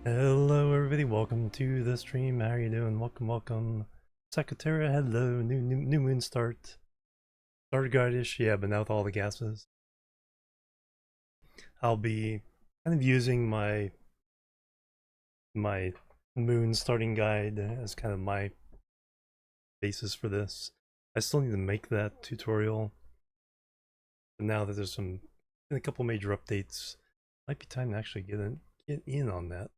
Hello everybody, welcome to the stream. How are you doing? Welcome. Secretary, hello. New moon start. Starter guide-ish, yeah, but now with all the gases. I'll be kind of using my moon starting guide as kind of my basis for this. I still need to make that tutorial. But now that there's a couple major updates, might be time to actually get in on that.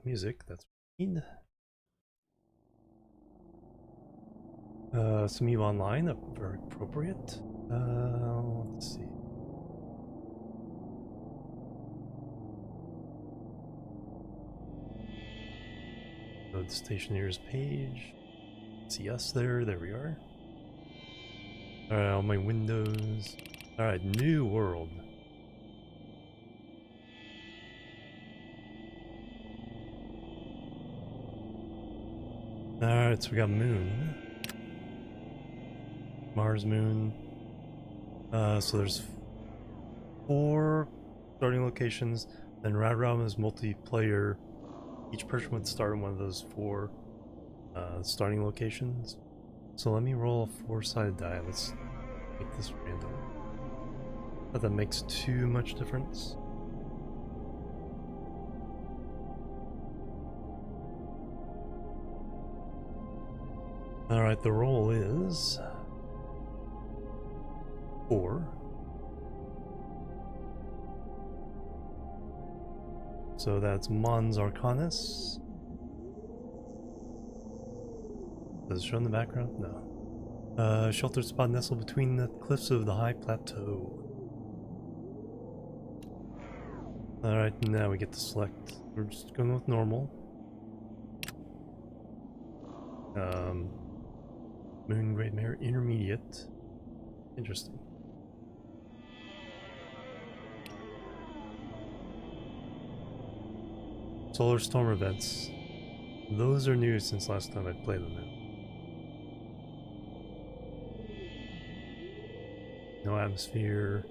Music, that's what we need. Some EVE Online, very appropriate. Let's see. Go to the Stationeers page. See us there we are. Alright, all my windows. Alright, new world. Alright, so we got moon. Mars moon. So there's 4 starting locations, then round robin is multiplayer. Each person would start in one of those 4 starting locations. So let me roll a 4-sided die. Let's make this random. Not that makes too much difference. Alright, the roll is 4. So that's Mons Arcanis. Does it show in the background? No. Sheltered spot nestled between the cliffs of the high plateau. Alright, now we get to select. We're just going with normal. Moon Great Mare Intermediate. Interesting. Solar storm events. Those are new since last time I played them now. No atmosphere.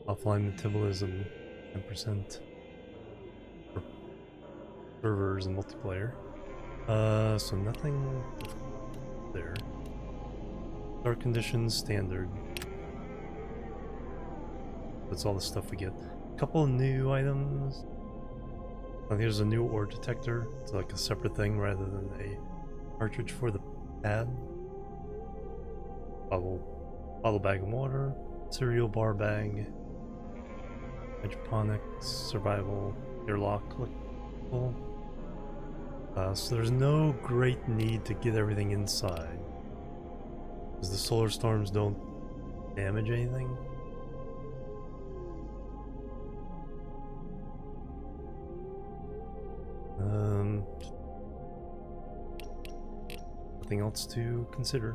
Offline metabolism, 10%. For servers and multiplayer. So nothing there. Dark conditions, standard. That's all the stuff we get. Couple new items. I think there's a new ore detector. It's like a separate thing rather than a cartridge for the pad. Bottle bag of water. Cereal bar bag. Hydroponics, survival, airlock. Cool. So there's no great need to get everything inside, because the solar storms don't damage anything. Nothing else to consider.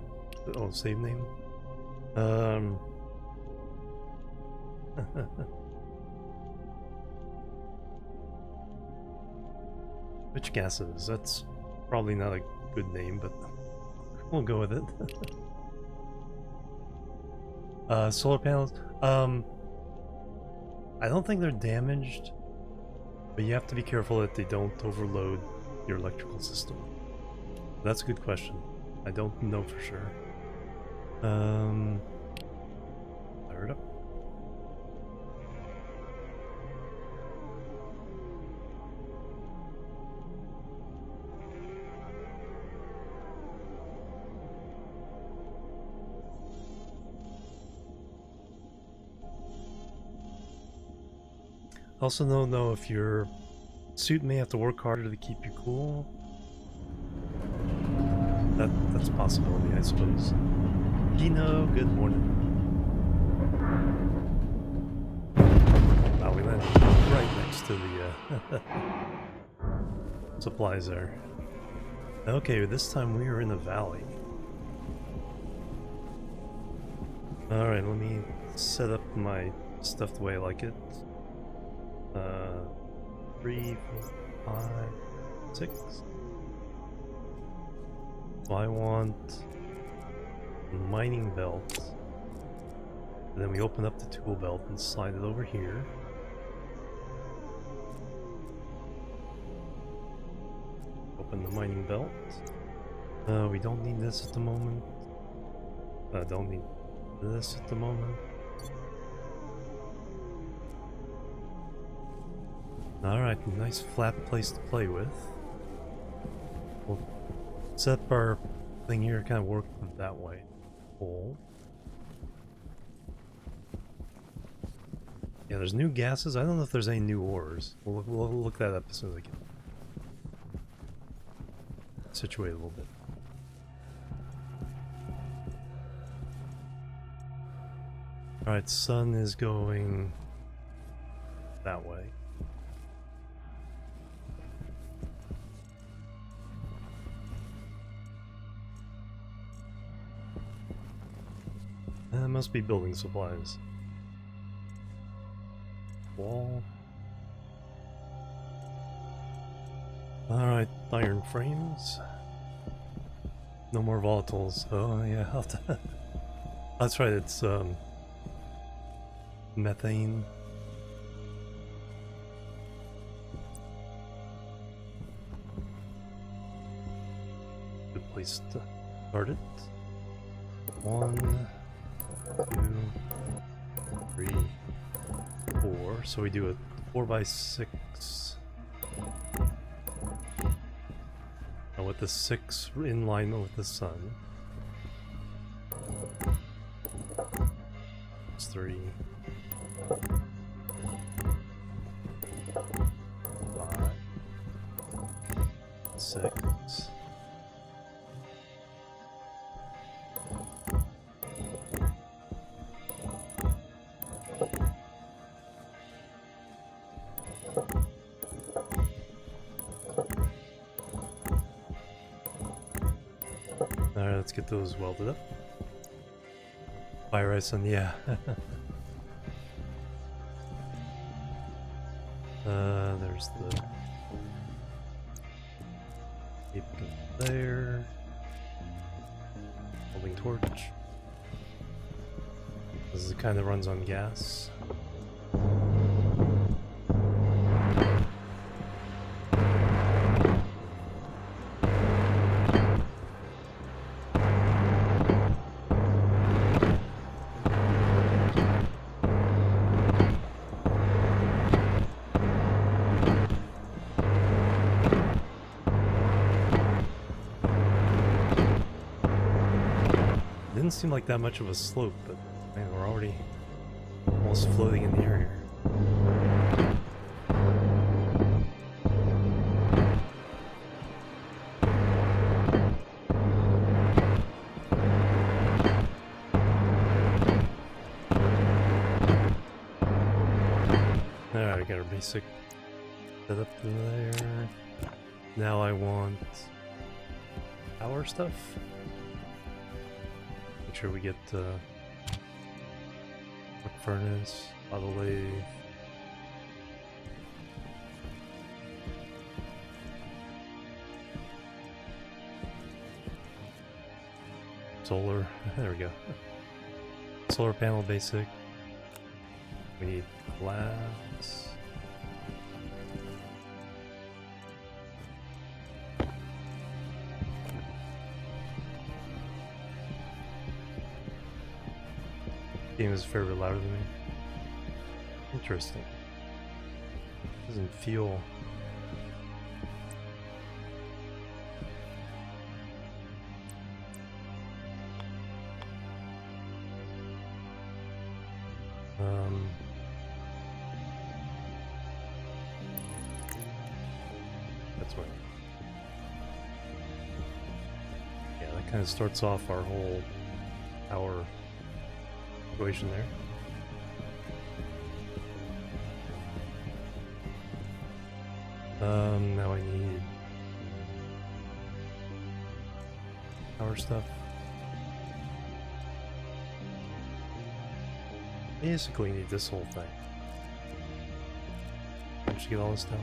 Oh, save name. Witch gases, that's probably not a good name, but we'll go with it. Solar panels. I don't think they're damaged, but you have to be careful that they don't overload your electrical system. That's a good question. I don't know for sure. Fire it up. Also don't know if your suit may have to work harder to keep you cool. That's a possibility, I suppose. Gino, good morning. Wow, we landed right next to the supplies there. Okay, this time we are in a valley. Alright, let me set up my stuff the way I like it. 3, 4, 5, 6. So I want a mining belt. And then we open up the tool belt and slide it over here. open the mining belt. We don't need this at the moment. Don't need this at the moment. Alright, nice flat place to play with. We'll set up our thing here, kind of work that way. Cool. Yeah, there's new gases. I don't know if there's any new ores. We'll look that up as soon as I get situated a little bit. Alright, sun is going that way. Must be building supplies. Wall. Alright, iron frames. No more volatiles. Oh yeah, I'll have to that's right, it's methane. Good place to start it. 1, 2, 3, 4. So we do a 4x6. Now with the 6 in line with the sun. It's 3. 5. 6. Alright, let's get those welded up. Fire ice on, yeah. There's the tape there. Holding torch. This is the kind that runs on gas. Didn't seem like that much of a slope, but man, we're already almost floating in the air here. Alright, I got our basic setup there. Now I want power stuff. Make sure we get work furnace, auto lathe. Solar, there we go. Solar panel basic. We need glass. Game is fairly louder than me. Interesting. Doesn't feel. That's right. Yeah, that kind of starts off our whole power situation there. Now I need power stuff. Basically need this whole thing. I should get all this done.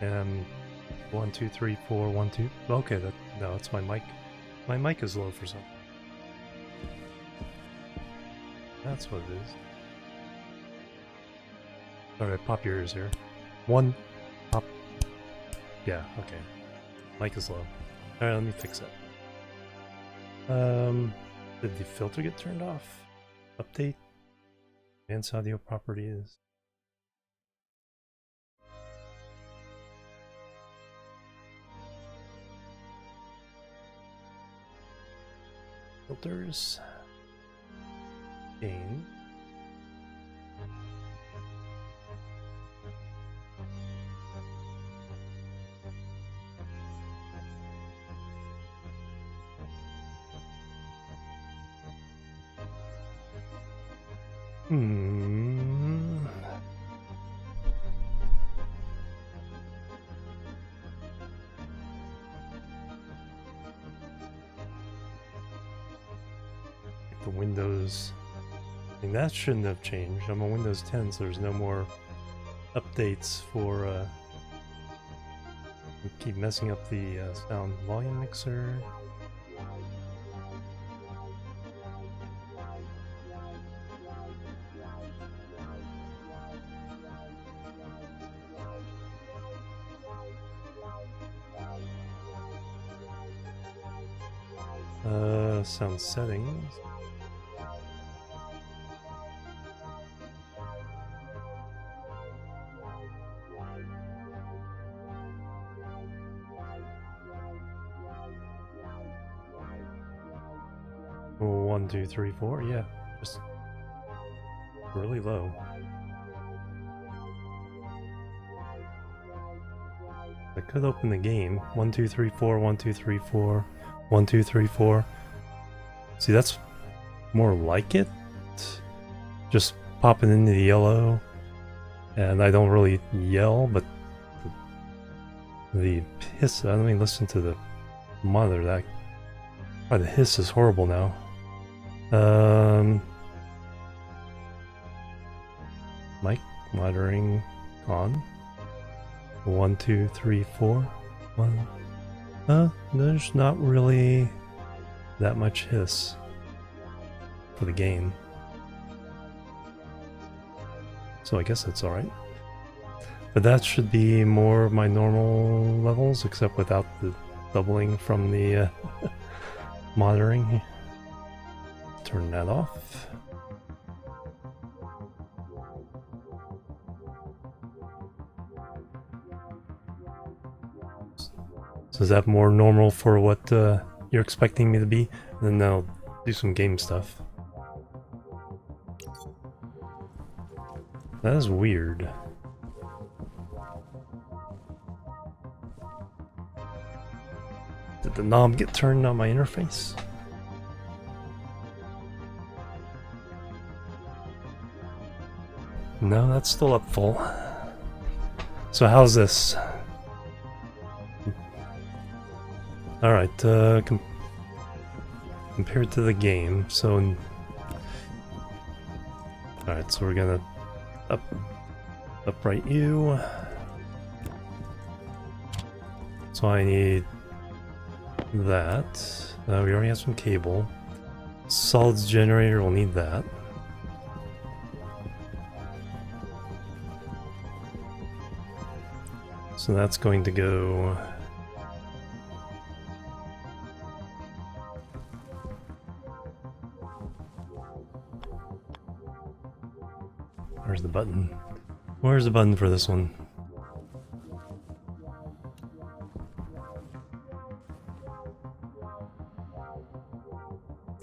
And 1, 2, 3, 4, 1, 2. Okay, no, it's my mic. My mic is low for some. That's what it is. Alright, pop your ears here. 1, pop. Yeah, okay. Mic is low. Alright, let me fix it. Did the filter get turned off? Update? Advanced audio properties. Filters. Gain. The Windows. I mean, that shouldn't have changed. I'm on Windows 10, so there's no more updates for. Keep messing up the sound volume mixer. Sound settings. Oh, 1, 2, 3, 4. Yeah, just really low. I could open the game. 1, 2, 3, 4. 1, 2, 3, 4. 1, 2, 3, 4. See, that's more like it. Just popping into the yellow, and I don't really yell, but the hiss. Let me listen to the monitor. That the hiss is horrible now. Mic monitoring on. 1, 2, 3, 4. 1. There's not really that much hiss for the game, so I guess that's alright. But that should be more of my normal levels, except without the doubling from the monitoring. Turn that off. So is that more normal for what you're expecting me to be? And then I'll do some game stuff. That is weird. Did the knob get turned on my interface? No, that's still up full. So how's this? Alright, compared to the game, so... Alright, so we're gonna upright you. So I need that. We already have some cable. Solids generator, we'll need that. So that's going to go... Where's the button? Where's the button for this one?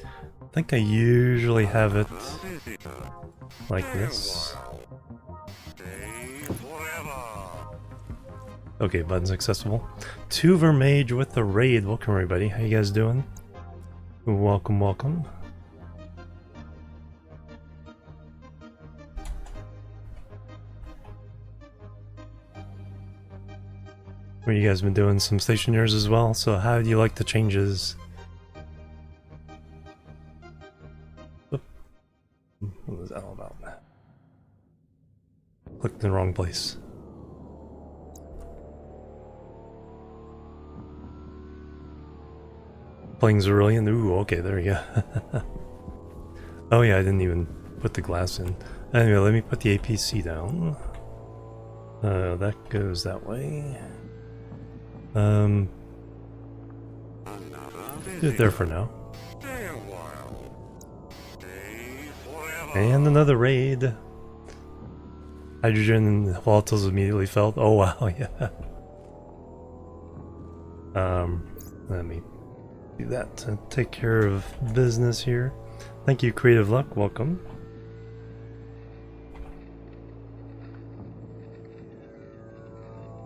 I think I usually have it like this. Okay, button's accessible. Tuver Mage with the raid. Welcome everybody. How you guys doing? Welcome, welcome. What you guys been doing? Some Stationeers as well. So how do you like the changes? Oop. What was that all about? Clicked in the wrong place. Playing Jimorian. Ooh, okay, there you go. Oh yeah, I didn't even put the glass in. Anyway, let me put the APC down. That goes that way. Do it there for now. And another raid. Hydrogen and volatiles immediately felt. Oh wow, yeah. Let me do that to take care of business here. Thank you, Creative Luck. Welcome.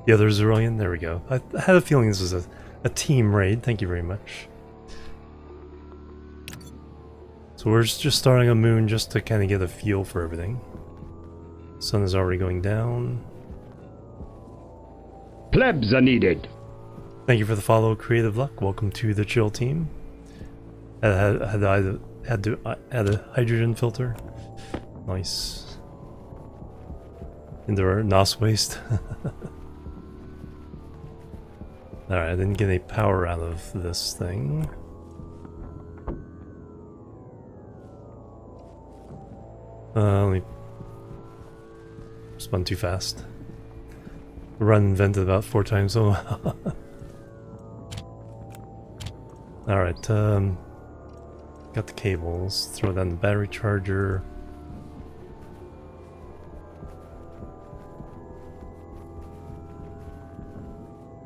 The other Zerolian. There we go. I had a feeling this was a team raid. Thank you very much. So we're just starting on Moon just to kind of get a feel for everything. Sun is already going down. Plebs are needed. Thank you for the follow, Creative Luck. Welcome to the chill team. Had to add a hydrogen filter. Nice. Into our NOS waste. Alright, I didn't get any power out of this thing. Let me spun too fast. Run invented about 4 times. Oh. Alright, got the cables. Throw down the battery charger.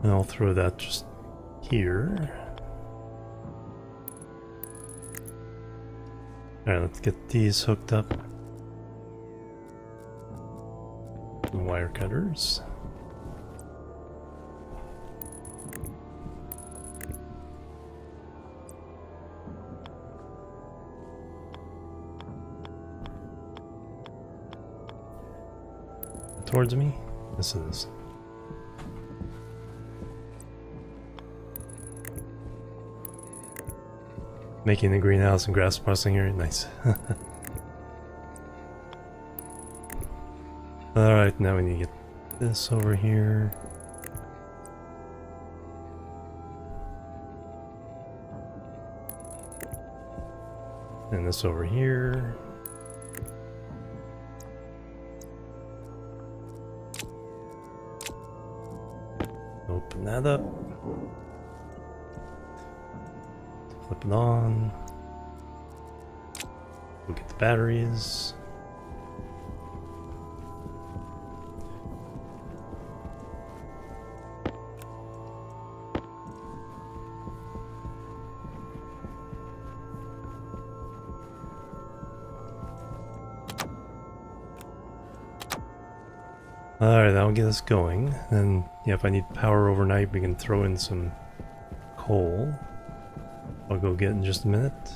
And I'll throw that just here. Alright, let's get these hooked up. The wire cutters. Towards me? This is. Making the greenhouse and grass processing area. Nice. Alright, now we need to get this over here. And this over here. Open that up. Flip it on. We'll get the batteries. Alright, that'll get us going. And yeah, if I need power overnight, we can throw in some coal. I'll go get in just a minute.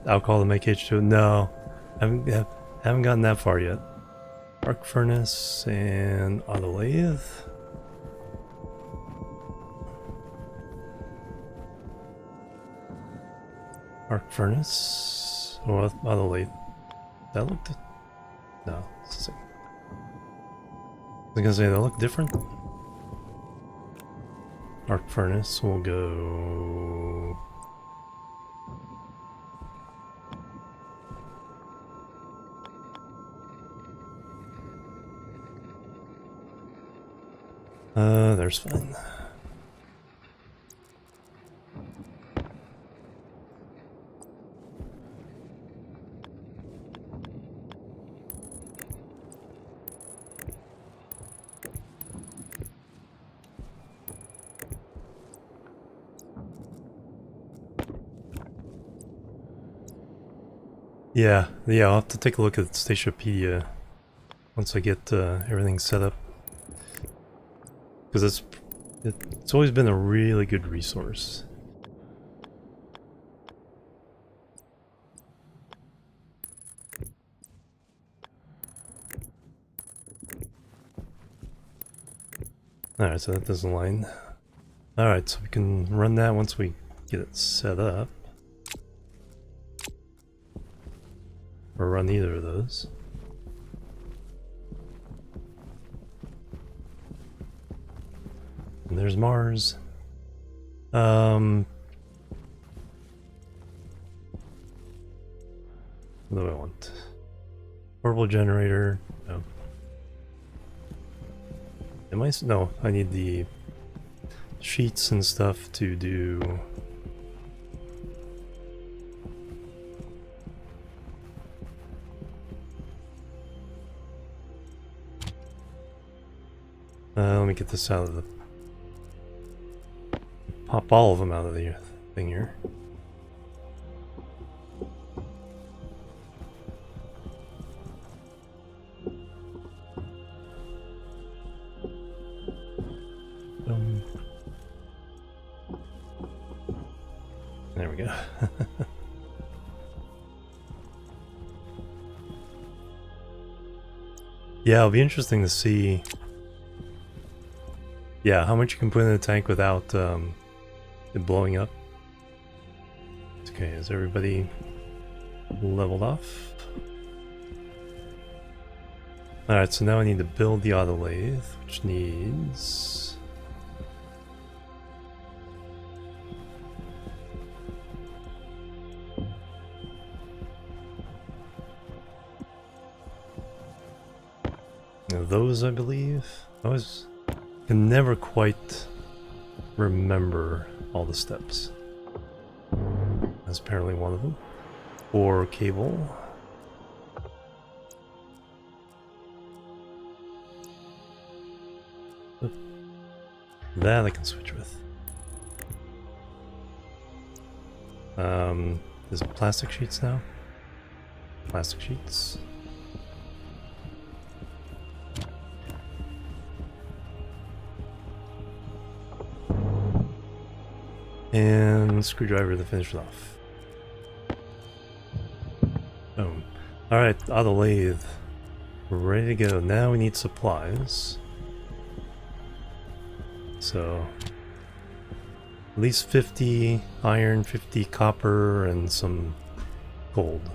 Alcohol to make H2O. No, haven't gotten that far yet. Arc furnace and auto lathe. Arc furnace or auto lathe. That looked. No, it's the same. I was gonna say they look different. Arc furnace will go. There's fun. Yeah, I'll have to take a look at Stationeers once I get everything set up. Because it's always been a really good resource. Alright, so that doesn't line. Alright, so we can run that once we get it set up. Or run either of those. And there's Mars. What do I want? Portable generator. No. Am I? No, I need the sheets and stuff to do. Let me get this out of the. Pop all of them out of the thing here. There we go. Yeah, it'll be interesting to see. Yeah, how much you can put in the tank without it blowing up. Okay, is everybody leveled off? Alright, so now I need to build the auto lathe, which needs... Now those, I believe. I always can never quite remember all the steps. That's apparently one of them. Or cable. That I can switch with. Is it plastic sheets now? Plastic sheets. And screwdriver to finish it off. Boom. Alright, auto lathe. We're ready to go. Now we need supplies. So, at least 50 iron, 50 copper, and some gold.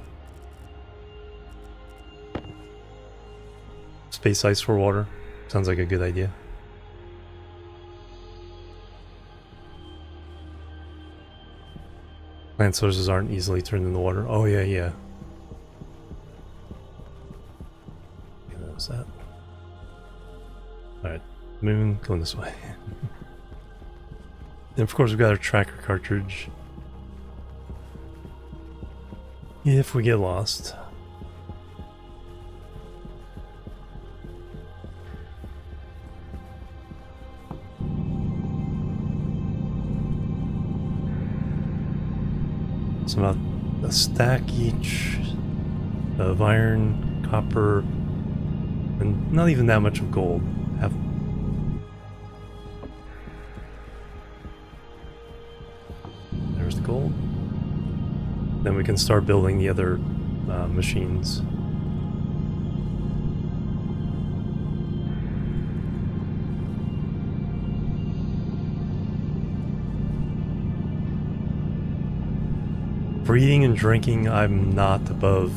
Space ice for water. Sounds like a good idea. Plant sources aren't easily turned into water. Oh yeah, yeah. Yeah, that was that. Alright, moon, going this way. And of course we've got our tracker cartridge. If we get lost. It's about a stack each of iron, copper, and not even that much of gold. There's the gold. Then we can start building the other machines. For eating and drinking, I'm not above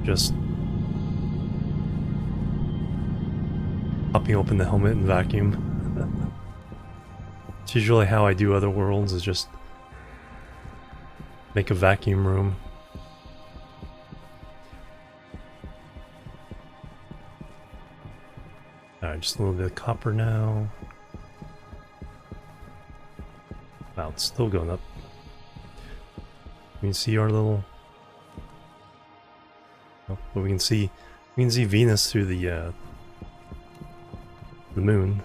just popping open the helmet and vacuum. It's usually how I do other worlds, is just make a vacuum room. Alright, just a little bit of copper now. Wow, it's still going up. You can see our little... Oh, but we can see Venus through the moon.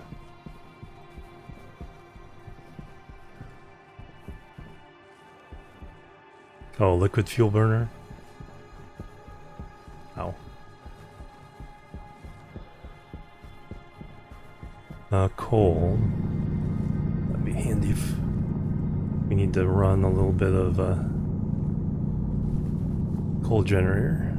Oh, liquid fuel burner. Ow. Coal. That'd be handy if we need to run a little bit of a coal generator.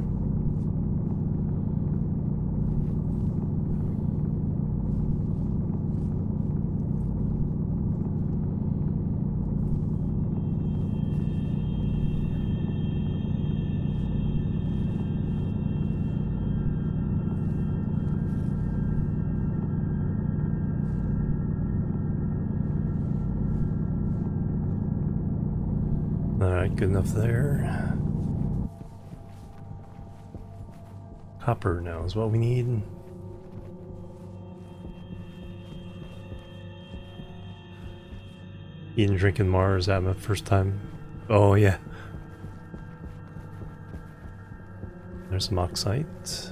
Alright, good enough there. Copper now is what we need. Eating, drinking Mars at my first time. Oh yeah. There's some oxite.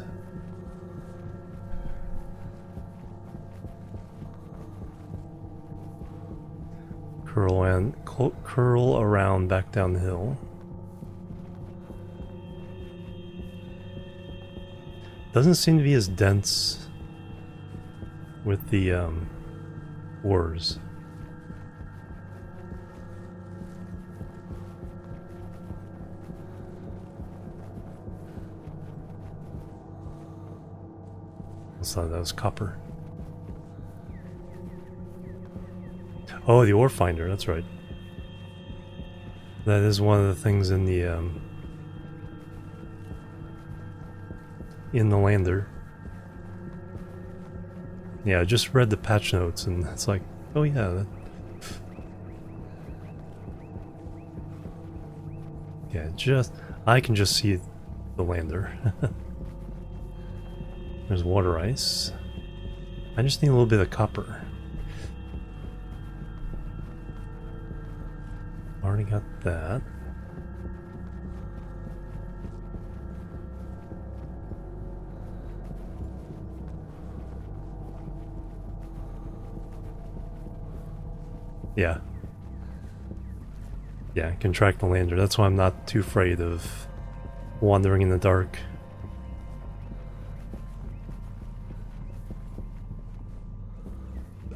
Curl around back down the hill. Doesn't seem to be as dense with the ores. I thought that was copper. Oh, the ore finder, that's right. That is one of the things in the lander. Yeah, I just read the patch notes and it's like, oh yeah. Yeah, I can just see the lander. There's water ice. I just need a little bit of copper. Already got that. Yeah. Yeah, I can track the lander. That's why I'm not too afraid of wandering in the dark.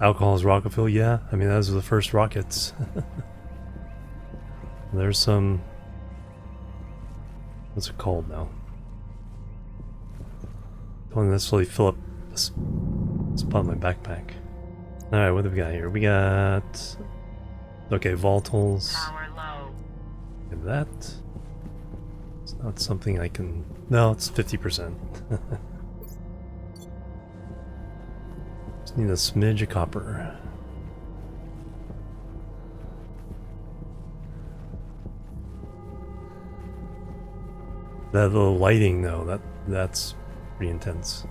Alcohol's rocket fuel, yeah. I mean, those were the first rockets. There's some... What's it called now? Don't necessarily fill up this spot in my backpack. Alright, what do we got here? We got... Okay, volatiles. Power low. And that. It's not something I can... No, it's 50%. Just need a smidge of copper. That little lighting though, that's pretty intense.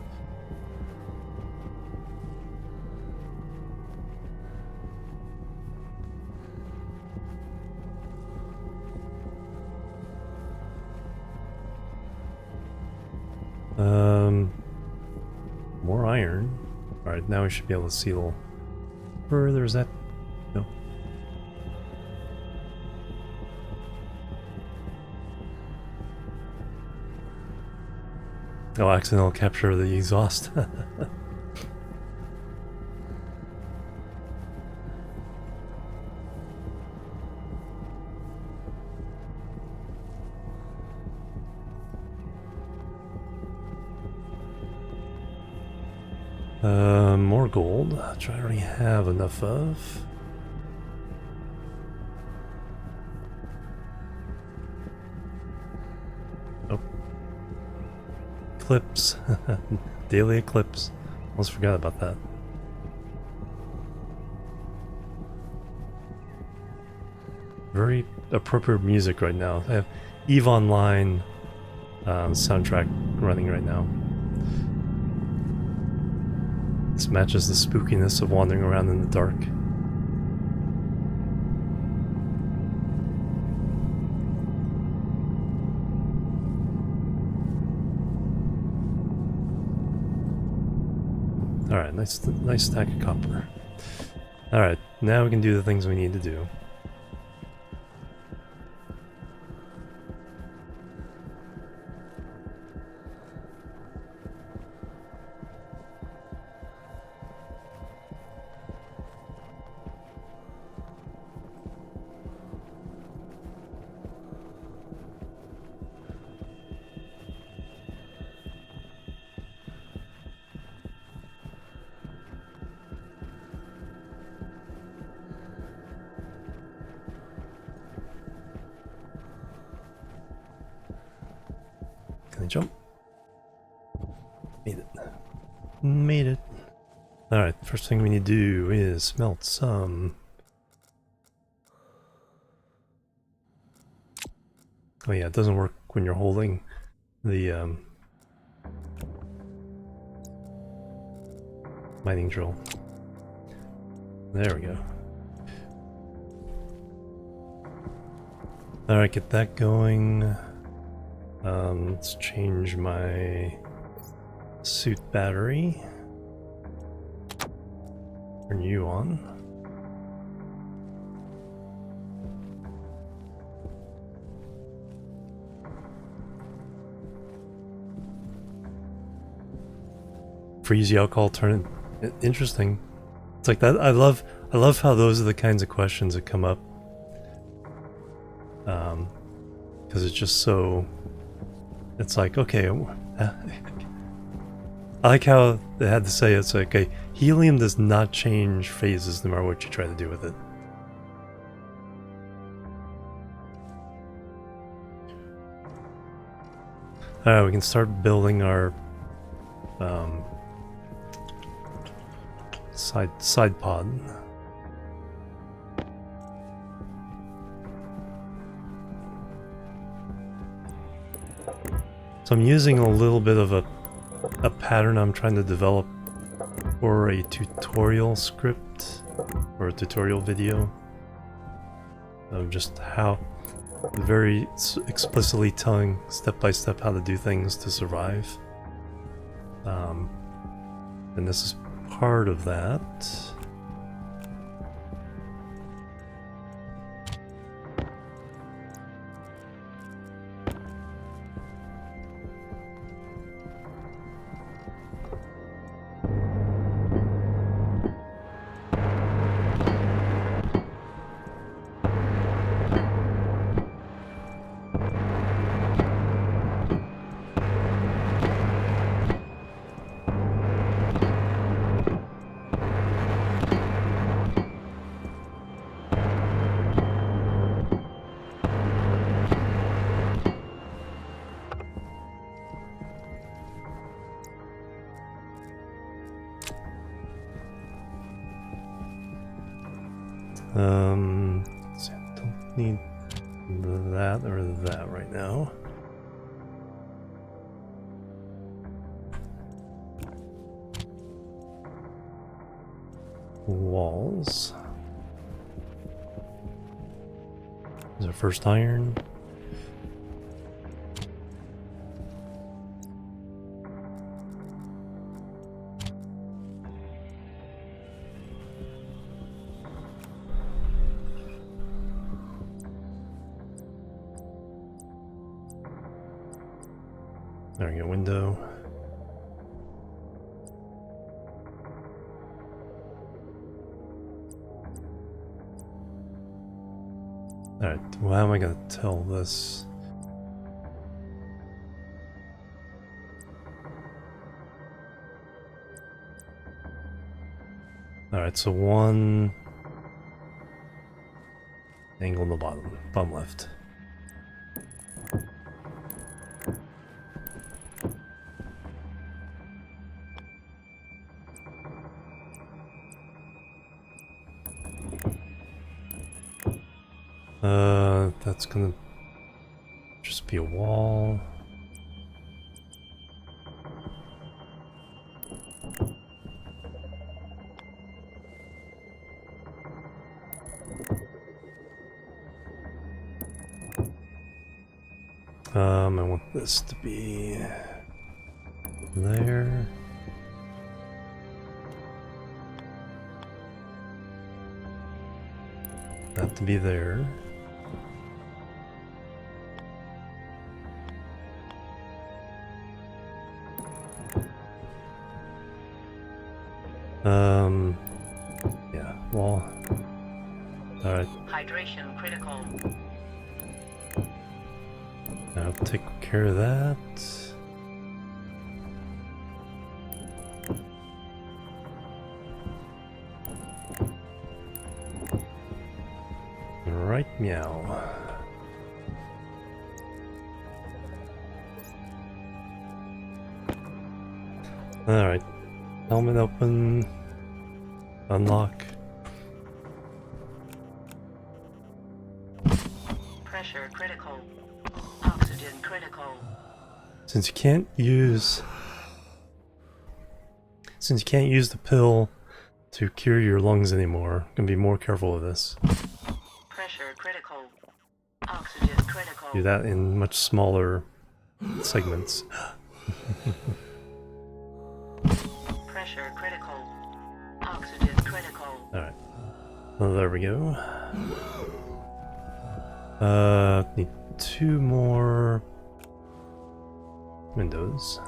More iron. Alright, now we should be able to see a little further. Is that... No. Oh, accidental capture of the exhaust. More gold, which I already have enough of. Oh. Eclipse. Daily eclipse. Almost forgot about that. Very appropriate music right now. I have EVE Online soundtrack running right now. This matches the spookiness of wandering around in the dark. Alright, nice stack of copper. Alright, now we can do the things we need to do. Can I jump? Made it. Made it. Alright, first thing we need to do is smelt some Oh yeah, it doesn't work when you're holding the mining drill. There we go. Alright, get that going. Let's change my suit battery. Turn you on. Freeze the alcohol, turn it. Interesting. It's like that. I love how those are the kinds of questions that come up. Because it's just so. It's like, okay. I like how they had to say it's like, okay, helium does not change phases no matter what you try to do with it. Alright, we can start building our side pod. So I'm using a little bit of a pattern I'm trying to develop for a tutorial script or a tutorial video of just how very explicitly telling step by step how to do things to survive. And this is part of that. So I don't need that or that right now. Walls. Is our first iron. There we go, window. Alright, well, how am I gonna tell this? Alright, so one angle in the bottom left. That's gonna just be a wall. I want this to be there. That to be there. Yeah, wall. Alright. Hydration critical. I'll take care of that. Right, meow. Alright. Helmet open. Unlock. Pressure critical. Oxygen critical. Since you can't use the pill to cure your lungs anymore, I'm gonna be more careful with this. Pressure critical. Oxygen critical. Do that in much smaller segments. Pressure critical. Oxygen critical. Alright. Oh, there we go. Need 2 more windows.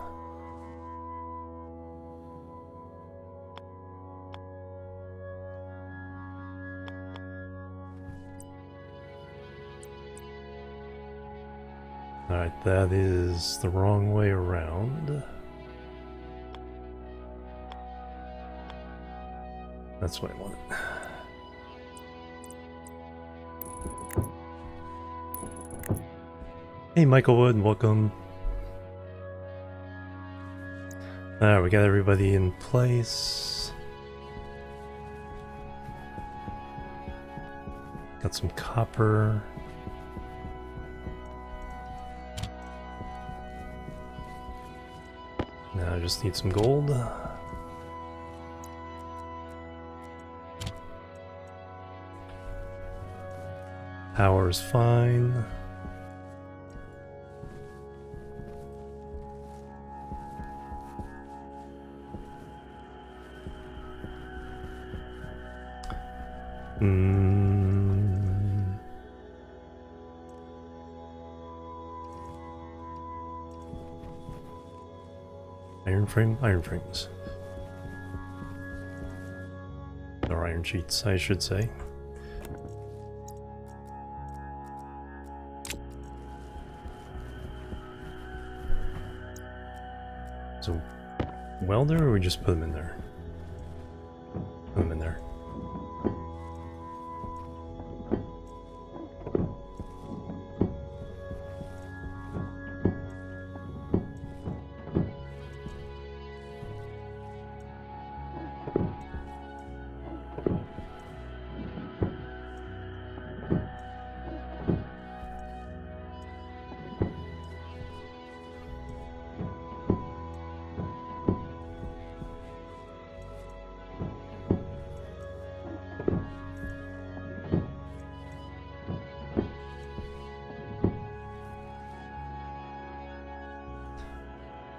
Alright, that is the wrong way around. That's what I wanted. Hey Michael Wood, welcome. Alright, we got everybody in place. Got some copper. Now I just need some gold. Power's fine. Iron frames. Or iron sheets, I should say. So, welder, or we just put them in there? Put them in there.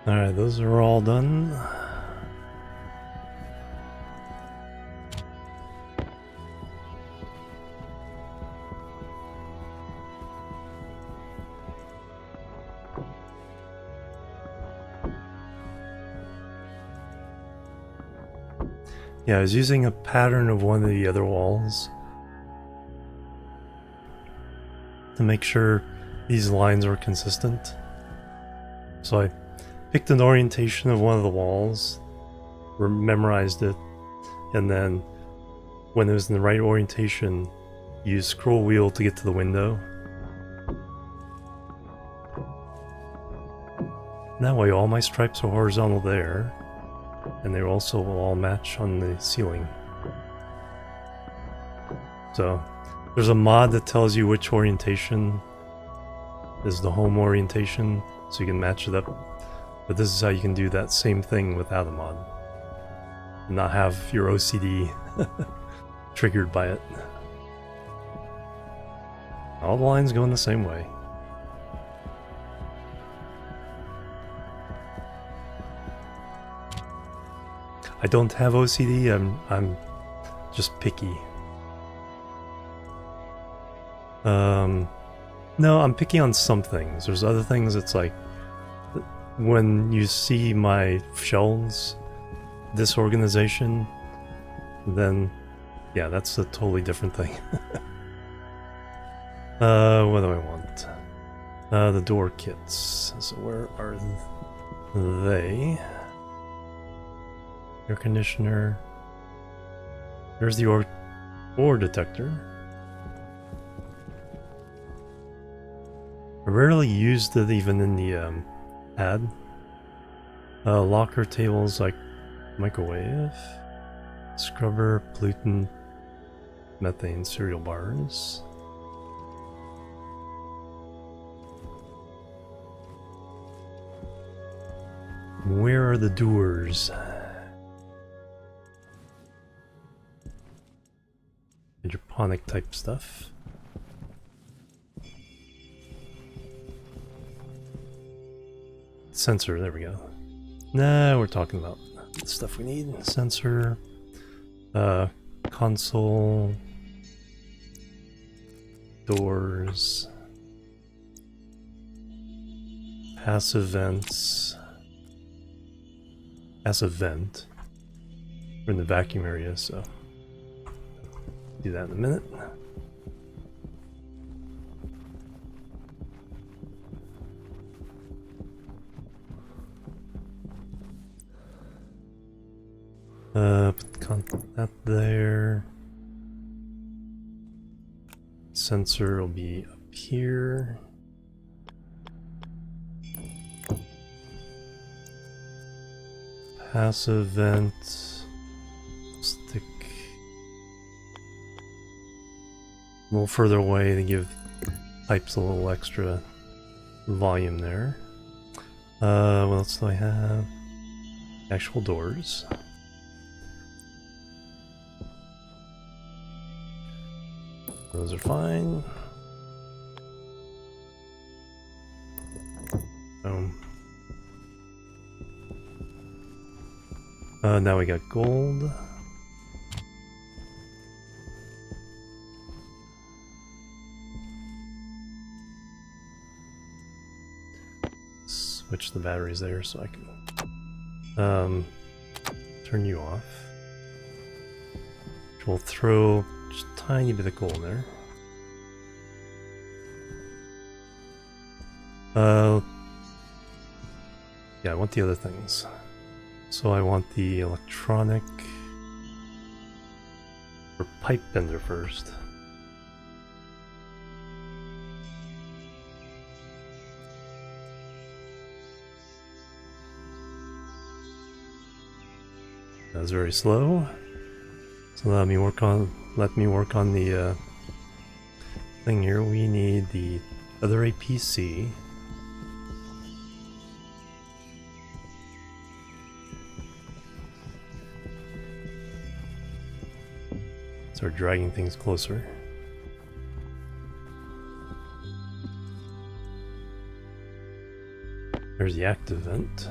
Alright, those are all done. Yeah, I was using a pattern of one of the other walls to make sure these lines were consistent. So I picked an orientation of one of the walls, memorized it, and then when it was in the right orientation, use scroll wheel to get to the window. And that way all my stripes are horizontal there, and they also will all match on the ceiling. So there's a mod that tells you which orientation is the home orientation, so you can match it up. But this is how you can do that same thing without a mod. And not have your OCD triggered by it. All the lines going the same way. I don't have OCD, I'm just picky. No, I'm picky on some things. There's other things it's like, when you see my shelves disorganization, then yeah, that's a totally different thing. What do I want? The door kits. So where are they? Air conditioner. There's the ore detector. I rarely used it even in the ad. Locker tables like microwave, scrubber, pollutant, methane cereal bars. Where are the doors? Hydroponic type stuff. Sensor, there we go. Nah, we're talking about the stuff we need. Sensor, console, doors, passive vents, passive vent. We're in the vacuum area, so do that in a minute. Put that there. Sensor will be up here. Passive vent. Stick a little further away to give pipes a little extra volume there. What else do I have? Actual doors. Those are fine. Now we got gold. Switch the batteries there so I can turn you off. Which will throw just a tiny bit of gold there. Yeah, I want the other things. So I want the electronic or pipe bender first. That was very slow. So let me work on the thing here. We need the other APC. Start dragging things closer. There's the active vent.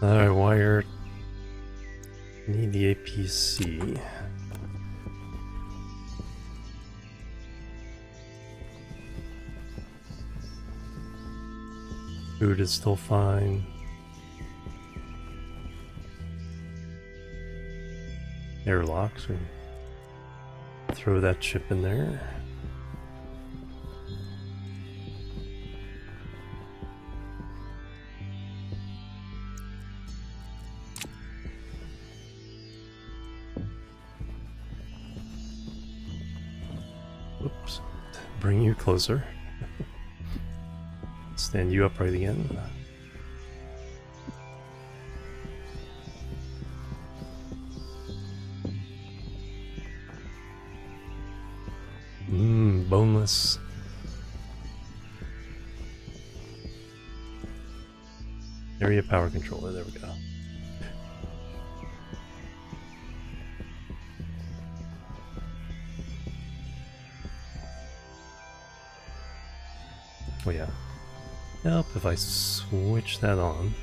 Alright, wire. Need the APC. Food is still fine. Airlocks. We throw that chip in there. Oops. Bring you closer. Stand you upright again. Boneless. Area power controller, there we go. Oh yeah. Yep, if I switch that on.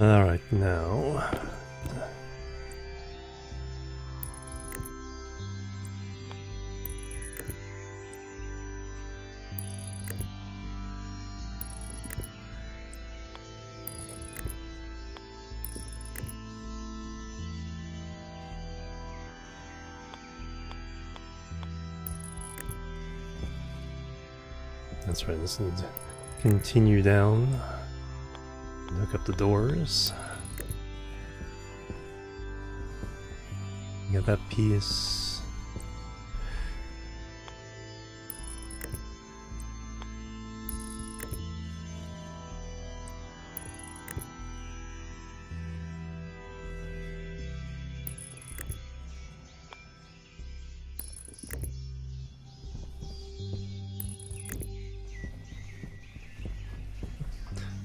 Alright, now That's right, this needs to continue down. Hook up the doors. Got that piece.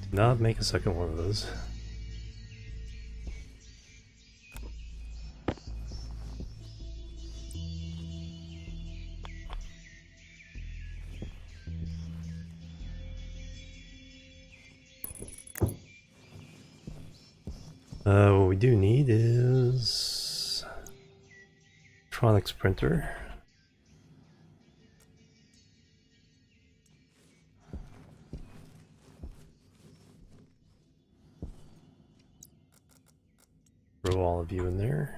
Do not make a second one of those. What we do need is electronics printer. Throw all of you in there.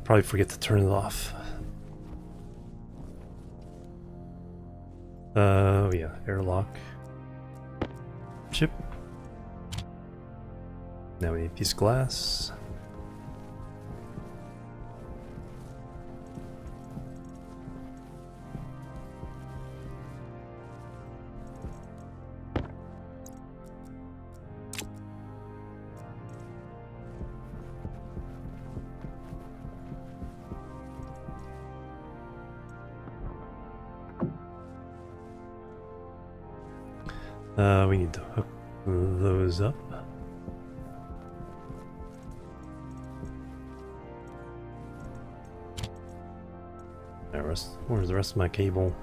Probably forget to turn it off. Oh yeah, airlock. Chip. Now we need a piece of glass. We need to hook those up. Where's the rest of my cable?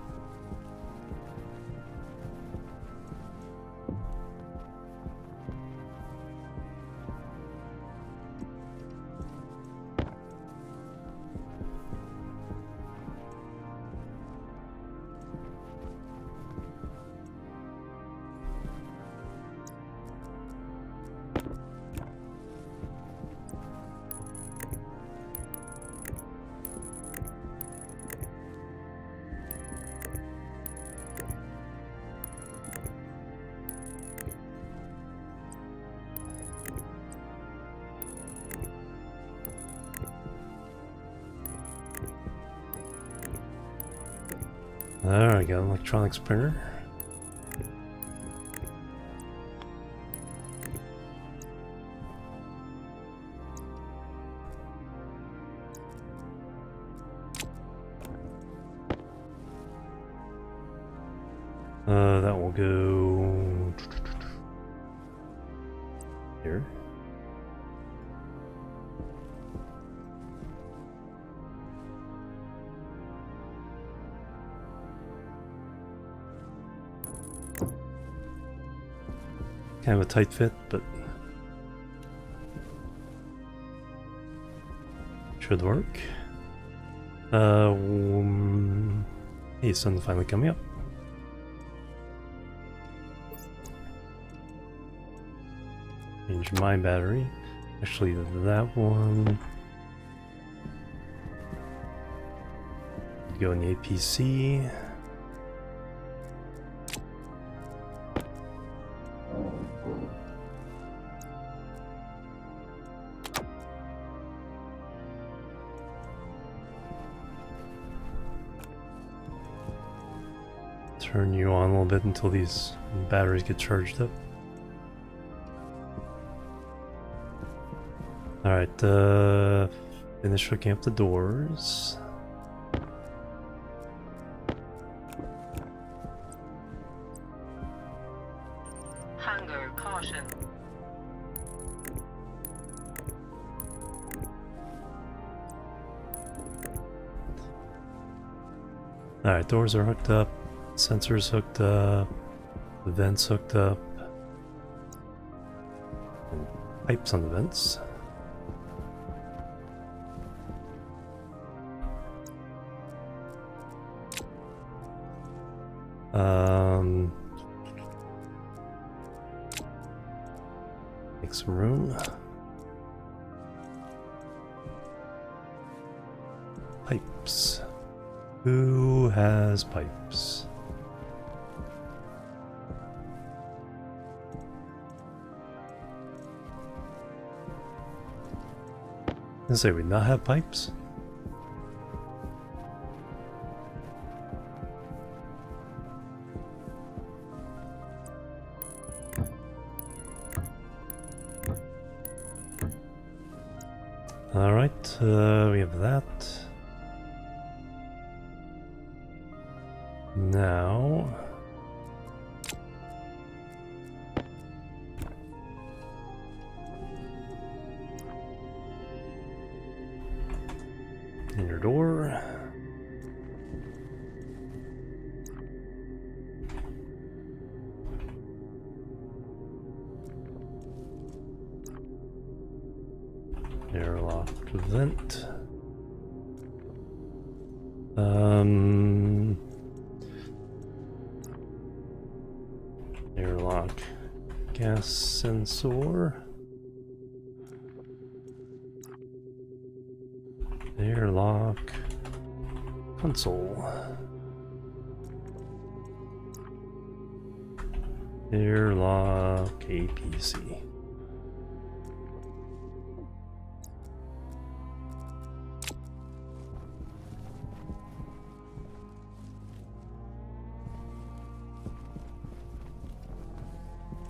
Alright, got an electronics printer. That will go here. Kind of a tight fit, but should work. Hey, sun's finally coming up. Change my battery. Actually, that one. Go in the APC. Turn you on a little bit until these batteries get charged up. Alright, finish hooking up the doors. Caution. Alright, doors are hooked up, sensors hooked up, vents hooked up, and pipes on the vents. Make some room. Pipes. Who has pipes? I say we not have pipes? Alright, we have that. Now... inner door. Airlock vent. Airlock gas sensor. Airlock console. Airlock APC.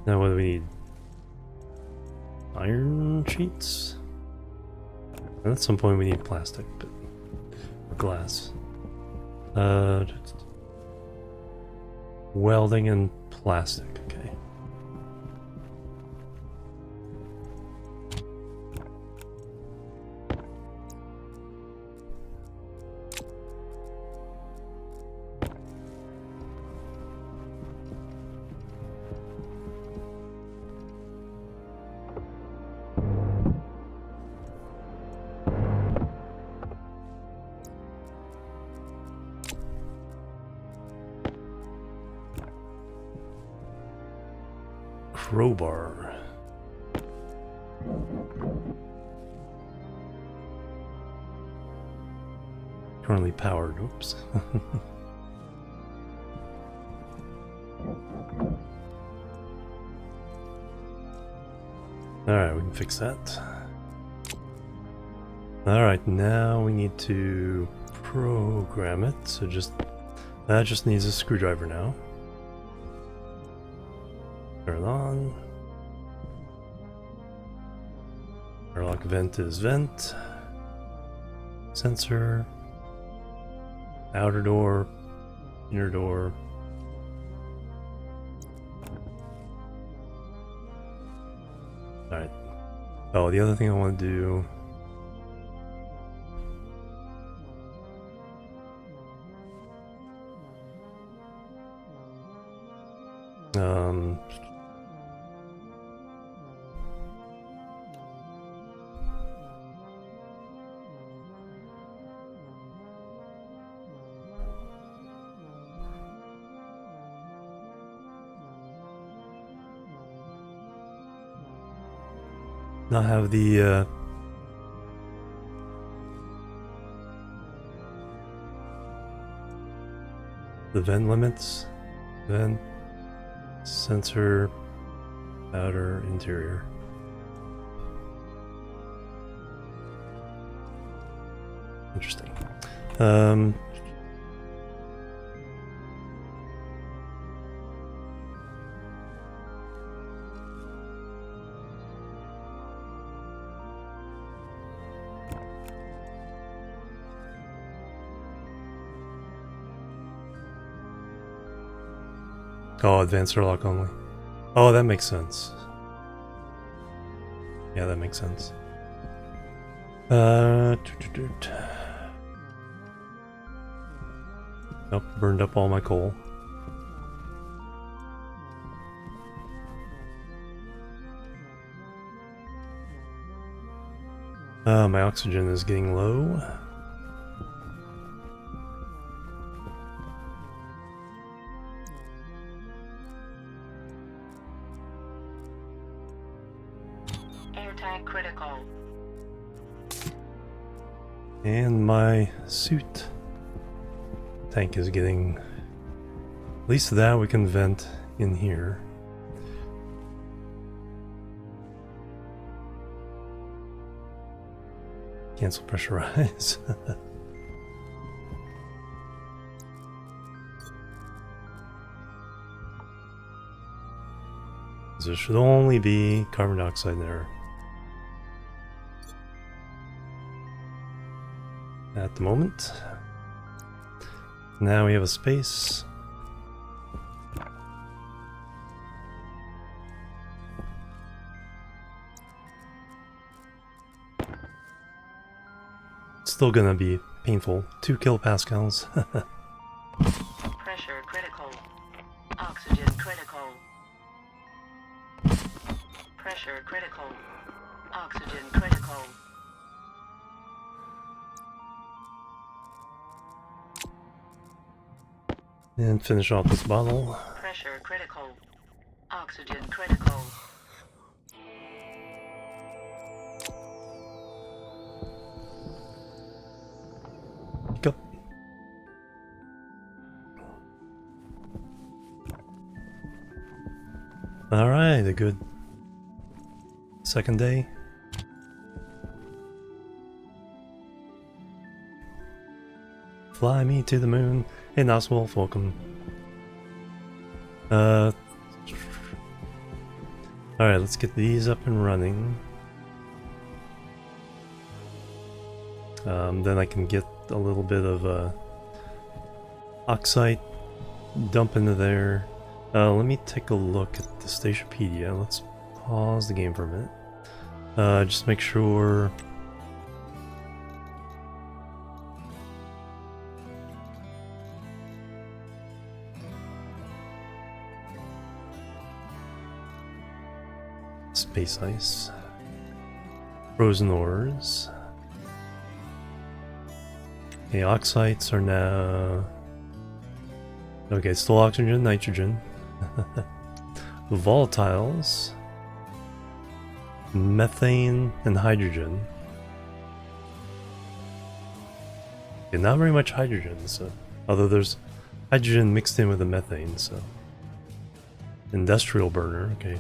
Now what do we need? Iron sheets? And at some point we need plastic, but or glass. Welding and plastic, okay. Crowbar. Currently powered, oops. Alright, we can fix that. Alright, now we need to program it, so that just needs a screwdriver now. Turn it on. Airlock vent is vent. Sensor. Outer door. Inner door. Alright. Oh, the other thing I want to do. Not have the vent limits, vent, sensor, outer, interior. Interesting. Oh, advanced airlock only. Oh, that makes sense. Yeah, that makes sense. Nope, burned up all my coal. My oxygen is getting low. Air tank critical. And my suit tank is getting... At least that we can vent in here. Cancel pressurize. So there should only be carbon dioxide there. At the moment. Now we have a space. Still gonna be painful. 2 kilopascals. Pressure critical. Oxygen critical. Pressure critical. Oxygen critical. And finish off this bottle. Pressure critical. Oxygen critical. Go. Alright, a good second day. Fly me to the moon. Hey Noswolf, welcome. Alright, let's get these up and running. Then I can get a little bit of oxide dump into there. Let me take a look at the Stationpedia. Let's pause the game for a minute. Just make sure. Space ice. Frozen ores. Okay, oxides are now... Okay, still oxygen, nitrogen. Volatiles. Methane and hydrogen. Okay, not very much hydrogen, so... Although there's hydrogen mixed in with the methane, so... Industrial burner, okay.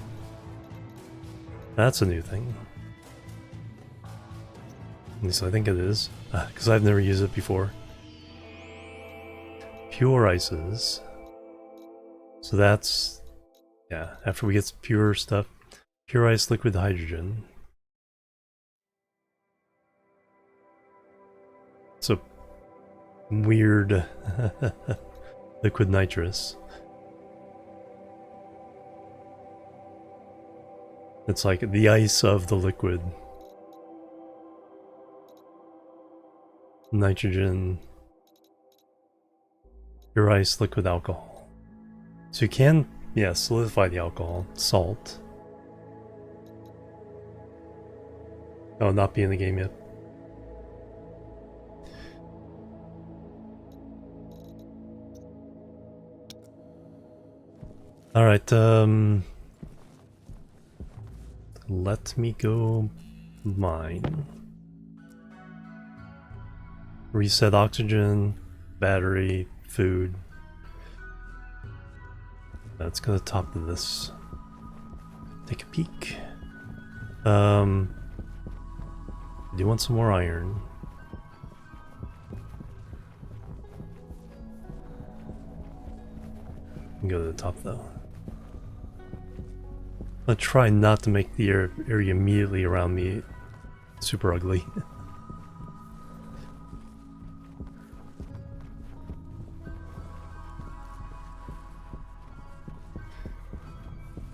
That's a new thing. At least I think it is, because I've never used it before. Pure ices. So that's... Yeah, after we get some pure stuff. Pure ice, liquid hydrogen. So weird liquid nitrous. It's like the ice of the liquid. Nitrogen. Pure ice, liquid alcohol. So you can, yeah, solidify the alcohol. Salt. Oh, not be in the game yet. Alright, let me go mine. Reset oxygen, battery, food. Let's go to the top of this. Take a peek. I do want some more iron. Go to the top though. I'll try not to make the area immediately around me super ugly.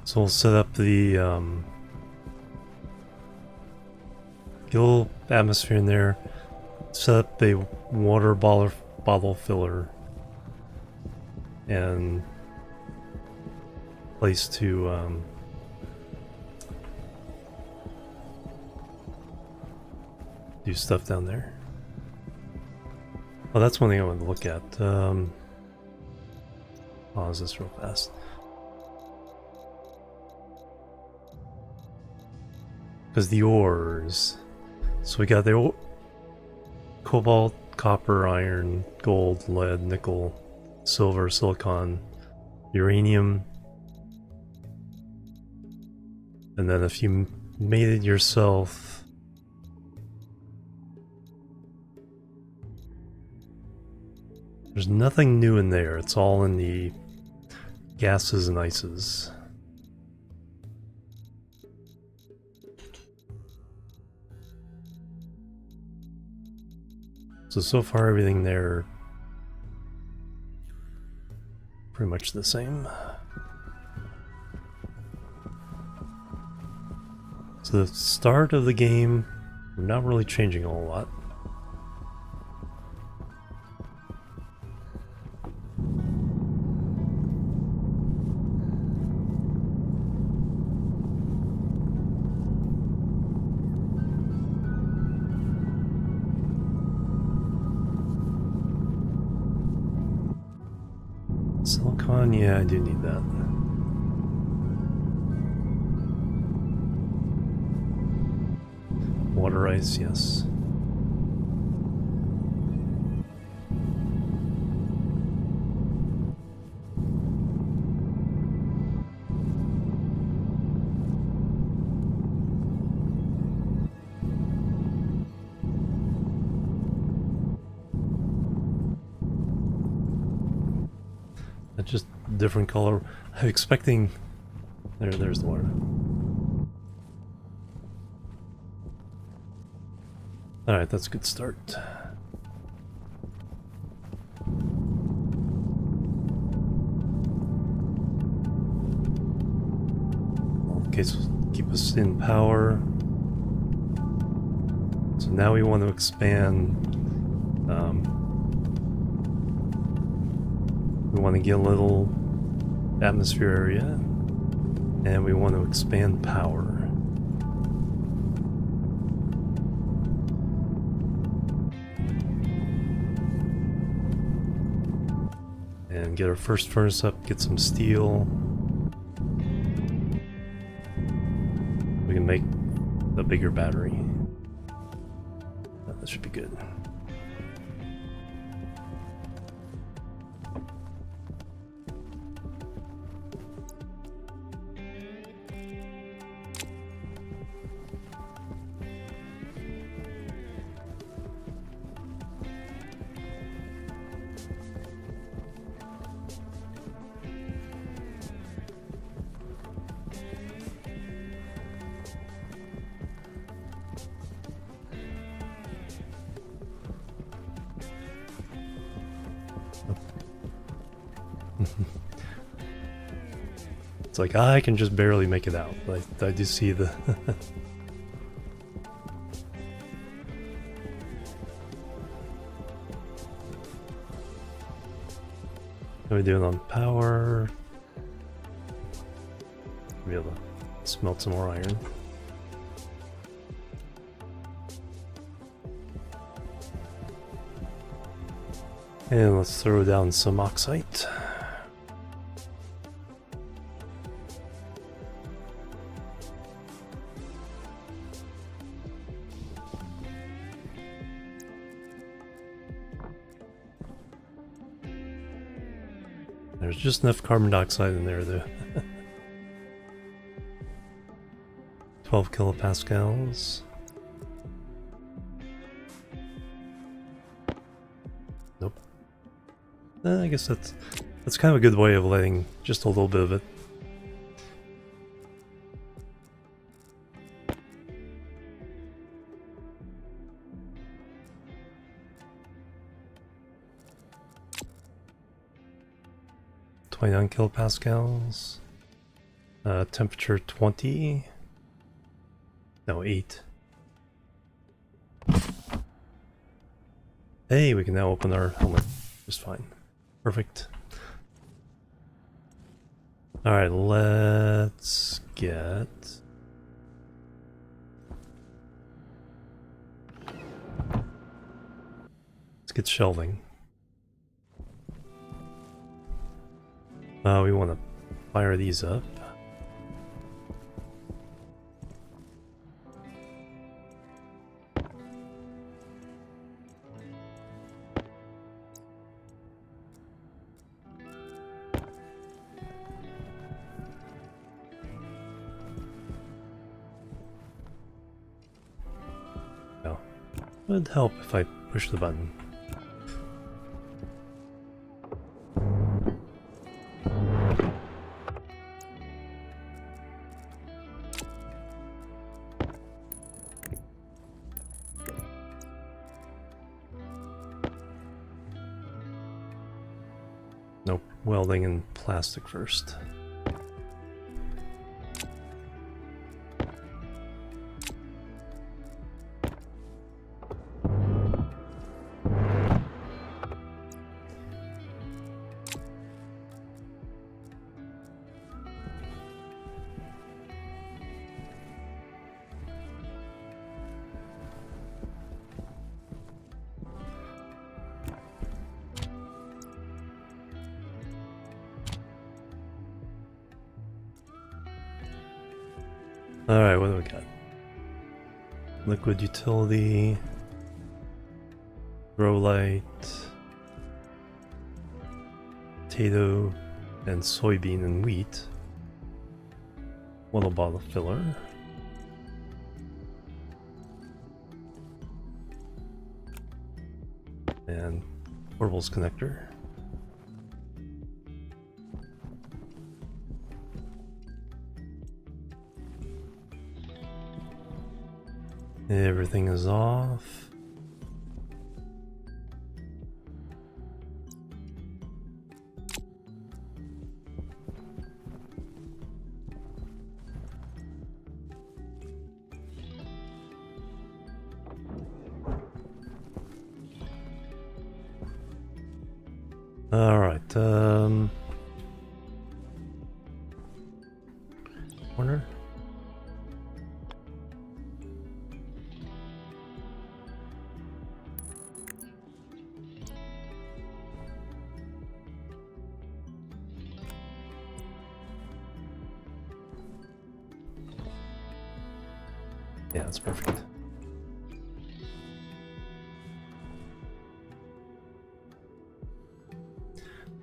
So we'll set up the Get a little atmosphere in there. Set up a water bottle filler and place to do stuff down there. Oh, that's one thing I want to look at. Pause this real fast. Because the ores. So we got the cobalt, copper, iron, gold, lead, nickel, silver, silicon, uranium. And then if you made it yourself, there's nothing new in there. It's all in the gases and ices. So far everything there pretty much the same. So the start of the game, we're not really changing a whole lot. Silicon, yeah, I do need that. Water ice, yes. Just different color. I'm expecting. There's the water. Alright, that's a good start. Okay, so keep us in power. So now we want to expand. We want to get a little atmosphere area, and we want to expand power. And get our first furnace up, get some steel. We can make a bigger battery. That should be good. It's like, I can just barely make it out. I do see the... What are we doing on power? Be able to smelt some more iron. And let's throw down some oxide. There's just enough carbon dioxide in there to 12 kilopascals. Nope. I guess that's kind of a good way of letting just a little bit of it. .29 kilopascals. Temperature 20. No, 8. Hey, we can now open our helmet just fine. Perfect. Alright, let's get... Let's get shelving. We want to fire these up. No. It would help if I push the button. Nope, welding and plastic first. Alright, what do we got? Liquid utility, grow light, potato, and soybean and wheat. Water bottle filler. And portables connector. Everything is off. All right. Corner. Yeah, that's perfect.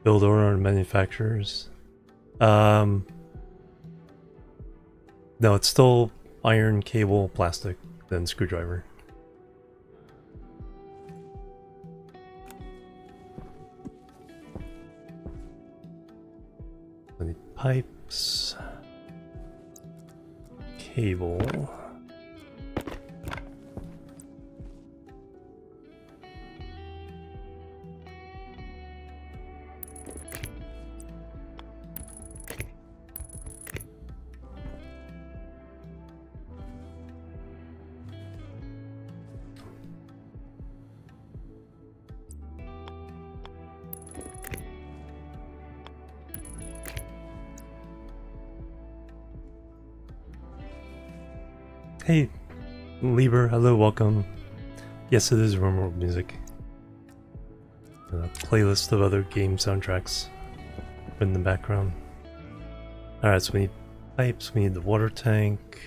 Build order and manufacturers. No, it's still iron, cable, plastic, then screwdriver. I need pipes, cable. Hey, Lieber, hello, welcome. Yes, it is Room World Music. A playlist of other game soundtracks in the background. Alright, so we need pipes, we need the water tank.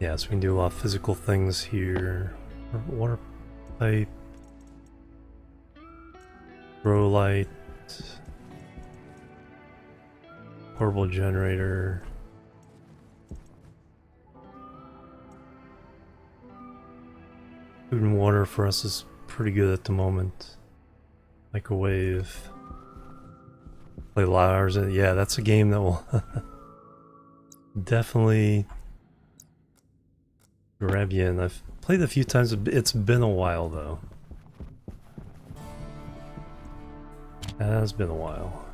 Yeah, so we can do a lot of physical things here. Water pipe, grow light, portable generator. Food and water for us is pretty good at the moment. Microwave. Play a lot of hours in it. Yeah, that's a game that will definitely Jimorian. I've played a few times. It's been a while though. It has been a while.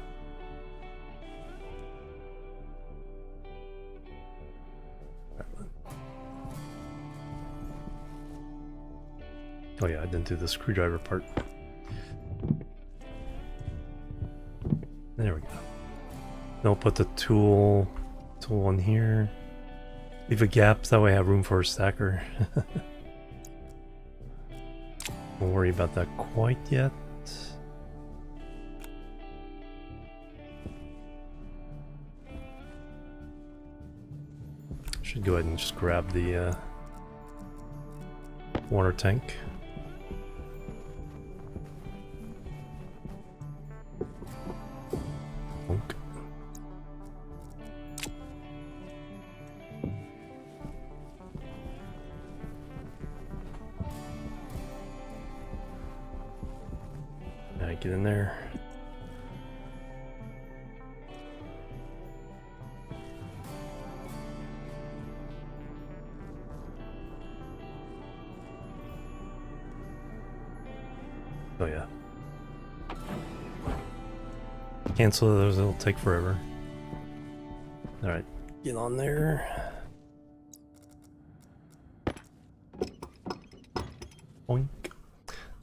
Oh yeah, I didn't do the screwdriver part. There we go. Then I'll put the tool in here. Leave a gap, that way I have room for a stacker. Don't worry about that quite yet. Should go ahead and just grab the water tank. Bonk. Alright, get in there. Oh yeah. Cancel those, it'll take forever. Alright, get on there. Boink.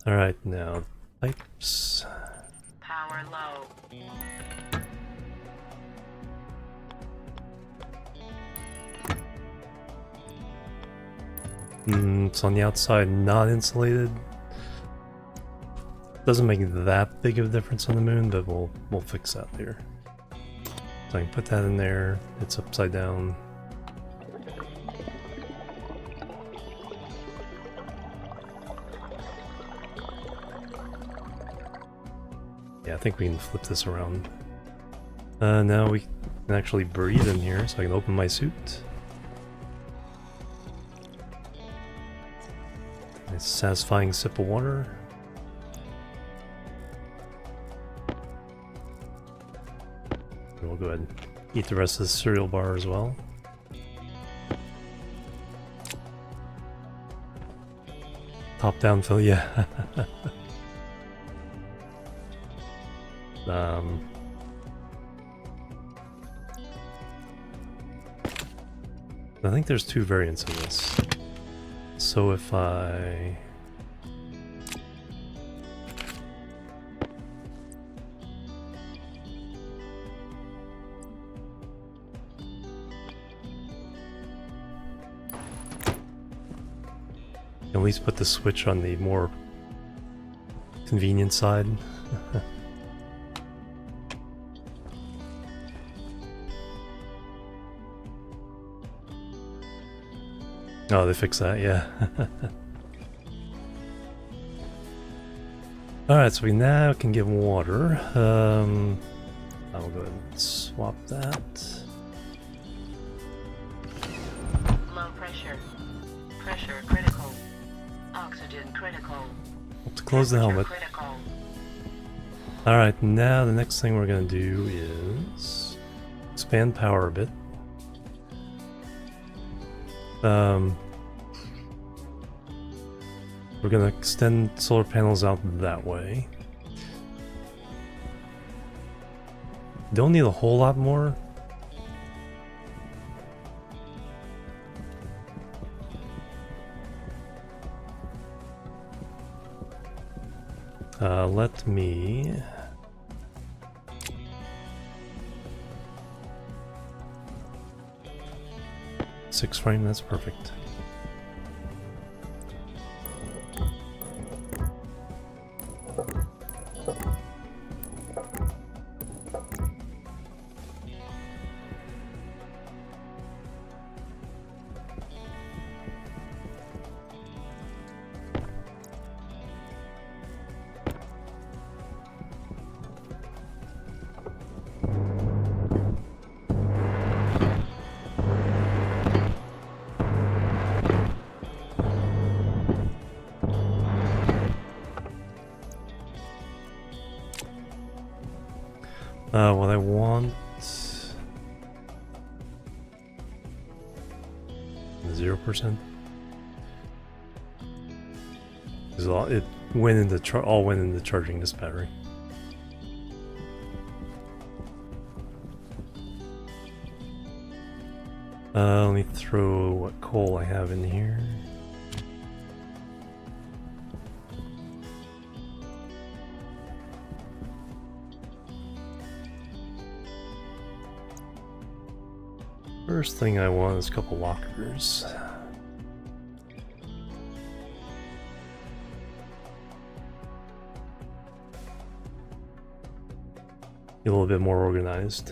Alright, now pipes. Power low. It's on the outside, not insulated. Doesn't make that big of a difference on the moon, but we'll fix that later. So I can put that in there. It's upside down. Yeah, I think we can flip this around. Now we can actually breathe in here, so I can open my suit. Nice satisfying sip of water. We'll go ahead and eat the rest of the cereal bar as well. Top down fill, yeah. I think there's two variants of this. So if I... at least put the switch on the more convenient side. Oh, they fixed that, yeah. Alright, so we now can get water. I will go ahead and swap that. Low pressure. Pressure critical. Oxygen critical. Have to close the helmet. Critical. Alright, now the next thing we're going to do is expand power a bit. We're going to extend solar panels out that way. Don't need a whole lot more. Let me... Six frame, that's perfect. What I want... 0%. because it went into all went into charging this battery. Let me throw what coal I have in here. First thing I want is a couple lockers. Be a little bit more organized.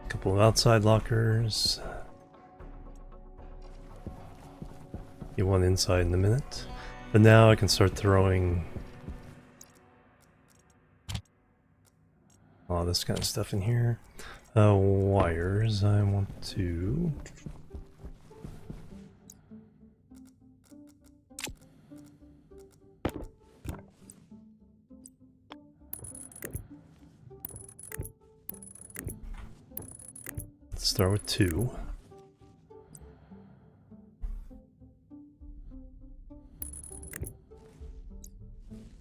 Couple of outside lockers. Get one inside in a minute. But now I can start throwing all this kind of stuff in here. Wires, I want to... start with 2.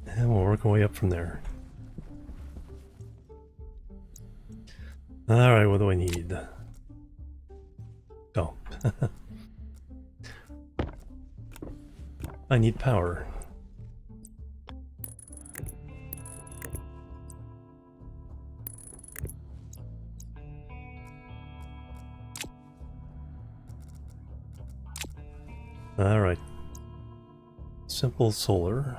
And we'll work our way up from there. Alright, what do I need? Oh. I need power. Alright. Simple solar.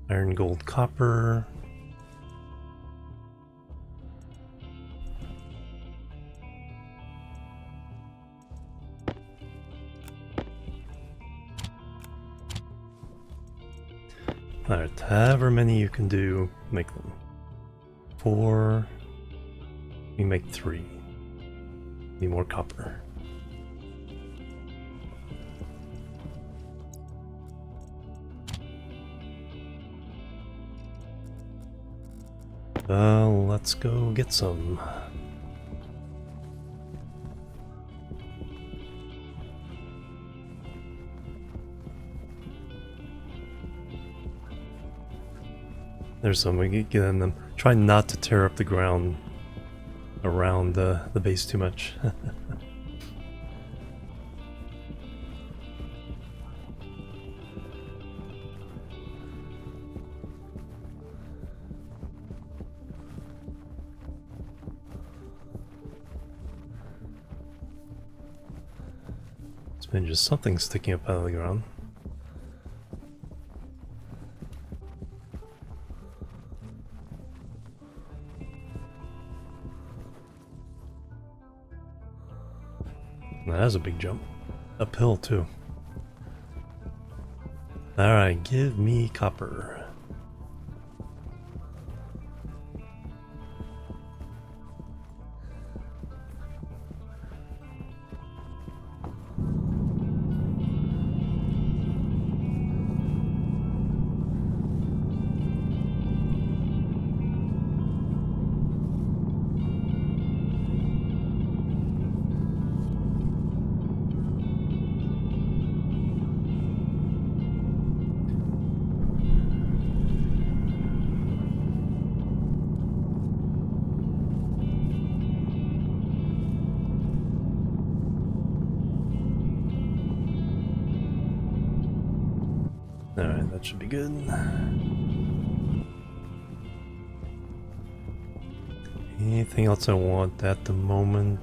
Iron, gold, copper. Alright, however many you can do, make them. 4. You make 3. Need more copper. Let's go get some. There's some. We get in them. Try not to tear up the ground around the base too much. It's been just something sticking up out of the ground. That is a big jump. Uphill, too. Alright, give me copper. Alright, that should be good. Anything else I want at the moment?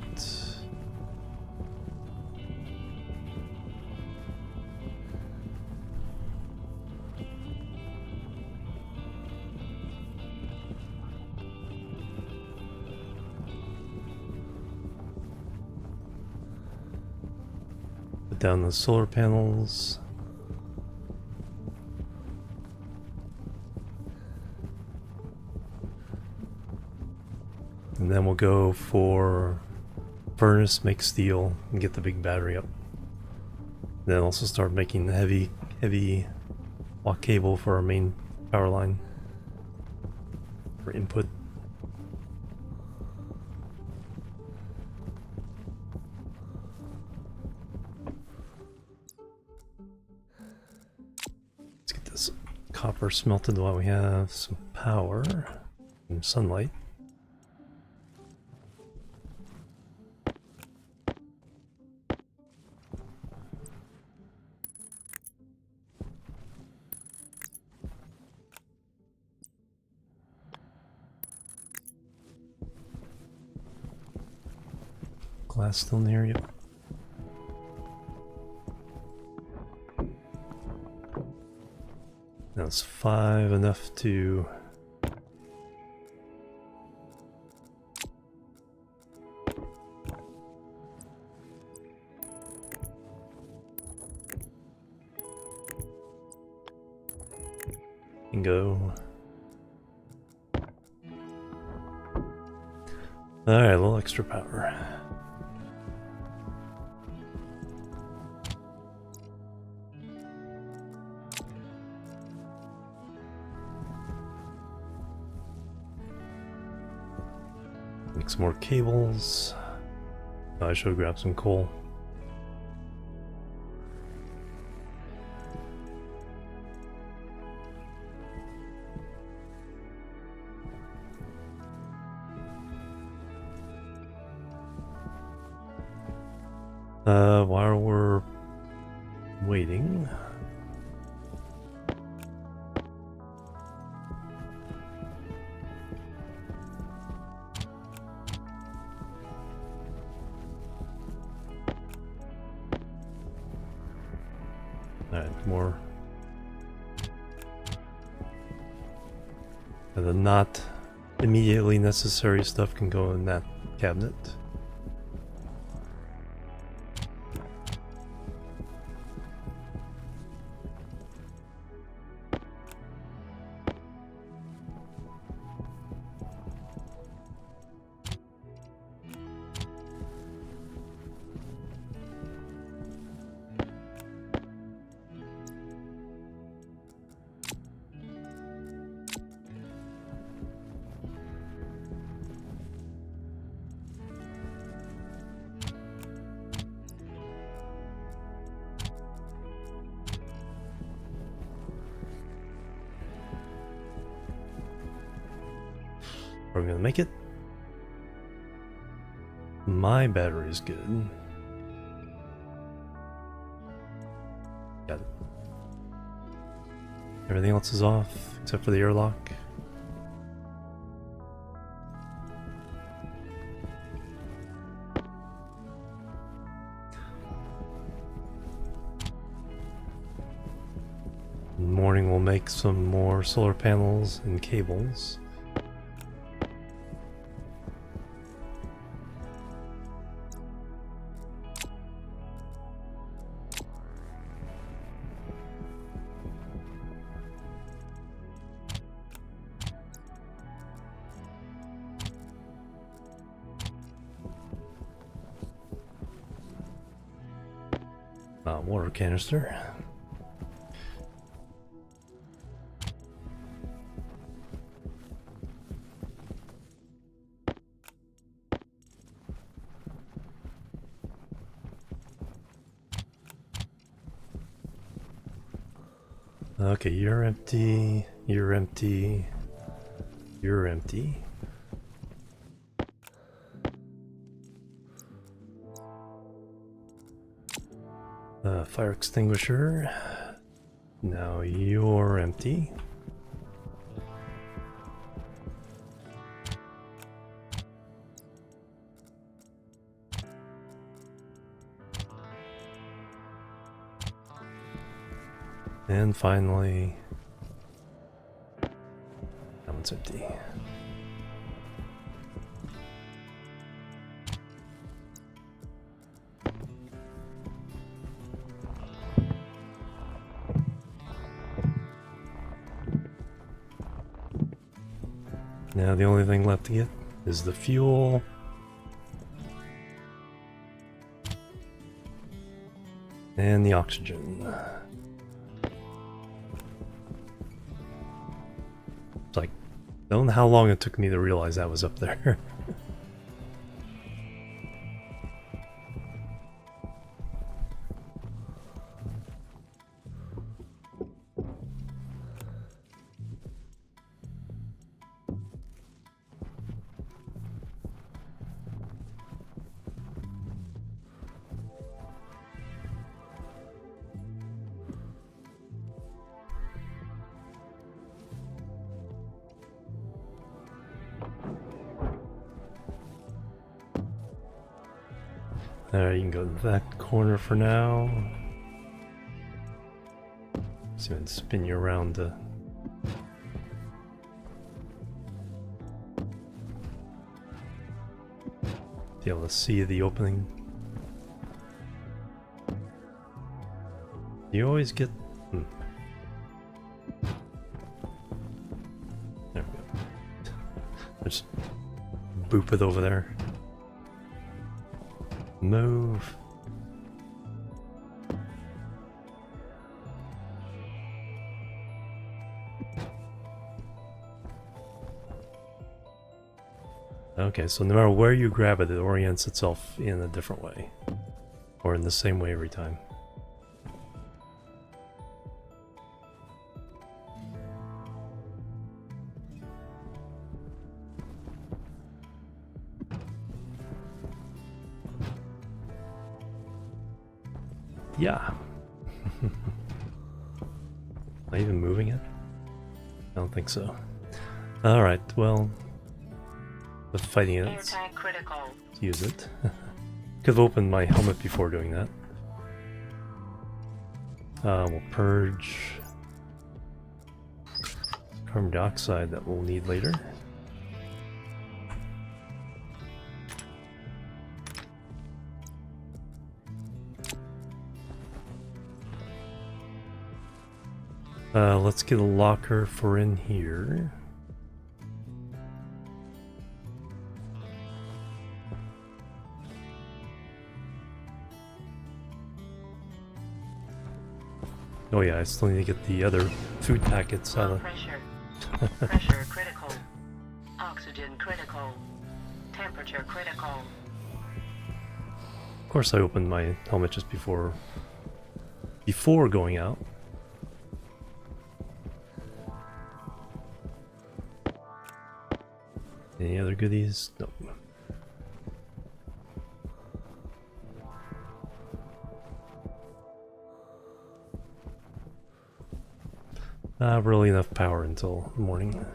Put down the solar panels. And then we'll go for furnace, make steel, and get the big battery up. Then also start making the heavy block cable for our main power line for input. Let's get this copper smelted while we have some power and sunlight. Glass still near you. That's 5 enough to go. Alright, a little extra power. Make some more cables. I should grab some coal. While we're waiting, more of the not immediately necessary stuff can go in that cabinet. Are we gonna make it? My battery is good. Got it. Everything else is off except for the airlock. In the morning we'll make some more solar panels and cables. Water canister. Okay, you're empty, you're empty, you're empty. Fire extinguisher. Now you're empty. And finally, that one's empty. Now the only thing left to get is the fuel. And the oxygen. It's like, I don't know how long it took me to realize that was up there. Alright, you can go to that corner for now. So I'm gonna spin you around to be able to see the opening. You always get... There we go. Just boop it over there. Move. Okay, so no matter where you grab it, it orients itself in a different way. Or in the same way every time. Yeah. Am I even moving it? I don't think so. Alright, well... the fighting it. Air tank critical. Let's use it. Could have opened my helmet before doing that. We'll purge... carbon dioxide that we'll need later. Let's get a locker for in here. Oh yeah, I still need to get the other food packets out of... Pressure. Pressure critical. Oxygen critical. Temperature critical. Of course I opened my helmet just before going out. Any other goodies? Nope. Not really enough power until morning.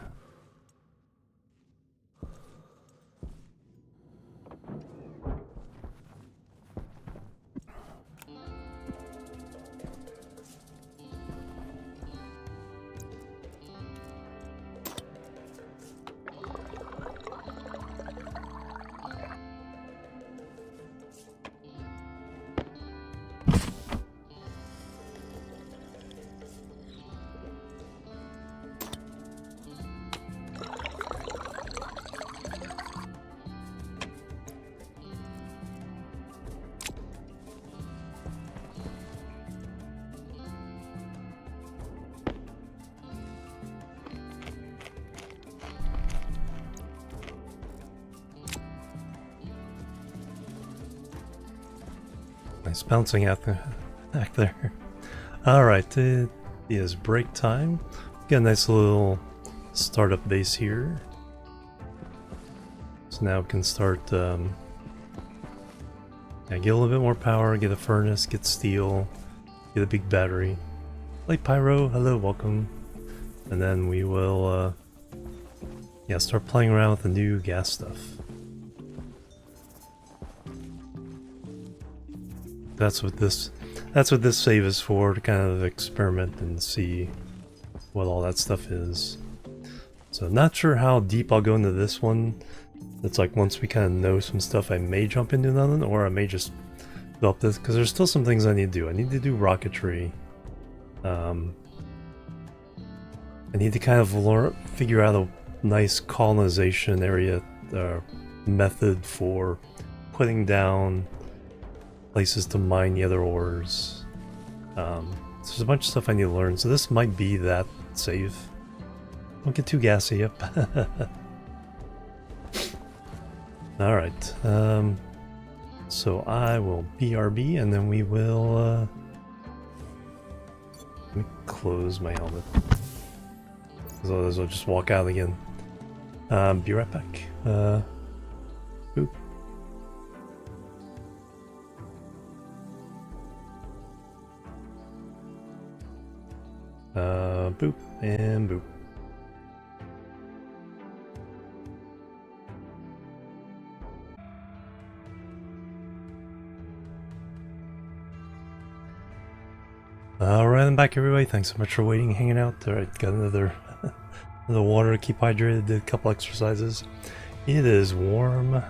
Nice bouncing out back there. Alright, it is break time. Got a nice little startup base here. So now we can start get a little bit more power, get a furnace, get steel, get a big battery. Light Pyro, hello, welcome. And then we will start playing around with the new gas stuff. That's what this that's what this save is for, to kind of experiment and see what all that stuff is. So not sure how deep I'll go into this one. It's like once we kind of know some stuff, I may jump into another one, or I may just develop this, because there's still some things I need to do. I need to do rocketry. I need to kind of figure out a nice colonization area method for putting down places to mine the other ores. So there's a bunch of stuff I need to learn, so this might be that save. Don't get too gassy, yep. Alright, so I will BRB and then we will, let me close my helmet. Otherwise I'll just walk out again. Be right back. Boop. Boop and boop. Alright, I'm back everybody. Thanks so much for waiting, hanging out. Alright, got another water to keep hydrated, did a couple exercises. It is warm.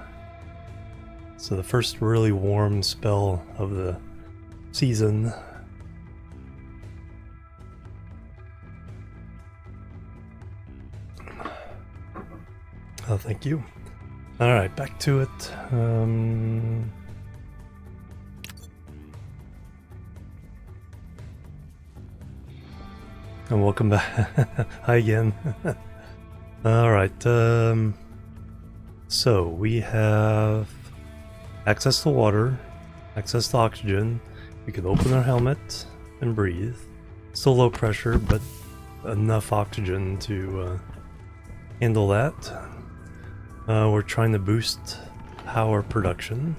So the first really warm spell of the season. Oh, thank you. Alright, back to it. And welcome back. Hi again. Alright, so we have access to water, access to oxygen. We can open our helmet and breathe. Still low pressure, but enough oxygen to handle that. We're trying to boost power production.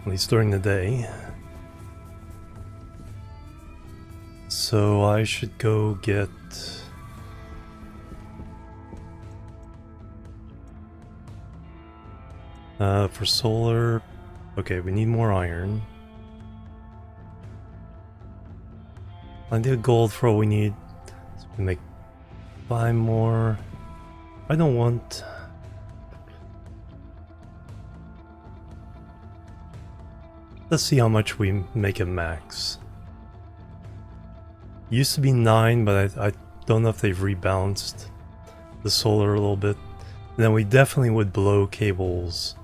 At least during the day. So I should go get for solar. Okay, we need more iron. I need gold for all we need. So we can make 5 more. I don't want. Let's see how much we make it max. Used to be 9, but I don't know if they've rebalanced the solar a little bit. And then we definitely would blow cables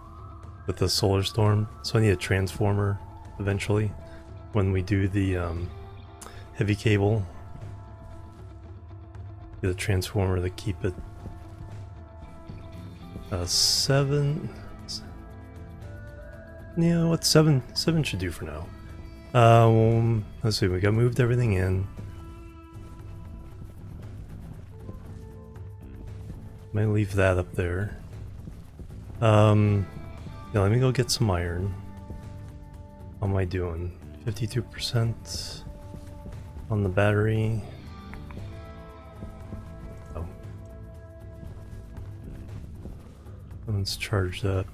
with the solar storm. So I need a transformer eventually when we do the heavy cable. Get a transformer to keep it 7. Yeah, what 7 should do for now. Let's see, we got moved everything in. Might leave that up there. Yeah, let me go get some iron. How am I doing? 52% on the battery. Oh. One's charged up.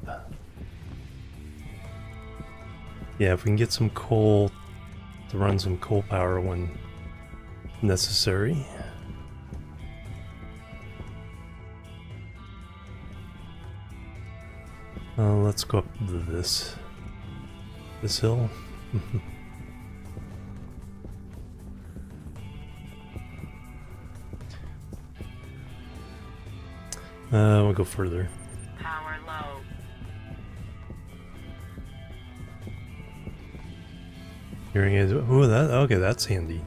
Yeah, if we can get some coal to run some coal power when necessary. Let's go up to this hill. We'll go further. Power low. Hearing aids. Ooh, that okay. That's handy.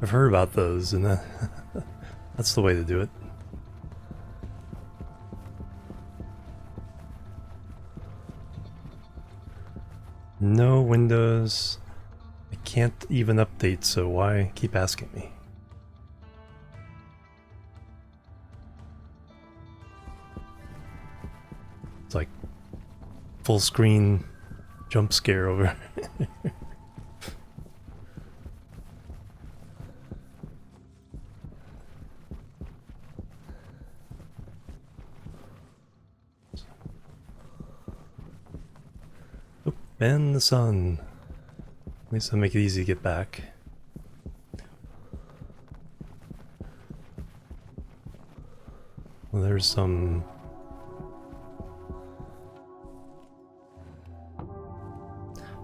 I've heard about those, and that's the way to do it. No Windows. I can't even update, so why keep asking me? It's like full screen jump scare over. And the sun. At least that'll make it easy to get back. Well, there's some...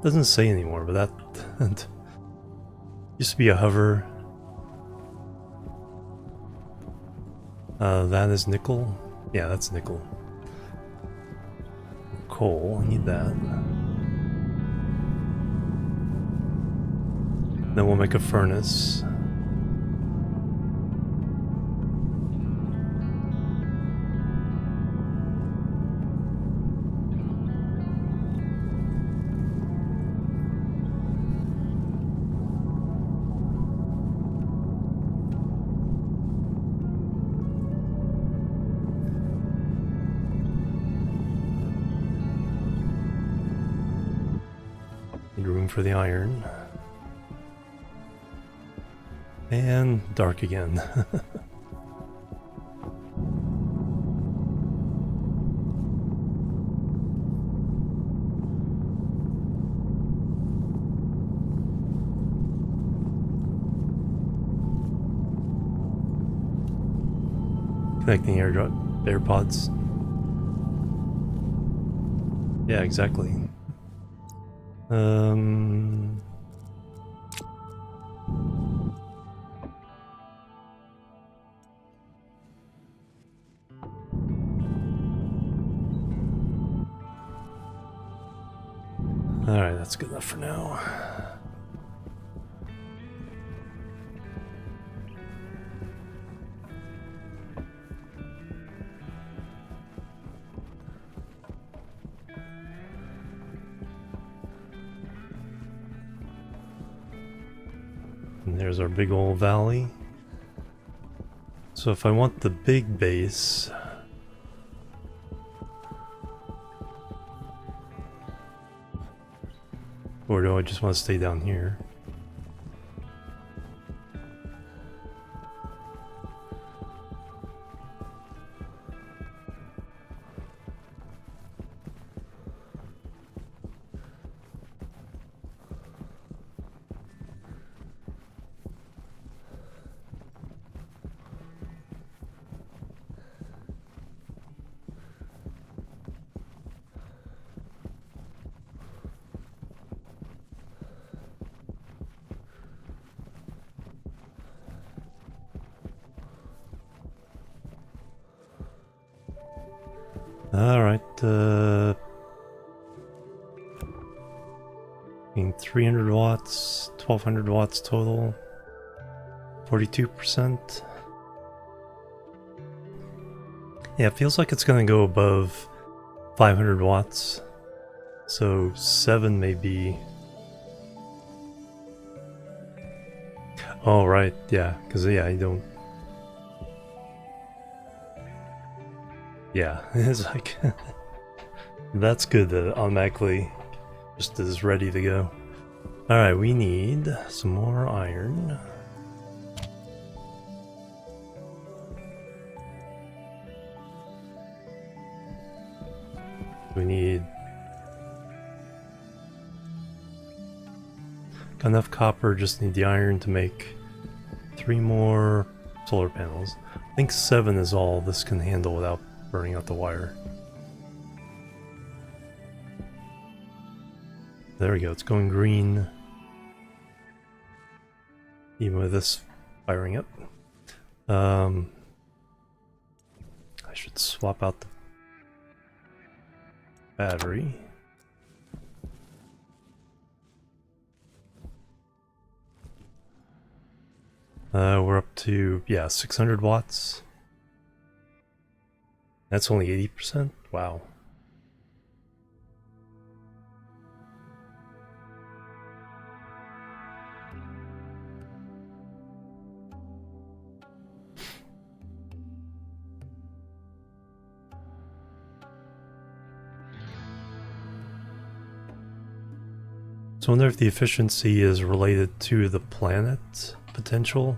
Doesn't say anymore, but that used to be a hover. That is nickel. Yeah, that's nickel. Coal, I need that. Then we'll make a furnace. Need room for the iron. And dark again. Connecting AirPods. Yeah, exactly. Alright, that's good enough for now. And there's our big old valley. So if I want the big base, or do I just want to stay down here? Alright, 300 watts, 1200 watts total, 42%. Yeah, it feels like it's gonna go above 500 watts, so 7 may be... Oh, right, yeah, because yeah, you don't... Yeah, it's like... That's good that it automatically just is ready to go. Alright, we need some more iron. We need... Got enough copper, just need the iron to make 3 more solar panels. I think 7 is all this can handle without burning out the wire. There we go, it's going green. Even with this firing up. I should swap out the battery. We're up to, yeah, 600 watts. That's only 80%? Wow. So I wonder if the efficiency is related to the planet potential.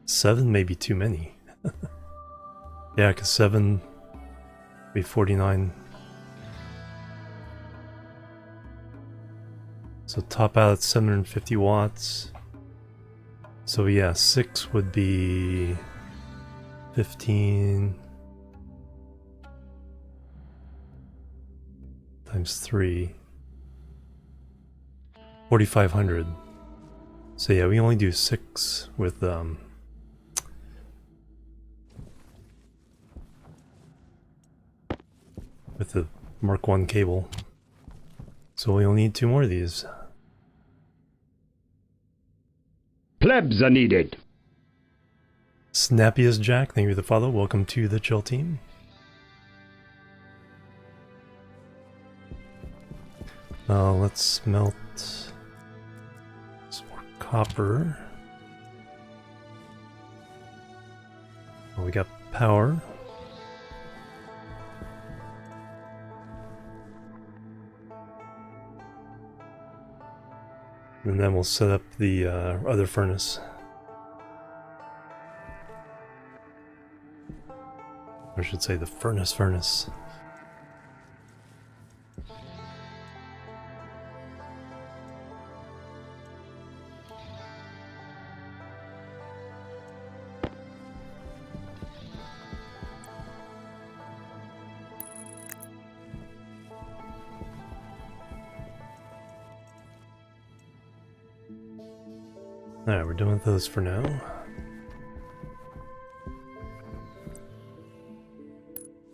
Seven may be too many. Yeah, because 7 Be 49. So top out at 750 watts. So yeah, 6 would be 15 times 3. 4,500. So yeah, we only do 6 with the Mark 1 cable. So we only need 2 more of these. Plebs are needed. Snappy as Jack, thank you for the follow. Welcome to the chill team. Let's melt some more copper. Oh, we got power. And then we'll set up the other furnace. I should say the furnace. Alright, we're done with those for now.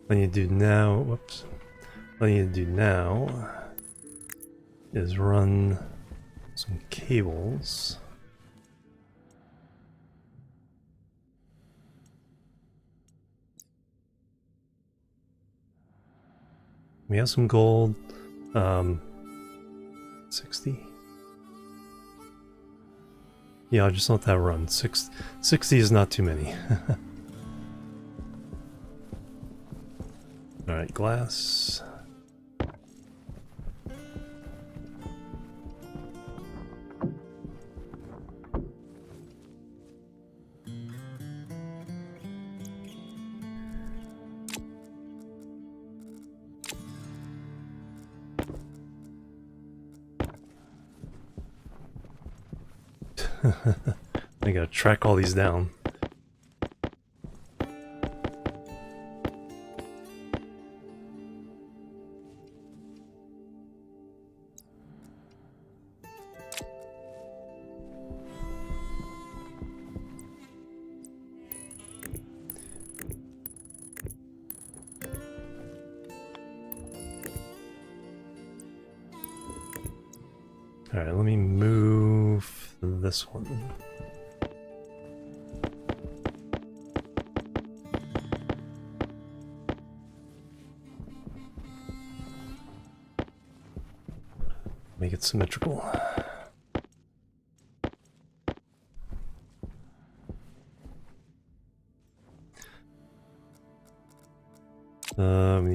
What I need to do now, whoops. What I need to do now is run some cables. We have some gold. 60. Yeah, I'll just let that run. 60 is not too many. Alright, glass. I gotta track all these down. Alright, let me move this one. Make it symmetrical. We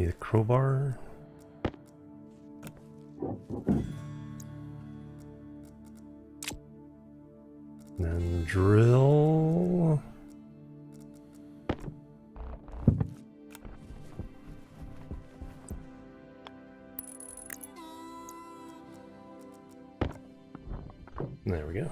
need a crowbar. And then drill. There we go.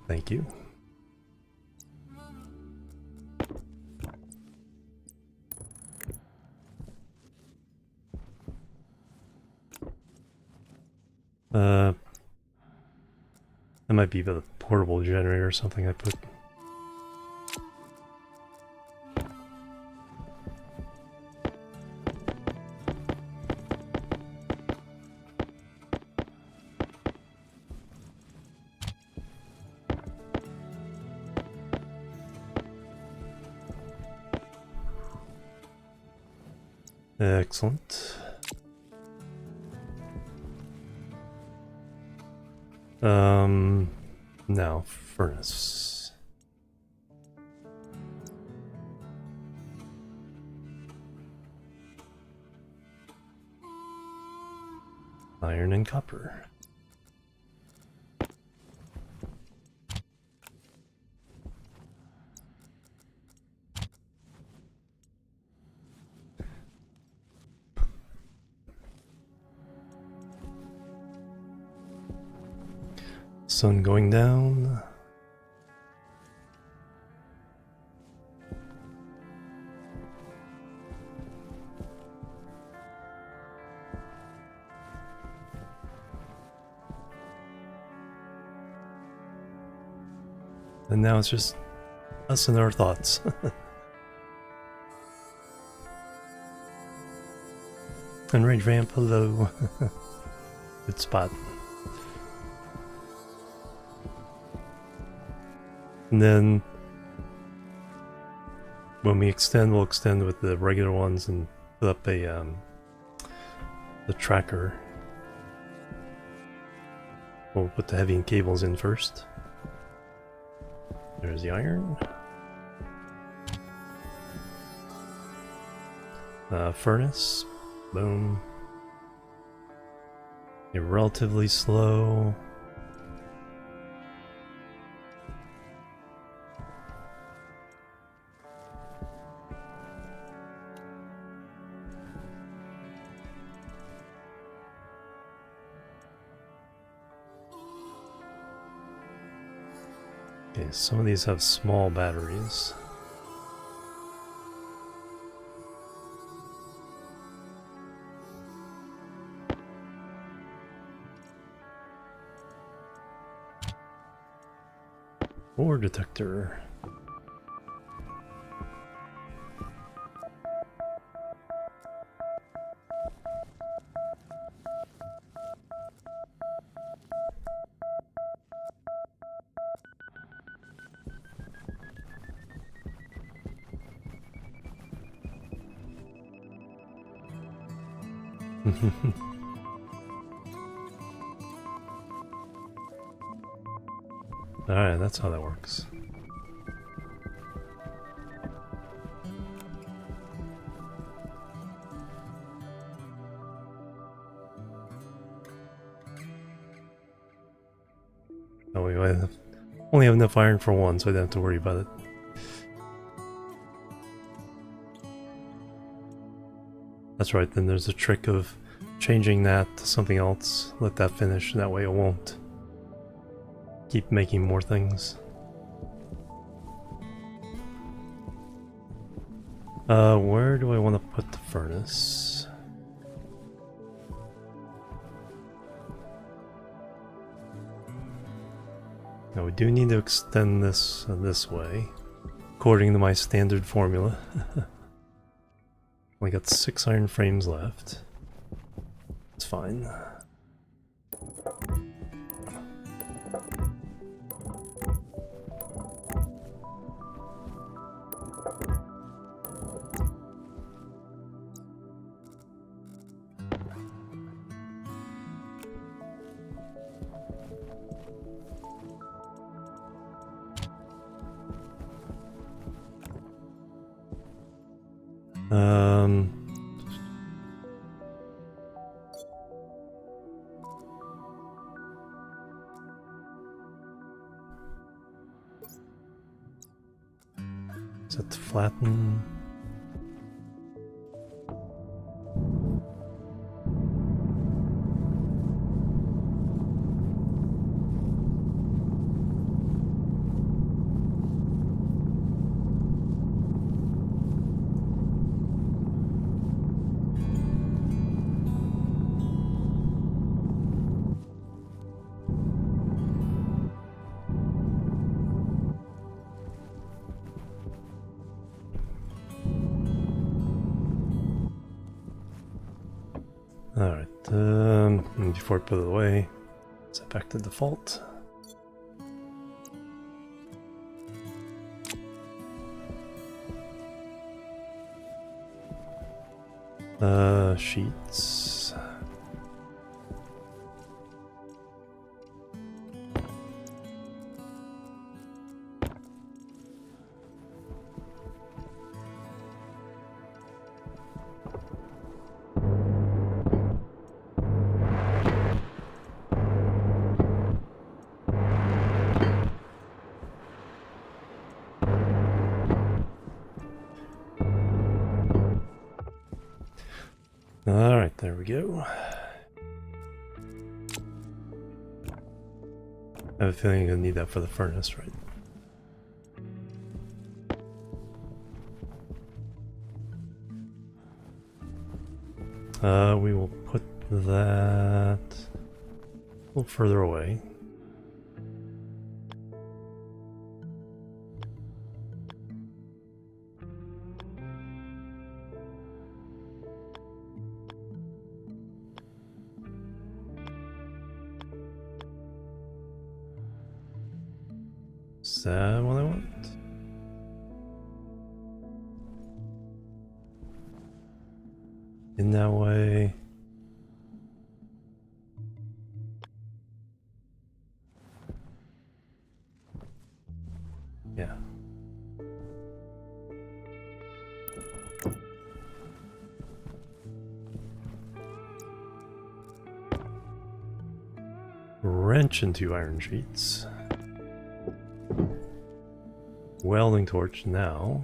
Thank you. That might be the portable generator or something I put. Excellent. Now furnace. Iron and copper. Sun going down. And now it's just us and our thoughts. And range ramp, hello. Good spot. And then when we extend, we'll extend with the regular ones and put up a the tracker. We'll put the heavy cables in first. There's the iron. Furnace. Boom. You're relatively slow. Okay, some of these have small batteries. Ore detector. Alright, that's how that works. Oh, we only have enough iron for one, so I don't have to worry about it. That's right, then there's a trick of changing that to something else. Let that finish, and that way it won't keep making more things. Where do I want to put the furnace? Now we do need to extend this this way, according to my standard formula. Only got 6 iron frames left. It's fine. Set to flatten. Alright, before I put it away, set back to default. Sheets. Alright, there we go. I have a feeling I'm gonna need that for the furnace, right? We will put that a little further away. Is that what I want? In that way. Yeah. Wrench into iron sheets. Welding torch now.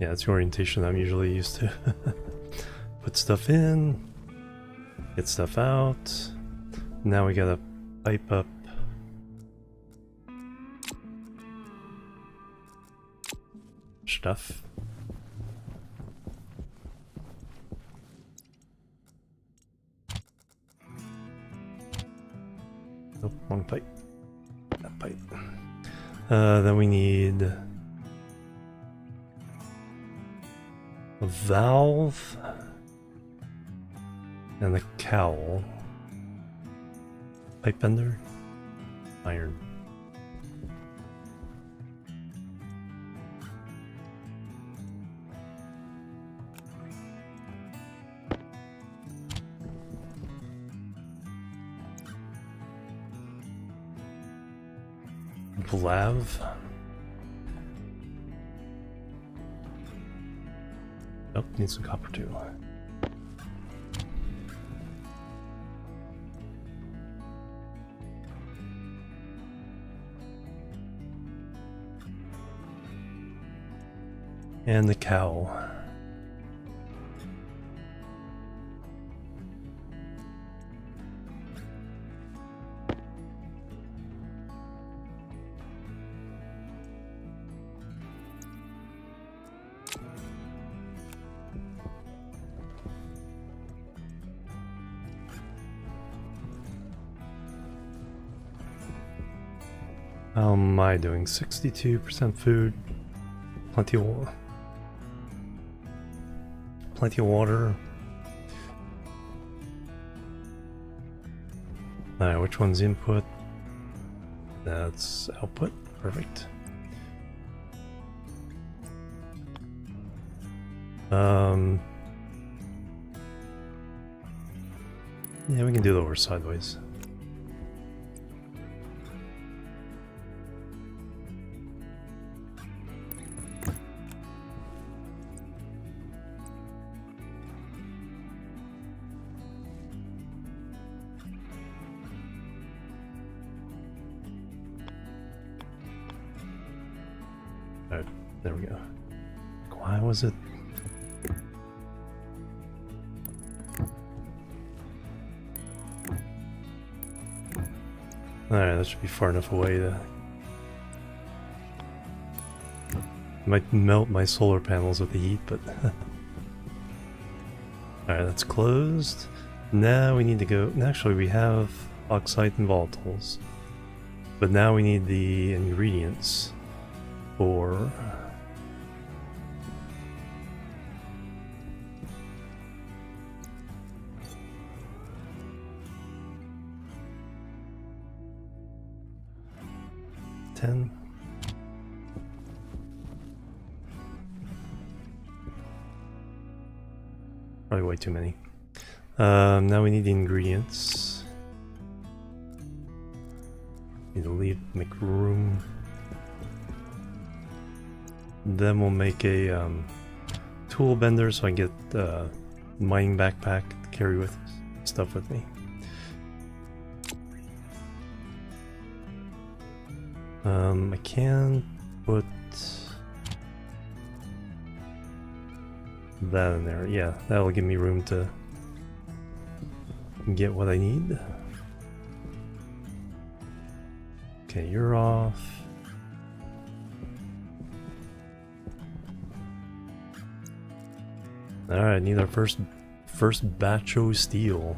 Yeah, that's the orientation I'm usually used to. Put stuff in, get stuff out. Now we gotta pipe up stuff. Nope, wrong pipe. That pipe. Then we need a valve and a cowl. Pipe bender, iron. Lav. Oh, need some copper too. And the cowl. How am I doing? 62% food, plenty of water. Plenty of water. Alright, which one's input? That's output. Perfect. Yeah, we can do the over sideways. Alright, there we go. Why was it? Alright, that should be far enough away to... Might melt my solar panels with the heat, but... Alright, that's closed. Now we need to go... Actually, we have oxide and volatiles. But now we need the ingredients for... $10. Probably way too many. Now we need the ingredients. Need to make room. Then we'll make a tool bender so I can get mining backpack to carry with stuff with me. I can put that in there. Yeah, that'll give me room to get what I need. Okay, you're off. Alright, need our first batch of steel.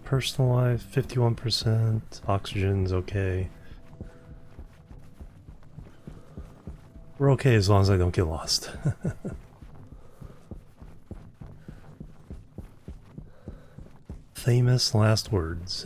Personal life, 51%, oxygen's okay. We're okay as long as I don't get lost. Famous last words.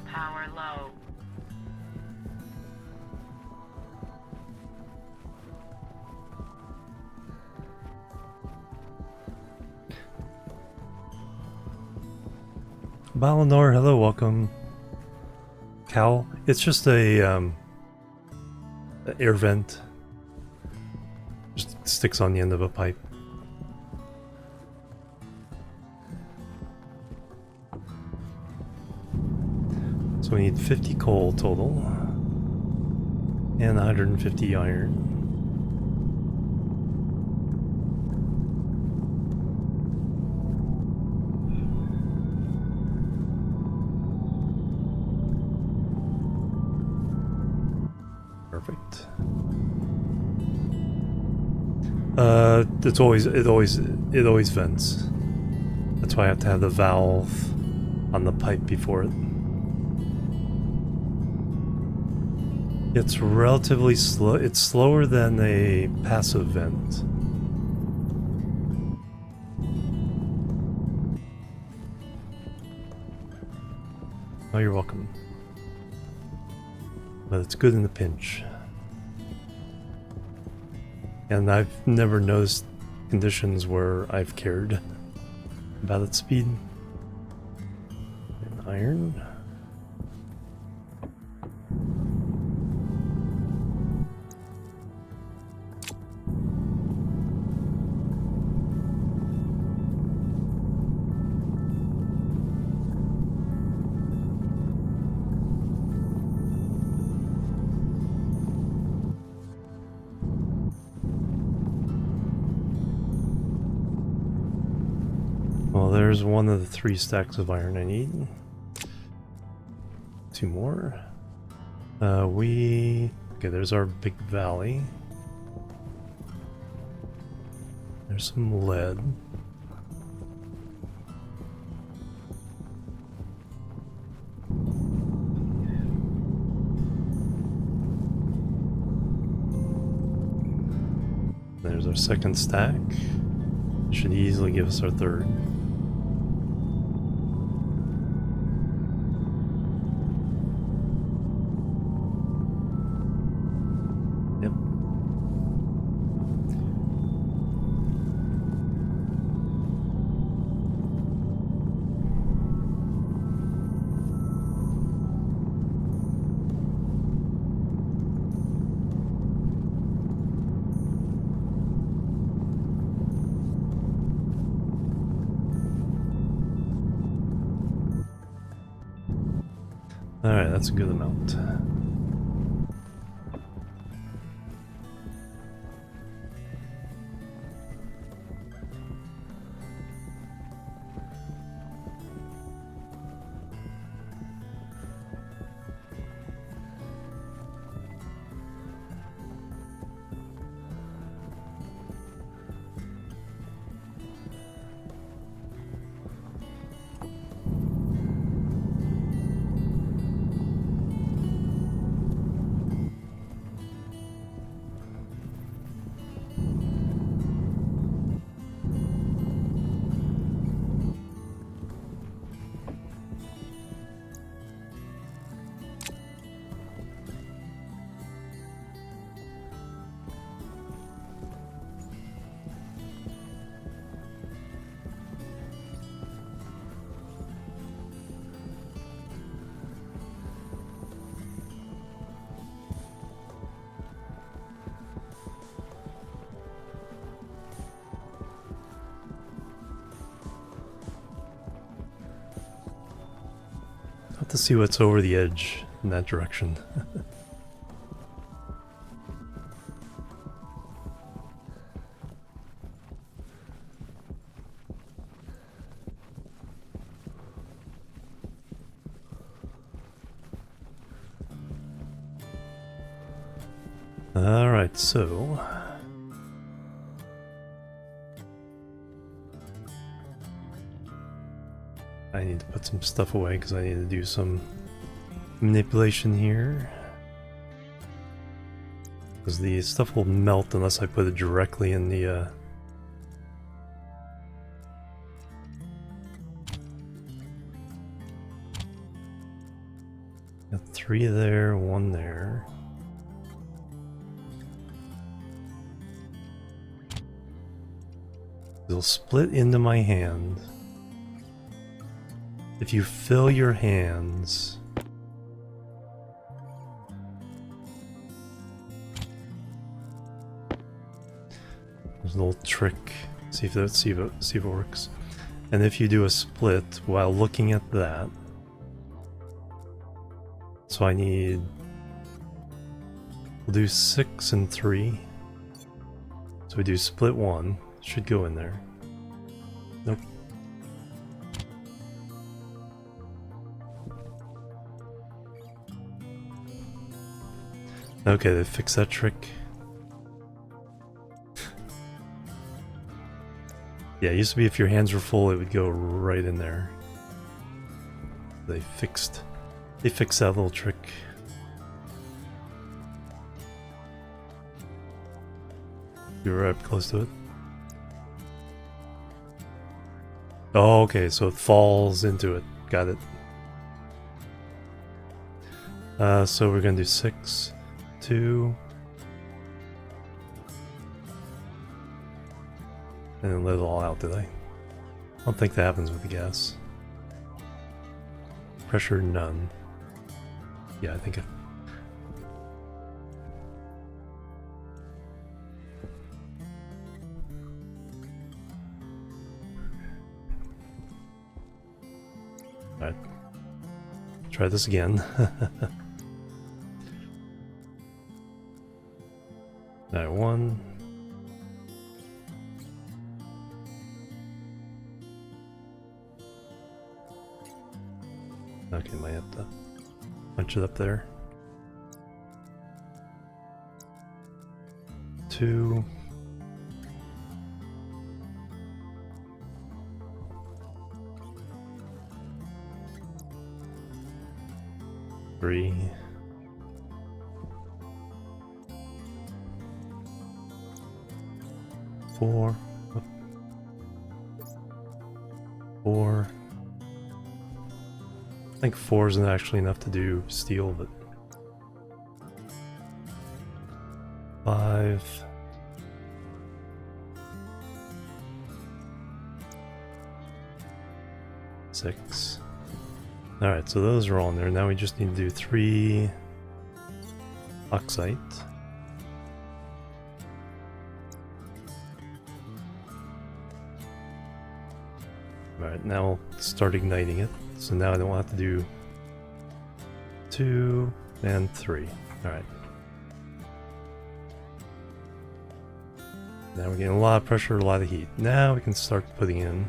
Power low. Balinor, hello, welcome. Cal, it's just a air vent. Just sticks on the end of a pipe. So we need 50 coal total and 150 iron. Perfect. It always vents. That's why I have to have the valve on the pipe before it. It's relatively slow. It's slower than a passive vent. Oh, you're welcome. But it's good in the pinch. And I've never noticed conditions where I've cared about its speed. And iron. Well, there's one of the 3 stacks of iron I need. 2 more. Okay, there's our big valley. There's some lead. There's our second stack. Should easily give us our third. Yep. Alright, that's a good amount. I'll have to see what's over the edge in that direction. Alright, so I need to put some stuff away because I need to do some manipulation here. Because the stuff will melt unless I put it directly in the got 3 there, 1 there. It'll split into my hand. If you fill your hands, there's a little trick. See if it works. And if you do a split while looking at that, so we'll do 6 and 3. So we do split 1. Should go in there. Nope. Okay, they fixed that trick. Yeah, it used to be if your hands were full, it would go right in there. They fixed that little trick. You were up close to it. Oh, okay, so it falls into it. Got it. So we're gonna do 6, 2, and then let it all out, did I? I don't think that happens with the gas. Pressure, none. Yeah, I think it... Alright. Try this again. Alright, 1. Okay, might have to punch it up there. 2. 3. 4. 4. I think 4 isn't actually enough to do steel, but 5. 6. Alright, so those are all in there. Now we just need to do 3 oxide. Alright, now I'll start igniting it. So now I don't have to do 2 and 3. Alright. Now we're getting a lot of pressure, a lot of heat. Now we can start putting in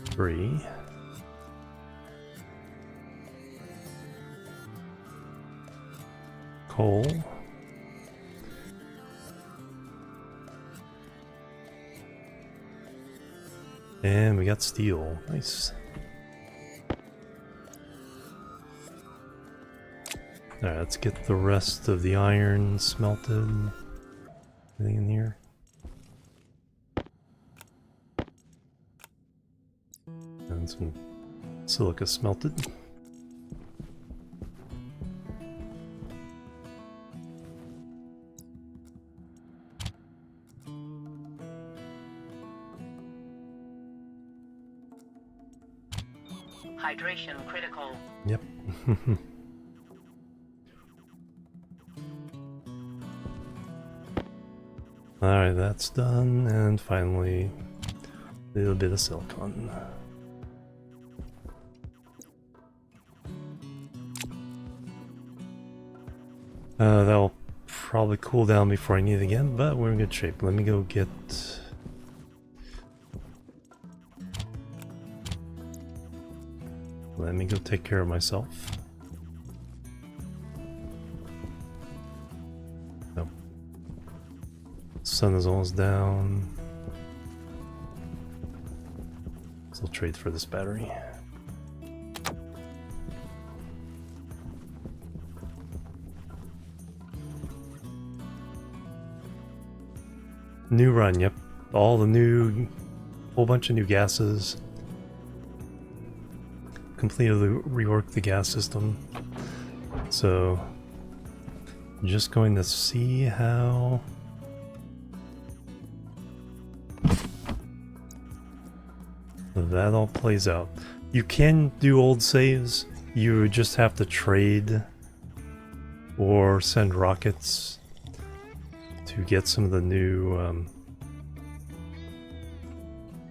three. Coal. And we got steel. Nice. Alright, let's get the rest of the iron smelted. Anything in here? And some silica smelted. Hydration critical. Yep. Alright, that's done, and finally a little bit of silicon. That'll probably cool down before I need it again, but we're in good shape. Let me go get... Let me go take care of myself. Nope. Sun is almost down. Still trade for this battery. New run, yep. All the new, whole bunch of new gases. Completely reworked the gas system. So, just going to see how that all plays out. You can do old saves. You just have to trade or send rockets to get some of the new,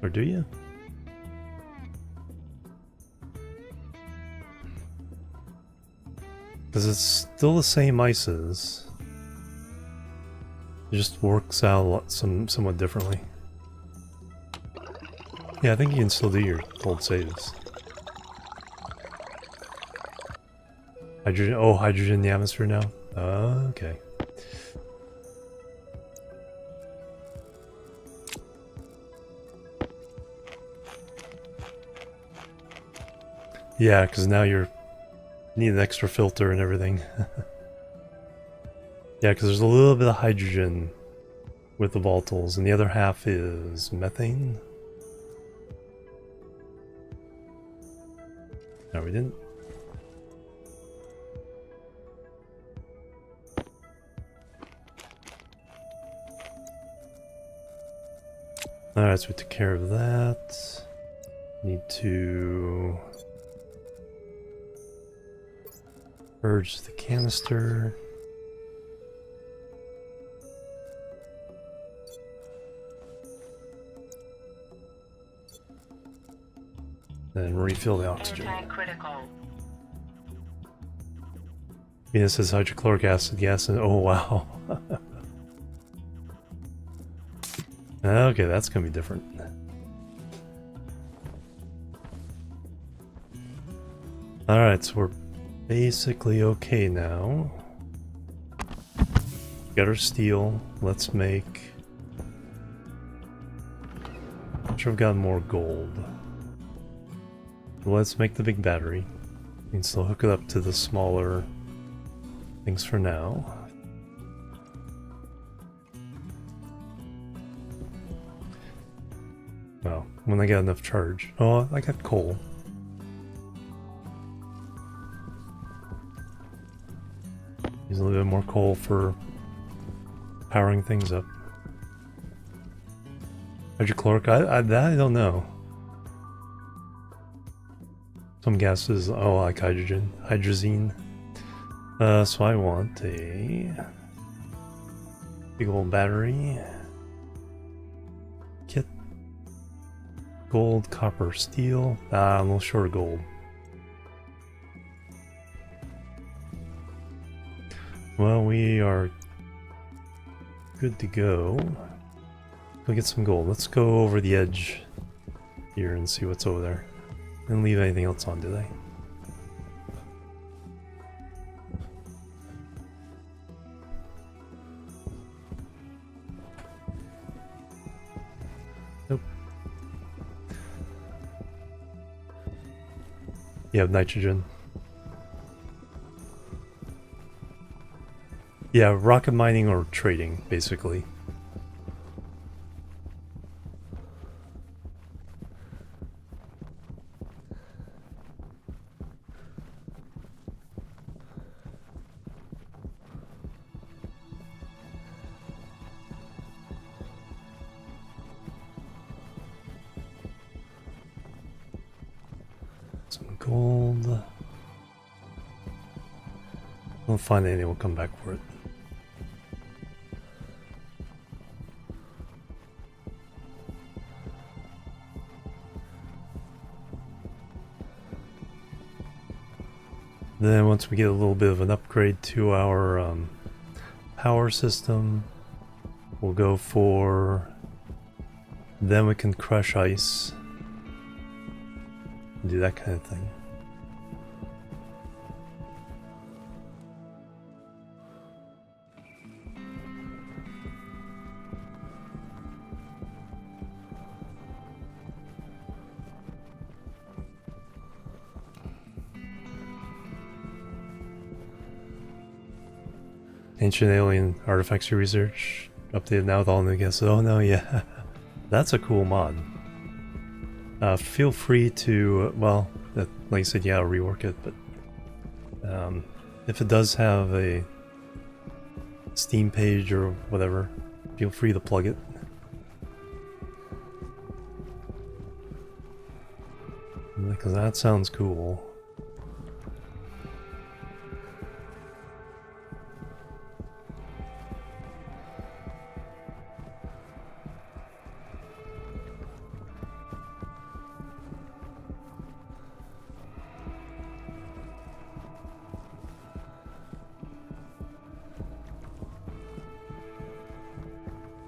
or do you? Because it's still the same ices. It just works out a lot, somewhat differently. Yeah, I think you can still do your old saves. Hydrogen, oh, hydrogen in the atmosphere now? Okay. Yeah, because now you need an extra filter and everything. Yeah, because there's a little bit of hydrogen with the volatiles, and the other half is methane. No, we didn't. Alright, so we took care of that. Need to purge the canister. Then refill the oxygen. Tank critical. Yeah, it says hydrochloric acid gas, and oh wow. Okay, that's gonna be different. Alright, so we're basically okay now. Got our steel. Let's make... I'm sure I've got more gold. Let's make the big battery. We can still hook it up to the smaller things for now. Well, when I got enough charge. Oh, I got coal. Use a little bit more coal for powering things up. Hydrochloric, I don't know. Some gases, oh, like hydrogen, hydrazine. So I want a big old battery. Kit. Gold, copper, steel. I'm a little short of gold. Well, we are good to go. Go get some gold. Let's go over the edge here and see what's over there. Didn't leave anything else on, did I? Nope. You have nitrogen. Yeah, rocket mining or trading, basically. Some gold. We'll find anything, we'll come back for it. Then once we get a little bit of an upgrade to our power system, we'll go for... Then we can crush ice. Do that kind of thing. Ancient alien artifacts research updated now with all new guests. Oh no, yeah, that's a cool mod. Feel free to, well, like I said, yeah, I'll rework it, but if it does have a Steam page or whatever, feel free to plug it. Because that sounds cool.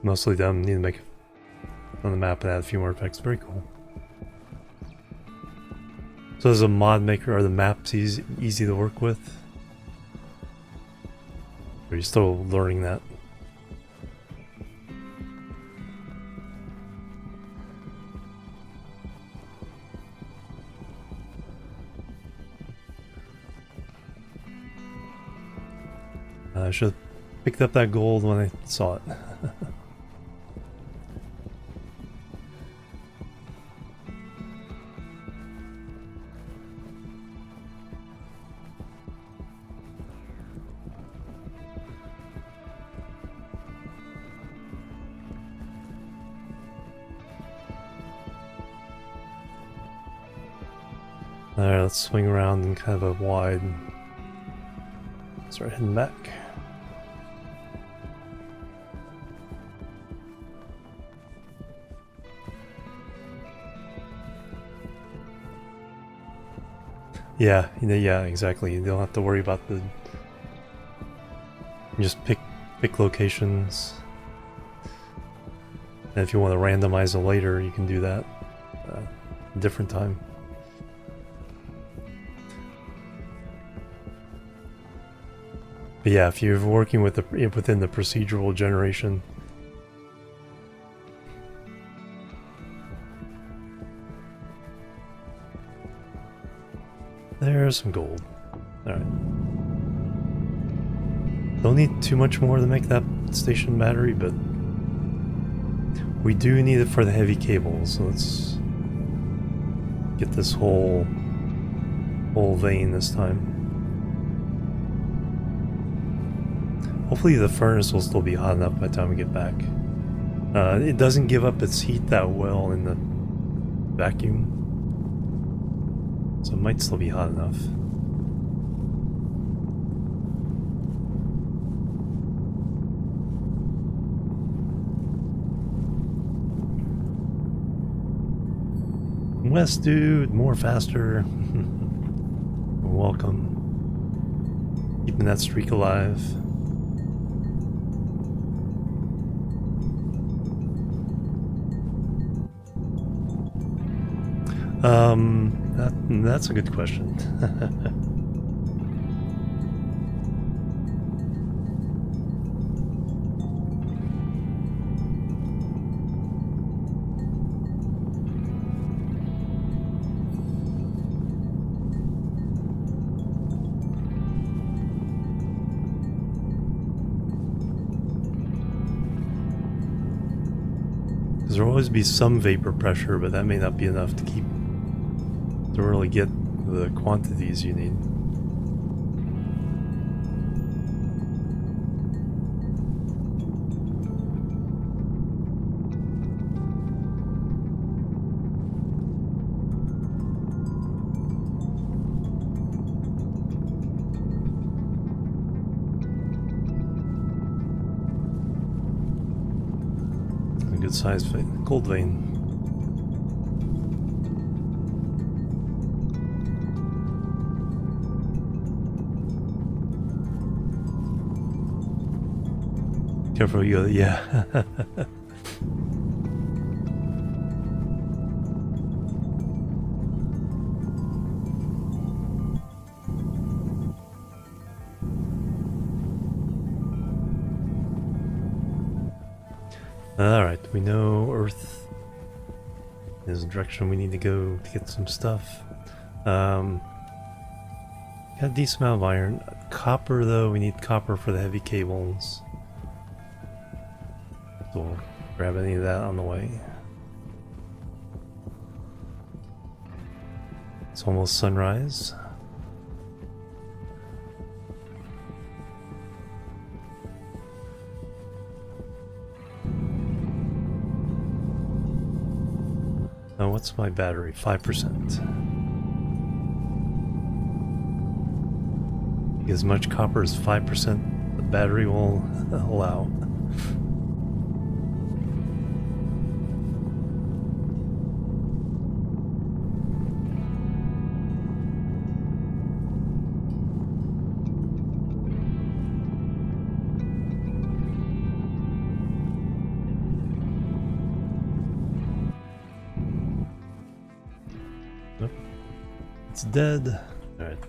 Mostly done. Need to make on the map and add a few more effects. Very cool. So as a mod maker, are the maps easy to work with? Or are you still learning that? I should have picked up that gold when I saw it. Alright, let's swing around in kind of a wide... Start heading back. Yeah, yeah, exactly. You don't have to worry about the... You just pick locations. And if you want to randomize it later, you can do that a different time. But yeah, if you're working with within the procedural generation, there's some gold. Alright. Don't need too much more to make that station battery, but we do need it for the heavy cables, so let's get this whole vein this time. Hopefully the furnace will still be hot enough by the time we get back. It doesn't give up its heat that well in the vacuum, so it might still be hot enough. West, dude, more faster. Welcome. Keeping that streak alive. That's a good question. Because there will always be some vapor pressure, but that may not be enough to really get the quantities you need. good sized vein, gold vein. Careful, you go, yeah. Alright, we know Earth is the direction we need to go to get some stuff. Got a decent amount of iron. Copper, though, we need copper for the heavy cables. So we'll grab any of that on the way. It's almost sunrise. Now, what's my battery? 5%. As much copper as 5% the battery will allow. Nope. It's dead. Alright.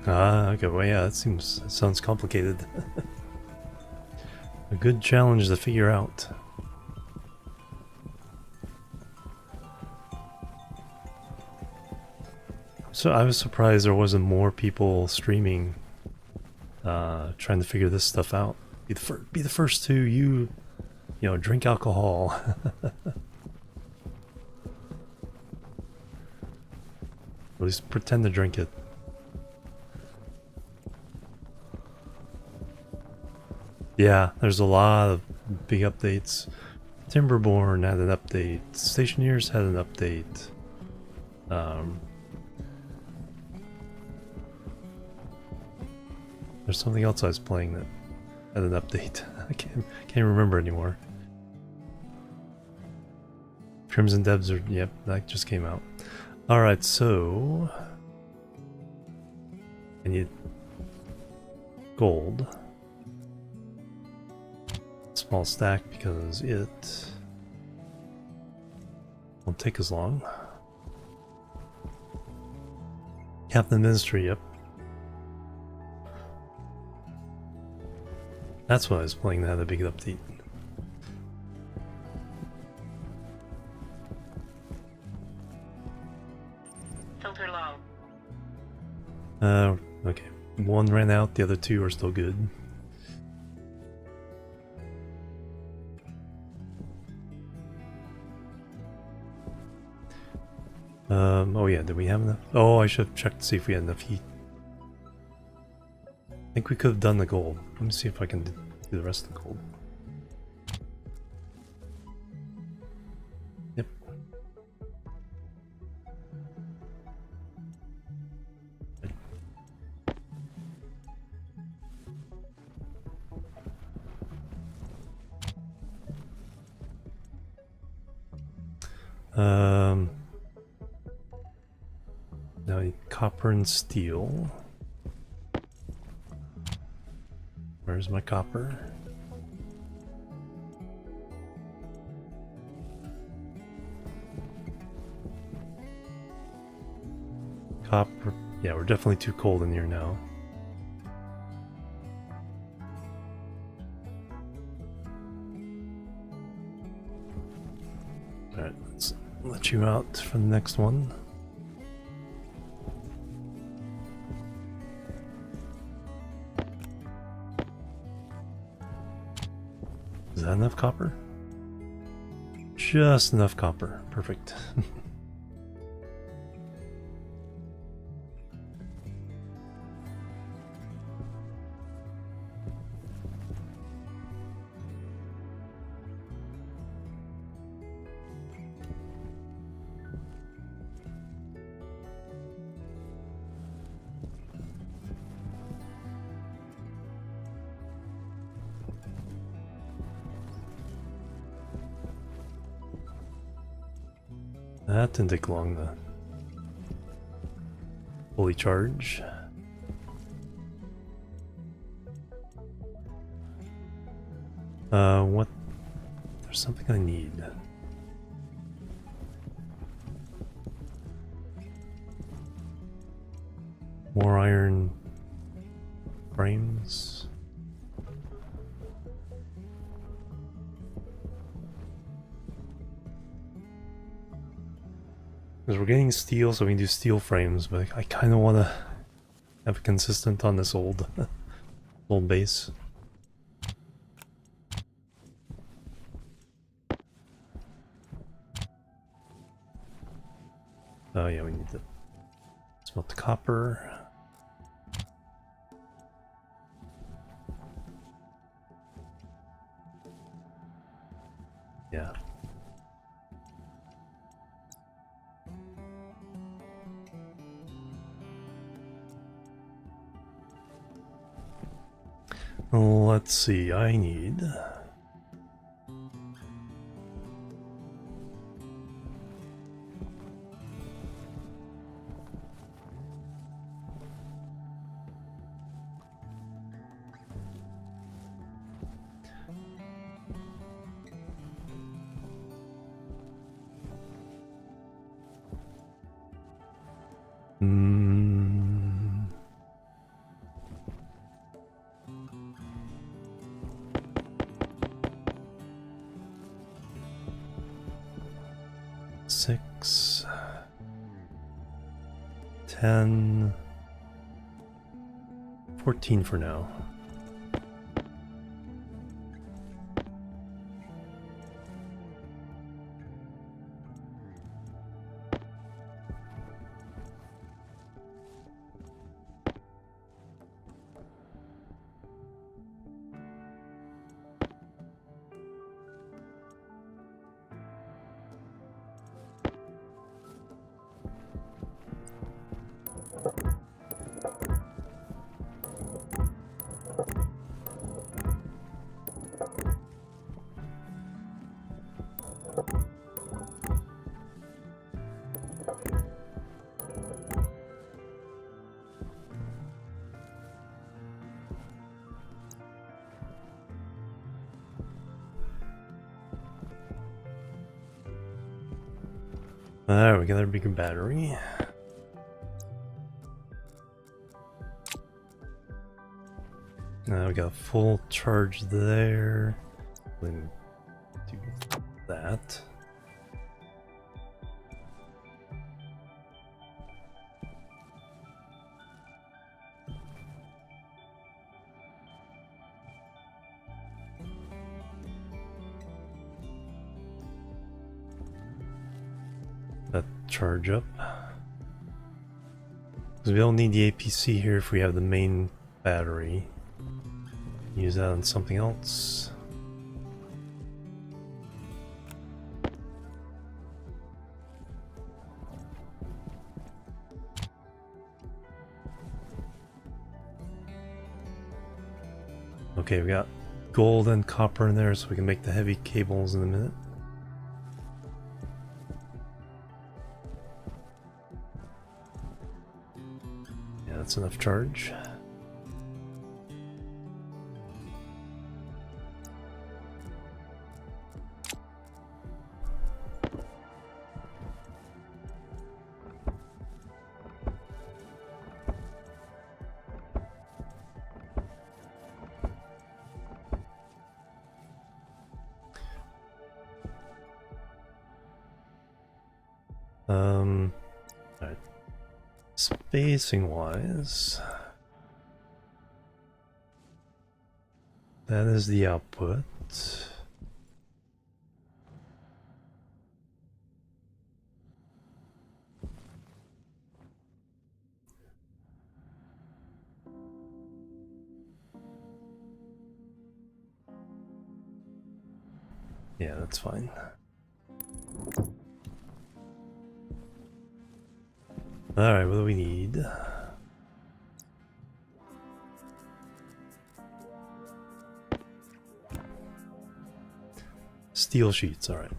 Ah, okay, well yeah, that sounds complicated. A good challenge to figure out. So I was surprised there wasn't more people streaming, trying to figure this stuff out. Be the first to you know, drink alcohol. At least pretend to drink it. Yeah, there's a lot of big updates. Timberborn had an update. Stationeers had an update. There's something else I was playing that had an update. I can't remember anymore. Crimson Devs are, yep, that just came out. Alright, so I need gold. Small stack because it won't take as long. Captain Ministry, yep. That's what I was playing that had a big update. Filter low. Okay. One ran out, the other two are still good. Oh yeah, did we have enough? Oh, I should have checked to see if we had enough heat. I think we could have done the gold. Let me see if I can do the rest of the gold. Yep. Now I need copper and steel. Where's my copper? Copper. Yeah, we're definitely too cold in here now. Alright, let's let you out for the next one. Is that enough copper? Just enough copper. Perfect. That didn't take long to fully charge. What? There's something I need. More iron frames. Because we're getting steel, so we can do steel frames, but I kind of want to have it consistent on this old, old base. Oh yeah, we need to smelt the copper. Yeah. Let's see, I need... Six, 10, 14 for now. There we got our bigger battery. Now we got a full charge there. We can do that. That charge up. Because we don't need the APC here if we have the main battery. Use that on something else. Okay, we got gold and copper in there so we can make the heavy cables in a minute. Yeah, that's enough charge. Alright. Spacing wise, that is the output. Yeah, that's fine. Alright, what do we need? Steel sheets, alright.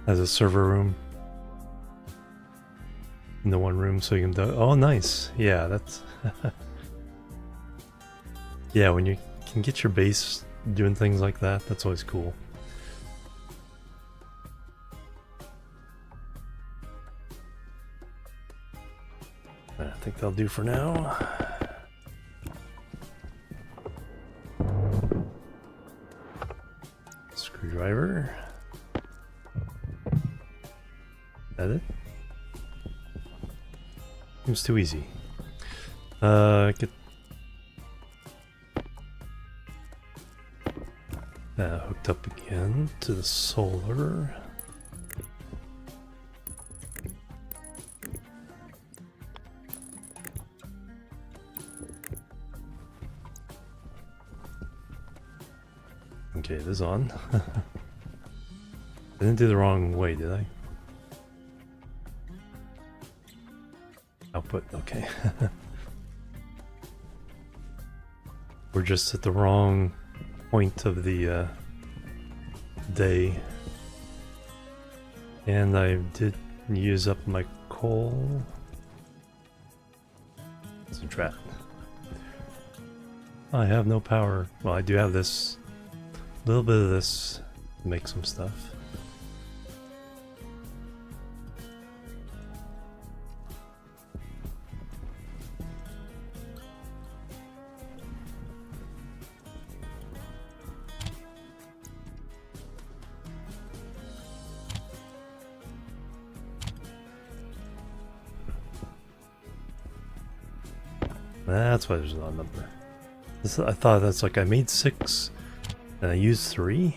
Has a server room in the one room, so you can do. Oh, nice. Yeah, that's. Yeah, when you can get your base doing things like that, that's always cool. I think that'll do for now. Screwdriver. That it? Seems too easy. Get that hooked up again to the solar. Okay, this is on. I didn't do the wrong way, did I? Output, okay. We're just at the wrong point of the day. And I did use up my coal. Subtract. I have no power. Well, I do have this. A little bit of this to make some stuff. That's why there's an odd number. This, I thought that's like I made 6 and I used 3.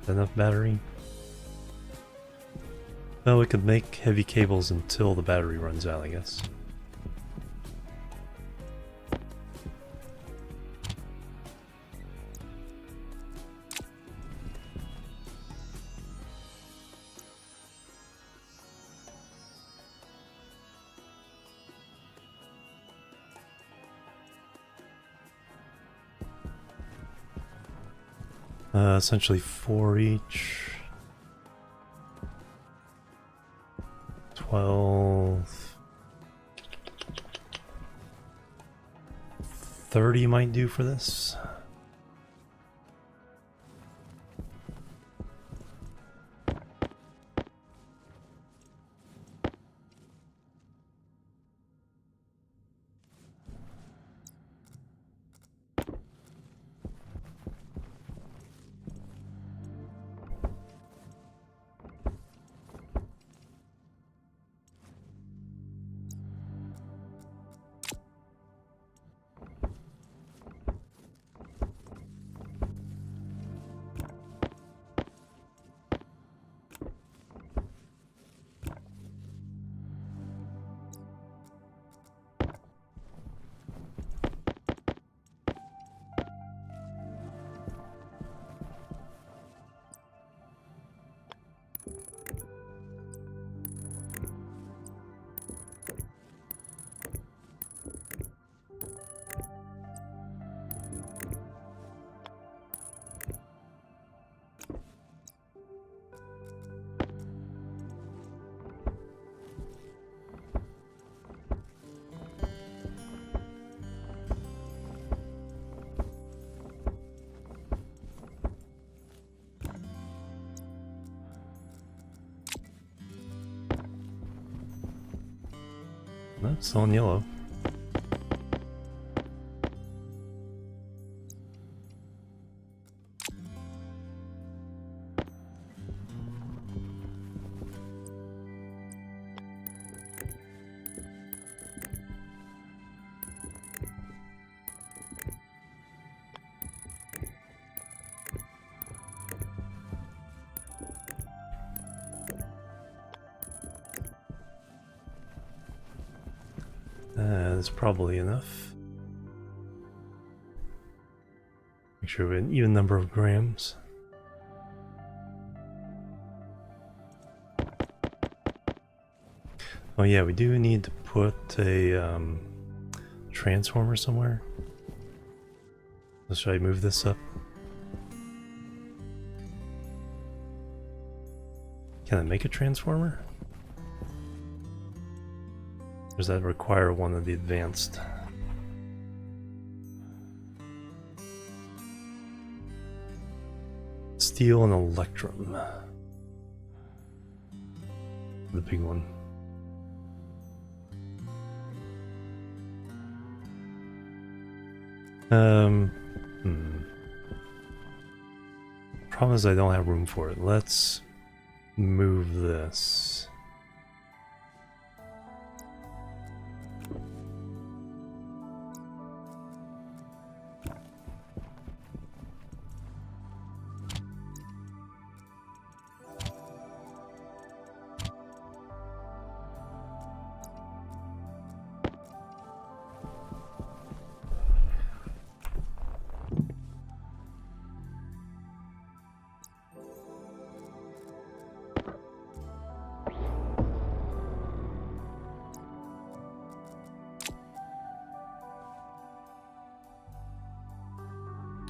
Enough battery? Well, we could make heavy cables until the battery runs out, I guess. Essentially 4 each. 12. 30 might do for this. No, it's still in yellow. That's probably enough. Make sure we have an even number of grams. Oh yeah, we do need to put a transformer somewhere. So should I move this up? Can I make a transformer? Or does that require one of the advanced? Steel and electrum. The big one. Problem is I don't have room for it. Let's move this.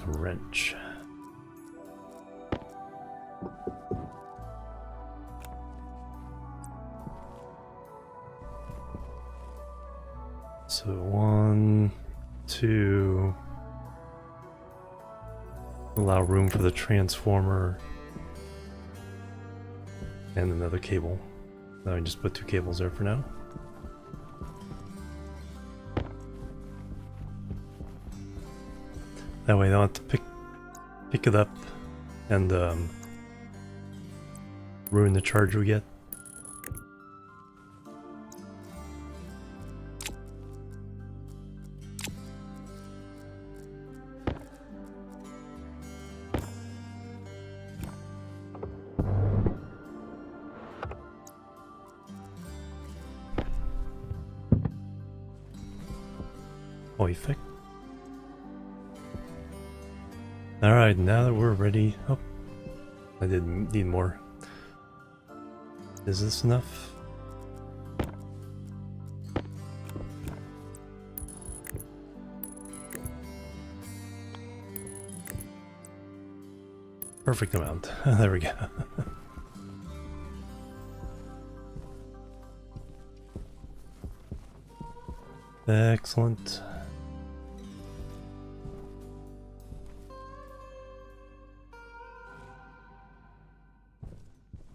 Wrench. So 1, 2. Allow room for the transformer and another cable. Now I just put 2 cables there for now. That way I don't have to pick it up and ruin the charge we get. Perfect. Alright, now that we're ready... Oh, I didn't need more. Is this enough? Perfect amount. There we go. Excellent.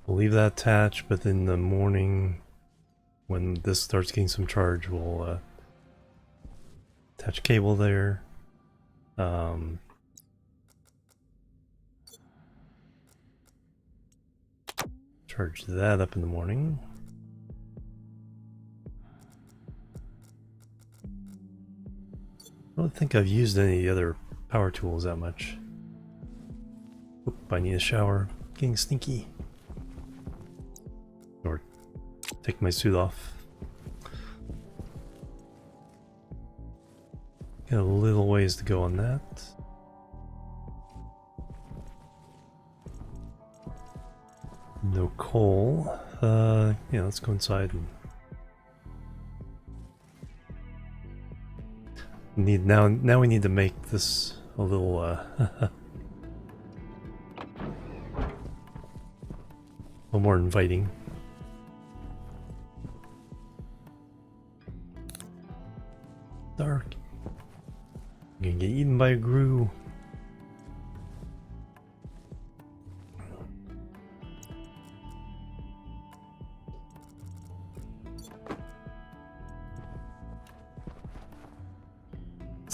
We'll leave that attached, but in the morning, when this starts getting some charge, we'll attach a cable there. Charge that up in the morning. I don't think I've used any other power tools that much. Oop, I need a shower. Getting stinky. Or take my suit off. Got a little ways to go on that. No coal. Yeah, let's go inside and now we need to make this a little a little more inviting. Dark. I'm gonna get eaten by a grue.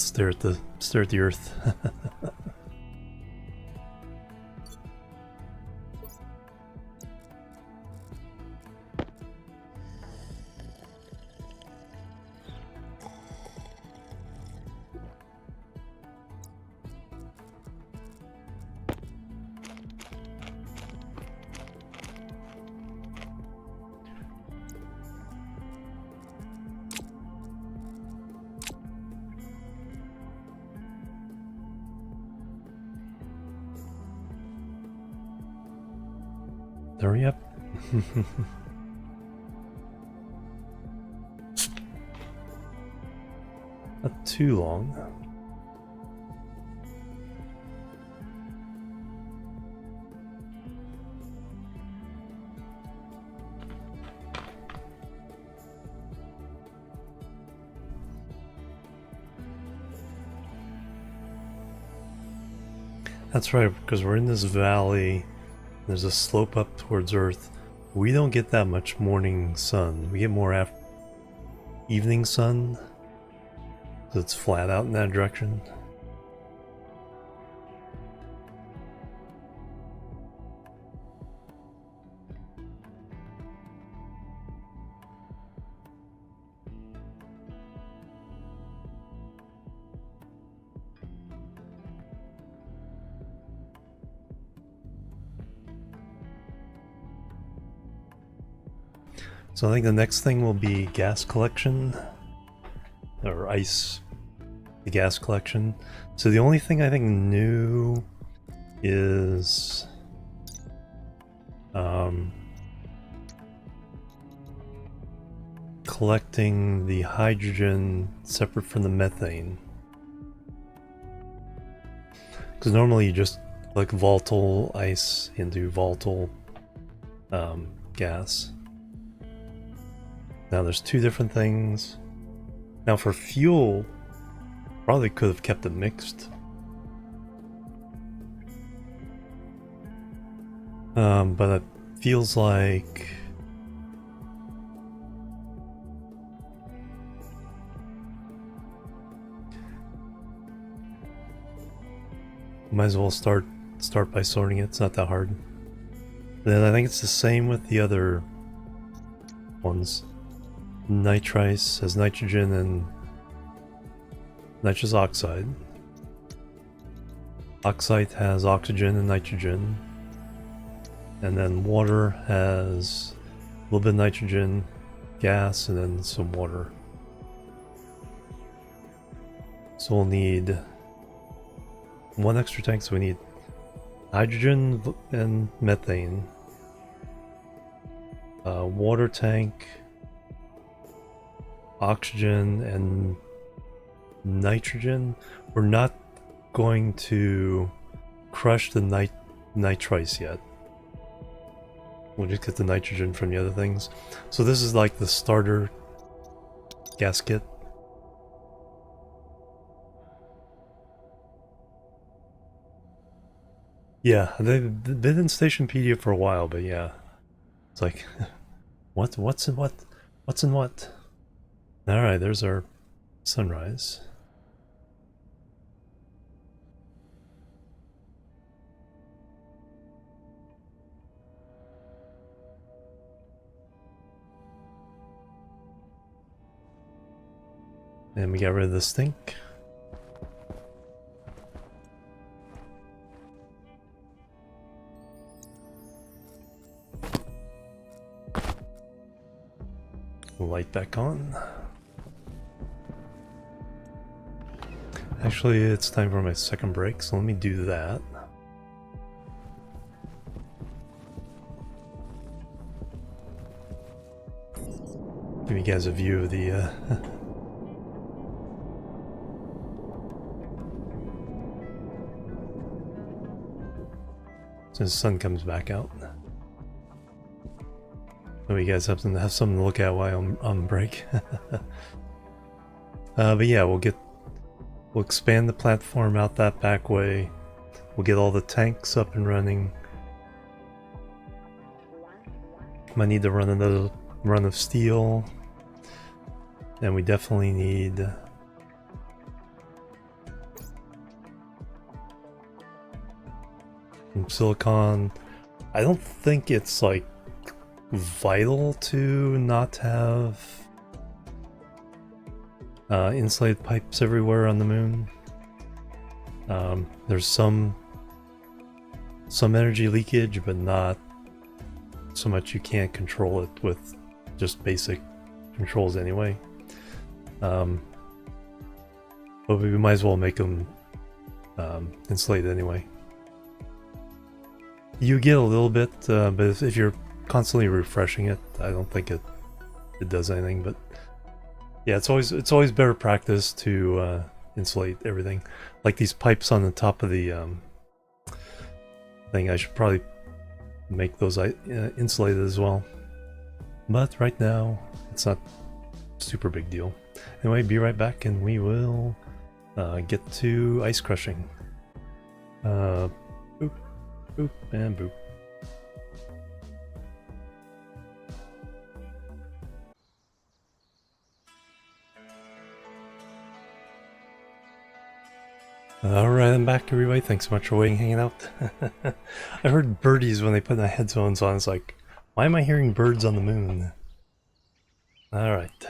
stare at the earth. Hurry up. Not too long. That's right, because we're in this valley. There's a slope up towards Earth. We don't get that much morning sun. We get more evening sun. So it's flat out in that direction. So I think the next thing will be gas collection, or ice, the gas collection. So the only thing I think new is collecting the hydrogen separate from the methane. Because normally you just like volatile ice into volatile gas. Now there's two different things. Now for fuel, probably could have kept it mixed. But it feels like might as well start by sorting it. It's not that hard. Then I think it's the same with the other ones. Nitrice has nitrogen and nitrous oxide. Oxide has oxygen and nitrogen. And then water has a little bit of nitrogen, gas, and then some water. So we'll need one extra tank, so we need hydrogen and methane. Water tank, oxygen, and nitrogen. We're not going to crush the nitrice yet. We'll just get the nitrogen from the other things. So this is like the starter gas kit. Yeah, they've been in Stationpedia for a while, but yeah. It's like, what's in what? What's in what? Alright, there's our sunrise. And we got rid of the stink. Light back on. Actually, it's time for my second break, so let me do that. Give you guys a view of the since the sun comes back out. So you guys have something to look at while I'm on break. But yeah, we'll expand the platform out that back way. We'll get all the tanks up and running. Might need to run another run of steel. And we definitely need silicon. I don't think it's like vital to not have insulated pipes everywhere on the moon. There's some energy leakage, but not so much you can't control it with just basic controls anyway. But we might as well make them insulated anyway. You get a little bit, but if you're constantly refreshing it, I don't think it does anything. But yeah, it's always better practice to insulate everything. Like these pipes on the top of the thing, I should probably make those insulated as well. But right now, it's not a super big deal. Anyway, be right back, and we will get to ice crushing. Boop, boop, and boop. Alright, I'm back, everybody. Thanks so much for waiting, hanging out. I heard birdies when they put the headphones on. It's like, why am I hearing birds on the moon? Alright.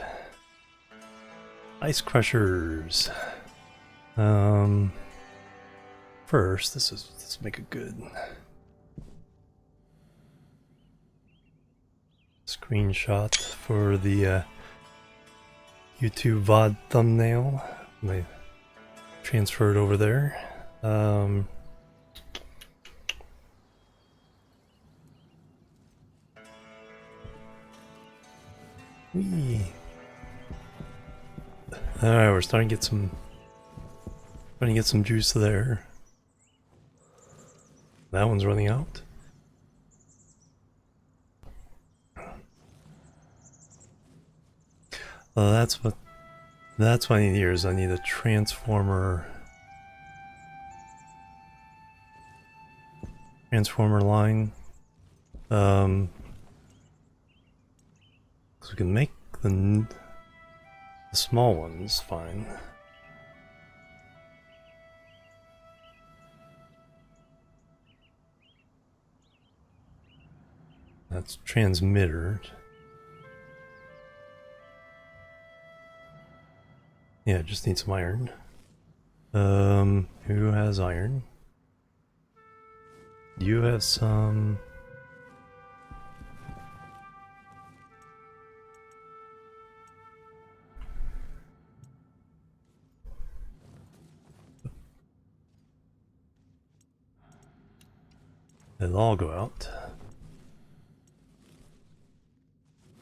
Ice crushers. First, let's make a good screenshot for the YouTube VOD thumbnail. I transfer it over there. Alright, we're starting to get some juice there. That one's running out. Well, that's what I need here. Is I need a transformer line. So we can make the small ones fine. That's transmitter. Yeah, just need some iron. Who has iron? You have some. It'll all go out.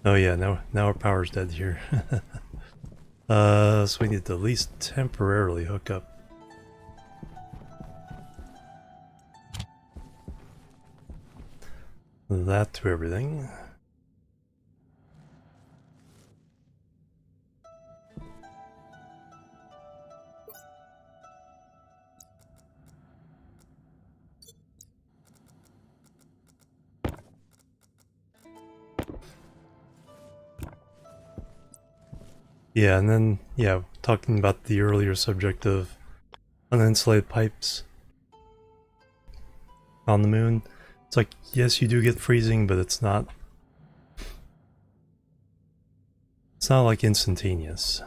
Oh yeah, now our power's dead here. So we need to at least temporarily hook up. That to everything. Yeah, and then, yeah, talking about the earlier subject of uninsulated pipes on the moon. It's like, yes, you do get freezing, but it's not like instantaneous.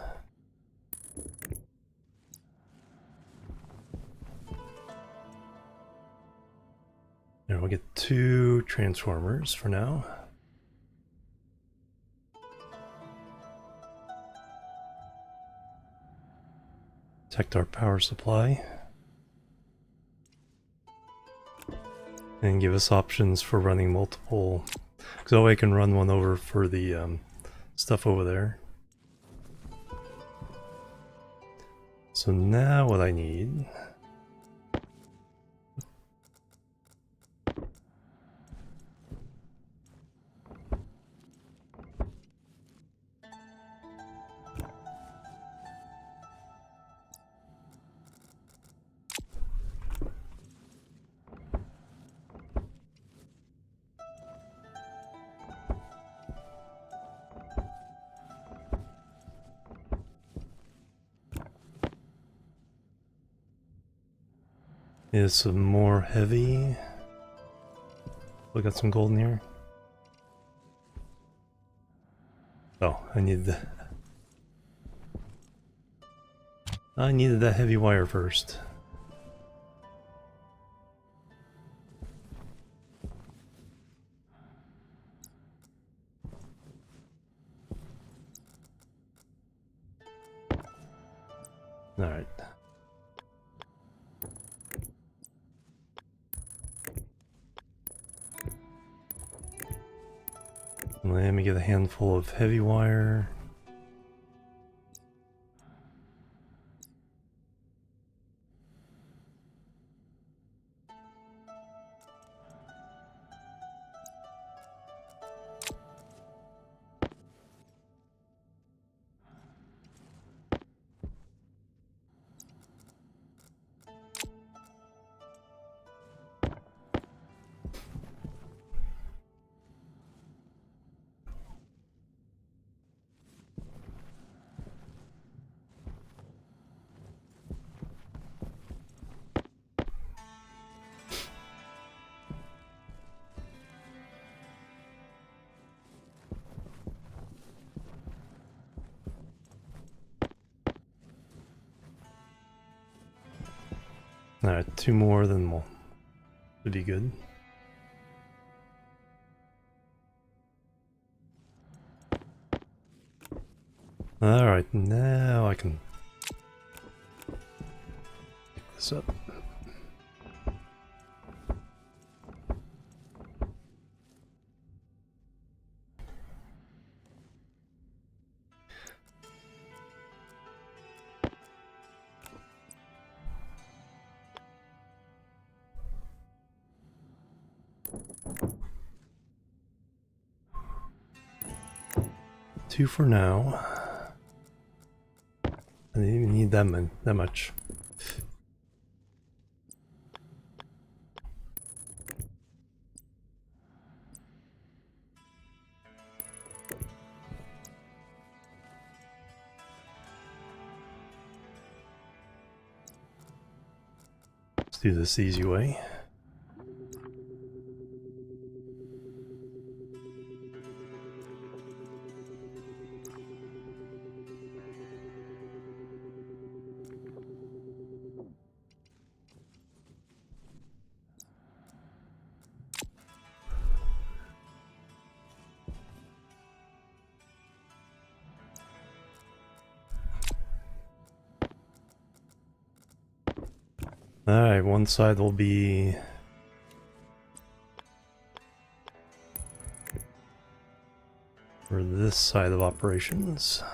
There, we'll get 2 transformers for now. Protect our power supply. And give us options for running multiple. Because that way I can run one over for the stuff over there. So now what I need... is some more heavy. We got some gold in here. Oh, I needed that heavy wire first. All right. Let me get a handful of heavy wire. Alright, 2 more, then we'll be good. Alright, now I can pick this up. Two for now. I didn't even need that much. Let's do this the easy way. Alright, one side will be for this side of operations.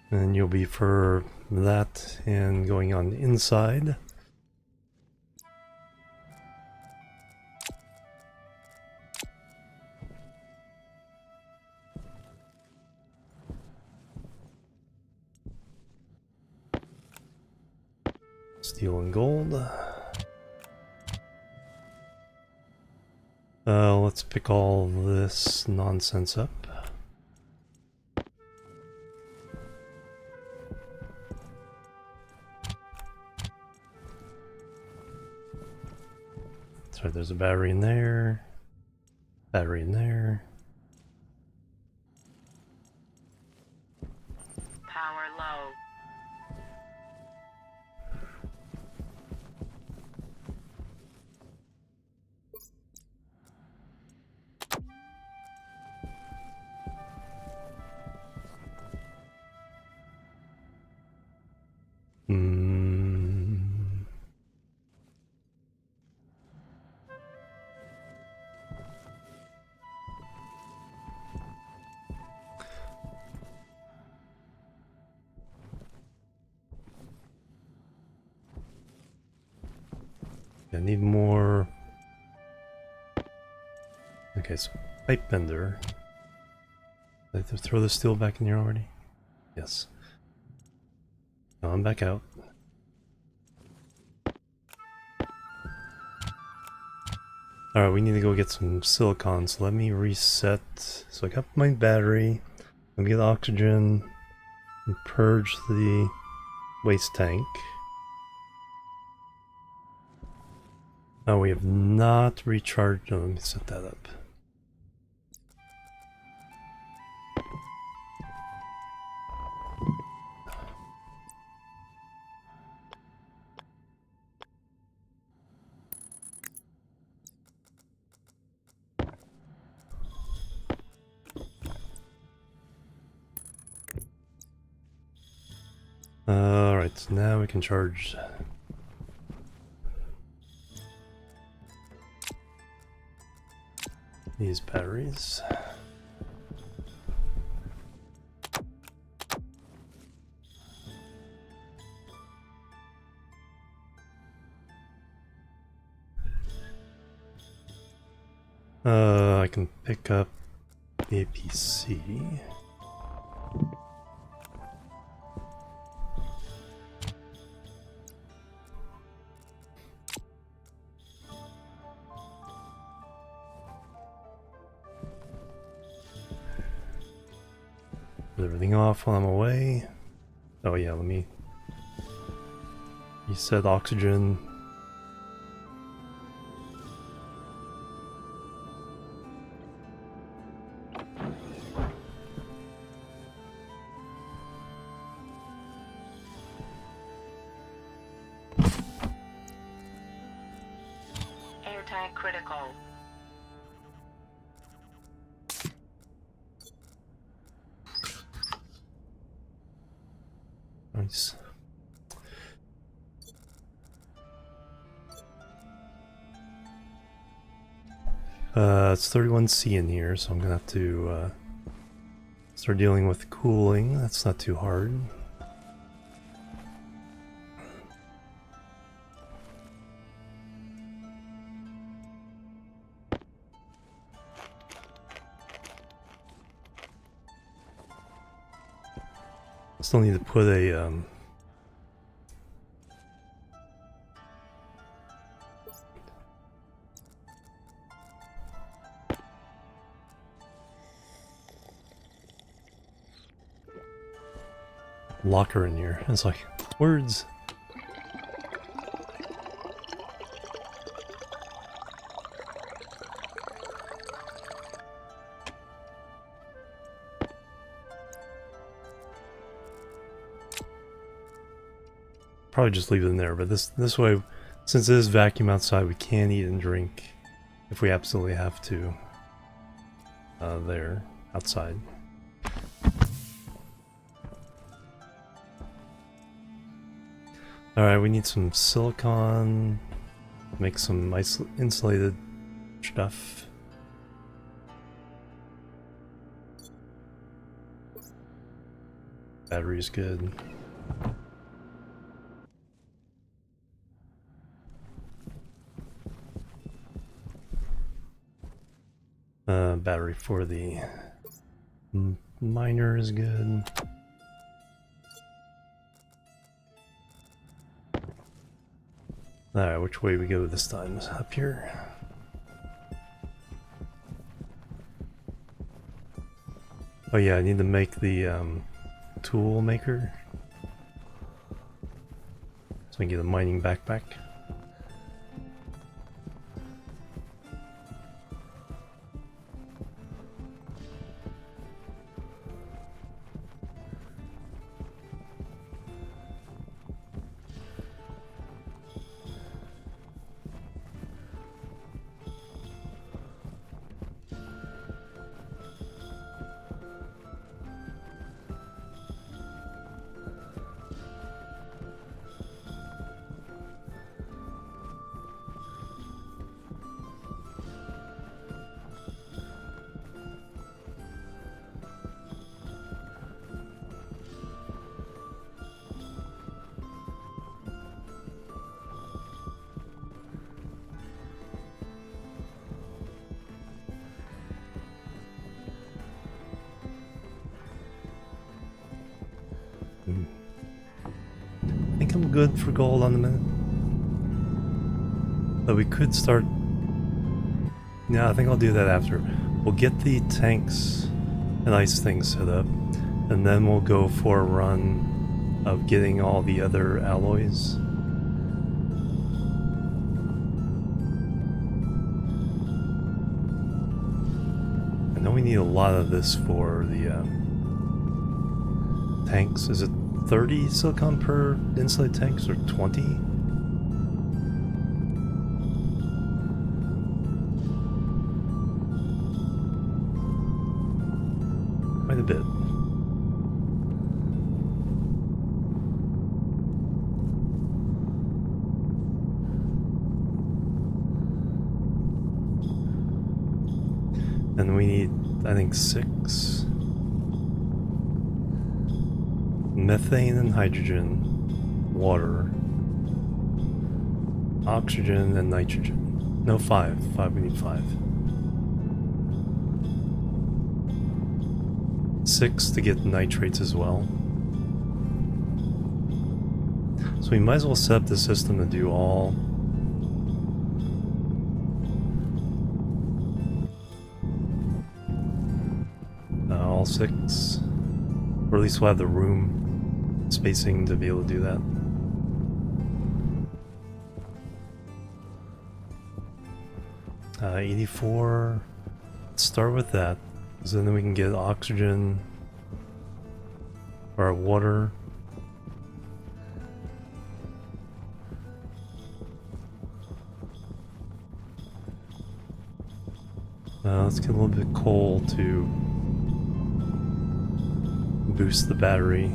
And you'll be for that and going on the inside. Steel and gold. Let's pick all this nonsense up. So there's a battery in there, battery in there. Power low. I need more. Okay, so pipe bender. Did I have to throw the steel back in here already? Yes. Now I'm back out. Alright, we need to go get some silicon, so let me reset. So I got my battery, let me get oxygen, and purge the waste tank. Oh, we have not recharged. No, let me set that up. Alright, so now we can charge these batteries. I can pick up the APC. Put everything off while I'm away. Oh yeah, let me reset oxygen. Air tank critical. Nice. It's 31C in here, so I'm gonna have to start dealing with cooling. That's not too hard. Still need to put a locker in here. It's like words. Probably just leave it in there, but this way, since it is vacuum outside, we can eat and drink if we absolutely have to. There, outside. Alright, we need some silicon, make some insulated stuff. Battery's good. Battery for the miner is good. Alright, which way we go this time? Up here? Oh yeah, I need to make the tool maker. So I can get a mining backpack. I think I'm good for gold on the minute. But we could start Yeah, I think I'll do that after. We'll get the tanks and ice things set up, and then we'll go for a run of getting all the other alloys. I know we need a lot of this for the tanks. Is it 30 silicon per insulated tanks or 20? Quite a bit. And we need, I think, 6. Methane and hydrogen, water, oxygen and nitrogen. No, 5. 5, we need 5. 6 to get nitrates as well. So we might as well set up the system to do all. All 6. Or at least we'll have the room spacing to be able to do that. Uh, 84. Let's start with that. So then we can get oxygen or water. Let's get a little bit of coal to boost the battery.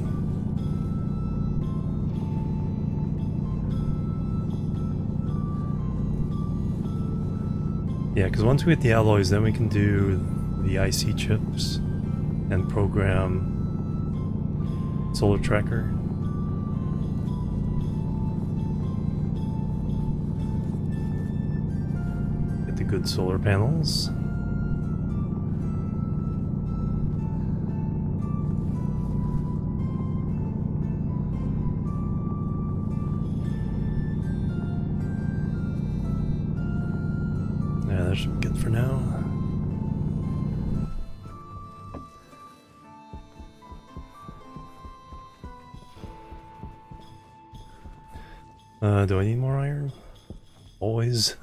Yeah, because once we get the alloys, then we can do the IC chips and program solar tracker. Get the good solar panels. Yeah, that should be good for now. Do I need more iron? Always.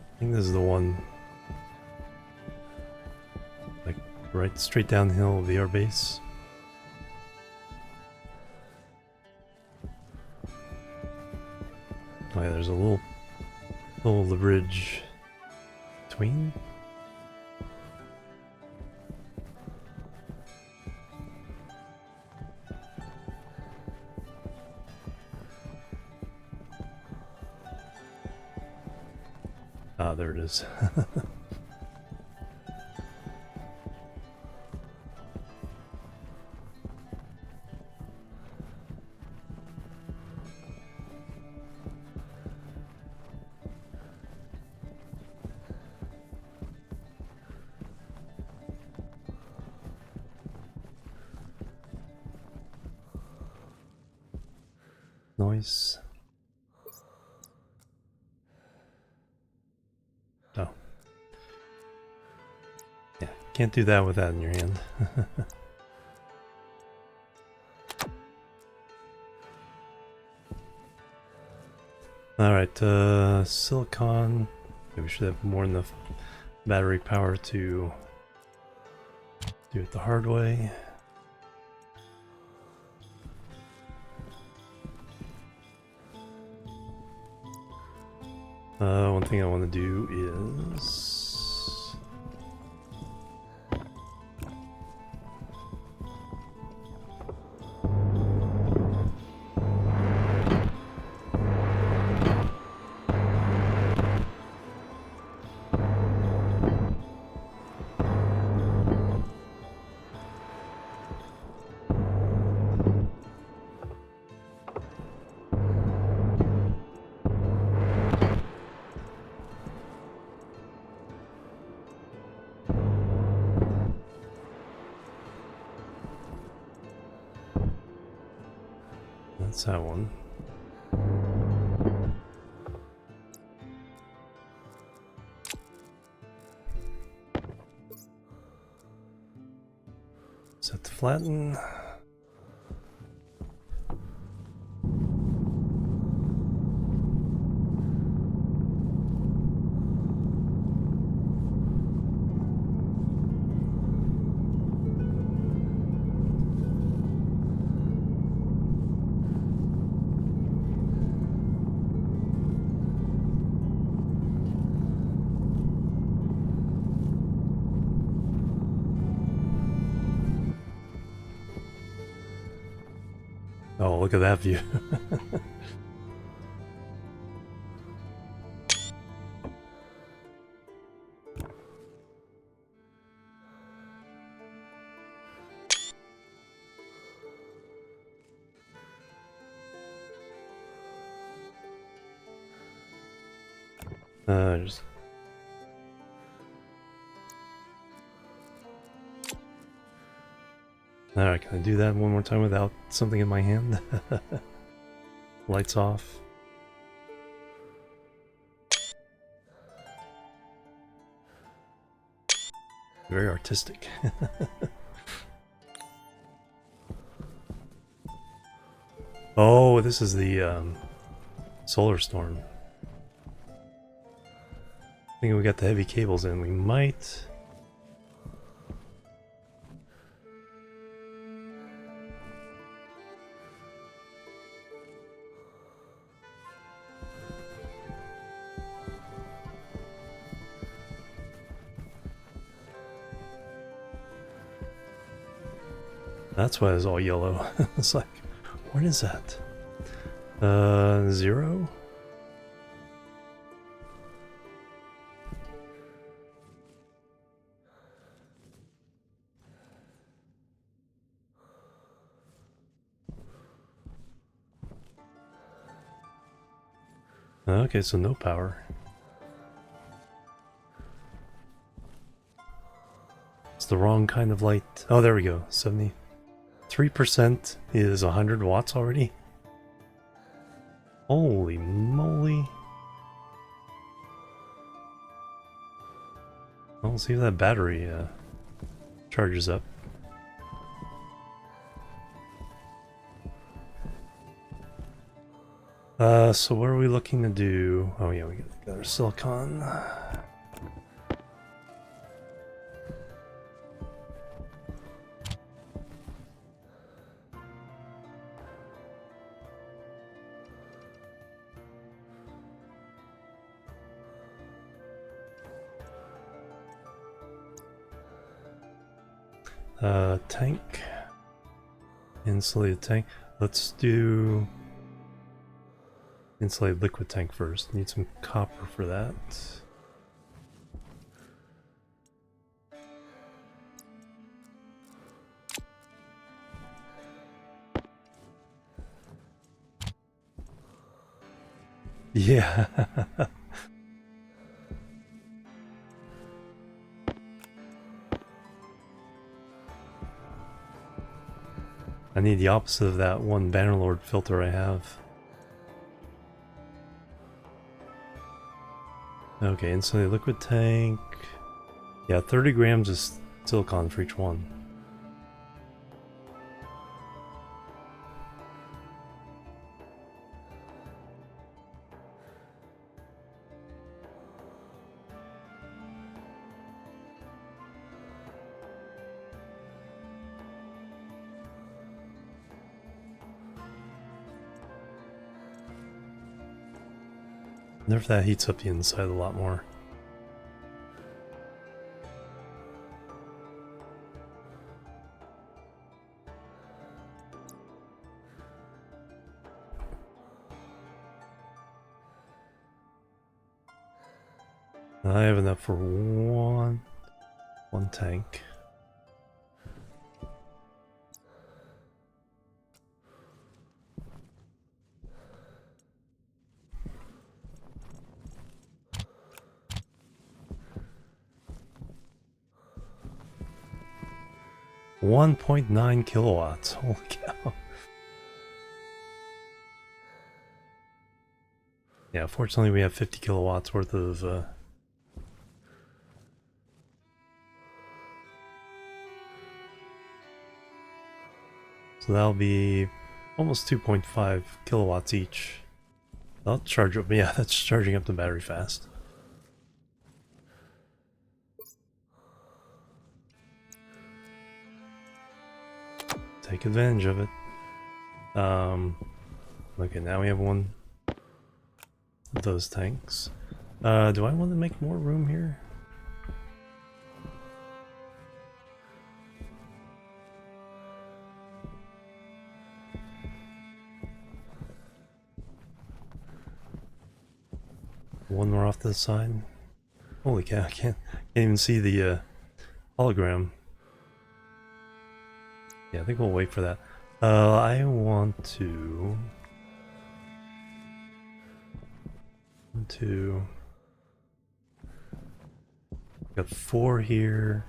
I think this is the one, like right straight downhill of the air base. Oh yeah, there's a little the bridge between. Ah, there it is. Nice. Oh. Yeah, can't do that with that in your hand. Alright, silicon. Okay, we should have more than enough battery power to do it the hard way. One thing I want to do is That's that one. Set to flatten. Oh, look at that view. Just... Alright, can I do that one more time without something in my hand? Lights off. Very artistic. Oh, this is the solar storm. I think we got the heavy cables in. We might... That's why it's all yellow. It's like, what is that? 0? Okay, so no power. It's the wrong kind of light. Oh, there we go. 73% is 100 watts already. Holy moly. Well, see if that battery charges up. So what are we looking to do? Oh yeah, we got our silicon. Tank. Insulated tank. Let's do insulated liquid tank first. Need some copper for that. Yeah. I need the opposite of that one Bannerlord filter I have. Okay, insulated liquid tank. Yeah, 30 grams of silicon for each one. Wonder if that heats up the inside a lot more. I have enough for one tank. .9 kilowatts. Holy cow. Yeah, fortunately we have 50 kilowatts worth of so that'll be almost 2.5 kilowatts each. I'll charge up. Yeah, that's charging up the battery fast. Take advantage of it. Okay, now we have one of those tanks. Do I want to make more room here? One more off to the side. Holy cow, I can't even see the hologram. Yeah, I think we'll wait for that. I want to got 4 here.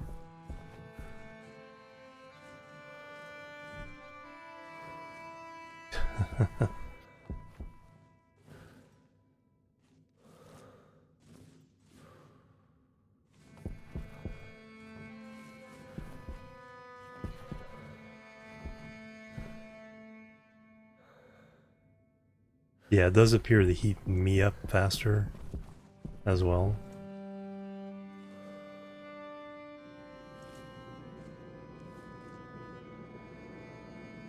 Yeah, it does appear to heat me up faster as well.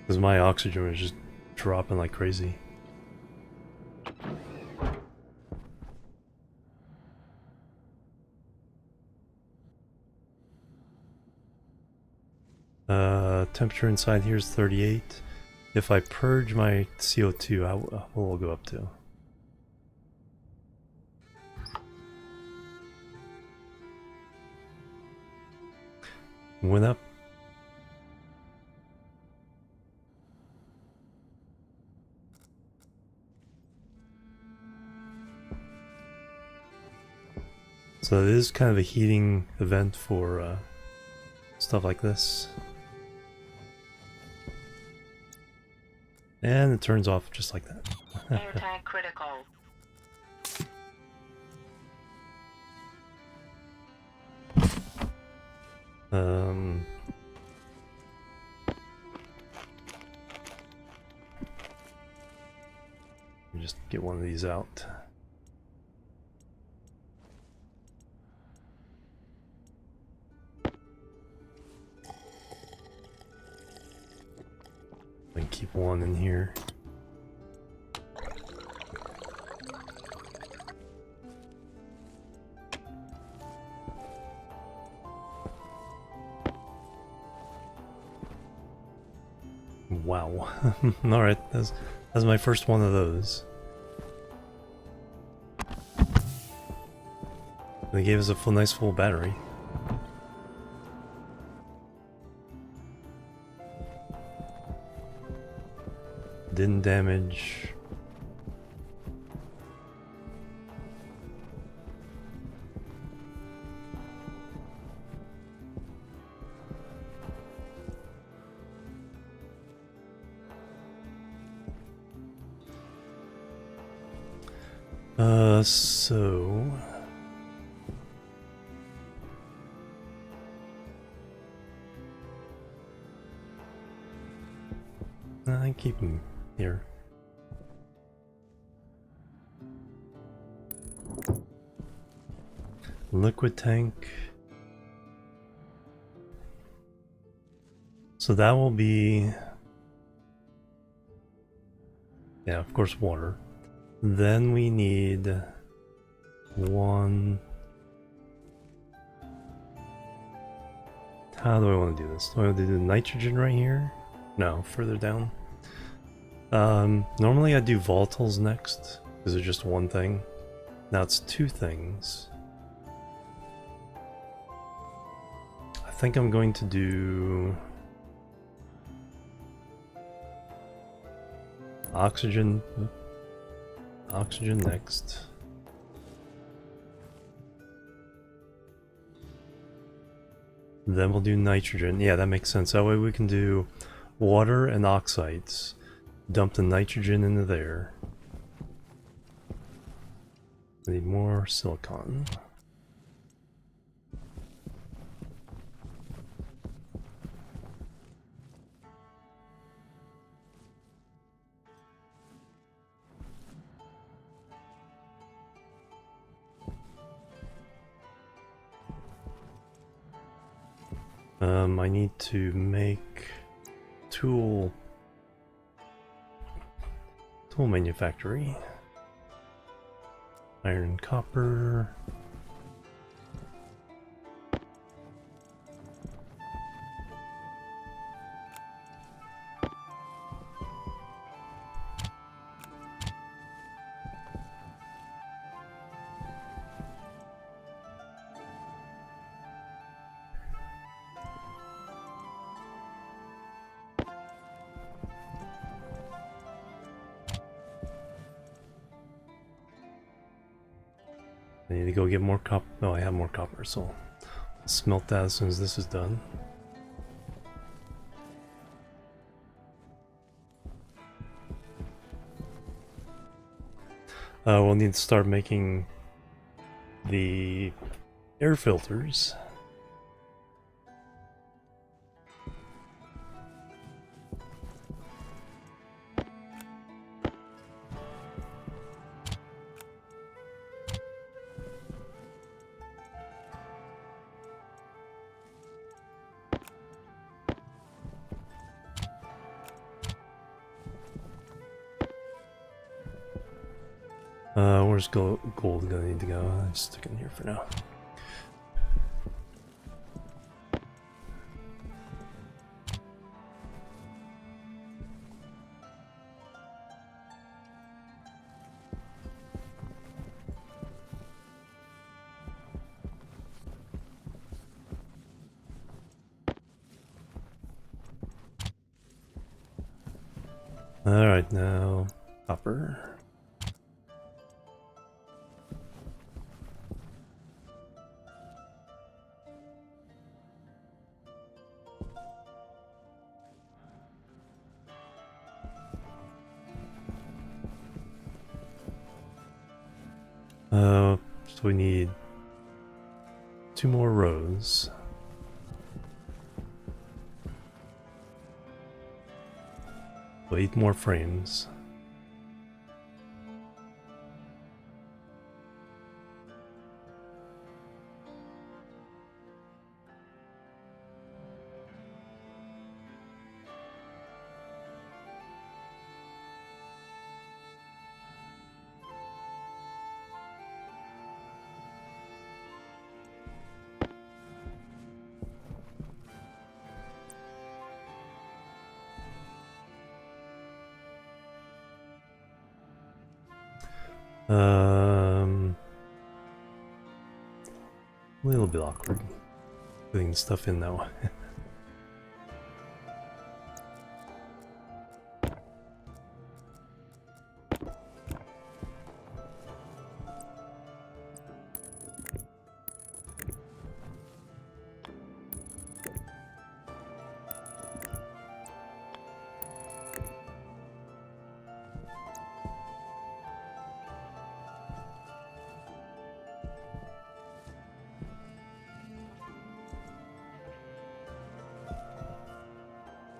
Because my oxygen was just dropping like crazy. Temperature inside here is 38. If I purge my CO2, what will it go up to? Went up. So it is kind of a heating event for stuff like this. And it turns off just like that. Airtag critical. Let me just get one of these out. And keep one in here. Wow. Alright, that's my first one of those. They gave us a nice full battery. Didn't damage. So I keep him here. Liquid tank. So that will be, yeah, of course, water. Then we need one. How do I want to do this? Do I want to do nitrogen right here? No, further down. Normally I do volatiles next, because it's just one thing. Now it's 2 things. I think I'm going to do oxygen next. Then we'll do nitrogen. Yeah, that makes sense. That way we can do water and oxides. Dump the nitrogen into there. I need more silicon. I need to make tool manufactory. Iron and copper. I need to go get more copper. No, I have more copper, so I'll smelt that as soon as this is done. We'll need to start making the air filters. Where's gold gonna need to go? I'll stick it in here for now. Alright, now copper. So we need 2 more rows. So 8 more frames. A little bit awkward putting stuff in that way.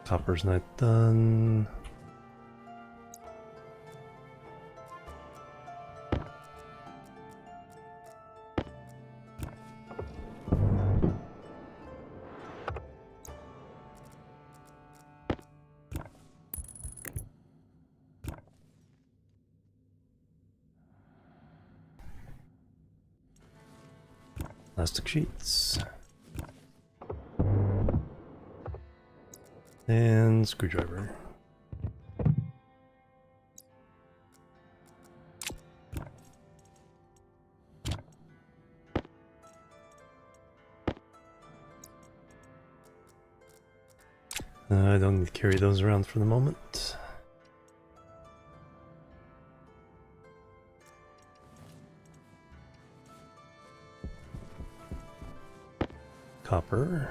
Copper's not done. Plastic sheets. And screwdriver. I don't need to carry those around for the moment. Copper.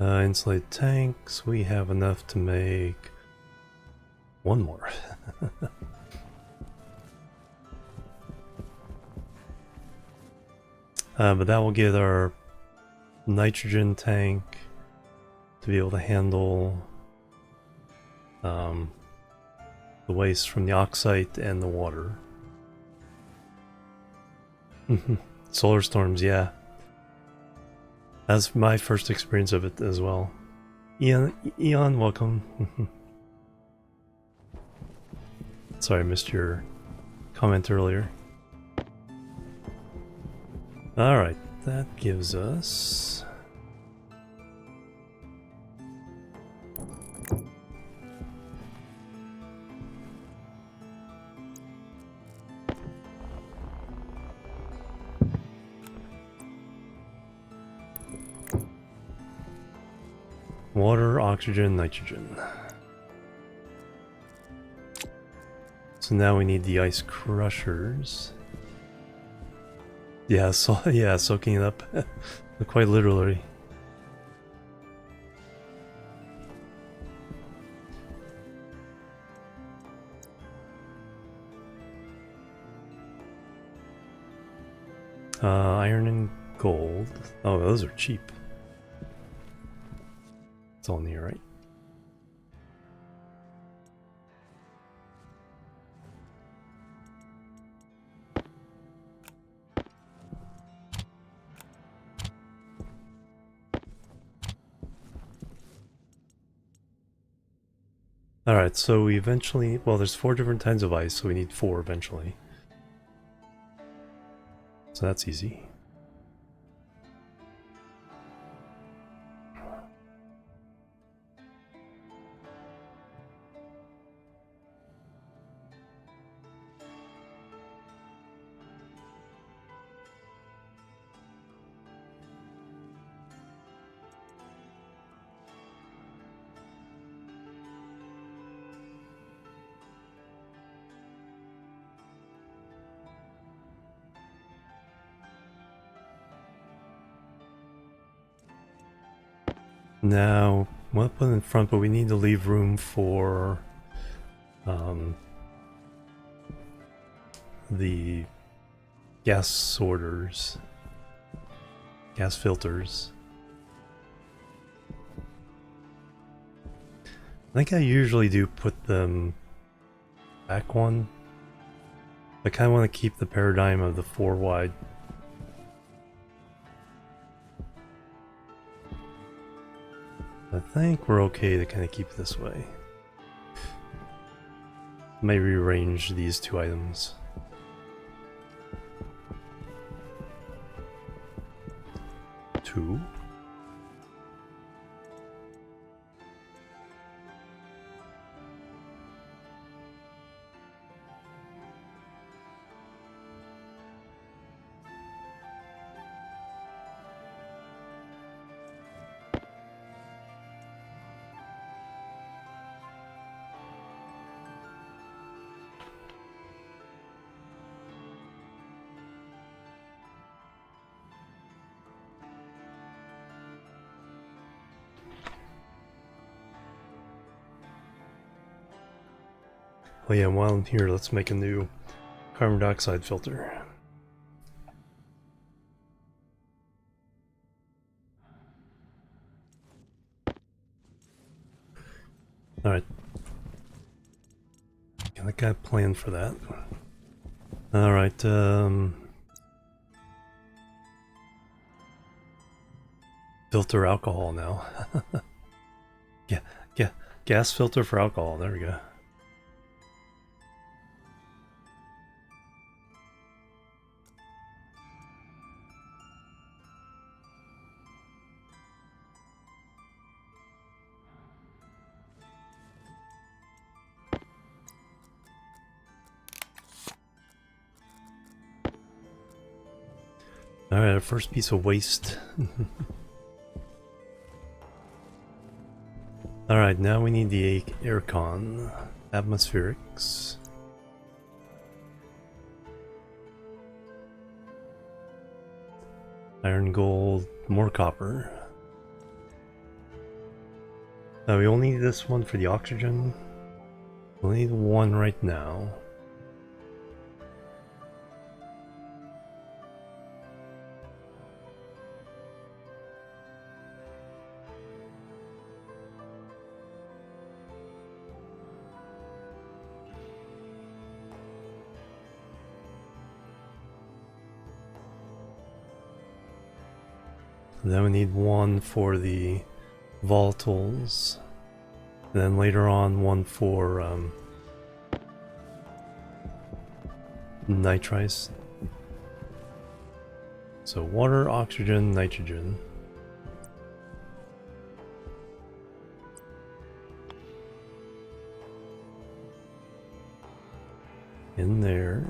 Insulated tanks, we have enough to make One more. But that will get our nitrogen tank to be able to handle the waste from the oxide and the water. Solar storms, yeah. That's my first experience of it as well. Eon, welcome. Sorry, I missed your comment earlier. Alright, that gives us... water, oxygen, nitrogen. So now we need the ice crushers. Yeah, so yeah, soaking it up, quite literally. Iron and gold. Oh, those are cheap. It's all near, right? Alright, so we eventually... well, there's 4 different kinds of ice, so we need 4 eventually. So that's easy. Now, we'll put it in front, but we need to leave room for the gas sorters, gas filters. I think I usually do put them back one. I kind of want to keep the paradigm of the 4 wide. I think we're okay to kind of keep it this way. May rearrange these 2 items. Two. Oh yeah, while I'm here, let's make a new carbon dioxide filter. Alright. I got a plan for that. Alright, filter alcohol now. Yeah, gas filter for alcohol, there we go. Alright, our first piece of waste. Alright, now we need the aircon. Atmospherics. Iron, gold, more copper. Now we only need this one for the oxygen. We'll need one right now. And then we need one for the volatiles. And then later on, one for nitrites. So water, oxygen, nitrogen. In there.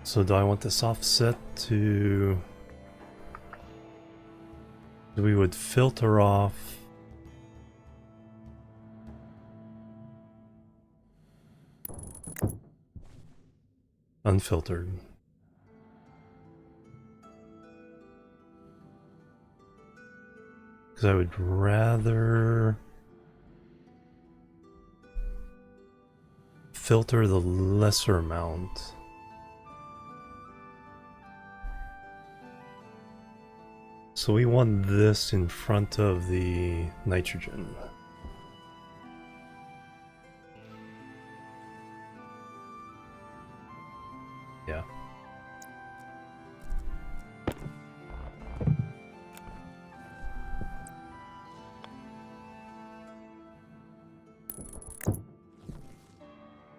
So do I want this offset to... We would filter off unfiltered. Because I would rather filter the lesser amount. So we want this in front of the nitrogen. Yeah.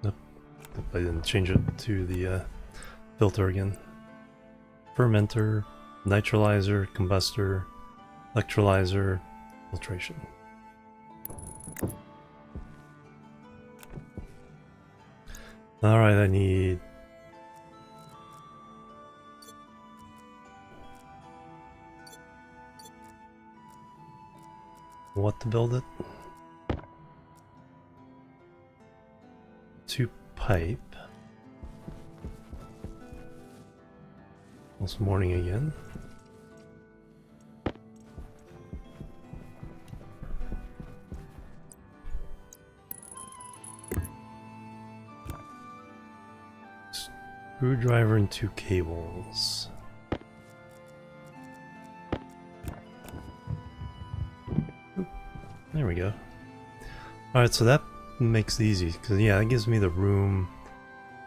Nope. I didn't change it to the filter again. Fermenter, neutralizer, combustor, electrolyzer, filtration. Alright, I need what to build it? 2 pipe. It's morning again. Screwdriver and 2 cables. Oop, there we go. Alright, so that makes it easy, because yeah, it gives me the room.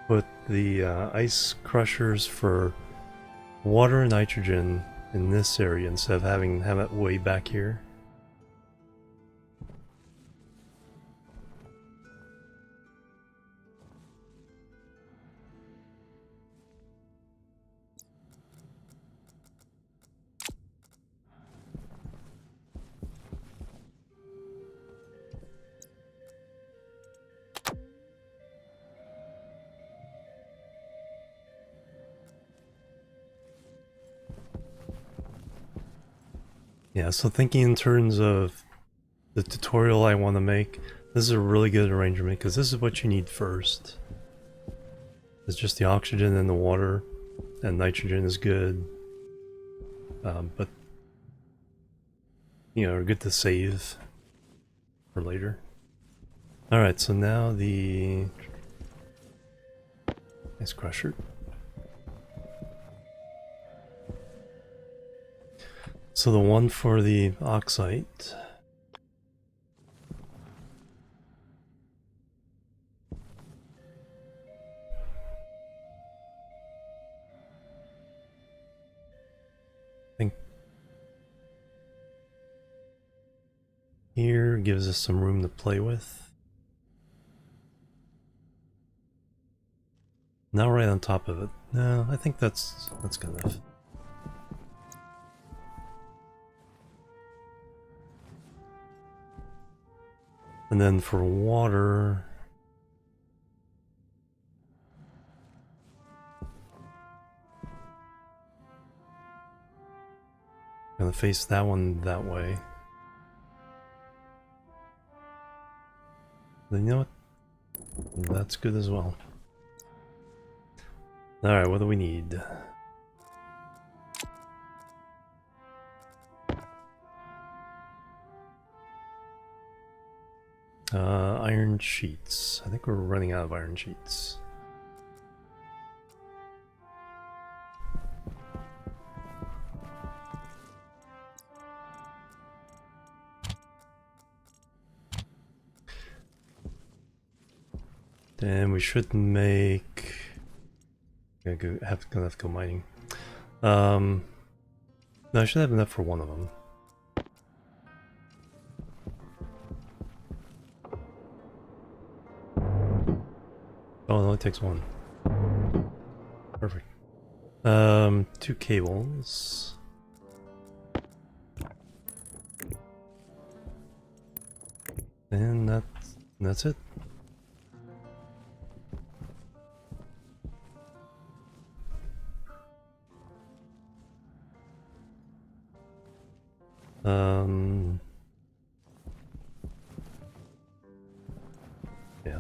Put the ice crushers for water and nitrogen in this area instead of having it way back here. Yeah, so thinking in terms of the tutorial I want to make, this is a really good arrangement because this is what you need first. It's just the oxygen and the water, and nitrogen is good. But, you know, good to save for later. Alright, so now the ice crusher. So the one for the oxide. I think here gives us some room to play with. Not right on top of it. No, I think that's good enough. And then for water, gonna face that one that way. Then you know what? That's good as well. Alright, what do we need? Iron sheets. I think we're running out of iron sheets. Then we should make. Gonna have to go mining. No, I should have enough for one of them. Oh, it only takes one. Perfect. 2 cables. And that's it. Yeah.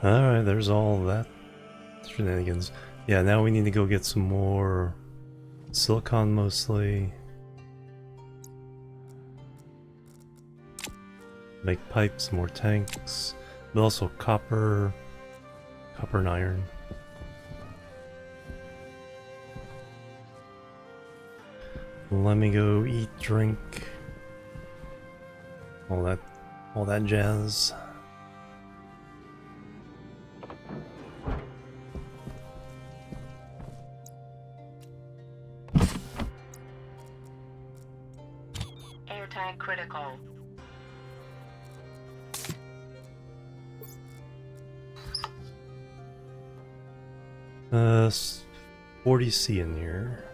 Alright, there's all that shenanigans. Yeah, now we need to go get some more silicon mostly. Make pipes, more tanks, but also copper and iron. Let me go eat, drink, all that jazz. Airtime critical. Uh, 40C in here.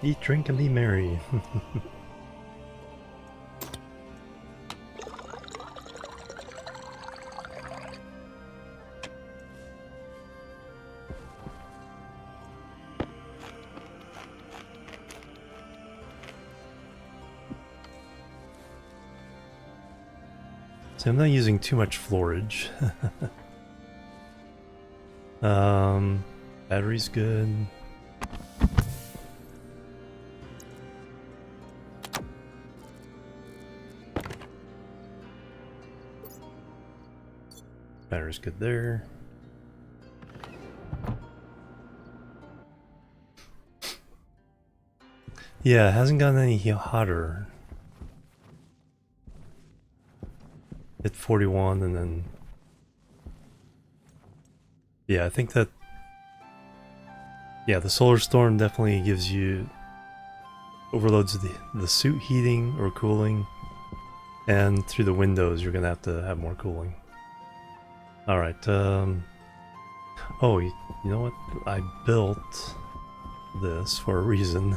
Eat, drink, and be merry. So I'm not using too much florage. Battery's good. Battery's good there. Yeah, it hasn't gotten any hotter. Hit 41 and then... Yeah, I think that... Yeah, the solar storm definitely gives you... Overloads the suit heating or cooling. And through the windows you're gonna have to have more cooling. Alright, oh, you know what? I built this for a reason.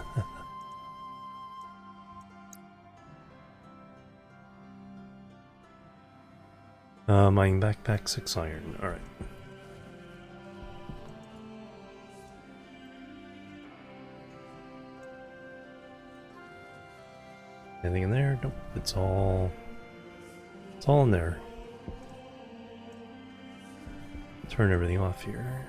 Mining backpack, 6 iron. Alright. Anything in there? Nope. It's all in there. Turn everything off here.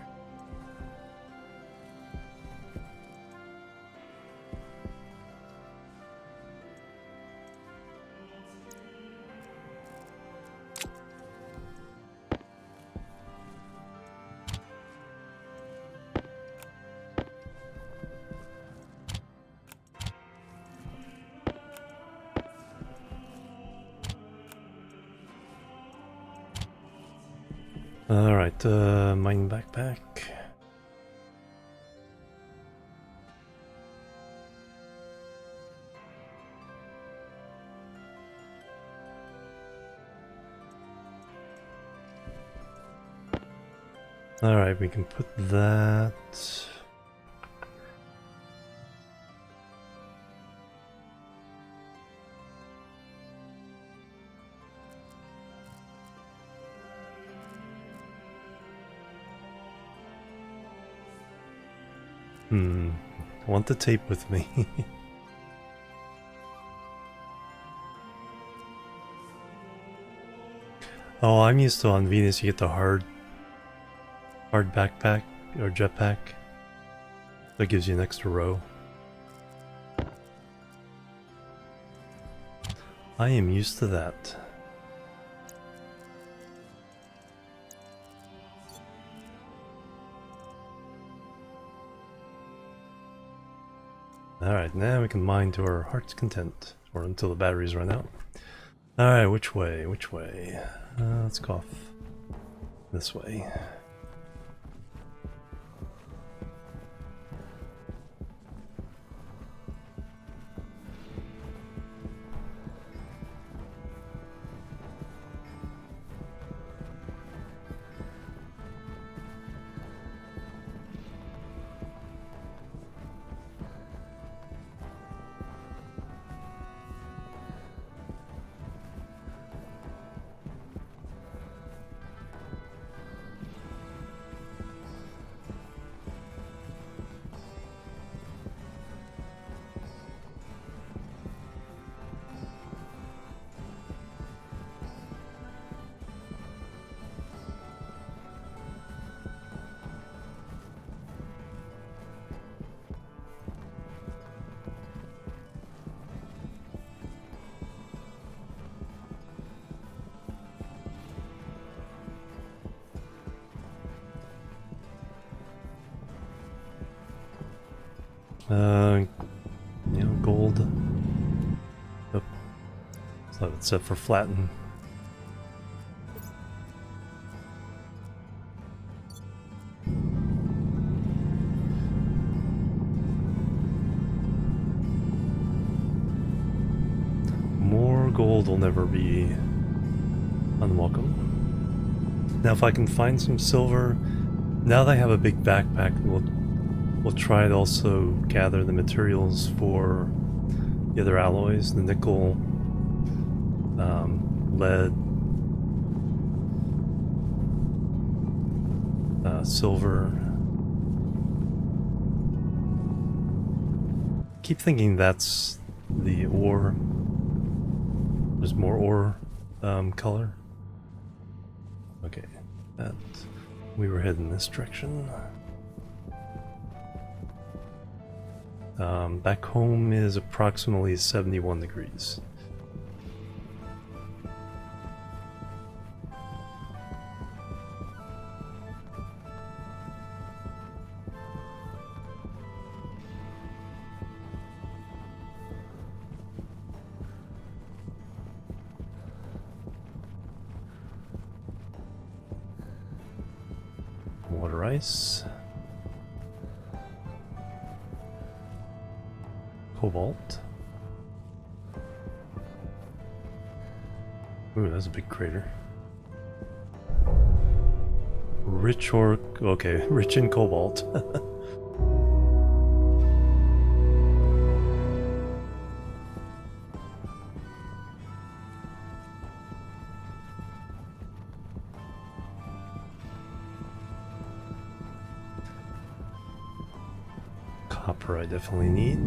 Alright, mine backpack. Alright, we can put that. I want the tape with me. Oh, I'm used to on Venus you get the hard backpack or jetpack. That gives you an extra row. I am used to that. Alright, now we can mine to our heart's content. Or until the batteries run out. Alright, which way? Which way? Let's go off this way. You know, gold. Yep. So it's set for flatten. More gold will never be unwelcome. Now if I can find some silver, now that I have a big backpack, we'll try to also gather the materials for the other alloys, the nickel, lead, silver. Keep thinking that's the ore. There's more ore color. Okay, that we were heading this direction. Back home is approximately 71 degrees. Water ice. Cobalt. Ooh, that's a big crater. Rich or... okay, rich in cobalt. Copper I definitely need.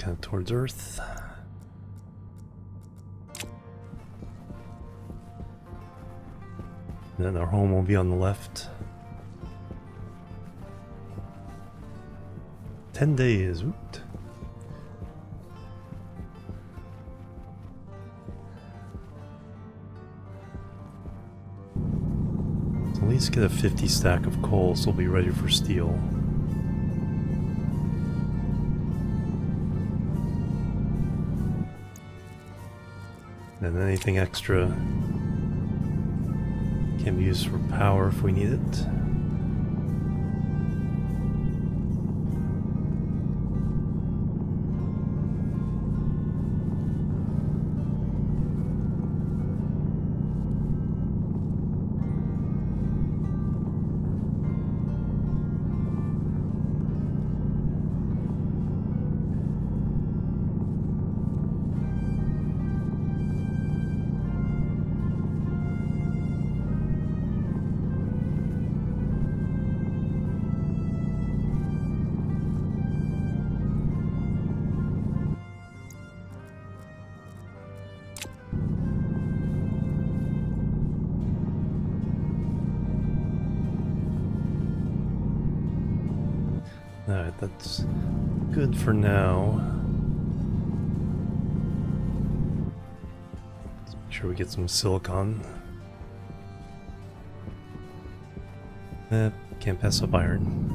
kind of towards Earth. And then our home will be on the left. 10 days. Oot. So at least get a 50 stack of coal, so we'll be ready for steel. And anything extra can be used for power if we need it. Alright, that's good for now. Let's make sure we get some silicon. Can't pass up iron.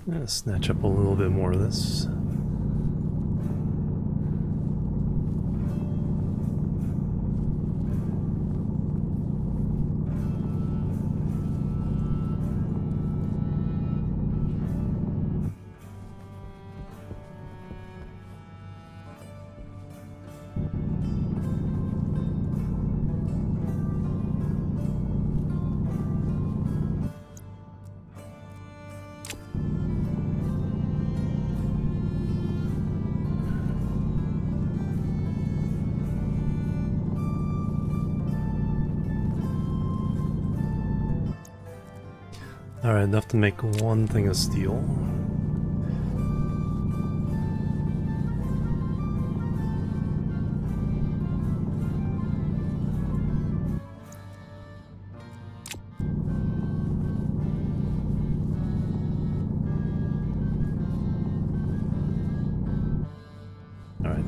I'm gonna snatch up a little bit more of this. Alright, enough to make one thing of steel. Alright.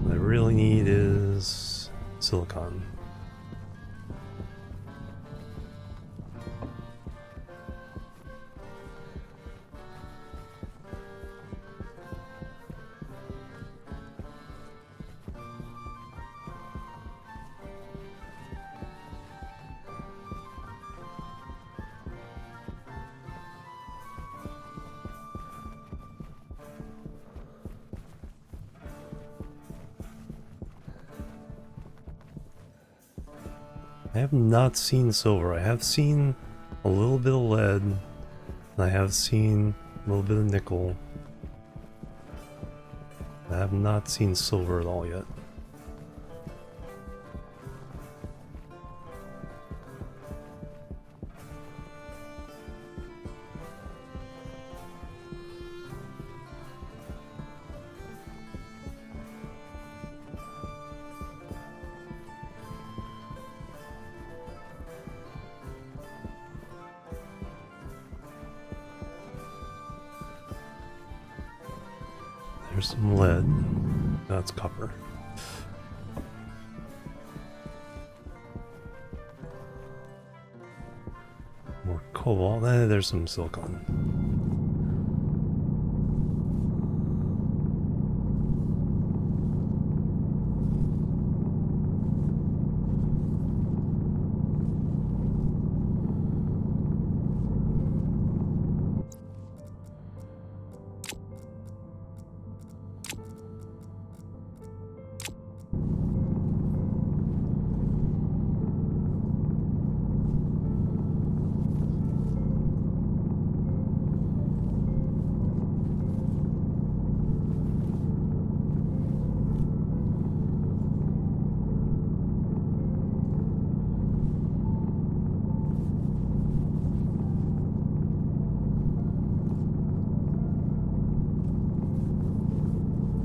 What I really need is silicon. I have not seen silver. I have seen a little bit of lead, and I have seen a little bit of nickel. I have not seen silver at all yet. There's some lead. That's copper. cobalt. There's some silicon.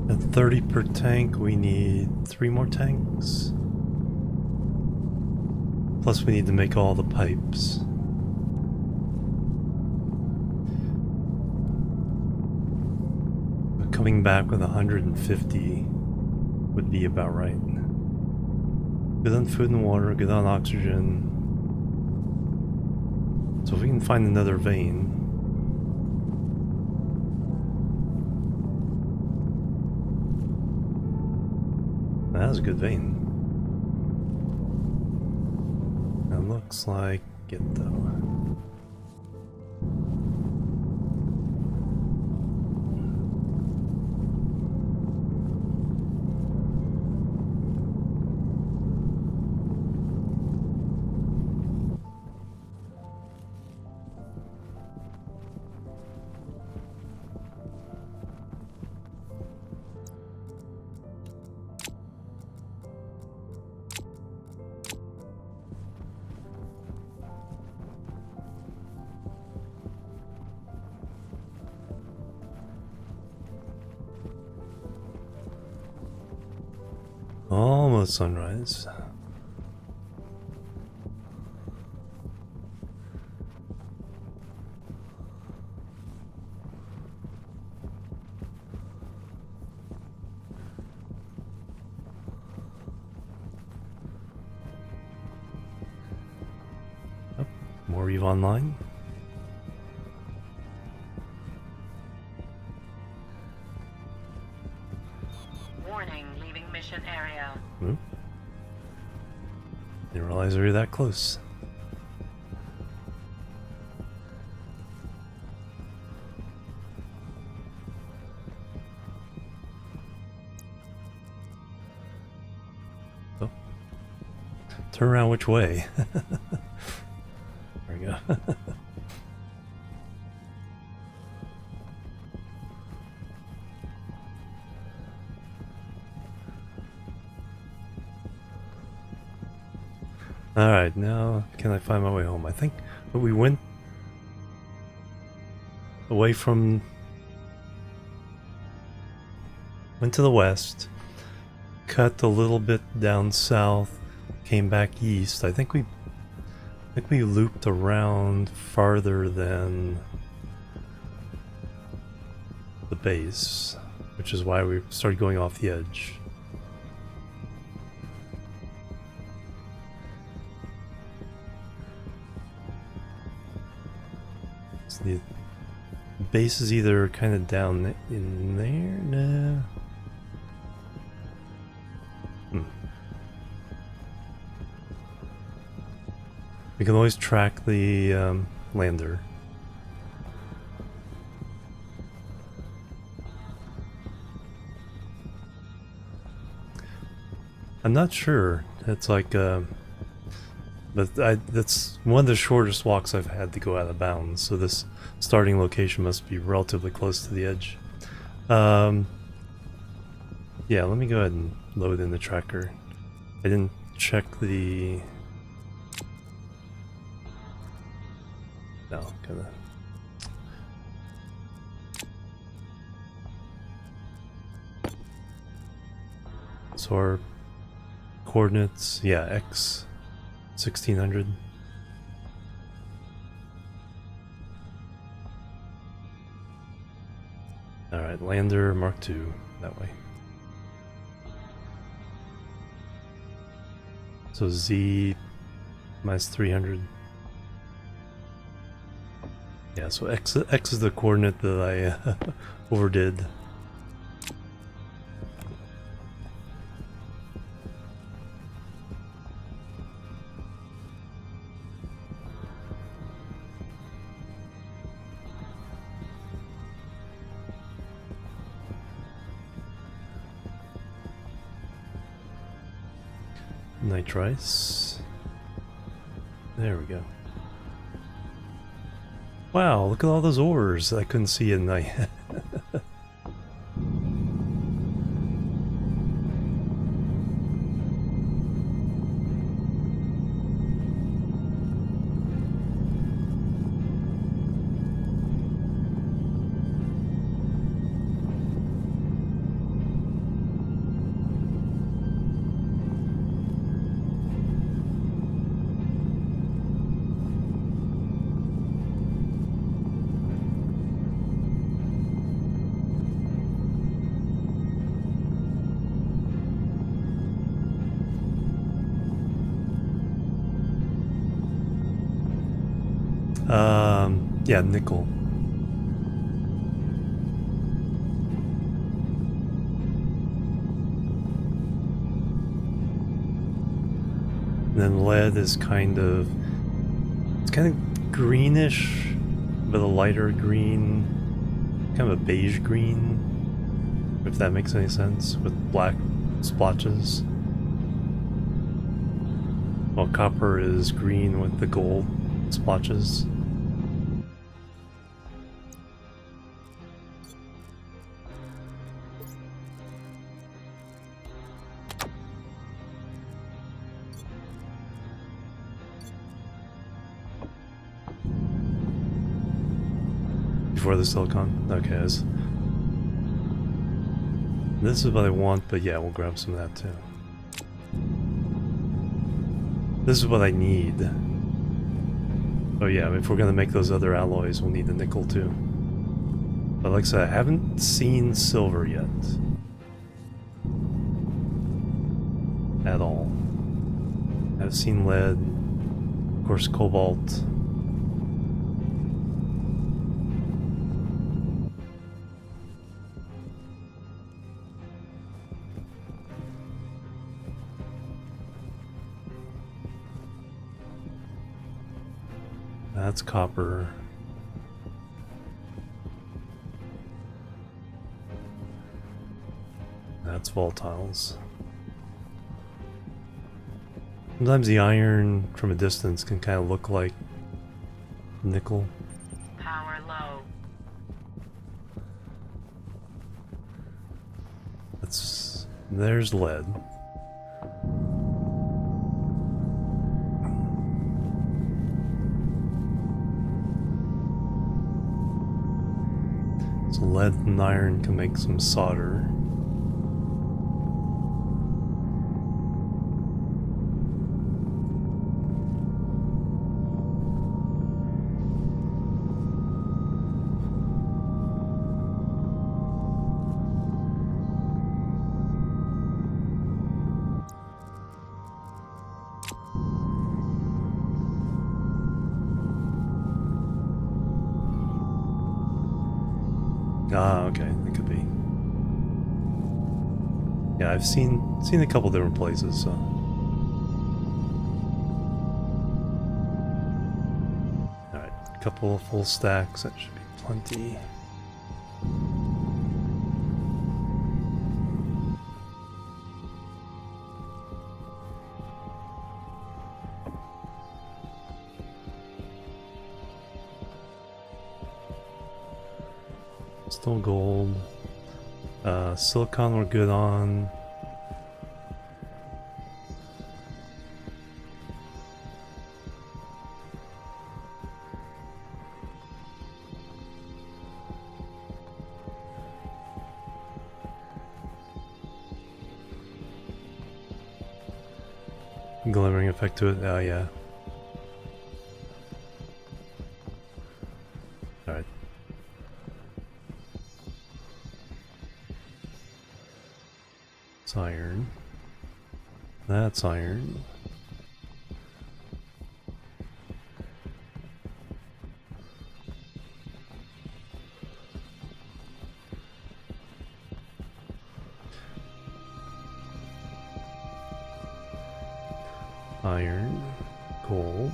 At 30 per tank, we need 3 more tanks. Plus we need to make all the pipes. But coming back with 150 would be about right. Good on food and water, good on oxygen. So if we can find another vein. That was a good vein. That looks like it though. Almost sunrise. Oh, more Eve Online. Warning, leaving mission area. Didn't realize we were that close. Oh. Turn around which way? There we go. Alright, now can I find my way home? I think we went away from... went to the west, cut a little bit down south, came back east. I think we looped around farther than the base, which is why we started going off the edge. The base is either kind of down in there. No. We can always track the lander. I'm not sure. It's like, but that's one of the shortest walks I've had to go out of bounds. So this starting location must be relatively close to the edge. Yeah, let me go ahead and load in the tracker. I didn't check the... No, gotta... So our coordinates, yeah, X 1600. Alright, lander Mark II, that way. So Z minus 300. Yeah, so X is the coordinate that I overdid. Nitrice. There we go. Wow, look at all those ores I couldn't see at night. Yeah, nickel. And then lead is kind of, it's kind of greenish, but a lighter green, kind of a beige green, if that makes any sense, with black splotches. While copper is green with the gold splotches. Before the silicon? Okay. This is what I want, but yeah, we'll grab some of that too. This is what I need. Oh yeah, if we're gonna make those other alloys, we'll need the nickel too. But like I said, I haven't seen silver yet. At all. I've seen lead, of course cobalt. That's copper. That's volatiles. Sometimes the iron from a distance can kind of look like nickel. Power low. There's lead. So lead and iron can make some solder. Ah, okay, that could be. Yeah, I've seen a couple different places, so. Alright, a couple of full stacks, that should be plenty. Still gold. Silicon we're good on. Glimmering effect to it. Oh yeah. Alright. It's iron. That's iron. Iron, gold.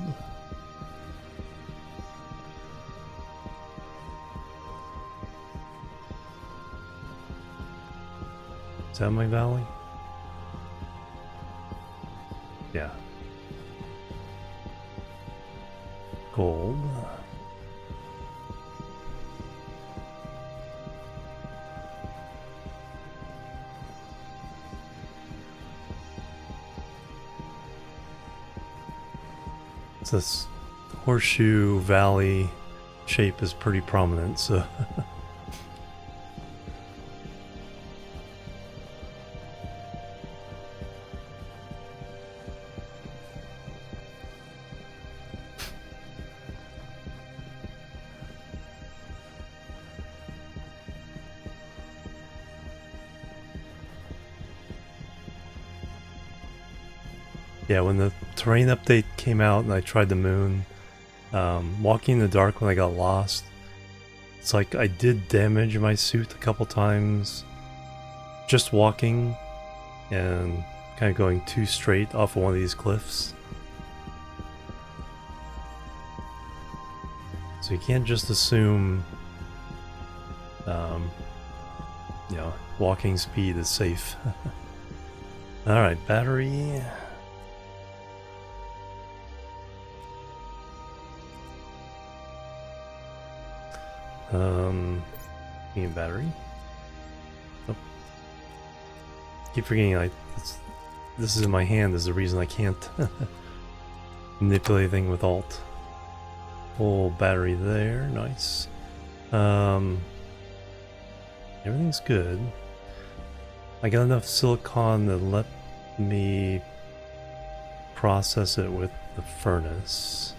Is that my valley? Yeah. Gold. This horseshoe valley shape is pretty prominent, so yeah, when the terrain update came out and I tried the moon, walking in the dark when I got lost, it's like I did damage my suit a couple times just walking and kind of going too straight off of one of these cliffs. So you can't just assume, you know, walking speed is safe. Alright, battery. Need battery. Oh. Keep forgetting this is in my hand is the reason I can't manipulate anything with Alt. Full battery there, nice. Everything's good. I got enough silicon to let me process it with the furnace.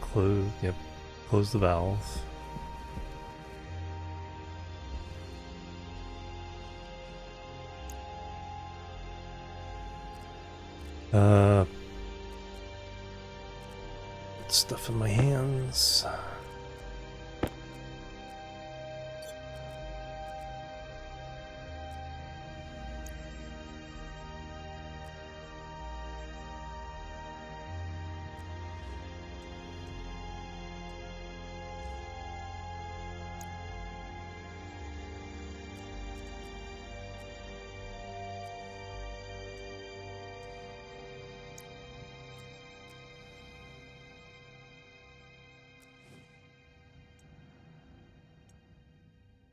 Close the valve. Stuff in my hands.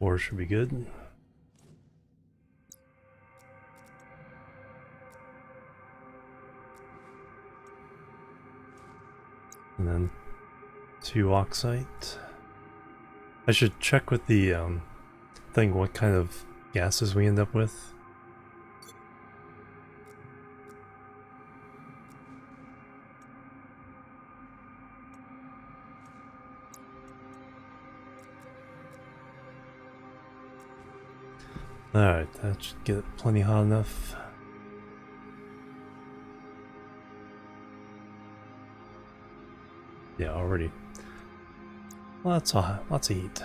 Ore should be good. And then 2 oxite. I should check with the thing what kind of gases we end up with. Alright, that should get it plenty hot enough. Yeah, already. Lots of heat.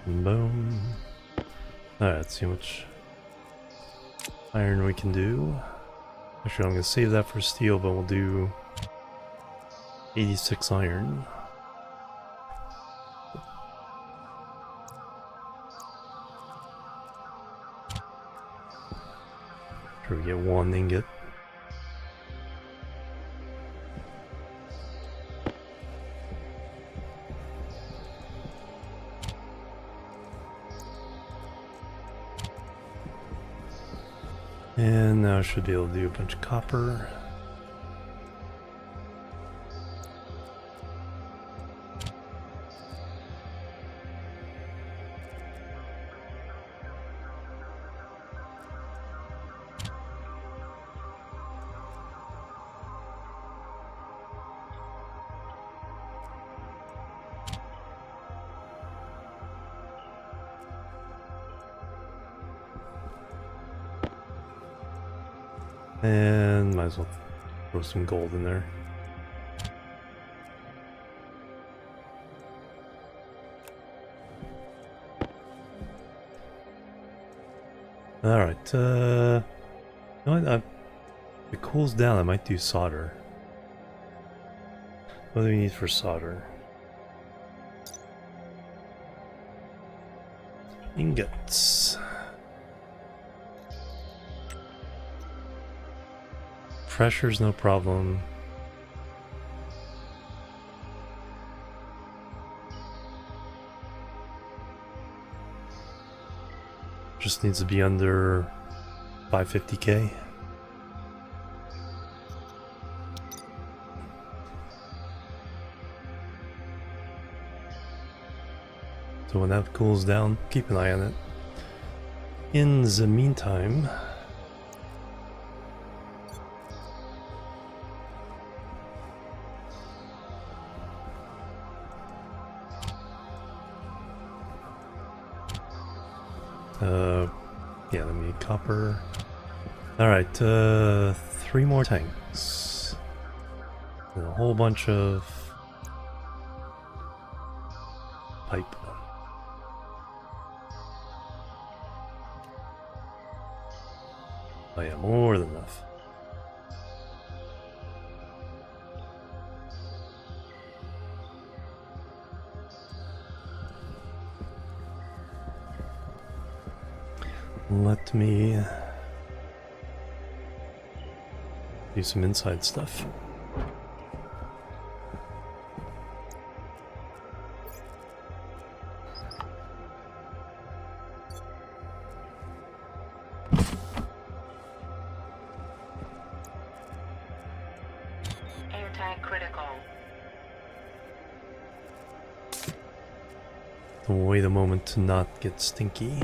Boom. Alright, let's see how much iron we can do. Actually, I'm going to save that for steel, but we'll do 86 iron. Sure, we get 1 ingot. And now I should be able to do a bunch of copper. And might as well throw some gold in there. Alright, you know what, if it cools down, I might do solder. What do we need for solder? Ingots. Pressure's no problem. Just needs to be under 550k. So when that cools down, keep an eye on it. In the meantime, yeah, let me need copper. Alright, 3 more tanks. And a whole bunch of pipe. Oh yeah, more than enough. Let me do some inside stuff. Anti-critical. Don't wait a moment to not get stinky.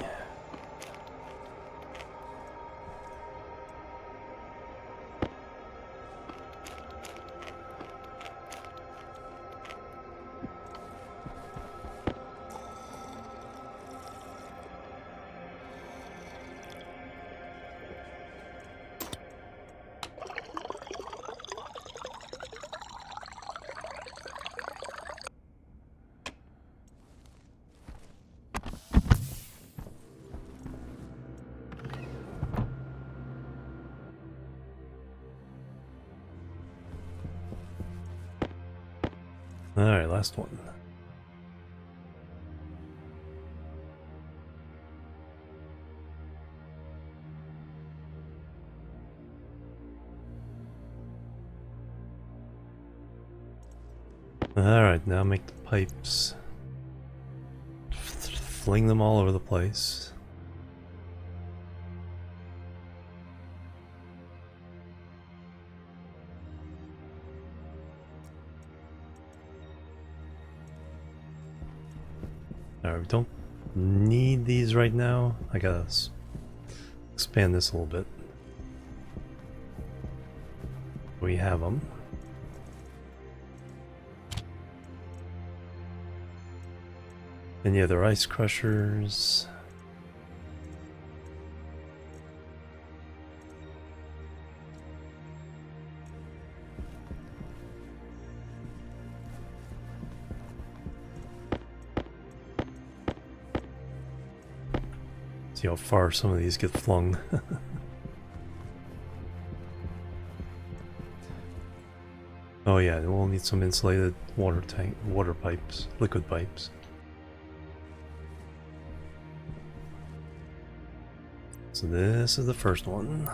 Alright, last one. Alright, now make the pipes. Fling them all over the place. Alright, we don't need these right now. I gotta expand this a little bit. We have them. Any other ice crushers? See how far some of these get flung. Oh yeah, we'll need some insulated water pipes, liquid pipes. So this is the first one.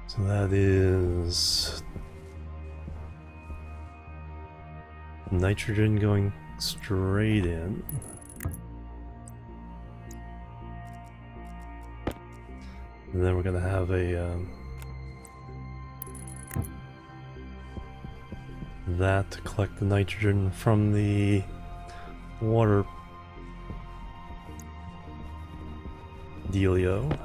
So that is nitrogen going straight in. And then we're gonna have a that to collect the nitrogen from the water dealio.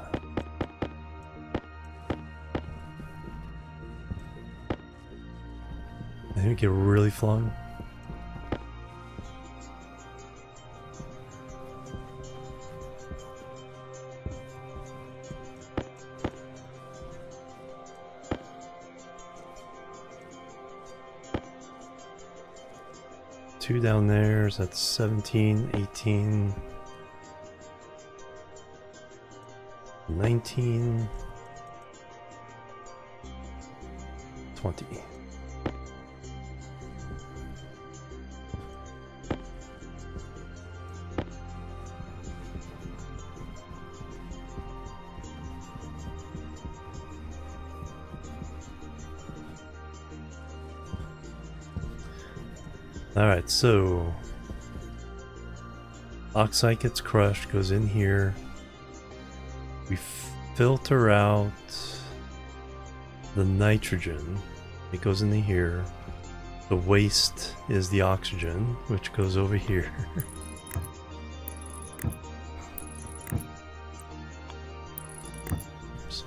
Then we get really flung. Two down there, so that's 17, 18, 19, 20. Alright, so oxide gets crushed, goes in here. We filter out the nitrogen. It goes into here. The waste is the oxygen, which goes over here. Oops.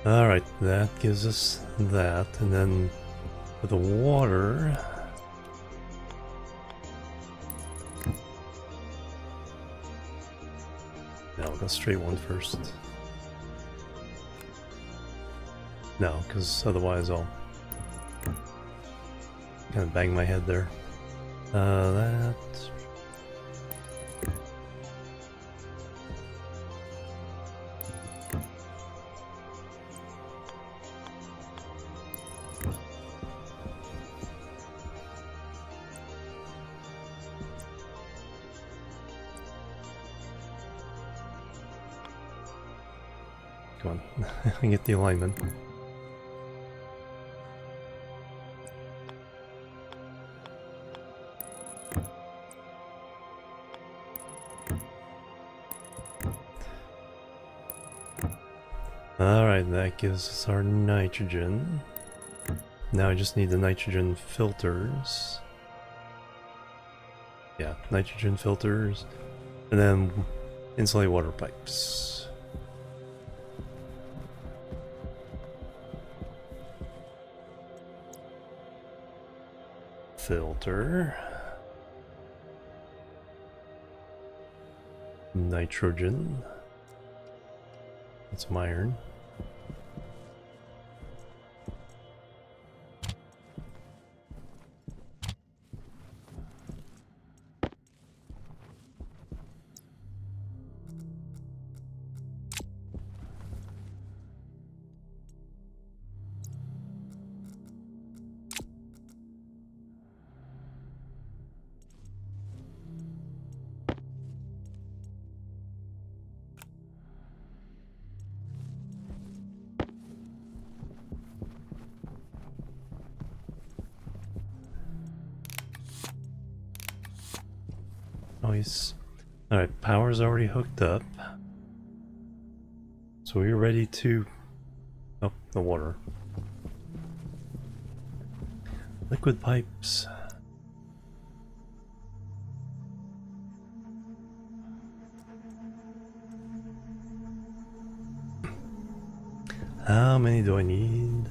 Alright, that gives us that, and then for the water, no, we'll go straight one first. No, because otherwise I'll kind of bang my head there. That. Come on, I can get the alignment. Alright, that gives us our nitrogen. Now I just need the nitrogen filters. Yeah, nitrogen filters. And then insulate water pipes. Filter. Nitrogen. That's some iron. Nice. Alright, power's already hooked up. So we're ready to... Oh, the water. Liquid pipes. How many do I need?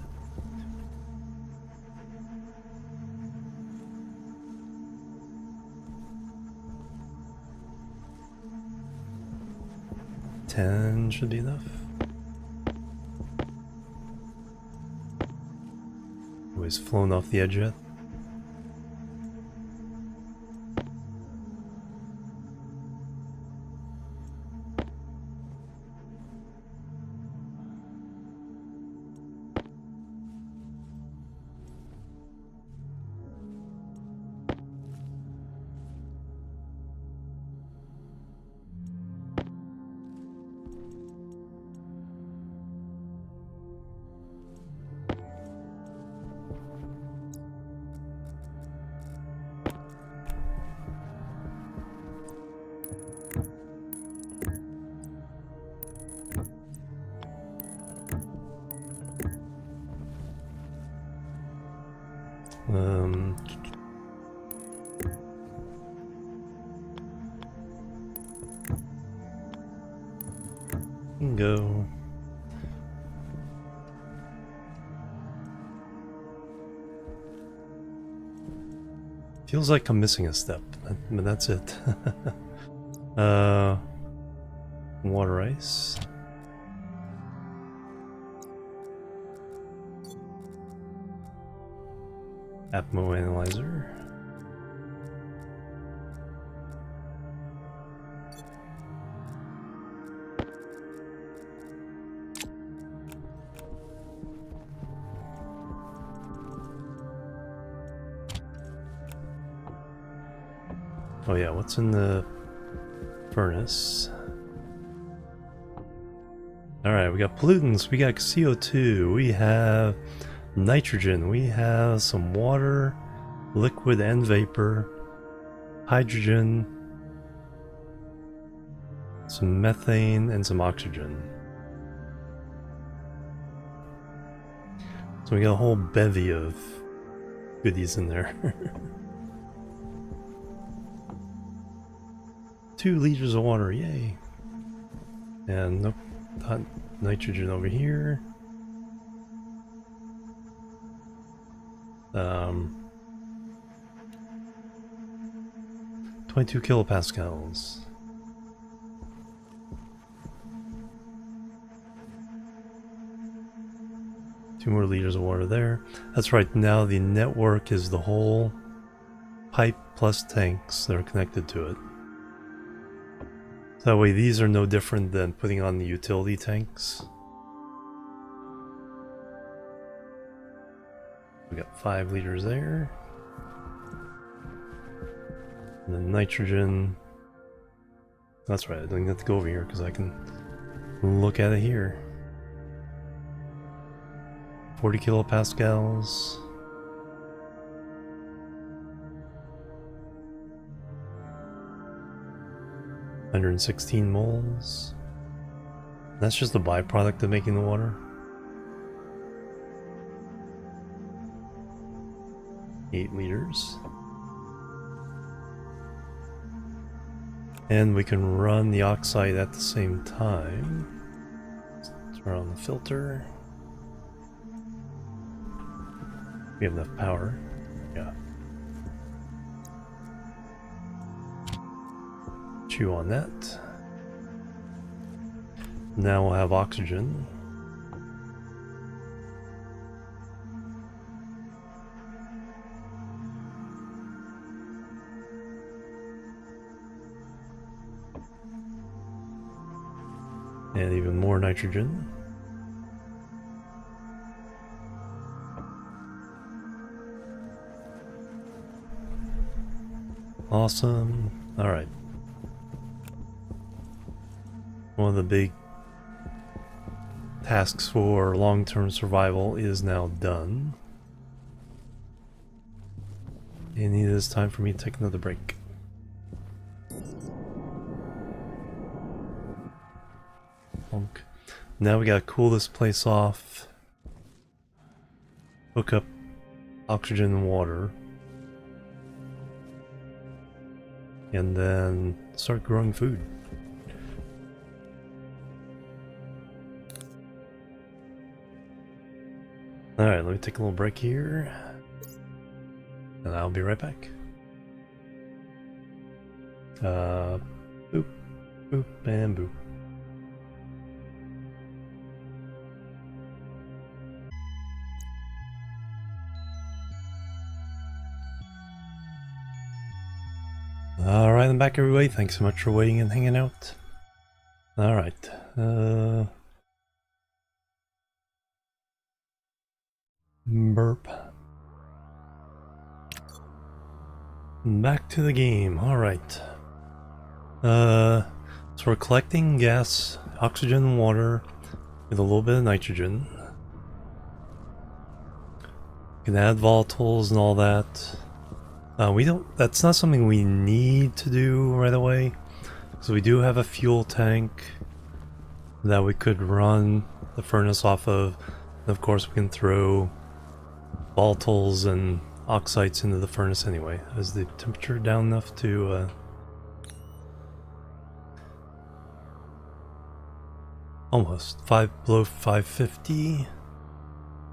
Ten should be enough. Oh, he's flown off the edge yet? can go. Feels like I'm missing a step, but that's it. Water ice. Atmo analyzer. Oh yeah, what's in the furnace? Alright, we got pollutants, we got CO2, we have nitrogen, we have some water, liquid and vapor, hydrogen, some methane, and some oxygen. So we got a whole bevy of goodies in there. 2 liters of water, yay! And nope, hot nitrogen over here. 22 kilopascals. Two more liters of water there. That's right, now the network is the whole pipe plus tanks that are connected to it. So that way these are no different than putting on the utility tanks. We got 5 liters there. And then nitrogen. That's right, I don't have to go over here because I can look at it here. 40 kilopascals. $116 moles. That's just a byproduct of making the water. 8 liters. And we can run the oxide at the same time. Turn on the filter. We have enough power. Yeah. Chew on that. Now we'll have oxygen. And even more nitrogen. Awesome. All right. One of the big tasks for long-term survival is now done. And it is time for me to take another break. Now we gotta cool this place off, hook up oxygen and water, and then start growing food. Alright, let me take a little break here, and I'll be right back. Boop, boop, and boop. Alright, I'm back everybody. Thanks so much for waiting and hanging out. Alright. Burp. Back to the game. Alright. So we're collecting gas, oxygen, and water with a little bit of nitrogen. You can add volatiles and all that. That's not something we need to do right away. So we do have a fuel tank that we could run the furnace off of. And of course we can throw volatiles and oxides into the furnace anyway. Is the temperature down enough to... almost below 550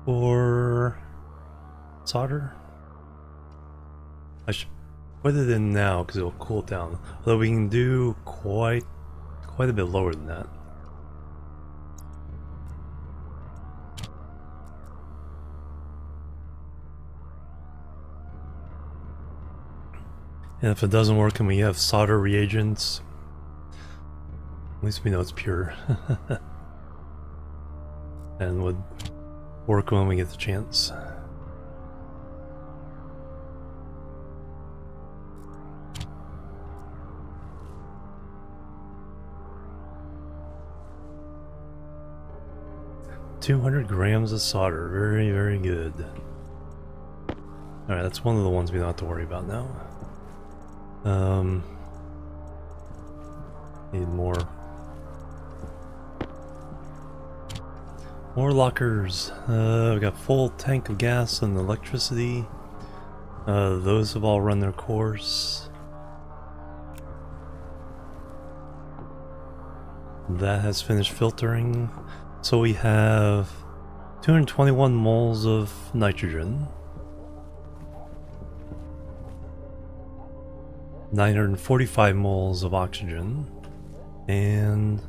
for solder. I should put it in now because it'll cool down. Although we can do quite a bit lower than that. And if it doesn't work and we have solder reagents, at least we know it's pure. And would work when we get the chance. $200 grams of solder, very, very good. Alright, that's one of the ones we don't have to worry about now. Need more lockers. We got full tank of gas and electricity. Those have all run their course. That has finished filtering. So we have 221 moles of nitrogen, 945 moles of oxygen, and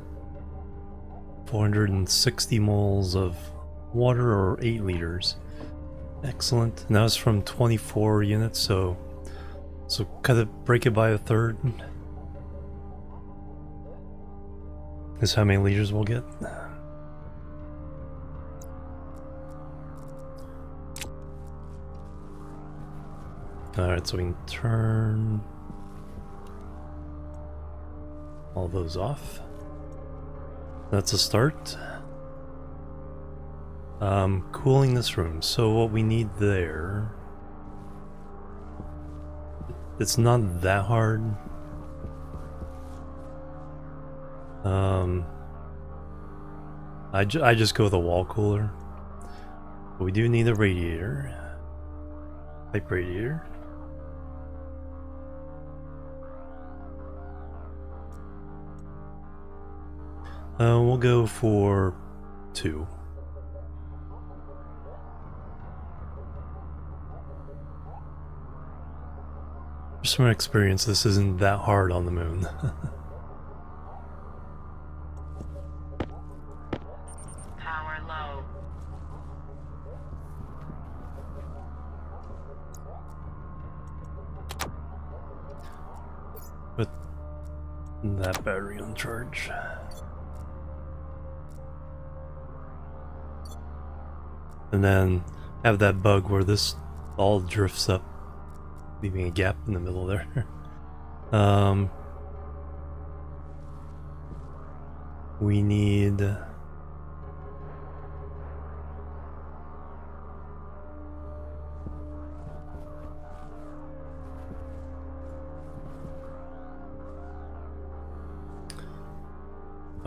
460 moles of water, or 8 liters. Excellent. And that was from 24 units, so break it by a third. Is how many liters we'll get. Alright, so we can turn all those off. That's a start. Cooling this room. So what we need there, it's not that hard. I just go with a wall cooler. But we do need a radiator. Pipe radiator. We'll go for 2. Just from experience, this isn't that hard on the moon. Power low. Put that battery on charge. And then have that bug where this all drifts up, leaving a gap in the middle there. We need a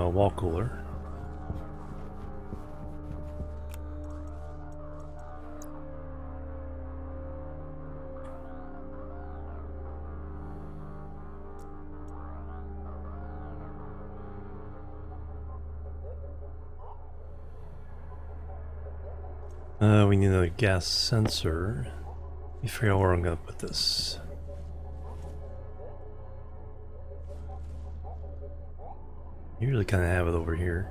wall cooler. We need a gas sensor. Let me figure out where I'm gonna put this. Usually kind of have it over here.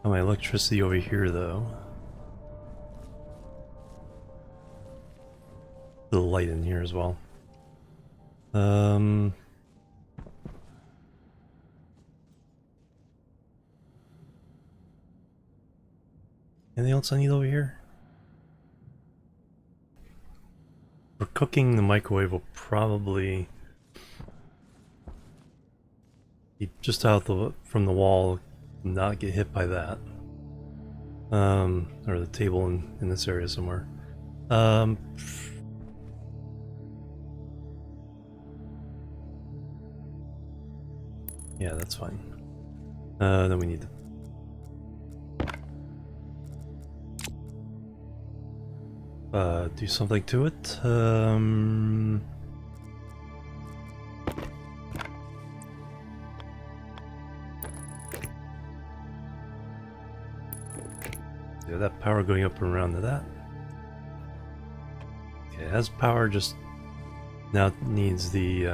Oh, my electricity over here, though. The light in here as well. Anything else I need over here? For cooking, the microwave will probably be just out from the wall, not get hit by that. Or the table in this area somewhere. Yeah, that's fine. Then we need to do something to it. Yeah, that power going up and around to that. Okay, it has power, just now it needs the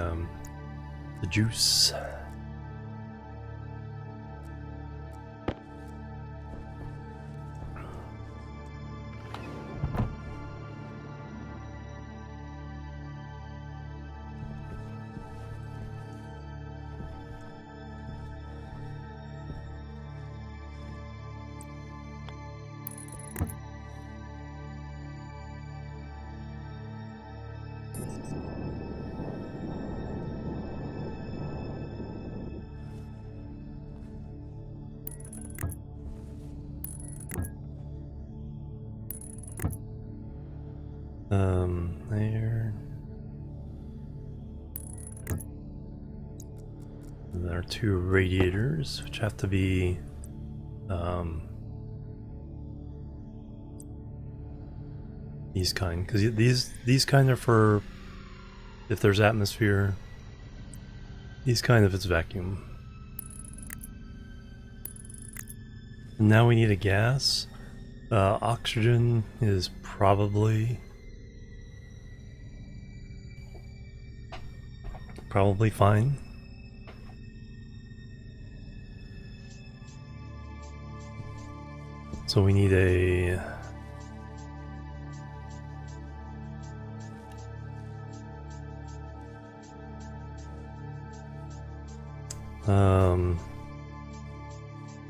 juice. There. And there are 2 radiators, which have to be, these kind, because these kind are for if there's atmosphere. These kind if it's vacuum. And now we need a gas. Oxygen is probably fine. So we need a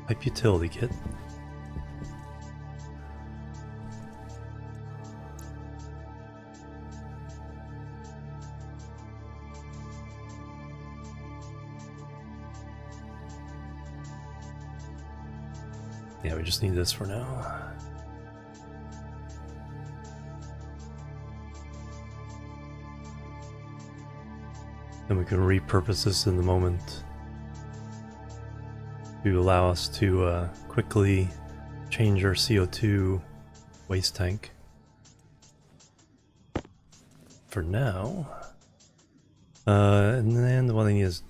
pipe utility kit. Yeah, we just need this for now. Then we can repurpose this in the moment to allow us to quickly change our CO2 waste tank. For now. And then the one thing is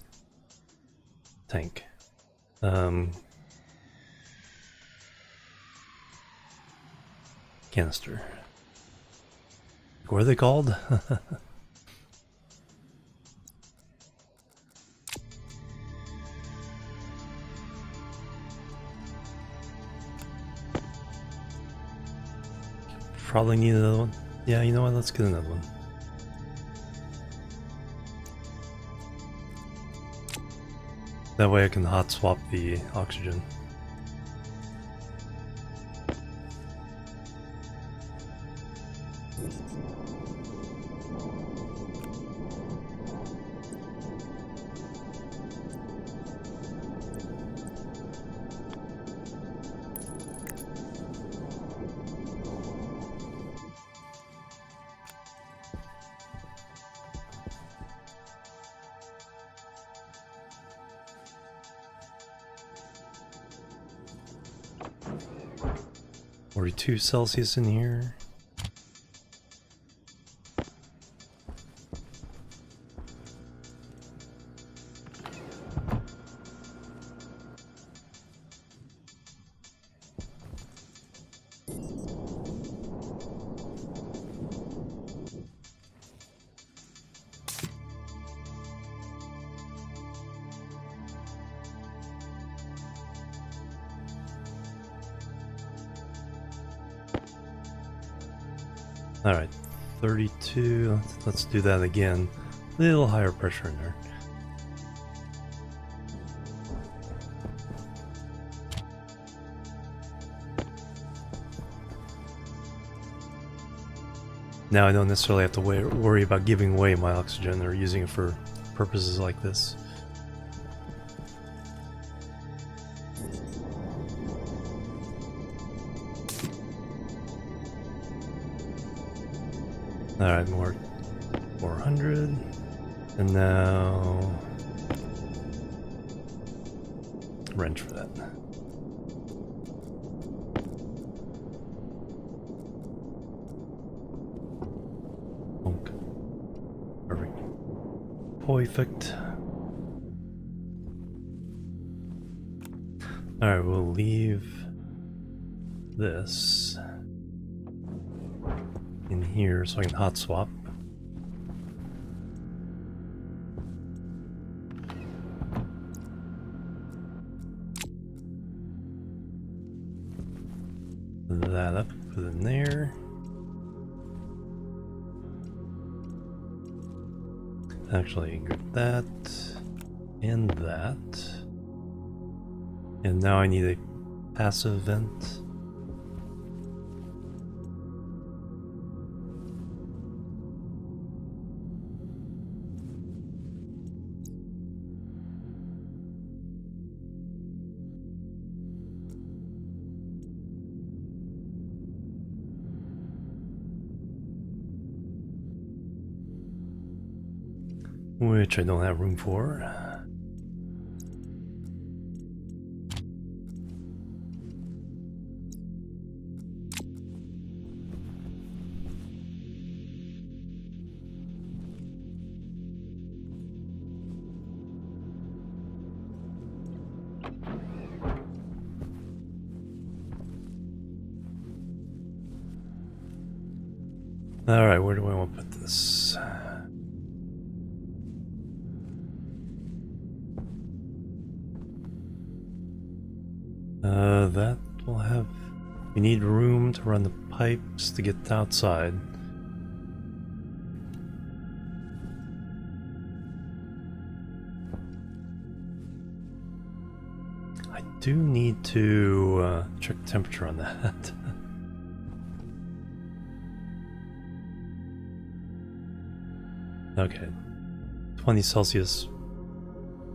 tank. Canister. What are they called? Probably need another one. Yeah, you know what? Let's get another one. That way I can hot swap the oxygen. -42 in here. Alright, 32. Let's do that again. A little higher pressure in there. Now I don't necessarily have to worry about giving away my oxygen or using it for purposes like this. Alright, more 400. And now wrench for that. Bonk. Perfect. Perfect. Alright, we'll leave this in here so I can hot swap. That up, put it in there. Actually, group that and that. And now I need a passive vent. Which I don't have room for. Alright, where do I want to put this? That will have... We need room to run the pipes to get outside. I do need to check the temperature on that. Okay, 20 Celsius.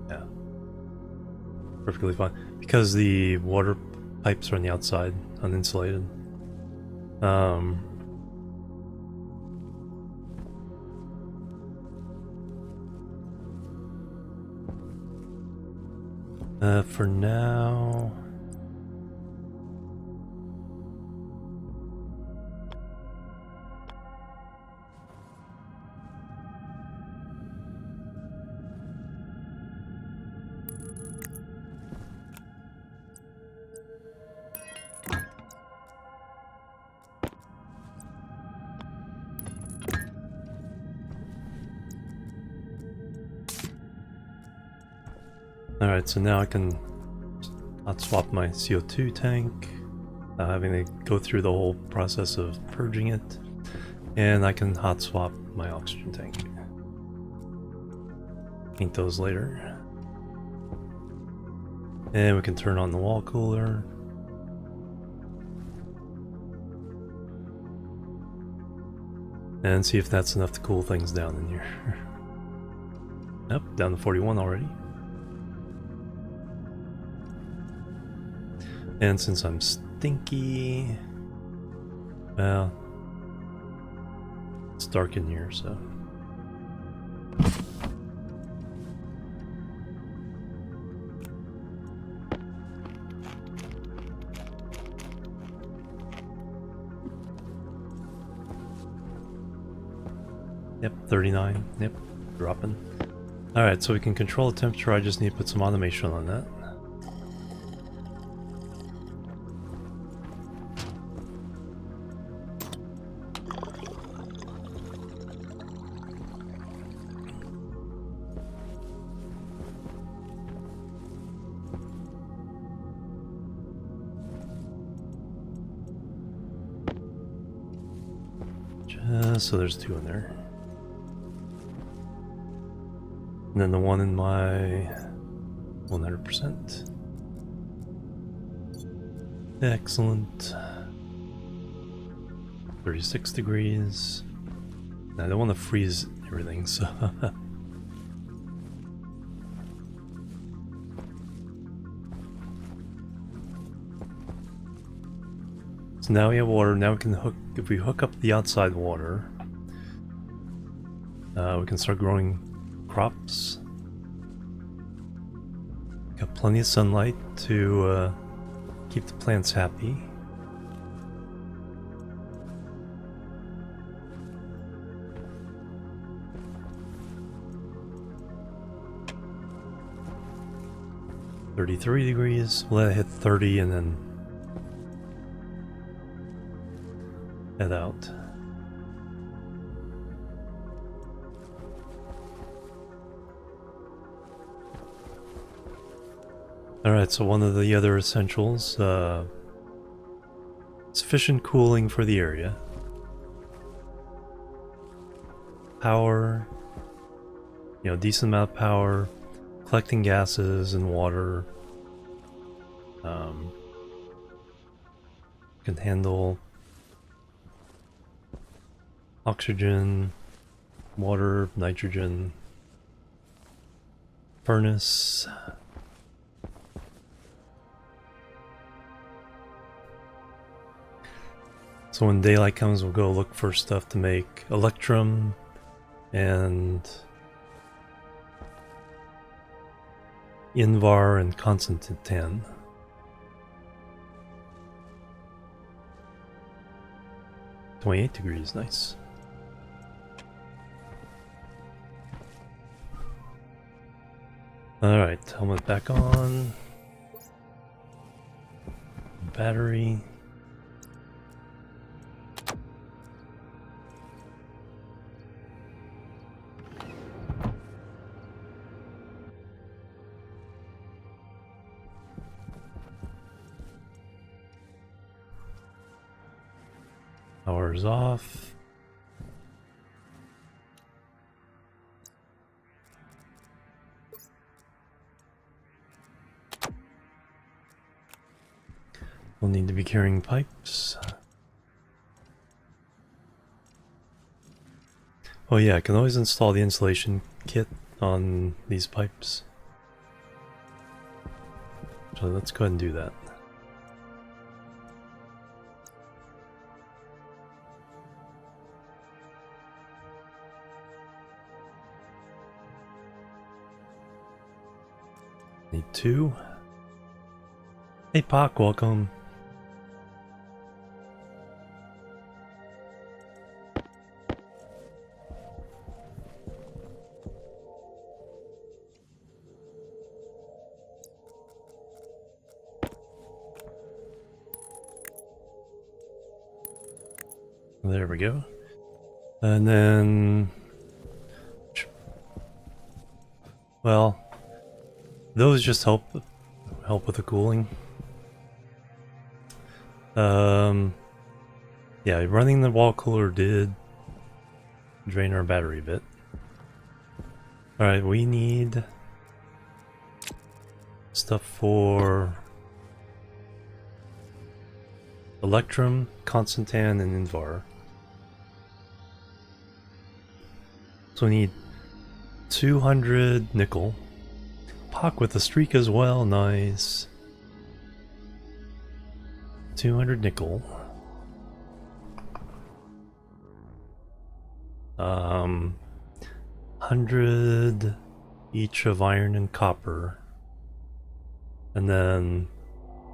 Yeah, perfectly fine. Because the water pipes are on the outside, uninsulated. For now... Alright, so now I can hot swap my CO2 tank, having to go through the whole process of purging it, and I can hot swap my oxygen tank. Paint those later. And we can turn on the wall cooler. And see if that's enough to cool things down in here. Yep, down to 41 already. And since I'm stinky, well, it's dark in here, so. Yep, 39, yep, dropping. Alright, so we can control the temperature, I just need to put some automation on that. So there's two in there. And then the one in my 100%. Excellent. 36 degrees. I don't want to freeze everything, so... So now we have water, now we can hook, if we hook up the outside water, we can start growing crops. Got plenty of sunlight to keep the plants happy. $33. We'll let it hit 30 and then head out. Alright, so one of the other essentials, sufficient cooling for the area. Power, decent amount of power, collecting gases and water. Can handle oxygen, water, nitrogen, furnace. So when daylight comes, we'll go look for stuff to make electrum and Invar and Constantan. $28, nice. Alright, helmet back on. Battery. Power's off. We'll need to be carrying pipes. Oh yeah, I can always install the insulation kit on these pipes. So let's go ahead and do that. Need 2. Hey Pac, welcome. There we go. And then, well, those just help with the cooling. Yeah, running the wall cooler did drain our battery a bit. Alright, we need stuff for Electrum, Constantan, and Invar. So we need 200 nickel. Pock with a streak as well, nice. 200 nickel. 100 each of iron and copper. And then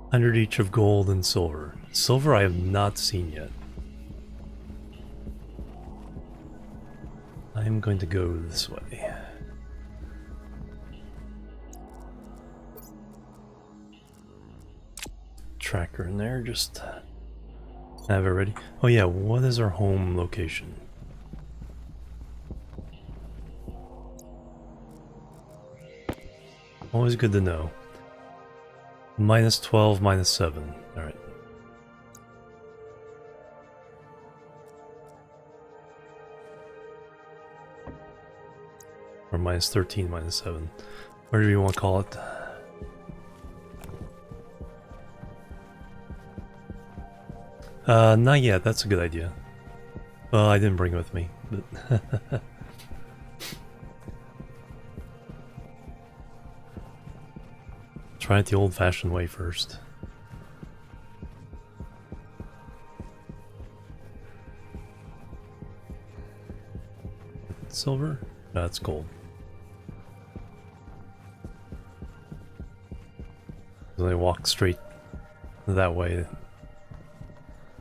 100 each of gold and silver. Silver I have not seen yet. I'm going to go this way. Tracker in there, just have it ready. Oh yeah, what is our home location? Always good to know. -12, -7. Alright. Or -13, -7. Whatever you want to call it. Not yet, that's a good idea. Well, I didn't bring it with me, but try it the old-fashioned way first. Silver? No, it's gold. As I walk straight that way,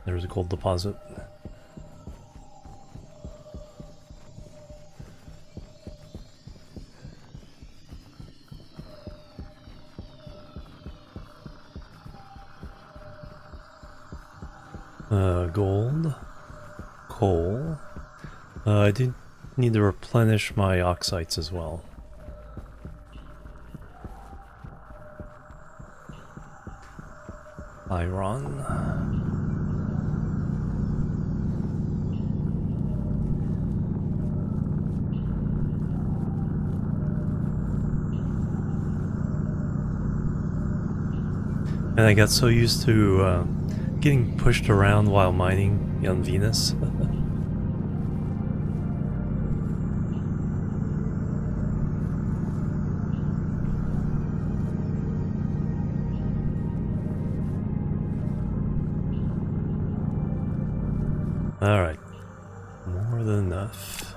there's a gold deposit. Gold, coal. I do need to replenish my oxites as well. Iron. And I got so used to getting pushed around while mining on Venus. Alright. More than enough.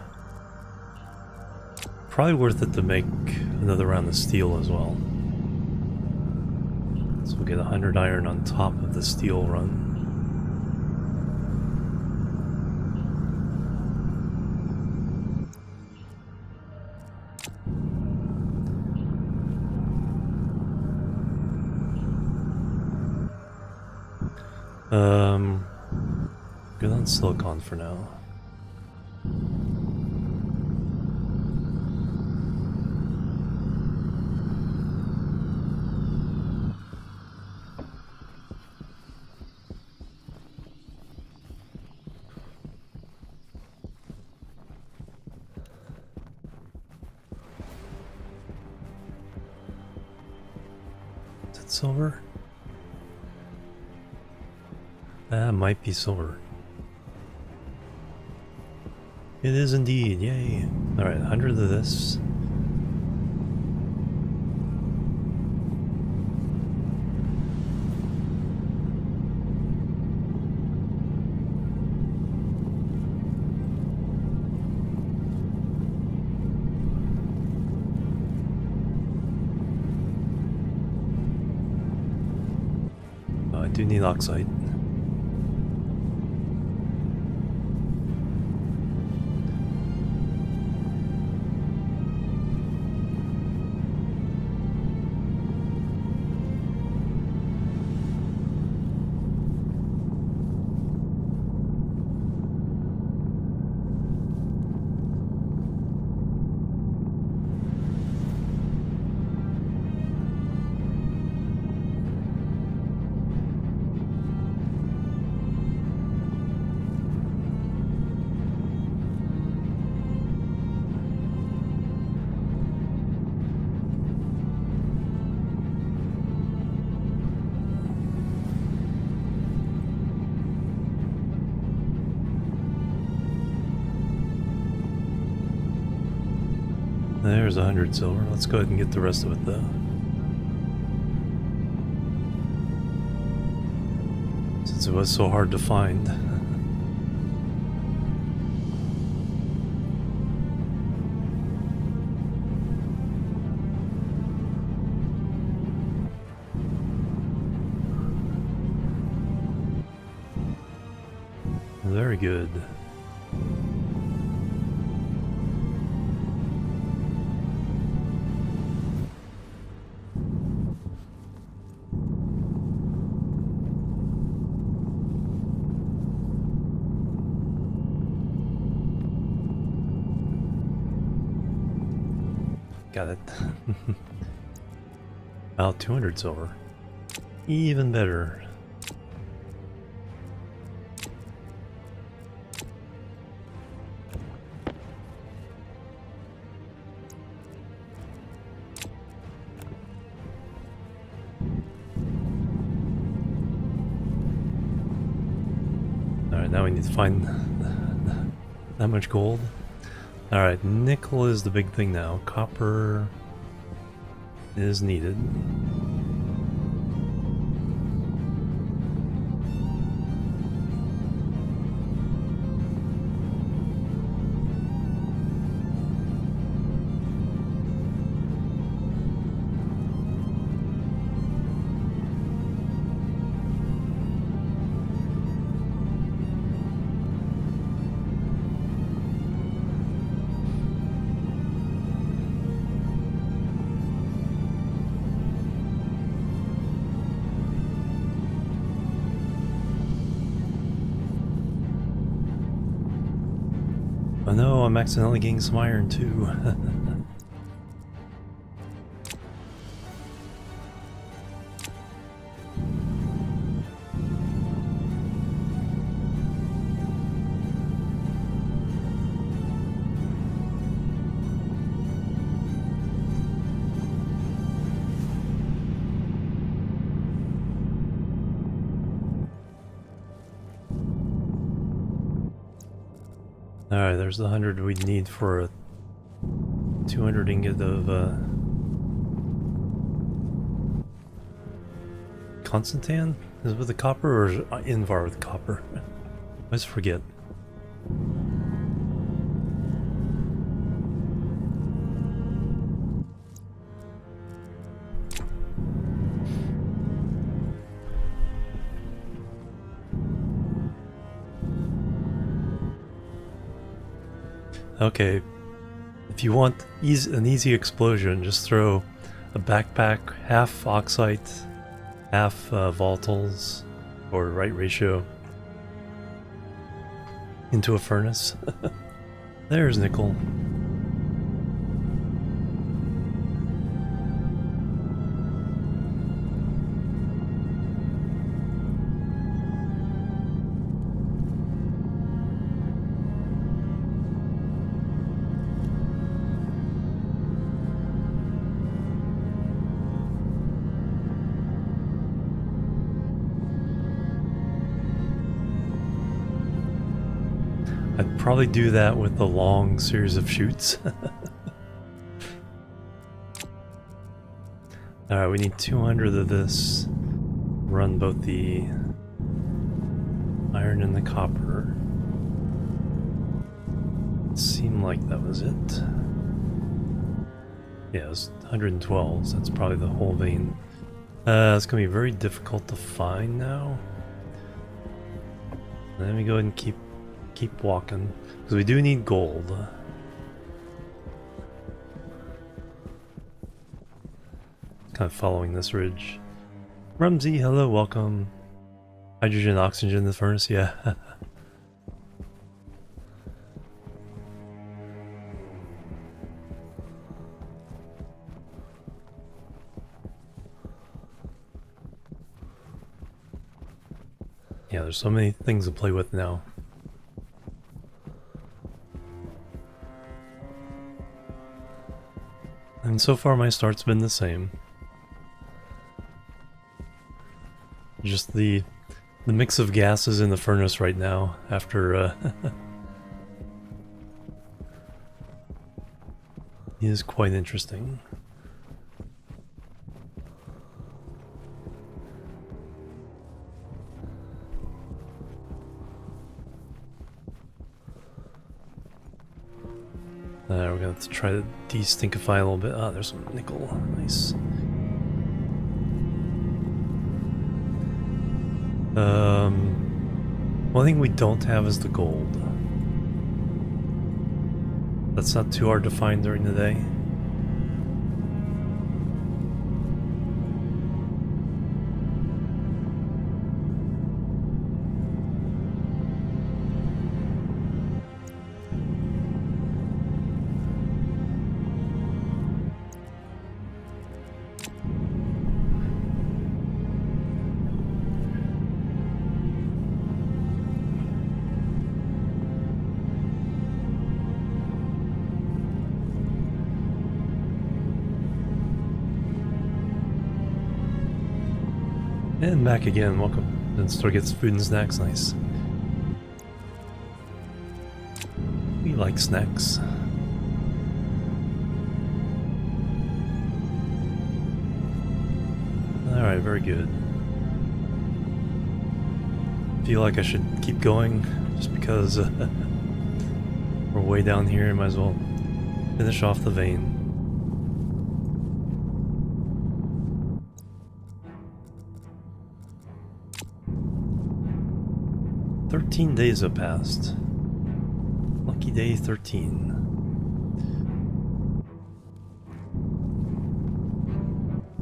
Probably worth it to make another round of steel as well. So we'll get 100 iron on top of the steel run. Good on silicon for now. Is it silver? That might be silver. It is indeed, yay. Alright, 100 of this. I do need oxide. There's 100 silver. Let's go ahead and get the rest of it though. Since it was so hard to find. Very good. Got it. About 200 silver. Even better. Alright, now we need to find that much gold. Alright, nickel is the big thing now. Copper is needed. Oh no, I'm accidentally getting some iron too. Alright, there's the 100 we'd need for a 200 ingot of Constantan? Is it with the copper or is it Invar with copper? I always forget. Okay, if you want an easy explosion, just throw a backpack, half oxite, half volatiles, or right ratio, into a furnace. There's nickel. I'd probably do that with a long series of shoots. Alright, we need 200 of this. Run both the iron and the copper. It seemed like that was it. Yeah, it was 112, so that's probably the whole vein. It's gonna be very difficult to find now. Let me go ahead and keep walking, because we do need gold. Kind of following this ridge. Rumsey, hello, welcome. Hydrogen, oxygen in the furnace, yeah. Yeah, there's so many things to play with now. And so far my start's been the same. Just the mix of gases in the furnace right now after is quite interesting. We're gonna have to try to de-stinkify a little bit. Ah, there's some nickel. Nice. One thing we don't have is the gold. That's not too hard to find during the day. And back again, welcome. And store gets food and snacks, nice. We like snacks. Alright, very good. Feel like I should keep going, just because we're way down here, might as well finish off the vein. 13 days have passed. Lucky day 13.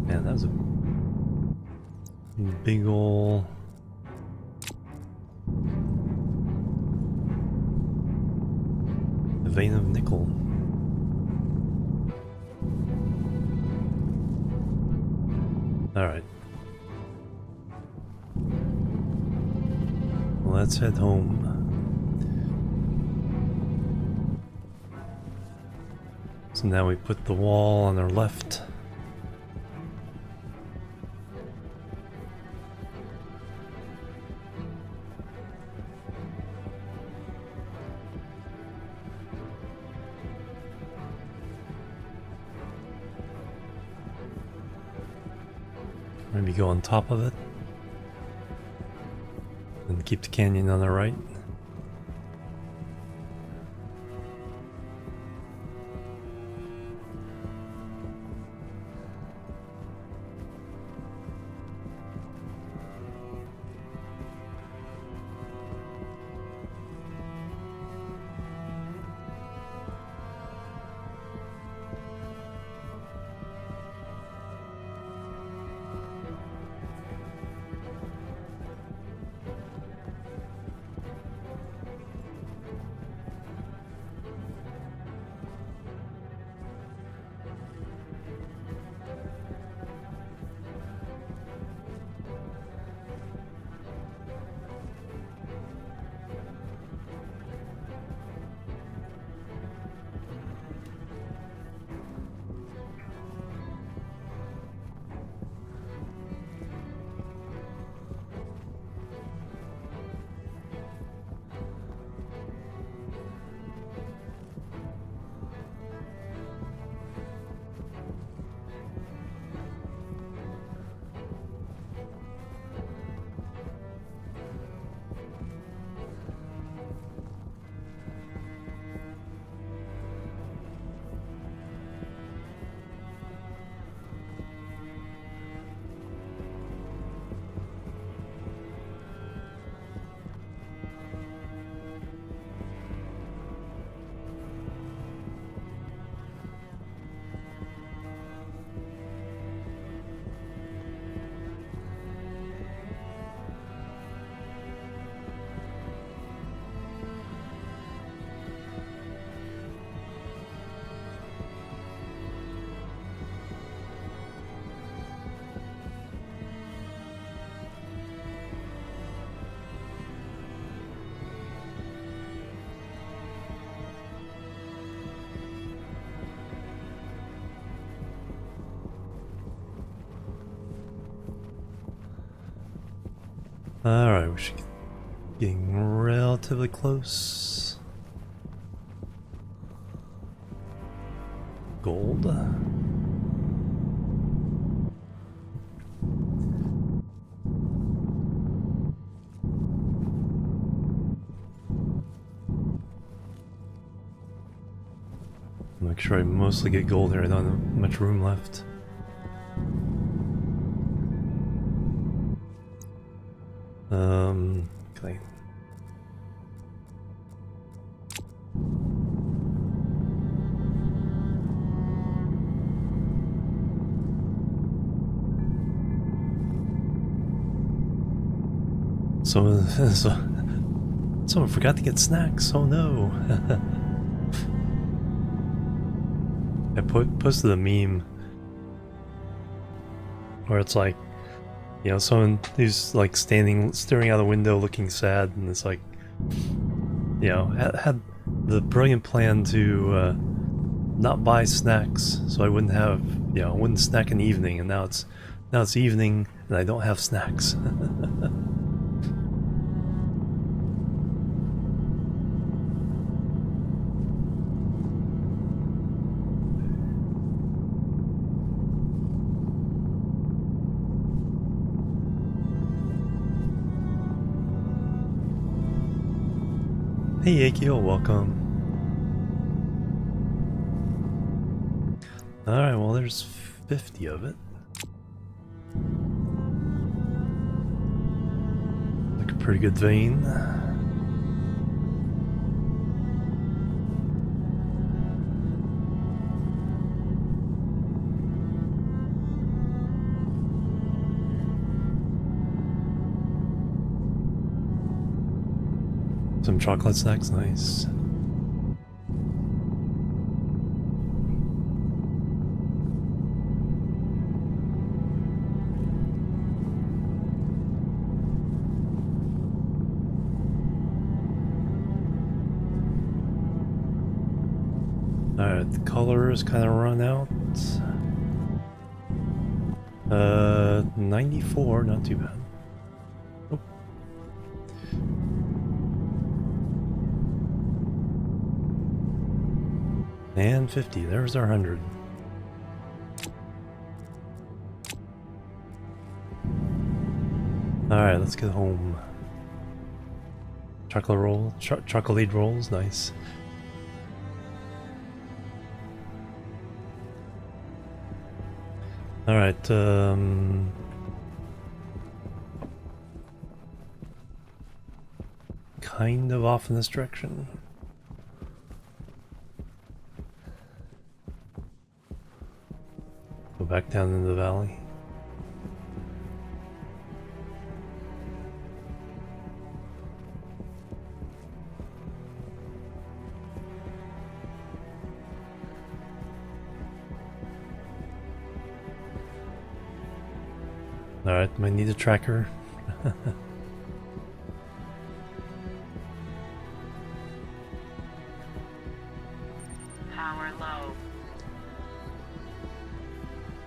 Man, that was a big ol' vein of nickel. Alright. Let's head home. So now we put the wall on our left. Maybe go on top of it. And keep the canyon on the right. Alright, we should get getting relatively close. Gold. Make sure I mostly get gold here. I don't have much room left. Okay. Someone forgot to get snacks. Oh no. I posted a meme where it's like, you know, someone who's like staring out the window looking sad, and it's like, you know, had the brilliant plan to not buy snacks so I wouldn't have, you know, I wouldn't snack in the evening, and now it's evening and I don't have snacks. Hey Akio, welcome. Alright, well there's 50 of it. Like a pretty good vein. Some chocolate snacks, nice. Alright, the color is kind of run out. 94, not too bad. Oh. And 50, there's our 100. Alright, let's get home. Chocolate roll, chocolate rolls, nice. Alright, kind of off in this direction. Go back down into the valley. Alright, might need a tracker. Power low.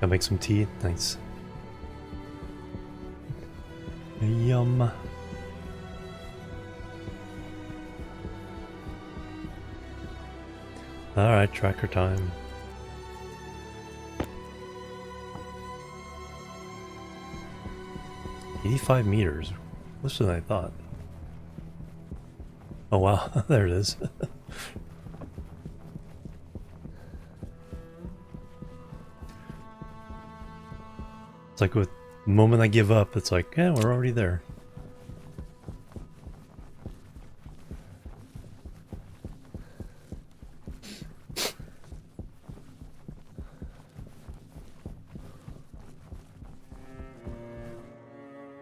Gotta make some tea, nice. Yum. Alright, tracker time. $85 meters. Closer than I thought. Oh wow, there it is. It's like with the moment I give up, it's like, yeah, we're already there.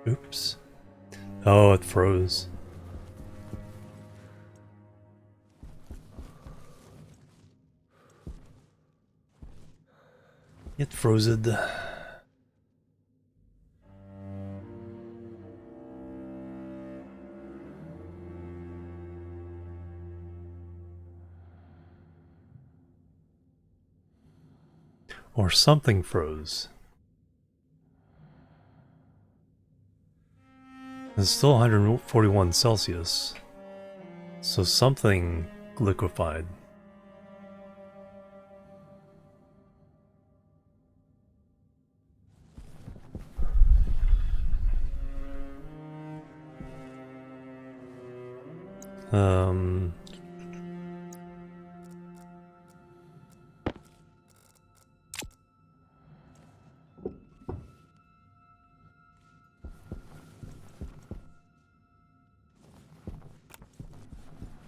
Oops. Oh, it froze. It frozed. Or something froze. It's still 141 Celsius. So something liquefied.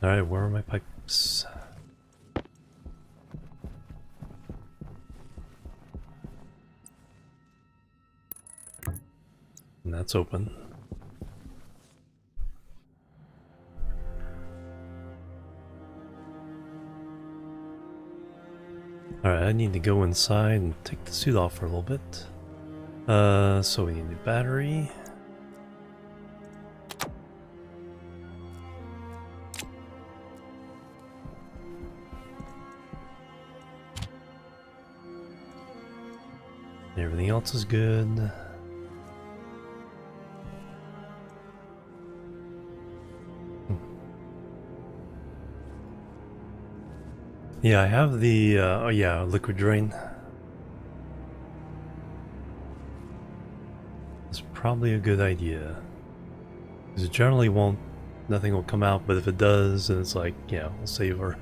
Alright, where are my pipes? And that's open. Alright, I need to go inside and take the suit off for a little bit. So we need a battery. Everything else is good. Yeah, I have the, oh yeah, liquid drain. It's probably a good idea. Because it generally won't, nothing will come out, but if it does, then it's like, yeah, we'll save her.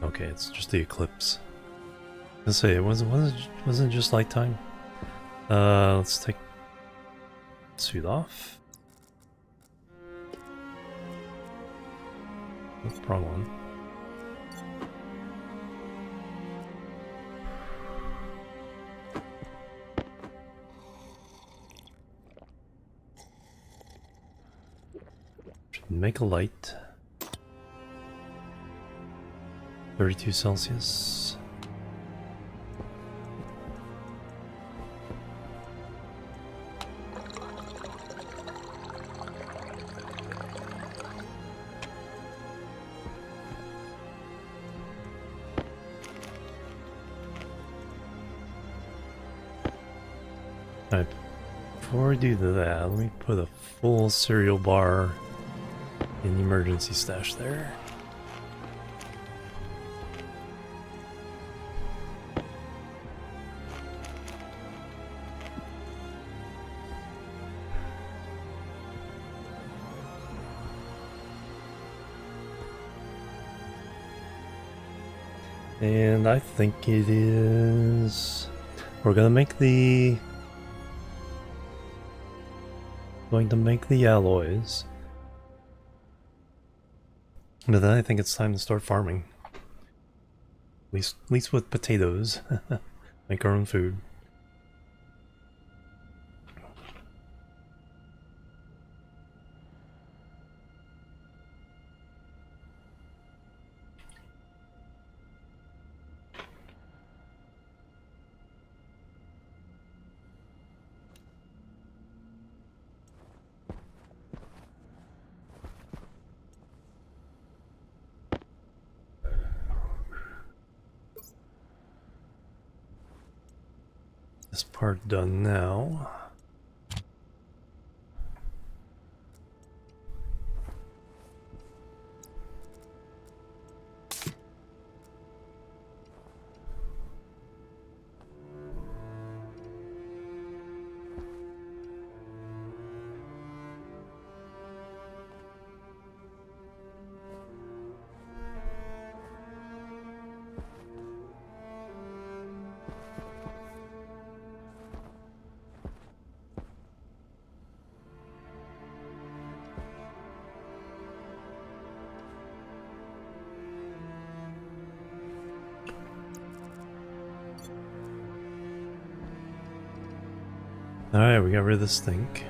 Okay, it's just the eclipse. Let's say it wasn't just light time. Let's take suit off. That's the wrong one. Should make a light. 32 Celsius. Alright, before I do that, let me put a full cereal bar in the emergency stash there. And I think it is... We're going to make the alloys. But then I think it's time to start farming. At least with potatoes. Make our own food. This part done now. Alright, we got rid of this stink.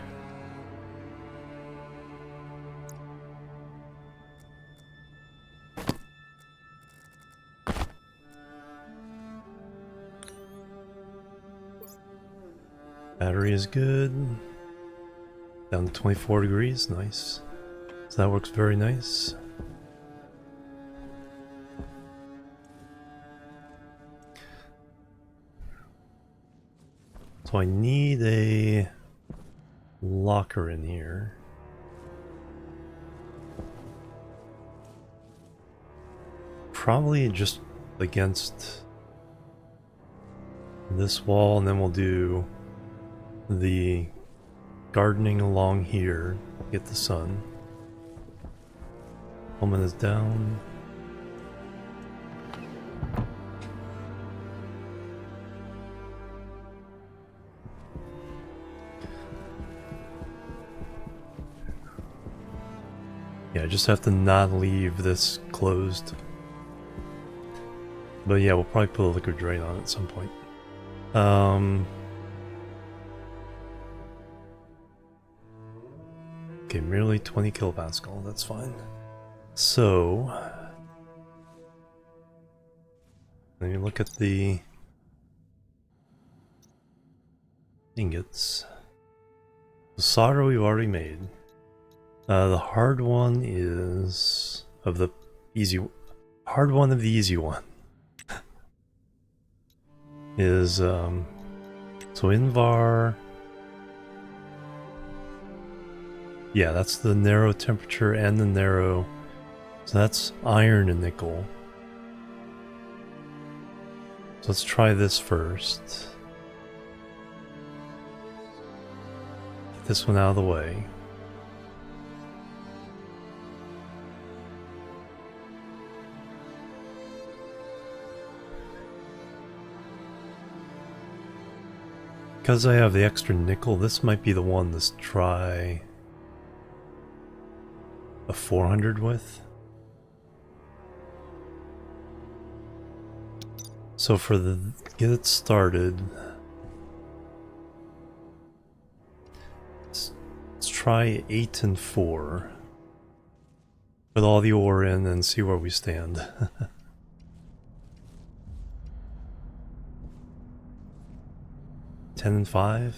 Battery is good. Down to 24 degrees, nice. So that works very nice. So I need a locker in here. Probably just against this wall, and then we'll do the gardening along here. Get the sun. Helmet is down. Yeah, I just have to not leave this closed. But yeah, we'll probably put a liquid drain on it at some point. Okay, merely 20 kilopascal, that's fine. So, let me look at the ingots. The solder we've already made. The hard one is of the easy one is so Invar. Yeah, that's the narrow temperature and the narrow. So that's iron and nickel. So let's try this first. Get this one out of the way. Because I have the extra nickel, this might be the one to try a 400 with. So for the get it started, let's try 8 and 4. Put all the ore in and see where we stand. 10 and 5.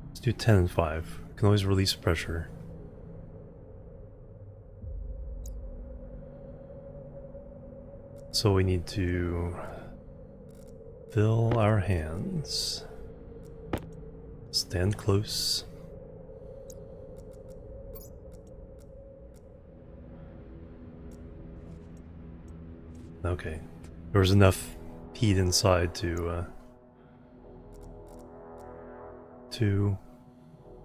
Let's do 10 and 5. We can always release pressure. So we need to Fill our hands. Stand close. Okay. There was enough heat inside to 2,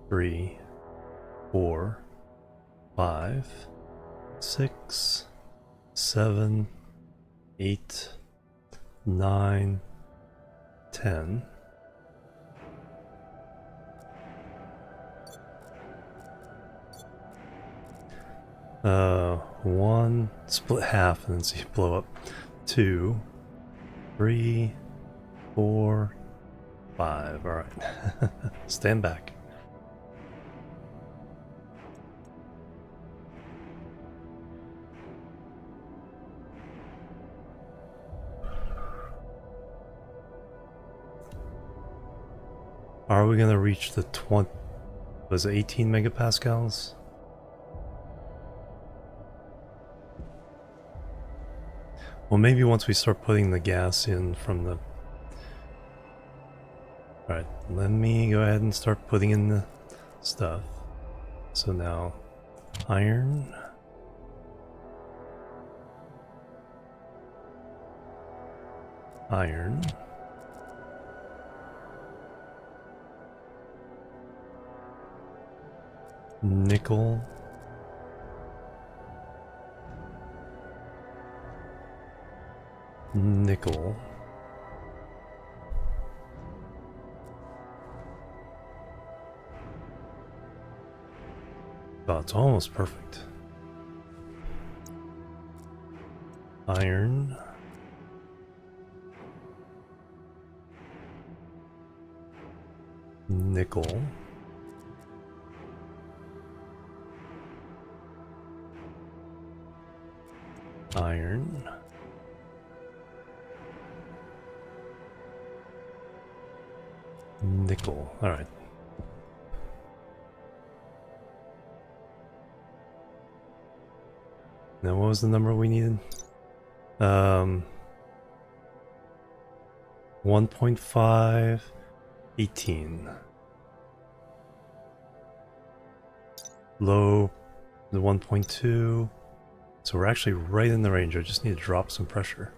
3, 4, 5, 6, 7, 8, 9, 10. One, split half and then see it blow up. 2, 3, 4, 5. All right. Stand back. Are we gonna reach the 20? Was it 18 megapascals? Well, maybe once we start putting the gas in from the... Alright, let me go ahead and start putting in the stuff. So now, iron. Iron. Nickel. Nickel. Oh, it's almost perfect. Iron. Nickel. Iron. Nickel. All right. Now what was the number we needed? 1.5, 18. Low, the 1.2. So we're actually right in the range. I just need to drop some pressure.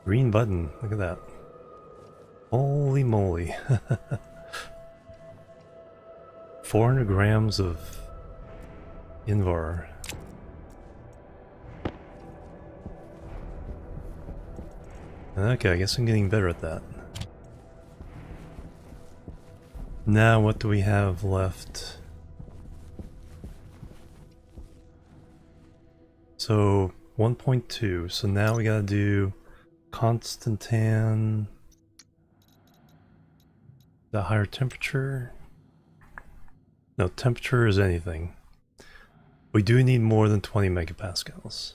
Green button, look at that. Holy moly. 400 grams of Invar. Okay, I guess I'm getting better at that. Now what do we have left? So 1.2, so now we gotta do Constantan, the higher temperature. No, temperature is anything. We do need more than 20 megapascals.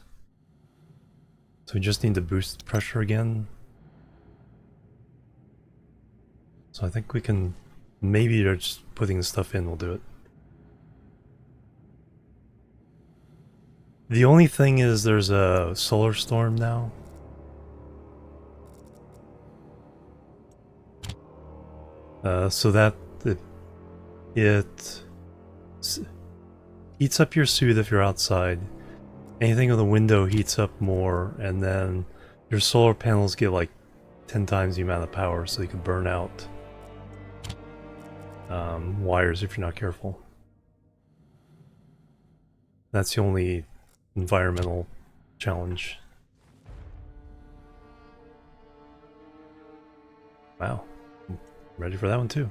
So we just need to boost pressure again. So I think we can, maybe just putting the stuff in will do it. The only thing is there's a solar storm now. So that it heats up your suit if you're outside. Anything on the window heats up more, and then your solar panels get like 10 times the amount of power, so you can burn out wires if you're not careful. That's the only environmental challenge. Wow. Ready for that one too.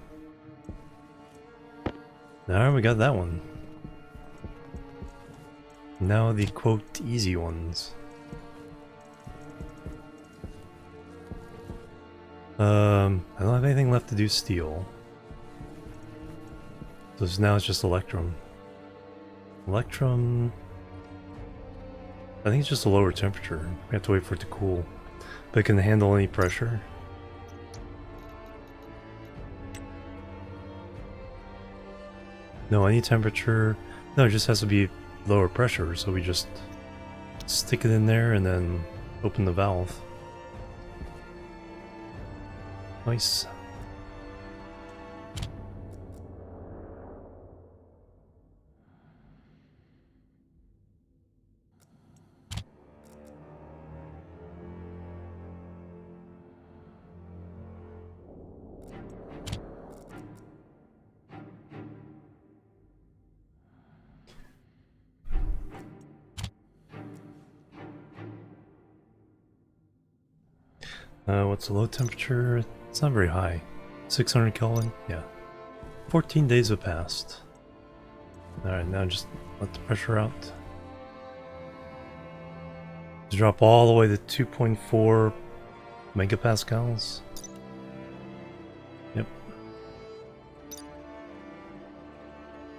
Alright, we got that one. Now the quote easy ones. I don't have anything left to do steel. So now it's just Electrum. Electrum... I think it's just a lower temperature. We have to wait for it to cool. but it can handle any pressure. No, any temperature. No, it just has to be lower pressure, so we just stick it in there and then open the valve. Nice. What's the low temperature? It's not very high. 600 Kelvin? Yeah. 14 days have passed. Alright, now just let the pressure out. Drop all the way to 2.4 megapascals. Yep.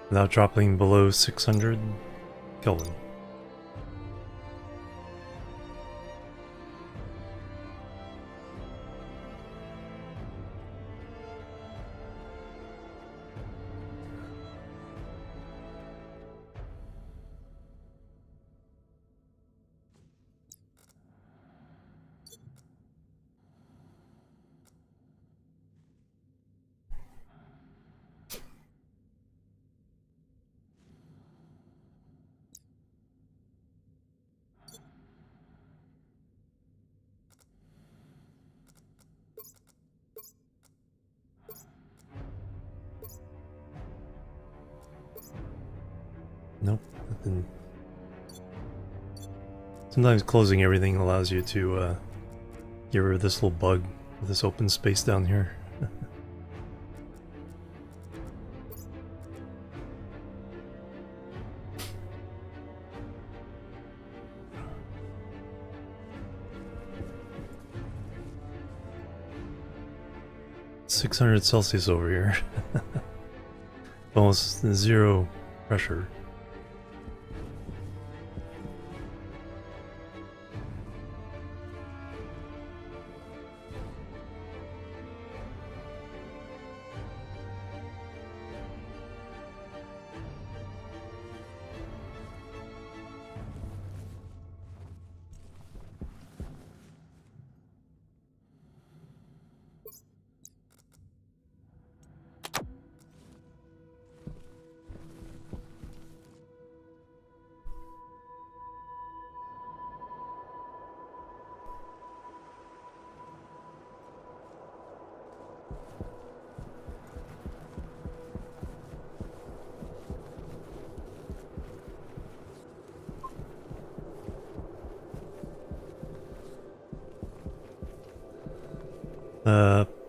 Without dropping below 600 Kelvin. Nope, nothing. Sometimes closing everything allows you to get rid of this little bug with this open space down here. $600 over here. Almost zero pressure.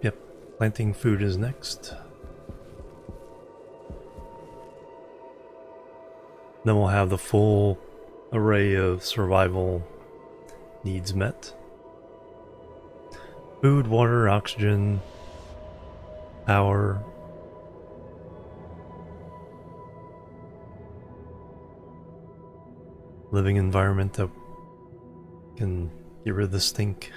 Yep. Planting food is next. Then we'll have the full array of survival needs met. Food, water, oxygen, power. Living environment that can get rid of the stink.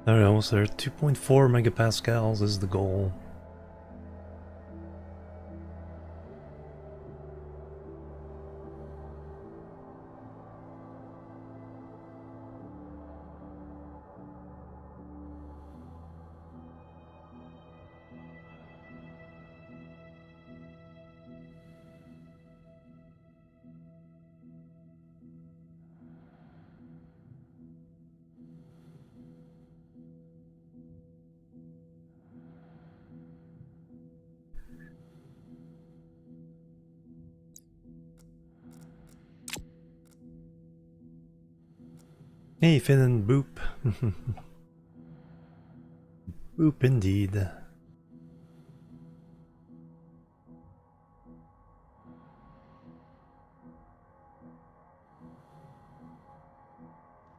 Alright, almost there. 2.4 megapascals is the goal. Hey, Finn and Boop. Boop indeed.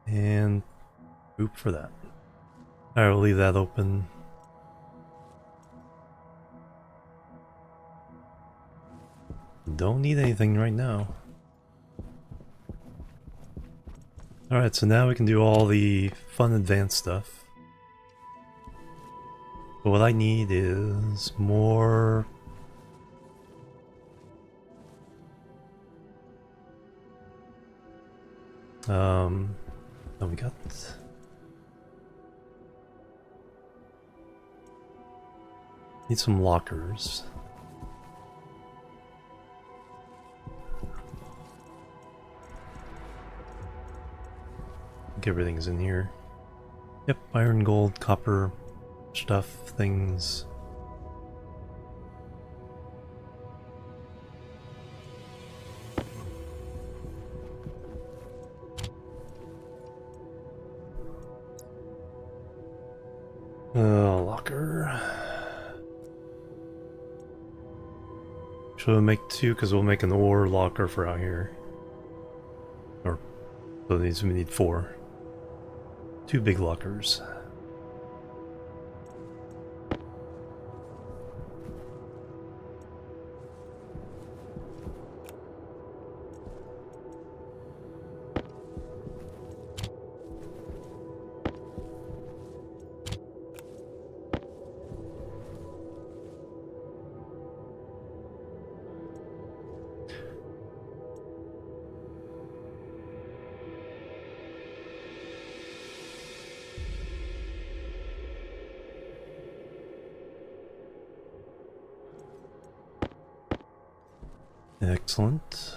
And Boop for that. Alright, we'll leave that open. Don't need anything right now. Alright, so now we can do all the fun advanced stuff. But what I need is more... Oh, we got... Need some lockers. I think everything's in here. Yep, iron, gold, copper, stuff, things. Locker. Should we make two? Because we'll make an ore locker for out here. Or, so we need 4. 2 big lockers. Excellent.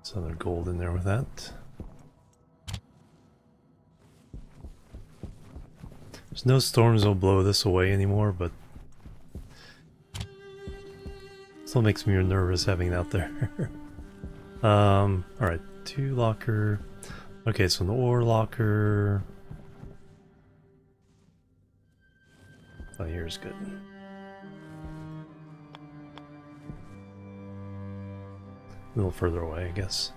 Some other gold in there with that. There's no storms that'll blow this away anymore, but still makes me nervous having it out there. Alright, 2 locker. Okay, so an ore locker. Oh, here's good. A little further away, I guess.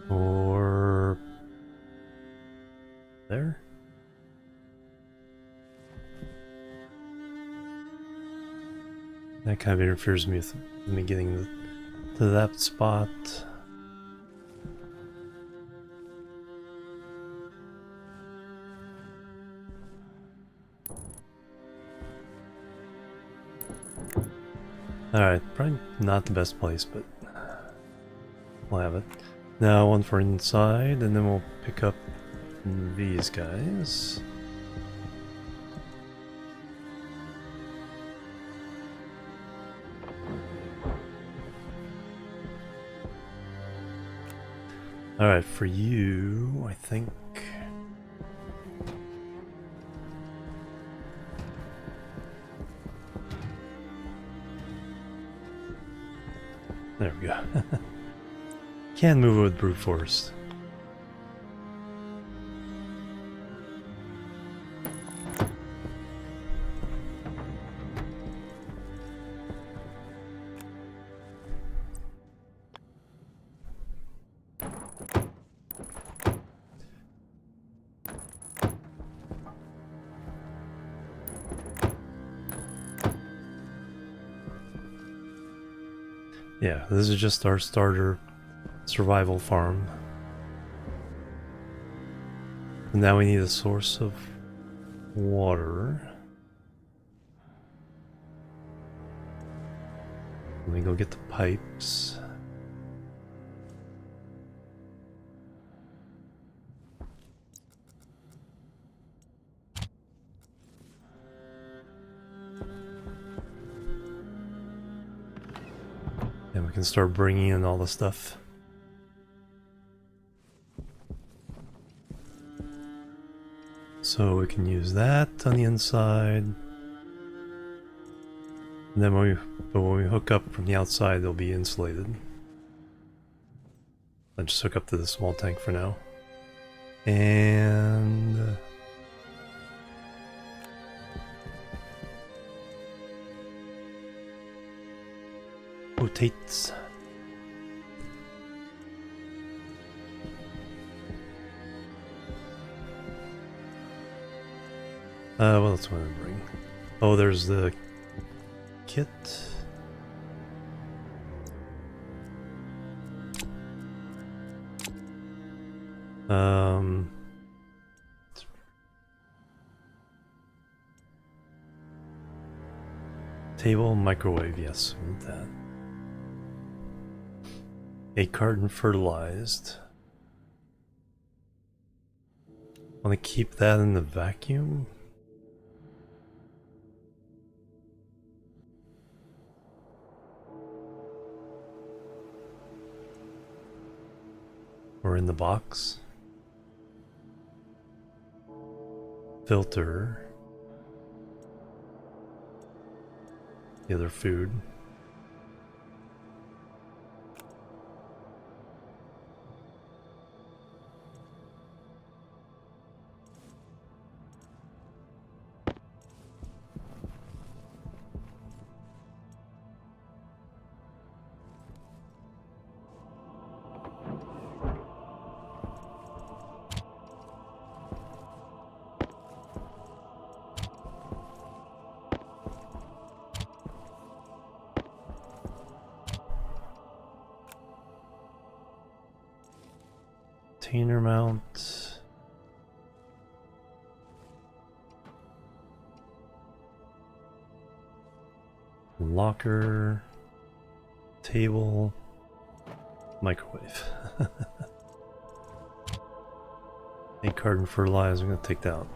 Or there? That kind of interferes with me getting to that spot. Alright, probably not the best place, but we'll have it. Now one for inside, and then we'll pick up these guys. Alright, for you, I think... There we go. Can move it with brute force. Yeah, this is just our starter survival farm. And now we need a source of water. Let me go get the pipes. And we can start bringing in all the stuff. So we can use that on the inside. And then when we hook up from the outside, they'll be insulated. I'll just hook up to the small tank for now. And rotates. What else am I gonna bring? Oh, there's the kit. Table, microwave, yes, we need that. A carton fertilized. Want to keep that in the vacuum? Or in the box? Filter. The other food. Container mount. Locker. Table. Microwave. A carton fertilizer. I'm gonna take that out.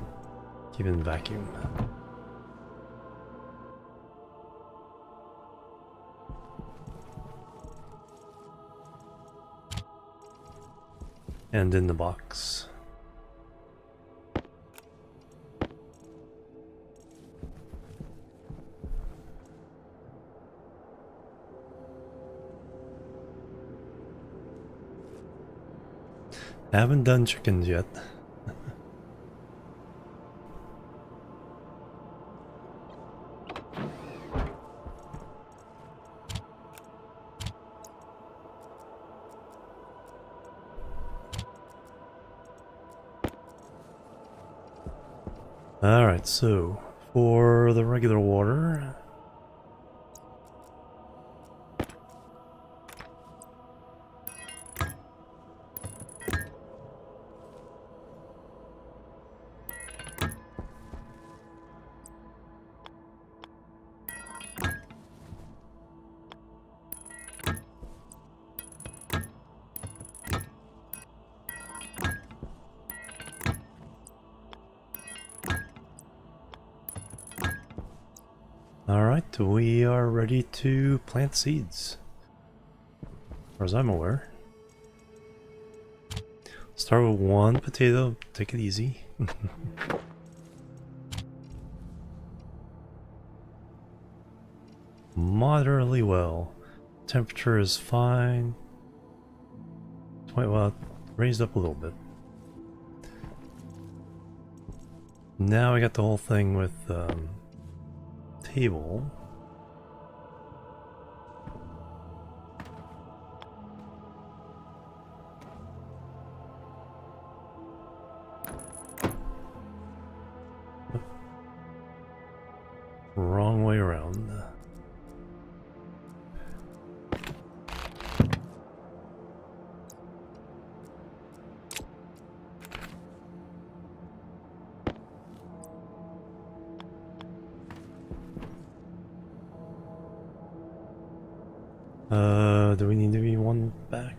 Keep it in vacuum. And in the box. I haven't done chickens yet. Alright, so for the regular water, alright, we are ready to plant seeds. As far as I'm aware. Start with one potato, take it easy. Moderately well. Temperature is fine. Well, raised up a little bit. Now I got the whole thing with table. Wrong way around. Do we need to be one back?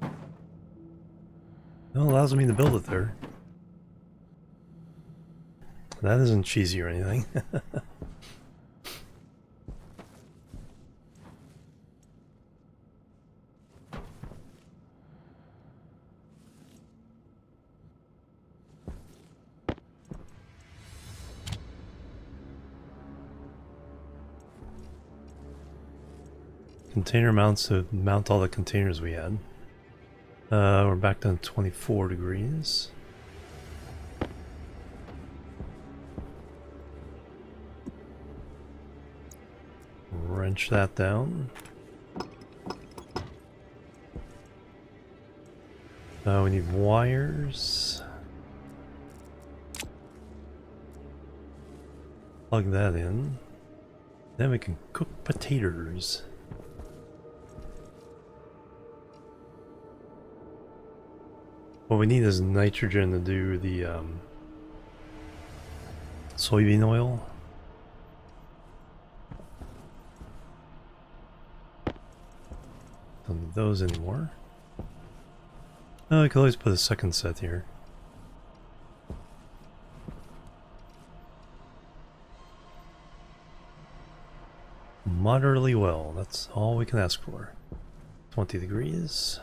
It allows me to build it there. That isn't cheesy or anything. container mounts to mount all the containers we had. We're back down to 24 degrees. Wrench that down. We need wires. Plug that in. Then we can cook potatoes. What we need is nitrogen to do the soybean oil. Don't need those anymore. Oh, I could always put a second set here. Moderately well, that's all we can ask for. 20 degrees.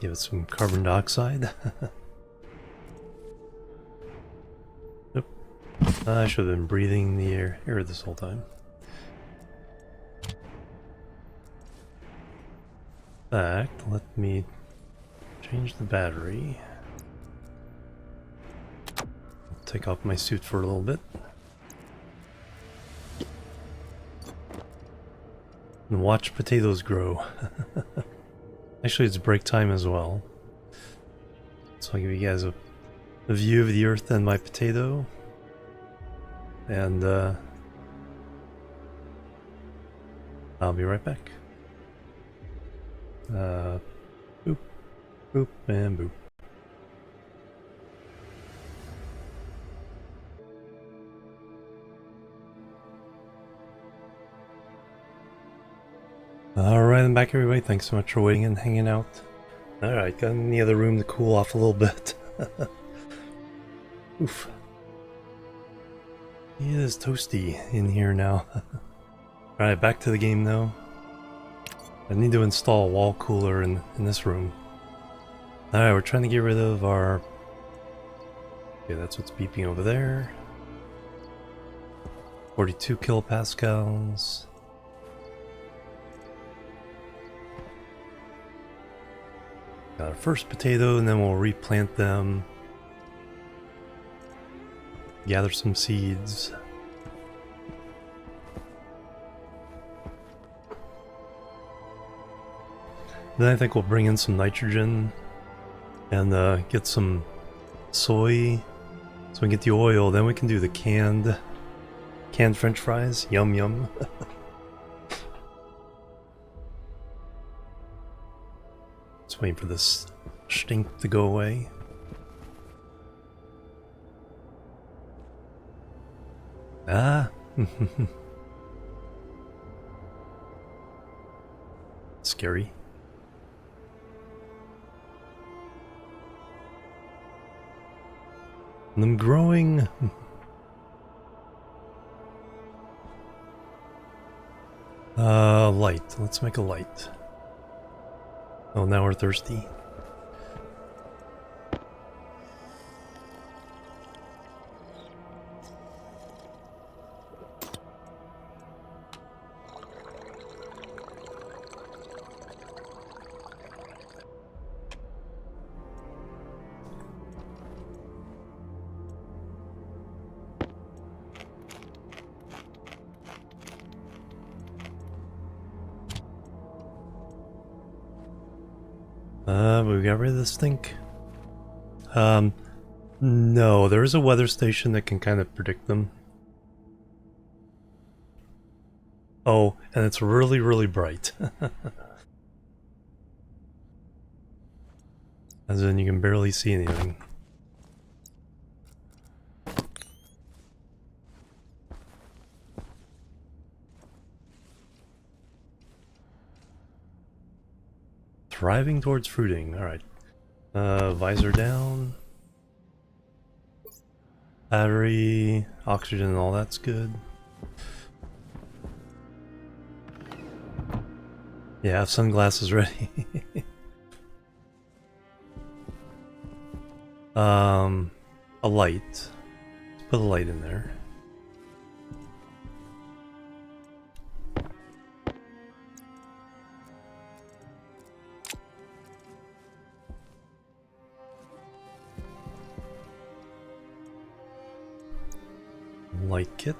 Give it some carbon dioxide. Nope. I should have been breathing the air this whole time. In fact, let me change the battery. Take off my suit for a little bit. And watch potatoes grow. Actually, it's break time as well. So I'll give you guys a view of the earth and my potato. And I'll be right back. Boop, boop, and boop. Alright, I'm back everybody. Thanks so much for waiting and hanging out. Alright, got in the other room to cool off a little bit. Oof. It is toasty in here now. Alright, back to the game though. I need to install a wall cooler in this room. Alright, we're trying to get rid of our... Okay, that's what's beeping over there. 42 kilopascals. Got our first potato, and then we'll replant them. Gather some seeds. Then I think we'll bring in some nitrogen and get some soy so we can get the oil. Then we can do the canned French fries. Yum yum. Just waiting for this stink to go away. Ah. Scary. And them growing. Light. Let's make a light. Oh, now we're thirsty. We got rid of this stink. No, there is a weather station that can kind of predict them. Oh, and it's really, really bright. As in, you can barely see anything. Thriving towards fruiting. Alright. Visor down. Battery, oxygen, and all that's good. Yeah, have sunglasses ready. A light. Let's put a light in there. Light kit.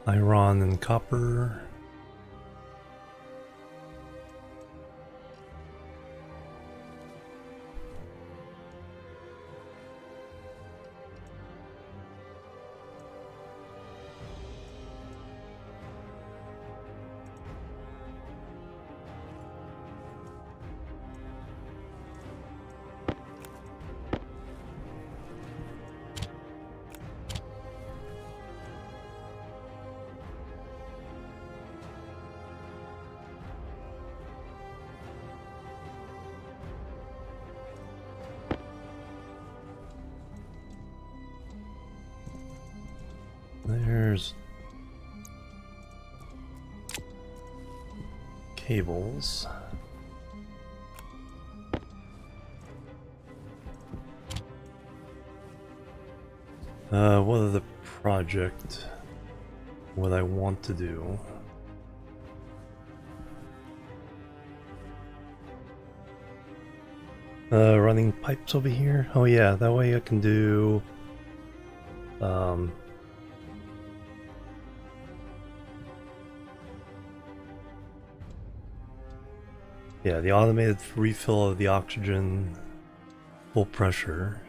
Iron and copper. There's cables. What other project would I want to do? Running pipes over here? Oh yeah, that way I can do yeah, the automated refill of the oxygen, full pressure.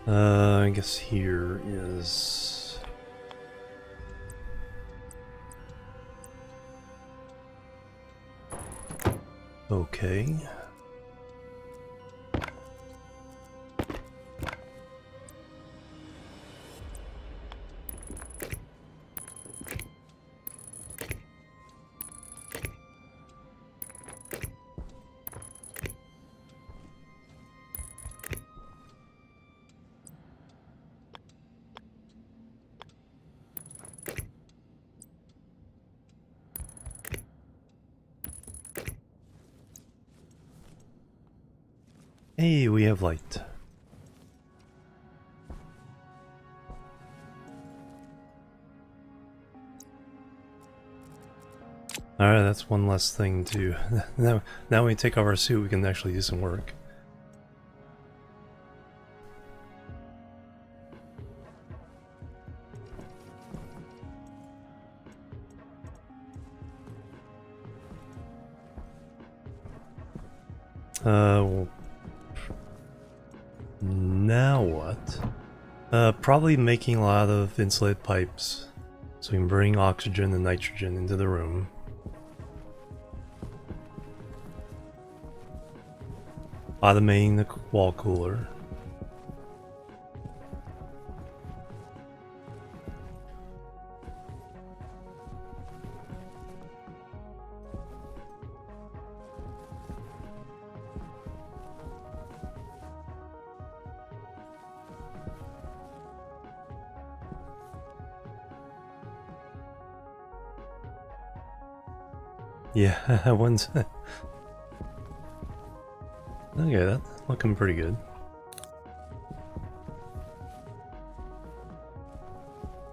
I guess here is okay. Hey, we have light. Alright, that's one less thing to... now when we take off our suit, we can actually do some work. Well, now what? Probably making a lot of insulated pipes so we can bring oxygen and nitrogen into the room. Automating the wall cooler. Yeah, one's... okay, that's looking pretty good.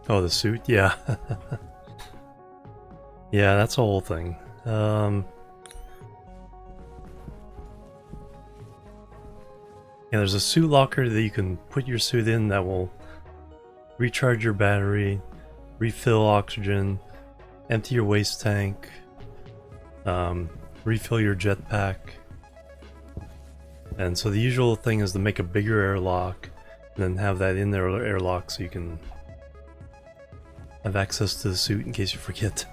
Oh, the suit? Yeah. Yeah, that's the whole thing. Yeah, there's a suit locker that you can put your suit in that will recharge your battery, refill oxygen, empty your waste tank, refill your jetpack. And so the usual thing is to make a bigger airlock and then have that in there airlock so you can have access to the suit in case you forget.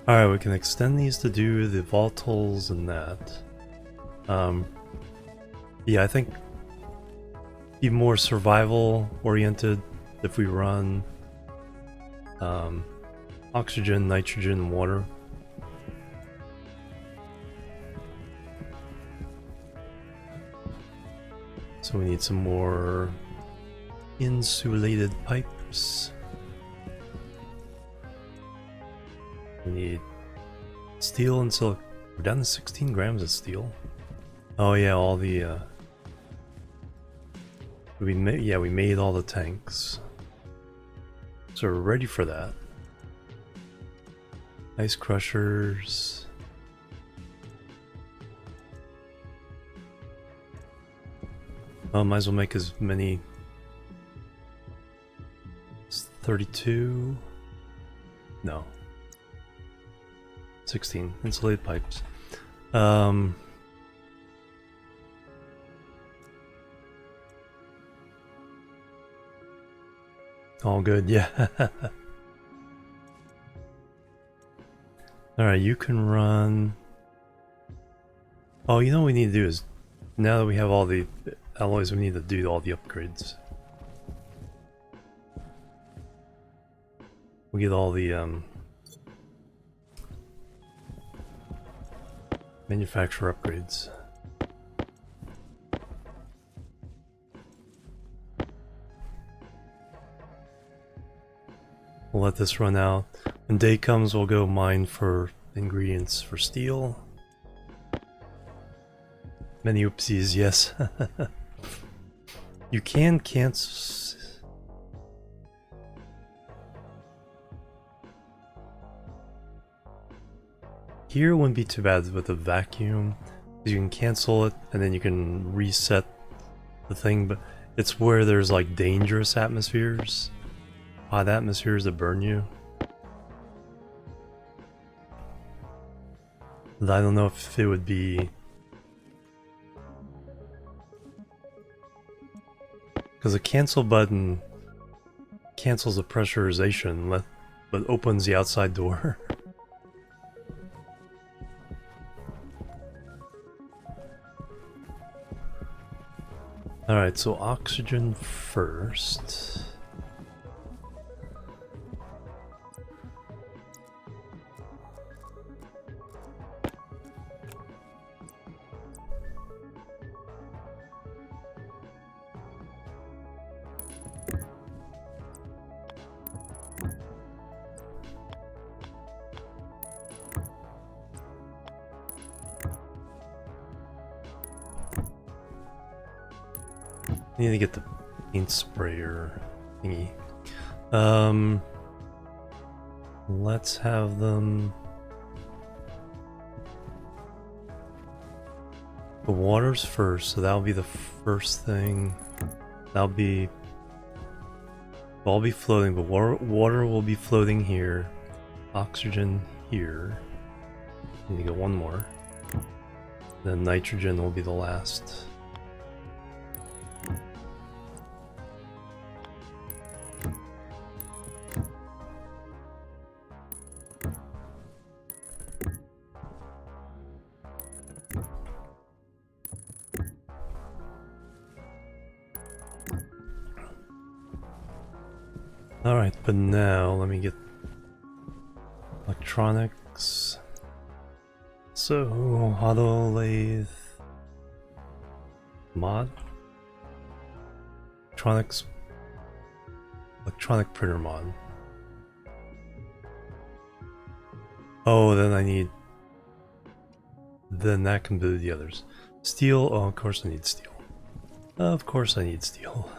Alright, we can extend these to do the volatiles and that. Yeah, I think be more survival oriented if we run oxygen, nitrogen, and water. So we need some more insulated pipes. We need steel and silicon. We're down to 16 grams of steel. Oh yeah, all the we made all the tanks. So we're ready for that. Ice crushers. Oh, might as well make as many. It's 32. No. 16 insulated pipes. All good, yeah. Alright, you can run. Oh, you know what we need to do is, now that we have all the alloys, we need to do all the upgrades. We get all the manufacturer upgrades. We'll let this run out. When day comes, we'll go mine for ingredients for steel. Many oopsies, yes. You can cancel. Here wouldn't be too bad with the vacuum. You can cancel it and then you can reset the thing, but it's where there's like dangerous atmospheres. Hot atmospheres that burn you. And I don't know if it would be... Because the cancel button cancels the pressurization, but opens the outside door. Alright, so oxygen first. I need to get the paint sprayer thingy. Let's have them... The water's first, so that'll be the first thing. That'll be... I'll be floating, but water will be floating here. Oxygen here. Need to get one more. Then nitrogen will be the last. Alright, but now let me get electronics. So, auto lathe mod? Electronic printer mod. Oh, then I need... Then that can do the others. Steel, oh, of course I need steel. Of course I need steel.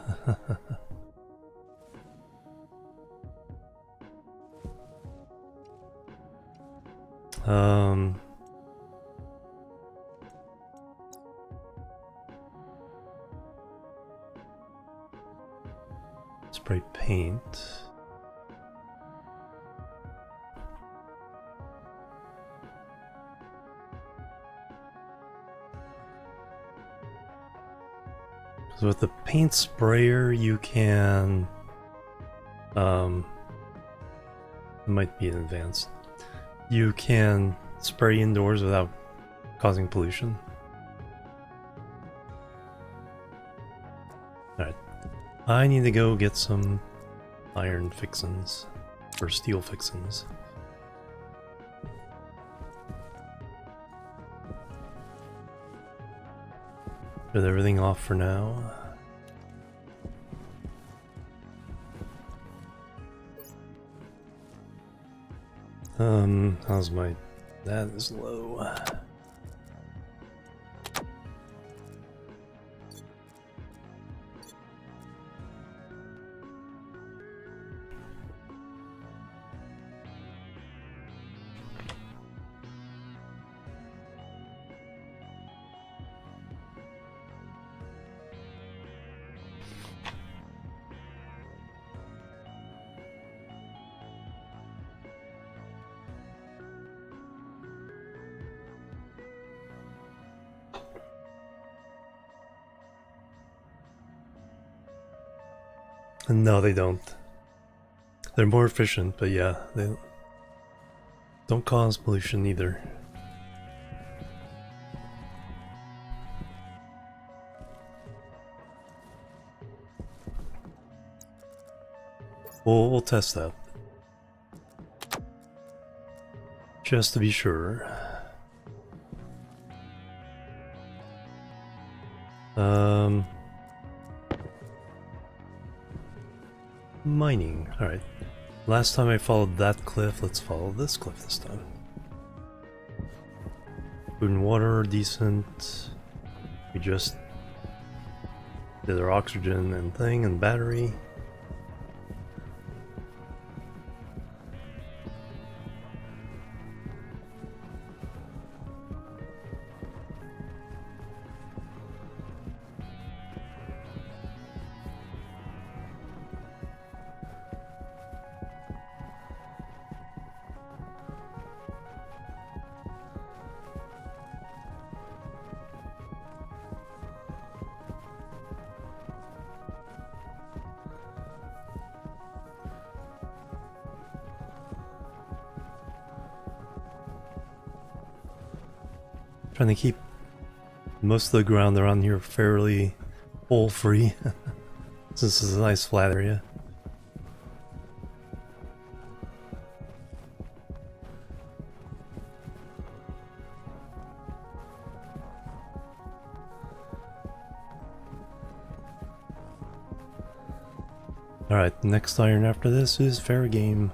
Spray paint. So with the paint sprayer you can it might be in advanced. You can spray indoors without causing pollution. Alright. I need to go get some iron fixins. Or steel fixins. Shut everything off for now. How's my... That is low. No, they don't. They're more efficient, but yeah, they don't cause pollution either. We'll test that. Just to be sure. Mining. Alright. Last time I followed that cliff, let's follow this cliff this time. Food and water are decent. We just did our oxygen and thing and battery. Trying to keep most of the ground around here fairly hole free. This is a nice flat area. Alright, the next iron after this is fair game.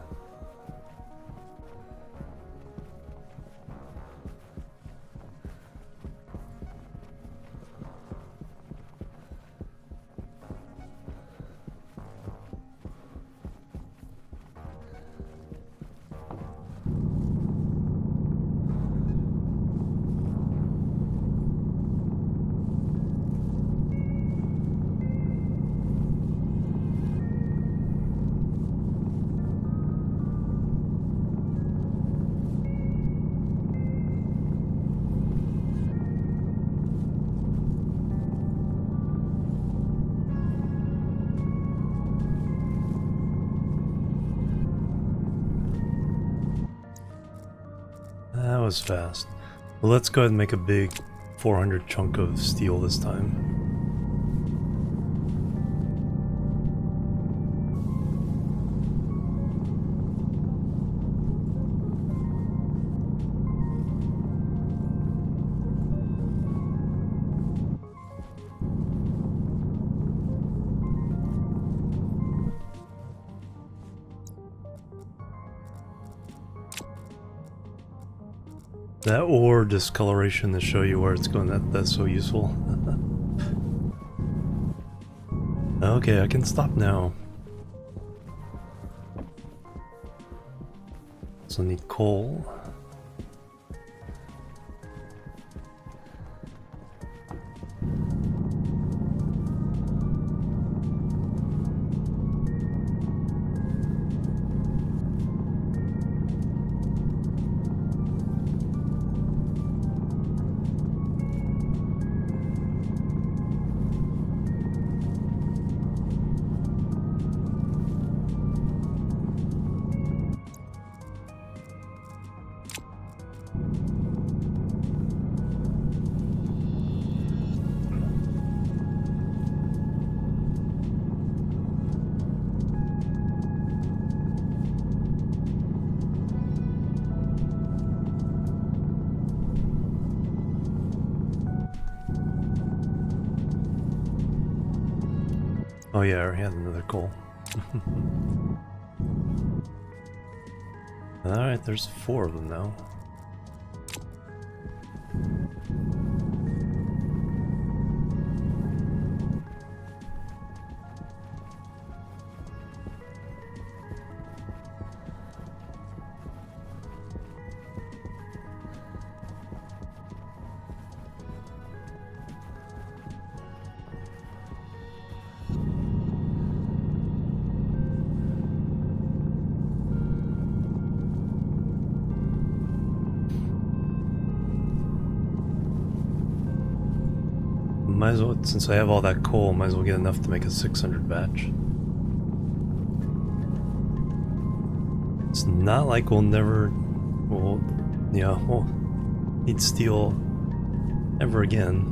That was fast. Well, let's go ahead and make a big 400 chunk of steel this time. That ore discoloration to show you where it's going, that's so useful. Okay, I can stop now. So need coal. Oh yeah, I already had another coal. Alright, there's 4 of them now. Might as well, since I have all that coal, might as well get enough to make a 600 batch. It's not like we'll need steel ever again.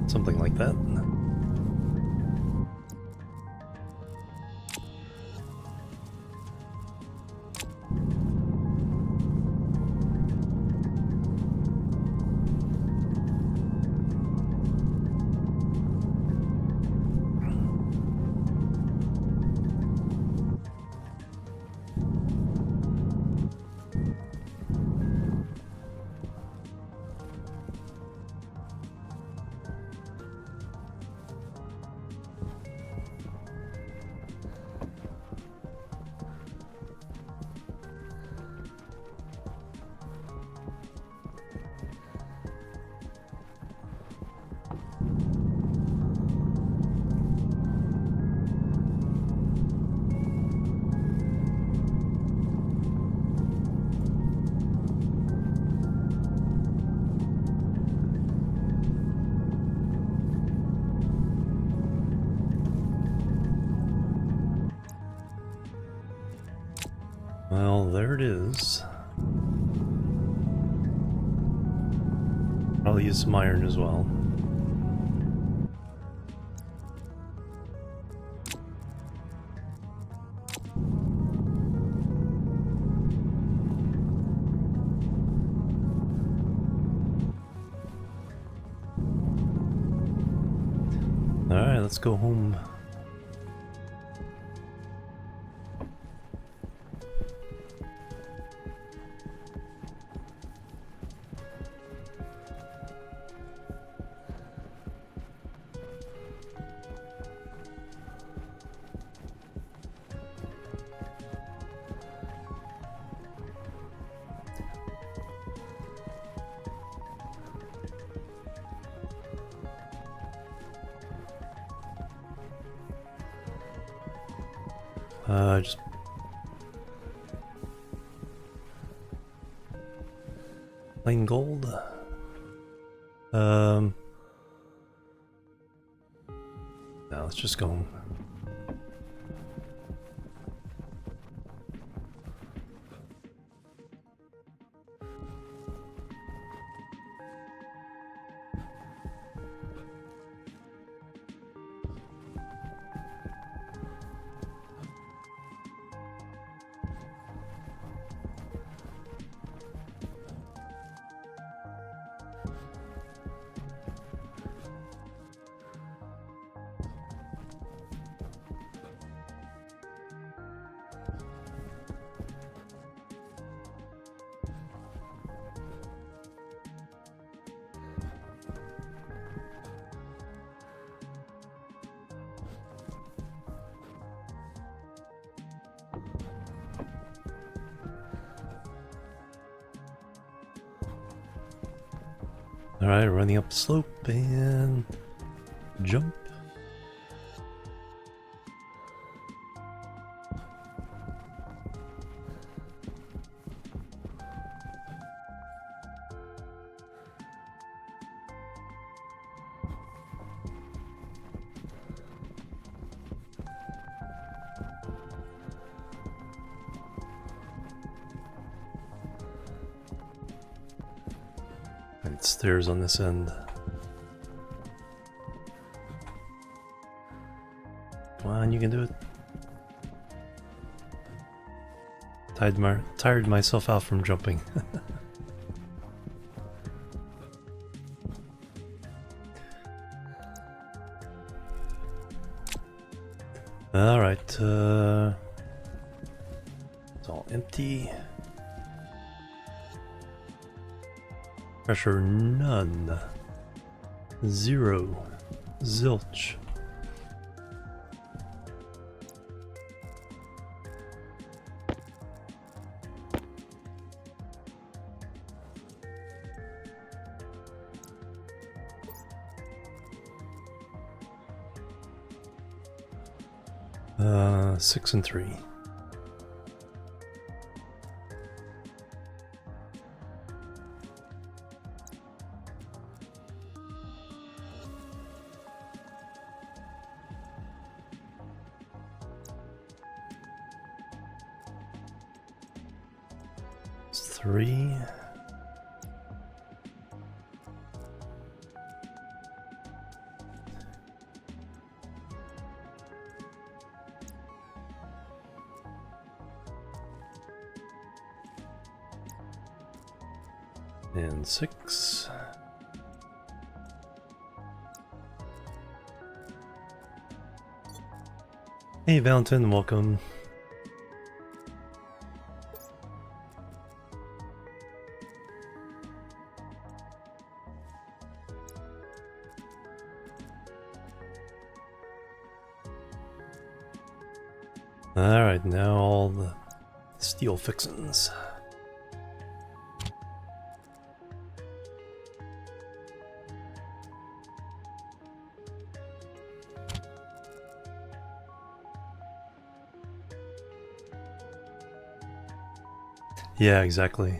Something like that. Well, there it is. Probably use some iron as well. Alright, let's go home. Just plain gold. Now let's just go home. Alright, running up the slope and jump. And stairs on this end. Come on, you can do it. Tired myself out from jumping. Alright, it's all empty. Pressure none. 0. Zilch. Uh, 6 and 3. It's 3. And 6. Hey Valentine, welcome. Alright, now all the steel fixins. Yeah, exactly.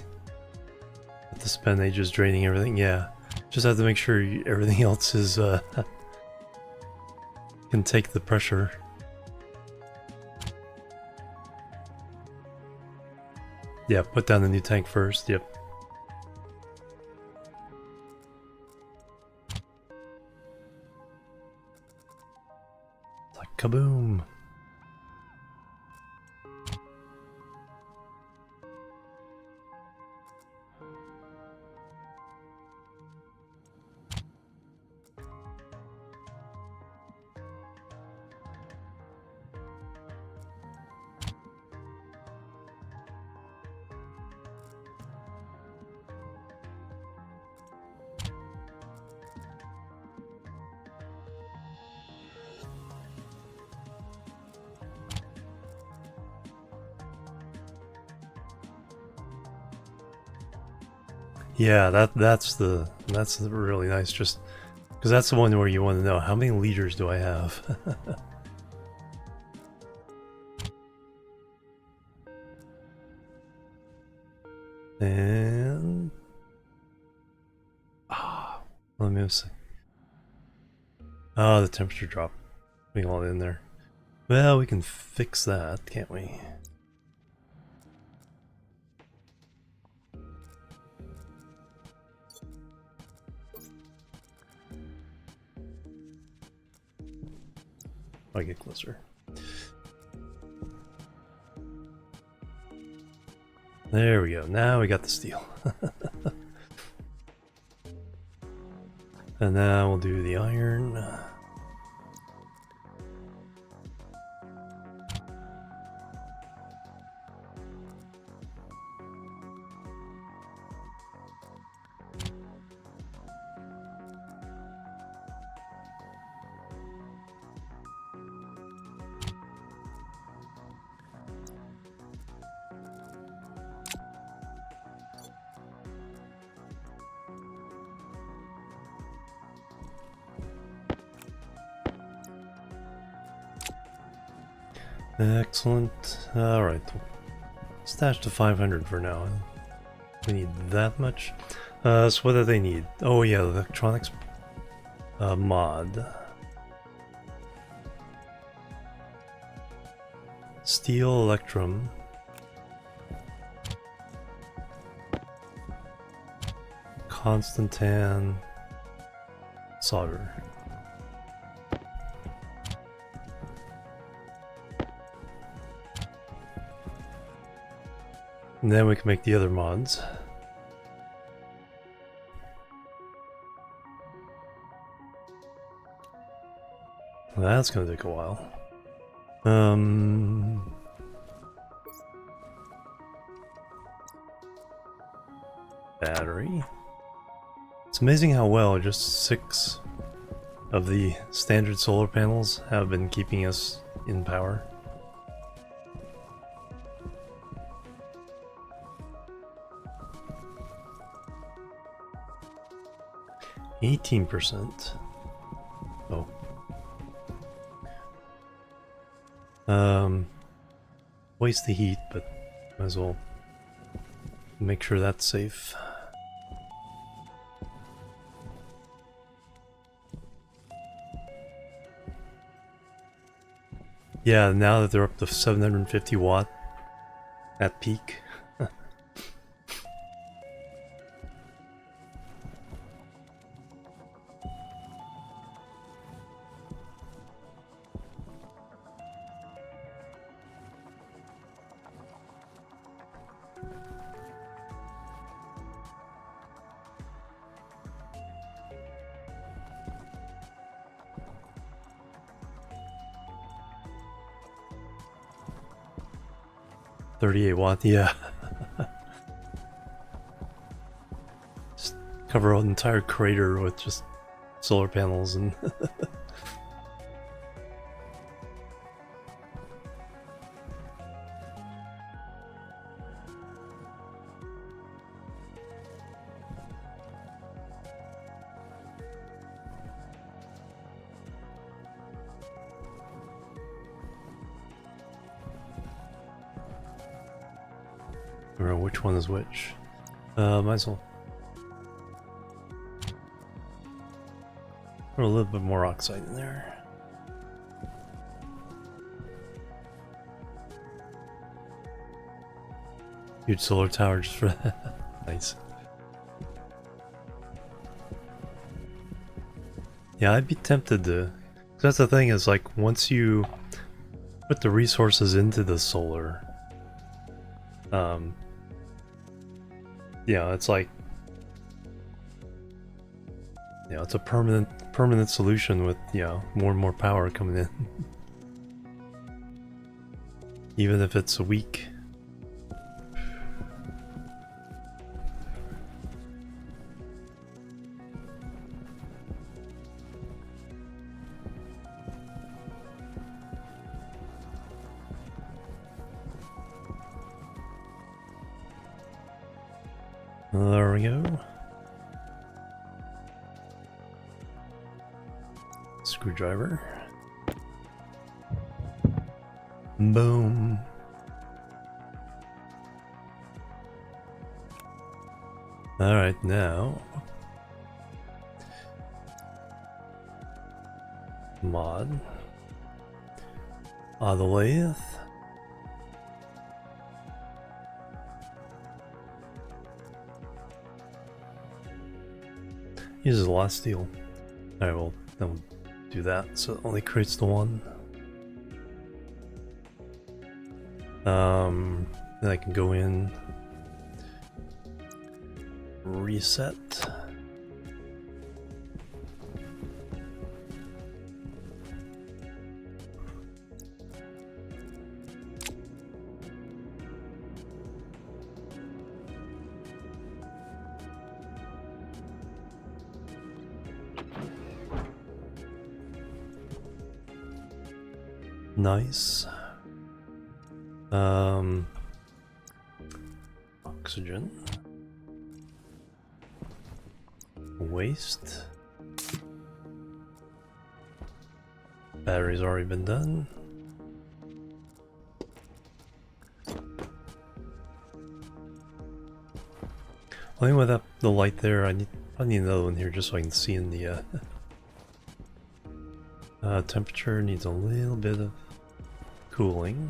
The spend age is draining everything, yeah. Just have to make sure everything else is, can take the pressure. Yeah, put down the new tank first, yep. Like kaboom! Yeah, that's really nice. Just because that's the one where you want to know how many liters do I have. And let me see. Oh, the temperature drop. Putting all in there. Well, we can fix that, can't we? I get closer. There we go. Now we got the steel. And now we'll do the iron. Excellent. Alright. Stash to 500 for now. We need that much. So what do they need? Oh yeah, the electronics mod. Steel electrum. Constantan solder. And then we can make the other mods. Well, that's gonna take a while. Battery. It's amazing how well just 6 of the standard solar panels have been keeping us in power. %. Oh. Waste the heat, but might as well make sure that's safe. Yeah, now that they're up to 750 watt at peak. 38 watt, yeah. Just cover an entire crater with just solar panels and I don't know which one is which. Might as well put a little bit more oxide in there. Huge solar tower just for that. Nice. Yeah, I'd be tempted to. 'Cause that's the thing is like once you put the resources into the solar, yeah, it's like, yeah, it's a permanent solution with, yeah, more and more power coming in. Even if it's a week. There we go. Screwdriver. Boom. Alright, now. Mod. The lathe. Uses a lot of steel. Alright, well, then we'll do that, so it only creates the one. Then I can go in, reset. Nice. Oxygen. Waste. Battery's already been done. I think with the light there, I need another one here just so I can see in the temperature needs a little bit of cooling.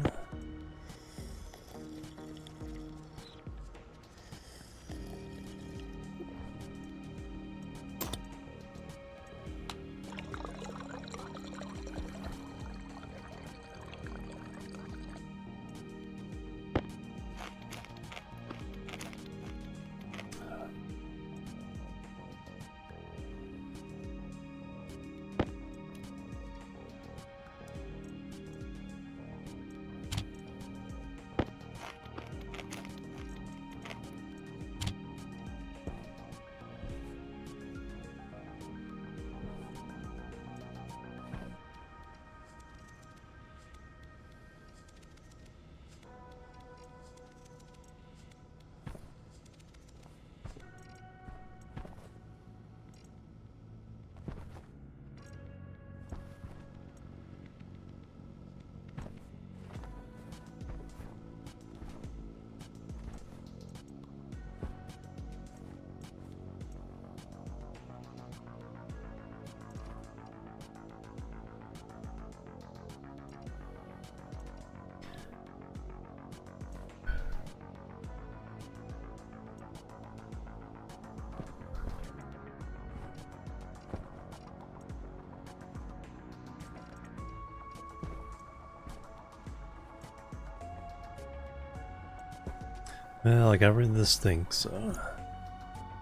Well, I got rid of this thing, so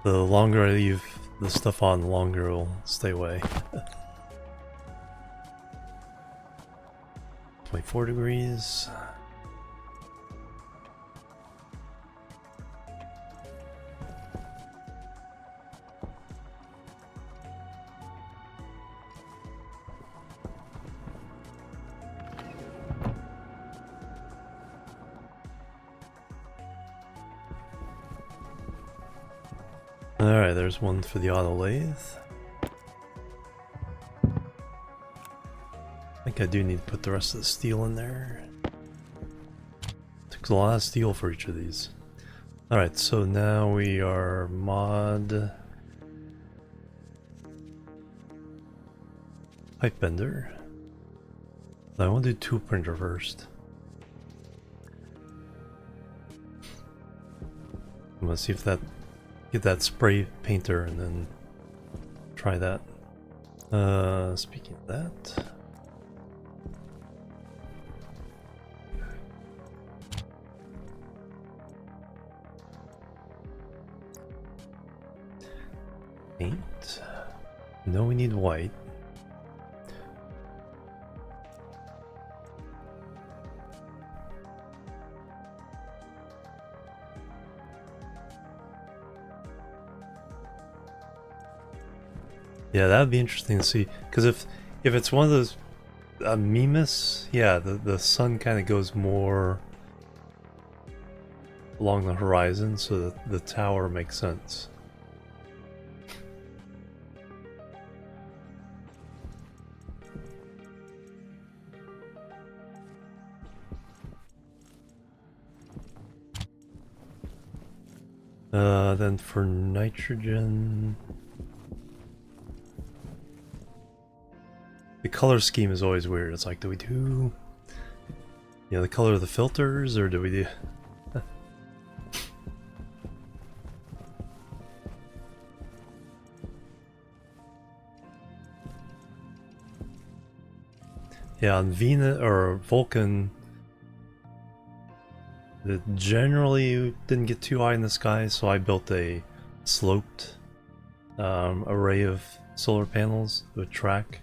the longer I leave the stuff on, the longer it'll stay away. 24 degrees. Alright, there's one for the auto lathe. I think I do need to put the rest of the steel in there. Took a lot of steel for each of these. Alright, so now we are mod pipe bender. I want to do tool printer first. I'm gonna see if that get that spray painter and then try that. Speaking of that. Paint. No, we need white. Yeah, that would be interesting to see. Because if it's one of those Mimas, yeah, the sun kind of goes more along the horizon, so that the tower makes sense. Then for nitrogen, the color scheme is always weird. It's like, do we do, you know, the color of the filters, or do we do? Yeah, on Venus or Vulcan, it generally didn't get too high in the sky, so I built a sloped array of solar panels with track,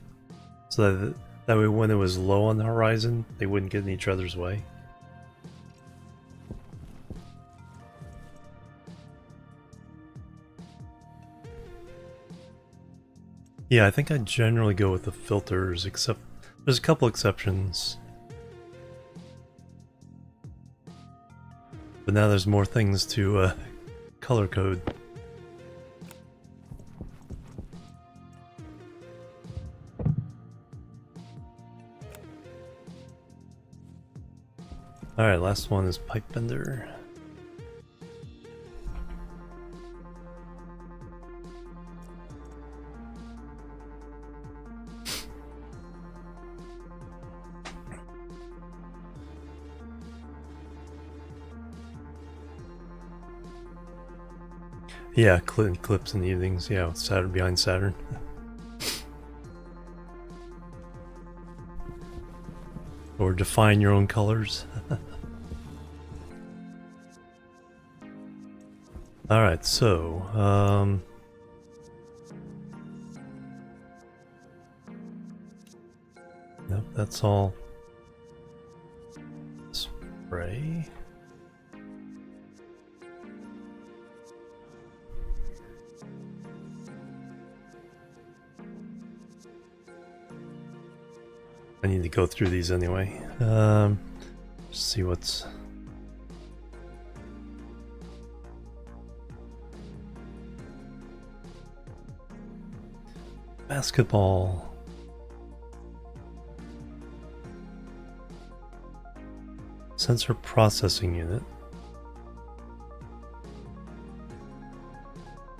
so that way when it was low on the horizon, they wouldn't get in each other's way. Yeah, I think I generally go with the filters, except there's a couple exceptions. But now there's more things to color code. Alright, last one is pipe bender. Yeah, clips in the evenings. Yeah, with Saturn behind Saturn. Or define your own colors. Alright, so, nope, that's all spray. I need to go through these anyway. See what's... Basketball. Sensor processing unit.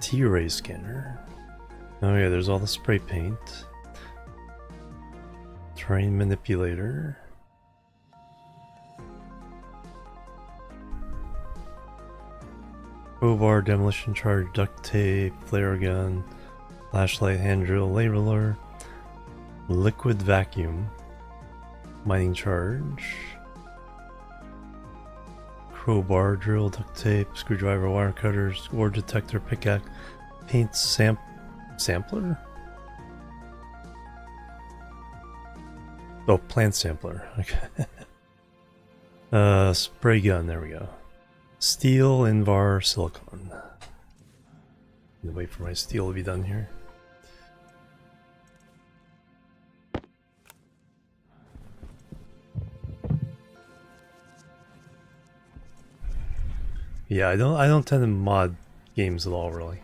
T-ray scanner. Oh yeah, there's all the spray paint. Terrain manipulator. Crowbar, demolition charge, duct tape, flare gun, flashlight, hand drill, labeler, liquid vacuum, mining charge, crowbar, drill, duct tape, screwdriver, wire cutters, ore detector, pickaxe, paint sampler? Oh, plant sampler. Okay. Spray gun. There we go. Steel, Invar, silicon. Need to wait for my steel to be done here. Yeah, I don't tend to mod games at all, really.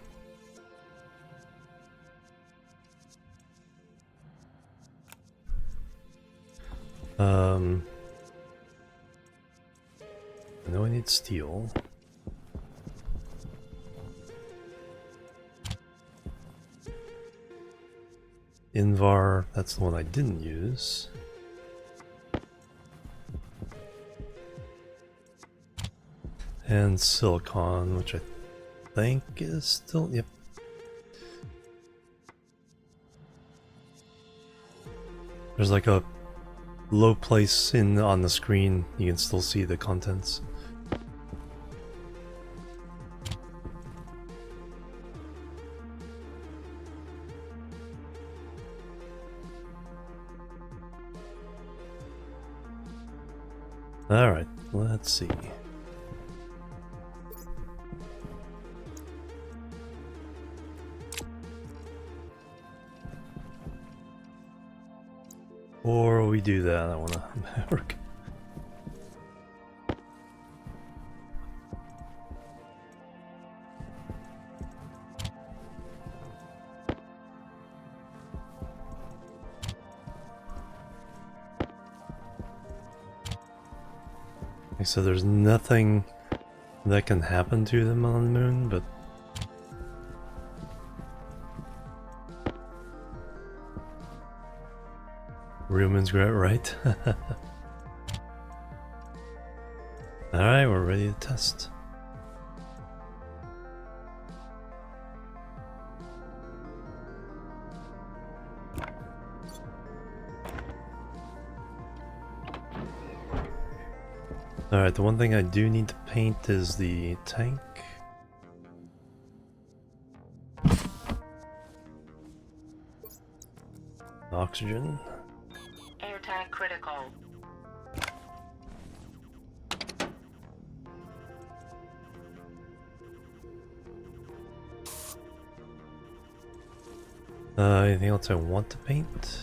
I know I need steel. Invar, that's the one I didn't use. And silicon, which I think is still, yep. There's like a low place on the screen, you can still see the contents. Alright, let's see. Before we do that, I want to work. So there's nothing that can happen to them on the moon, but Ruman's great, right? Alright, we're ready to test. Alright, the one thing I do need to paint is the tank. Oxygen. Air tank critical. Anything else I want to paint?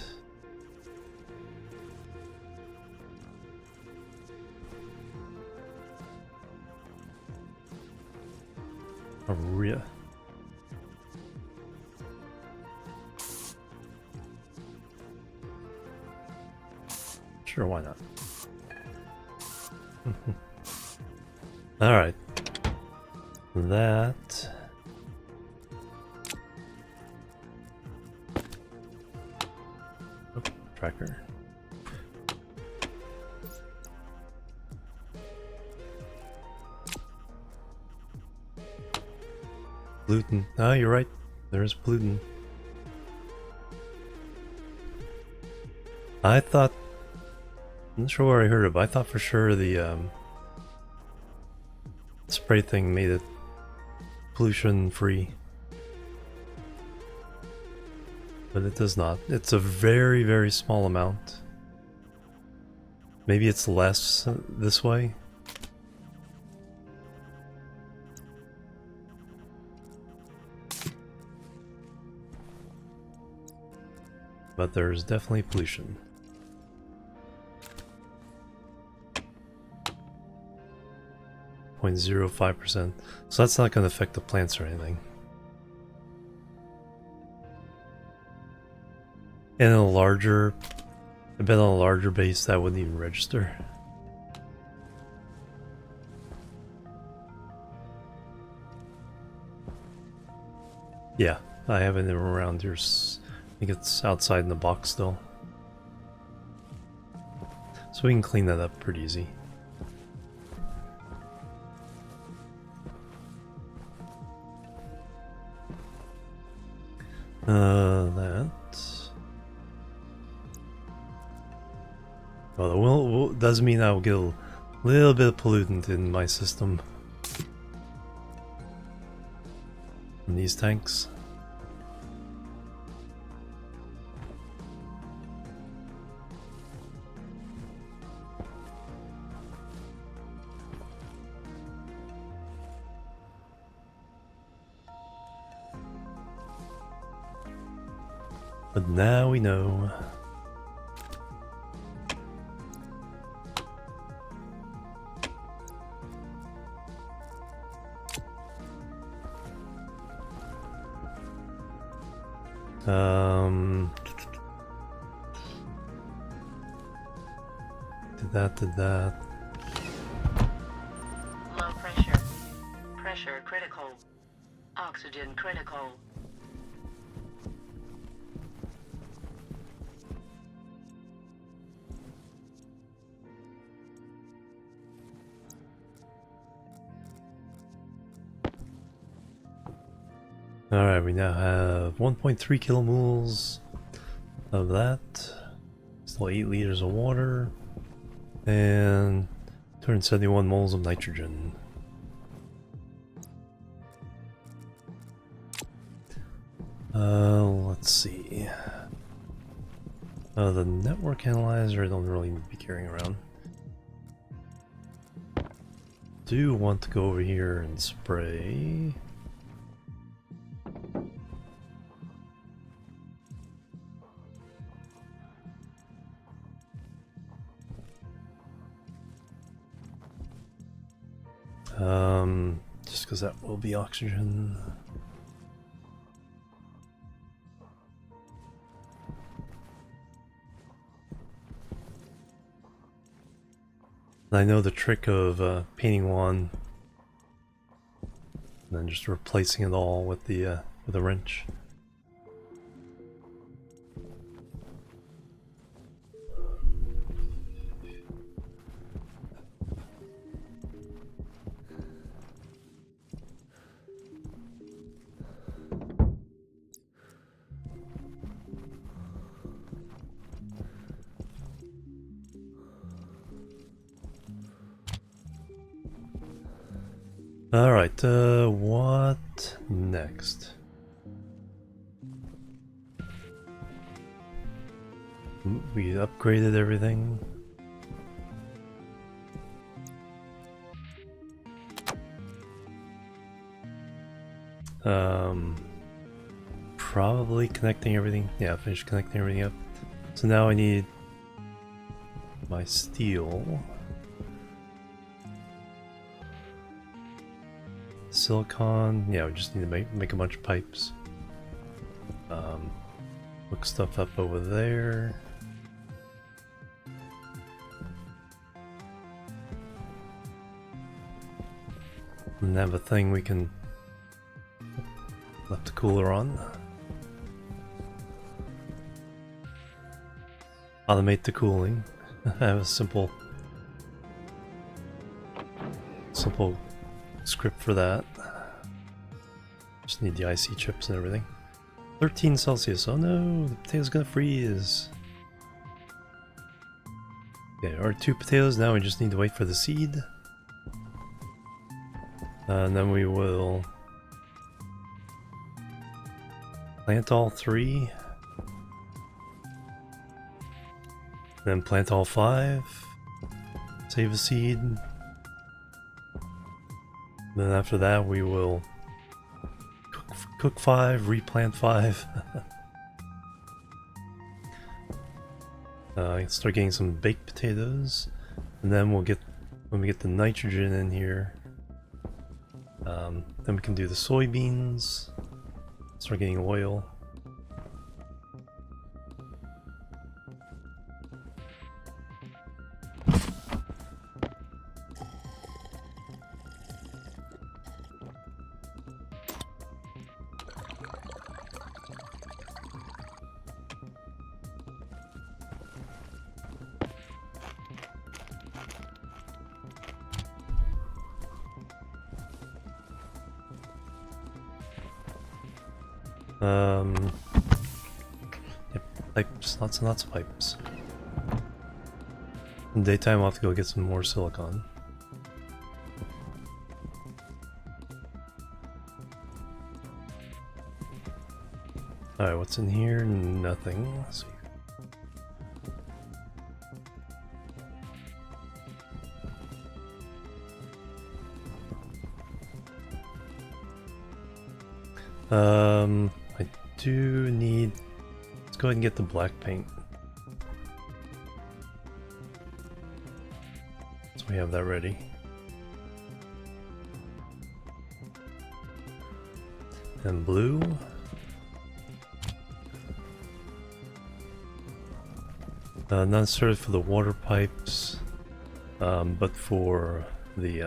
Aria. Sure, why not? Alright. That. Oh, tracker. Gluten. Oh, you're right. There's gluten. I thought. I'm not sure where I heard it, but I thought for sure the spray thing made it pollution free. But it does not. It's a very, very small amount. Maybe it's less this way. But there's definitely pollution. .05%. So that's not going to affect the plants or anything. And a larger, I bet on a larger base that wouldn't even register. Yeah, I have it around here. I think it's outside in the box still. So we can clean that up pretty easy. That. Well, the will does mean I will get a little bit of pollutant in my system. In these tanks. But now we know. did that, did that. Low pressure. Pressure critical. Oxygen critical. Alright, we now have 1.3 kilomoles of that. Still 8 liters of water. And 271 moles of nitrogen. Let's see. The network analyzer I don't really need to be carrying around. Do want to go over here and spray. Just because that will be oxygen. I know the trick of painting one and then just replacing it all with the wrench. Alright, what next? We upgraded everything. Probably connecting everything. Yeah, finish connecting everything up. So now I need my steel. Silicon, yeah, we just need to make a bunch of pipes. Hook stuff up over there. And have a thing we can left the cooler on. Automate the cooling. I have a simple script for that. Just need the IC chips and everything. 13 Celsius. Oh no, the potato's gonna freeze. Okay, our 2 potatoes. Now we just need to wait for the seed. And then we will plant all 3. Then plant all 5. Save a seed. Then after that we will cook 5, replant 5. Start getting some baked potatoes, and then we'll get, when we get the nitrogen in here, then we can do the soybeans, start getting oil. Yep, pipes, lots and lots of pipes. In the daytime I'll have to go get some more silicon. Alright, what's in here? Nothing. Let's see. I do need... Let's go ahead and get the black paint. So we have that ready. And blue. Not necessarily for the water pipes. but for the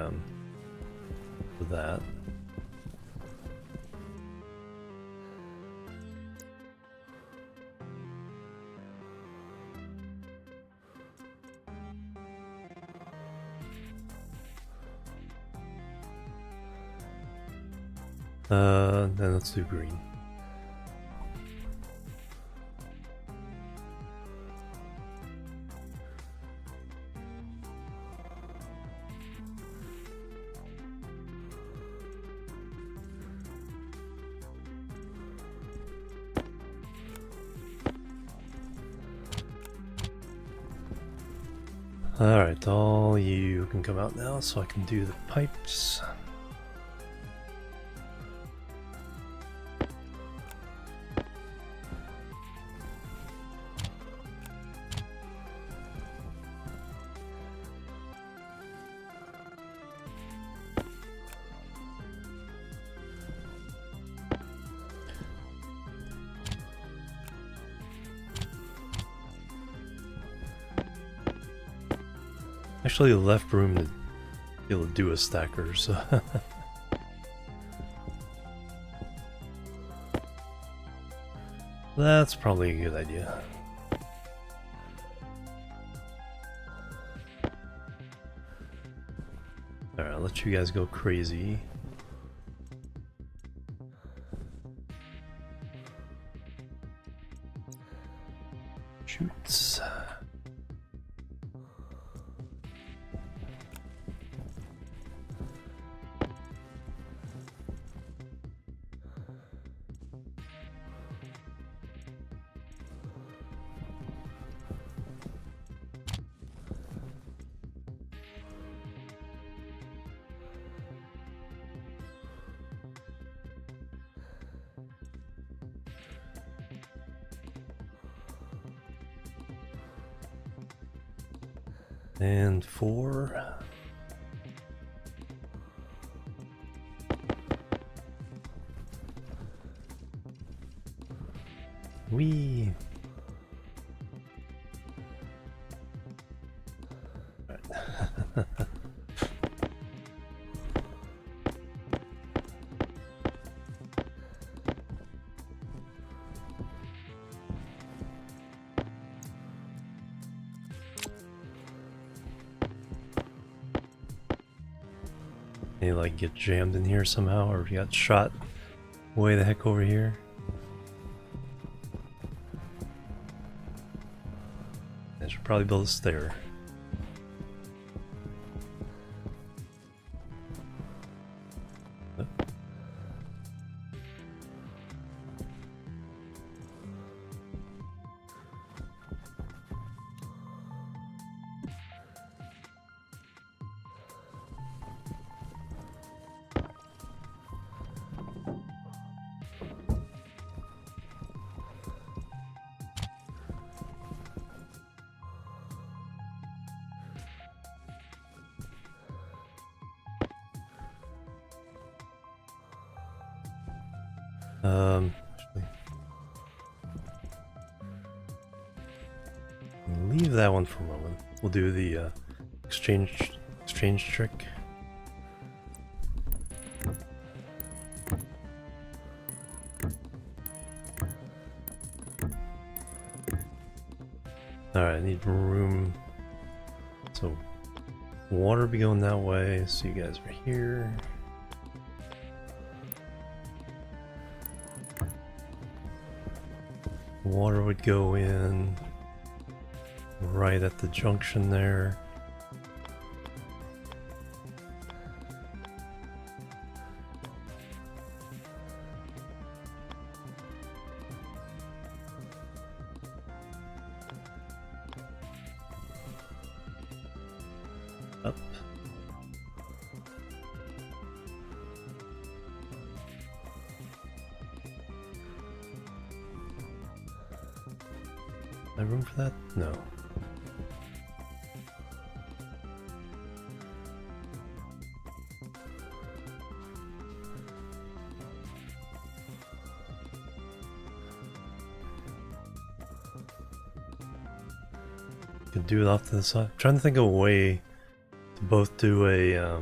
for that. Then let's do green. Alright, all you can come out now so I can do the pipes. Actually left room to be able to do a stacker, so that's probably a good idea. Alright, I'll let you guys go crazy. Shoots. And 4. Wee. Right. You like get jammed in here somehow, or you got shot way the heck over here. I should probably build a stair. Actually, leave that one for a moment. We'll do the exchange trick. Alright, I need room. So water be going that way, so you guys are here. Water would go in right at the junction there. Up. Have room for that? No. Could do it off to the side. I'm trying to think of a way both do a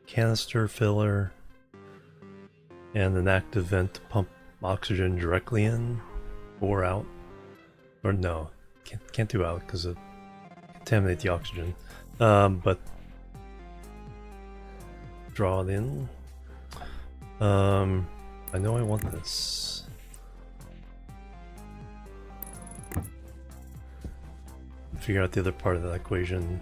canister filler and an active vent to pump oxygen directly in or out. Or no, can't do out because it contaminate the oxygen. But draw it in. I know I want this. Figure out the other part of that equation.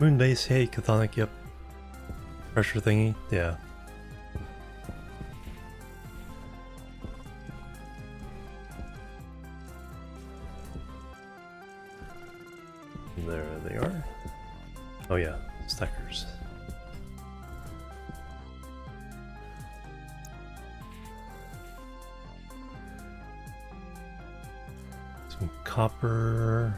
Moonbase, hey, Chthonic, yep. Pressure thingy, yeah. There they are. Oh yeah, stackers. Some copper.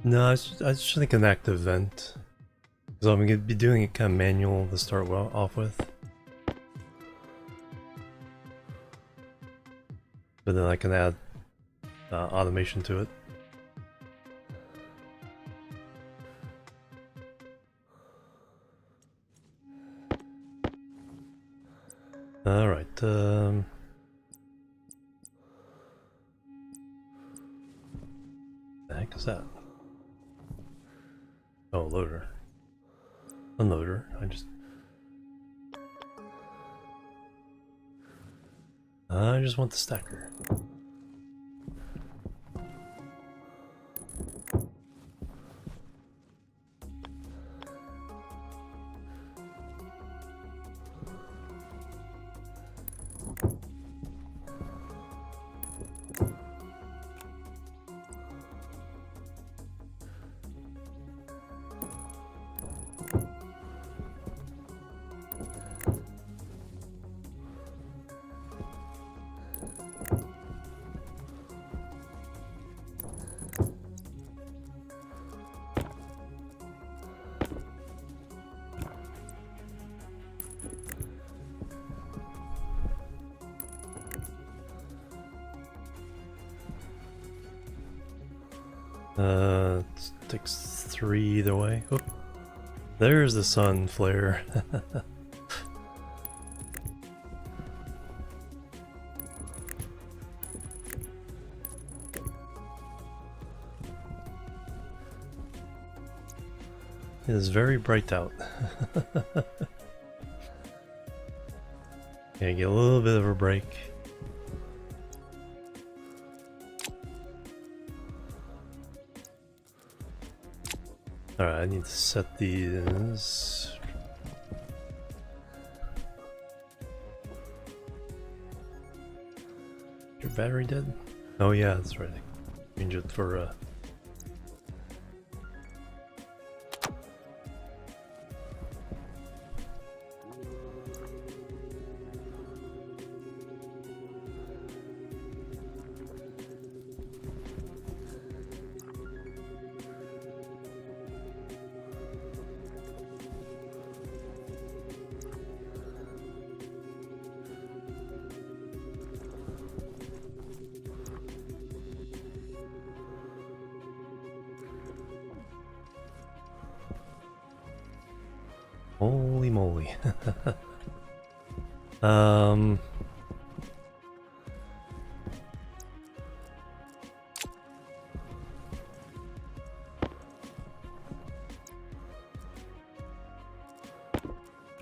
No, I just think an active vent. So I'm gonna be doing it kind of manual to start off with. But then I can add automation to it. Alright, the heck is that? Oh, loader. Unloader. I just want the stacker. It takes 3 either way. Oh, there's the sun flare. It is very bright out. Yeah, get a little bit of a break. Alright, I need to set these. Your battery dead? Oh yeah, that's right. Change it for holy moly.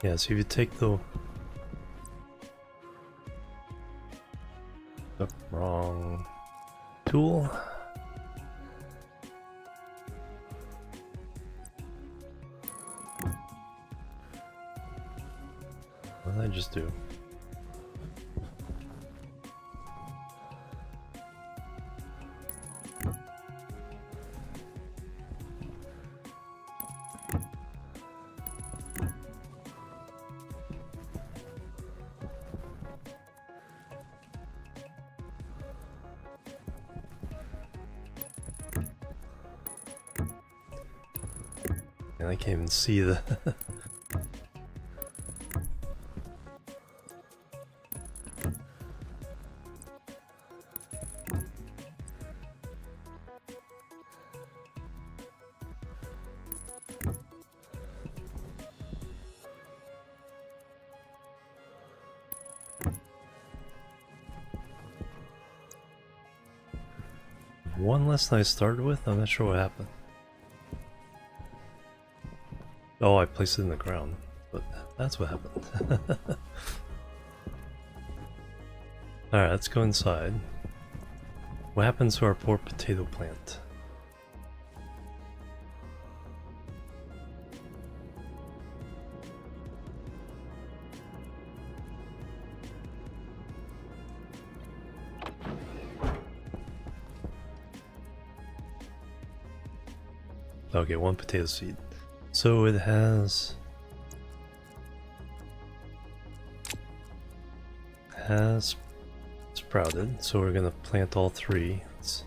Yeah, so if you take the wrong tool. What did I just do. And I can't even see the... One less than I started with? I'm not sure what happened. Oh, I placed it in the ground, but that's what happened. Alright, let's go inside. What happens to our poor potato plant? Okay, one potato seed. So it has sprouted, so we're gonna plant all three. It's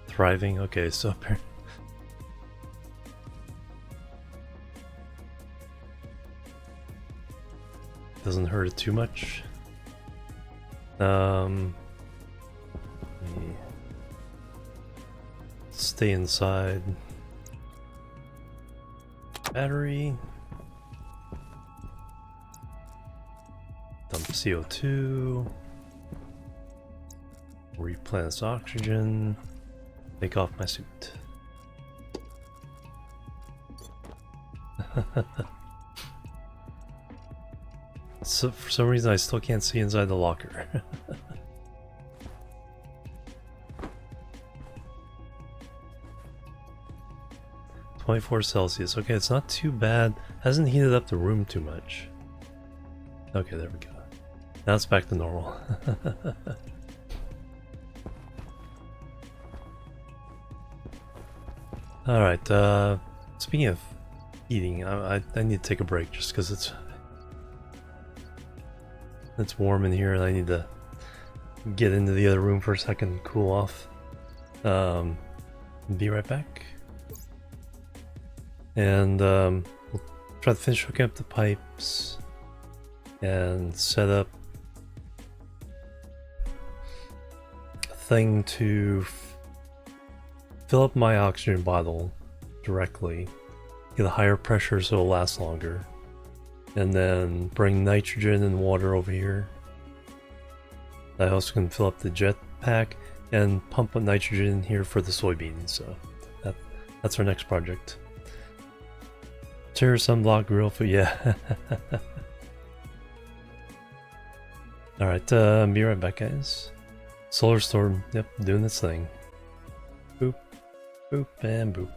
thriving. Okay, so apparently doesn't hurt it too much. Stay inside. Battery. Dump CO2. Replenish oxygen. Take off my suit. So for some reason I still can't see inside the locker. 24 Celsius. Okay, it's not too bad. Hasn't heated up the room too much. Okay, there we go. Now it's back to normal. Alright, speaking of eating, I need to take a break just because it's warm in here and I need to get into the other room for a second and cool off. Be right back. And we'll try to finish hooking up the pipes and set up a thing to fill up my oxygen bottle directly, get a higher pressure so it'll last longer, and then bring nitrogen and water over here. I also can fill up the jet pack and pump up nitrogen in here for the soybeans, so that's our next project. Chair, sunblock, grill food, yeah. Alright, be right back, guys. Solar storm, yep, doing its thing. Boop, boop, and boop.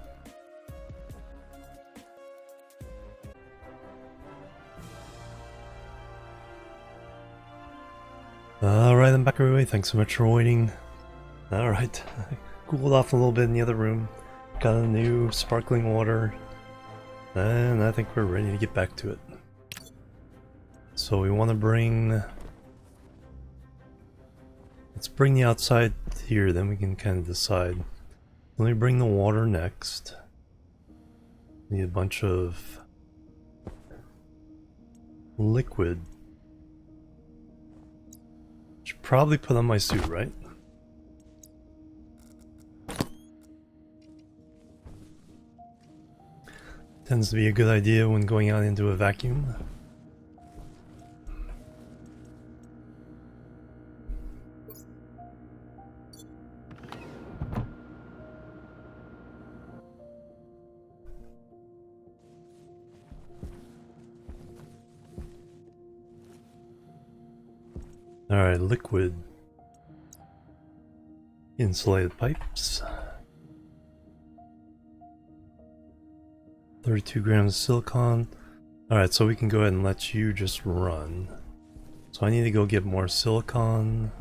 Alright, I'm back everybody, thanks so much for waiting. Alright, cooled off a little bit in the other room. Got a new sparkling water. And I think we're ready to get back to it. So we want to let's bring the outside here, then we can kind of decide. Let me bring the water next. Need a bunch of liquid. Should probably put on my suit, right? Tends to be a good idea when going out into a vacuum. Alright, liquid. insulated pipes. 32 grams of silicon. Alright, so we can go ahead and let you just run. So I need to go get more silicon.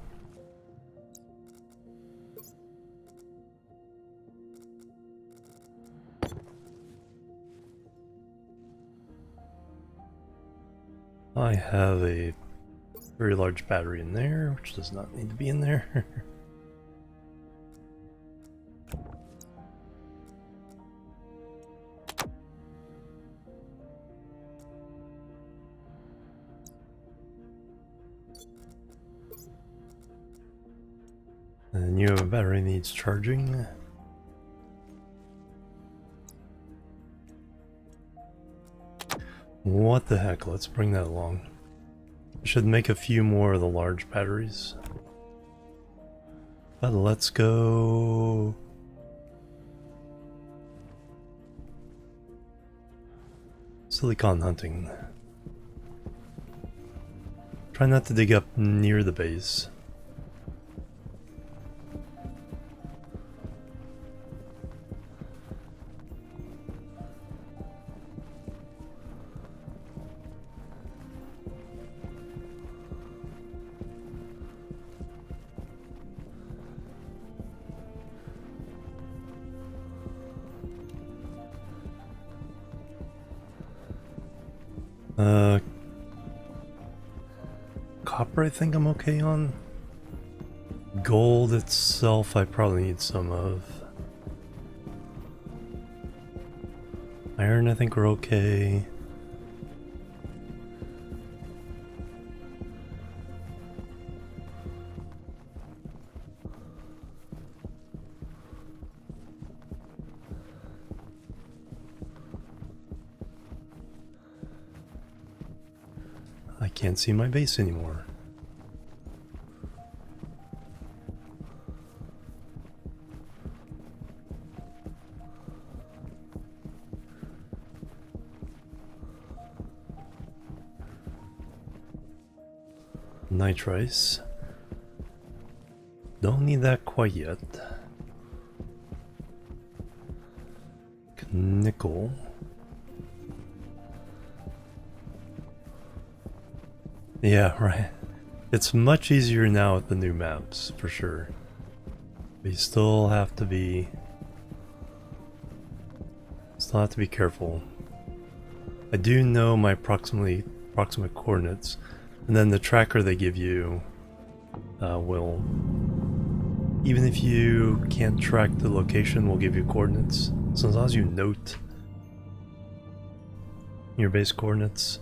I have a very large battery in there, which does not need to be in there. And you have a battery that needs charging. What the heck, let's bring that along. I should make a few more of the large batteries. But let's go... silicon hunting. Try not to dig up near the base. Copper I think I'm okay on. Gold itself I probably need some of. Iron I think we're okay. I can't see my base anymore. Nitrice. Don't need that quite yet. Nickel. Yeah, right. It's much easier now with the new maps, for sure. But you still have to be... careful. I do know my approximate coordinates, and then the tracker they give you will... even if you can't track the location, will give you coordinates. So as long as you note your base coordinates,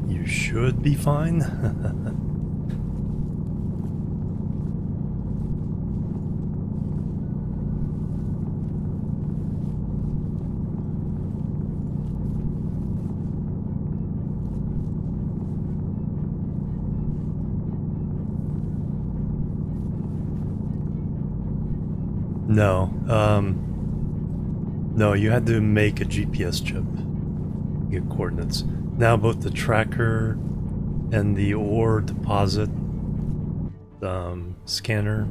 you should be fine. No, no, you had to make a GPS chip to get coordinates. Now both the tracker and the ore deposit scanner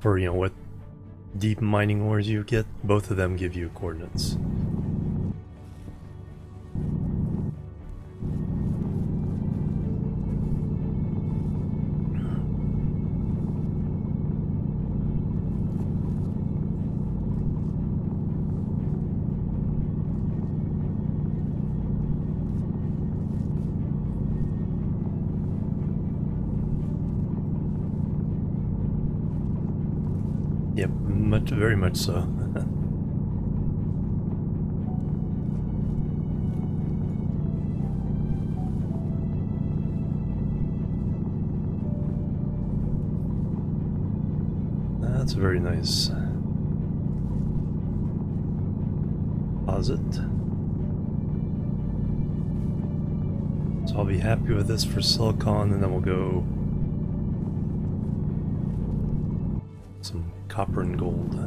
for, you know, what deep mining ores you get, both of them give you coordinates. Yep, very much so. That's very nice. Deposit. So I'll be happy with this for silicon, and then we'll go some copper and gold.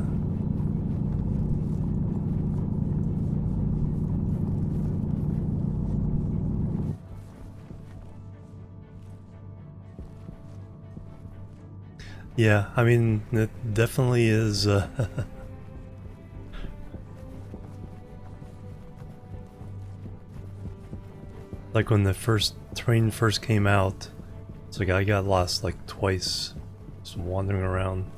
Yeah, I mean, it definitely is. Like when the first train first came out, it's like I got lost like twice, just wandering around.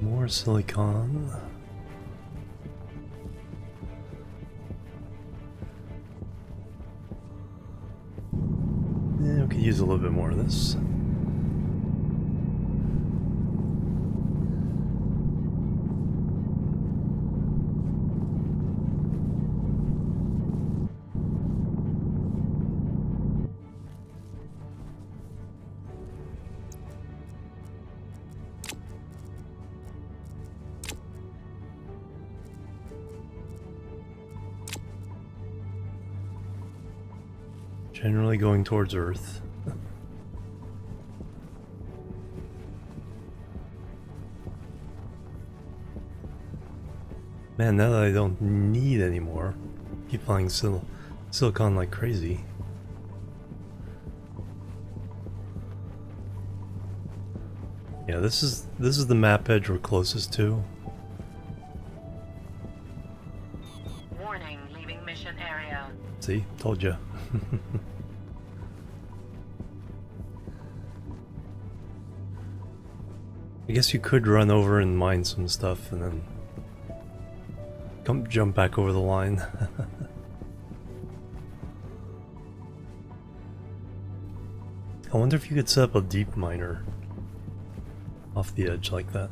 More silicon. Yeah, we could use a little bit more of this. Generally going towards Earth. Man, now that I don't need anymore, keep flying silicon like crazy. Yeah, this is the map edge we're closest to. Warning, leaving mission area. See, told you. I guess you could run over and mine some stuff and then jump back over the line. I wonder if you could set up a deep miner off the edge like that.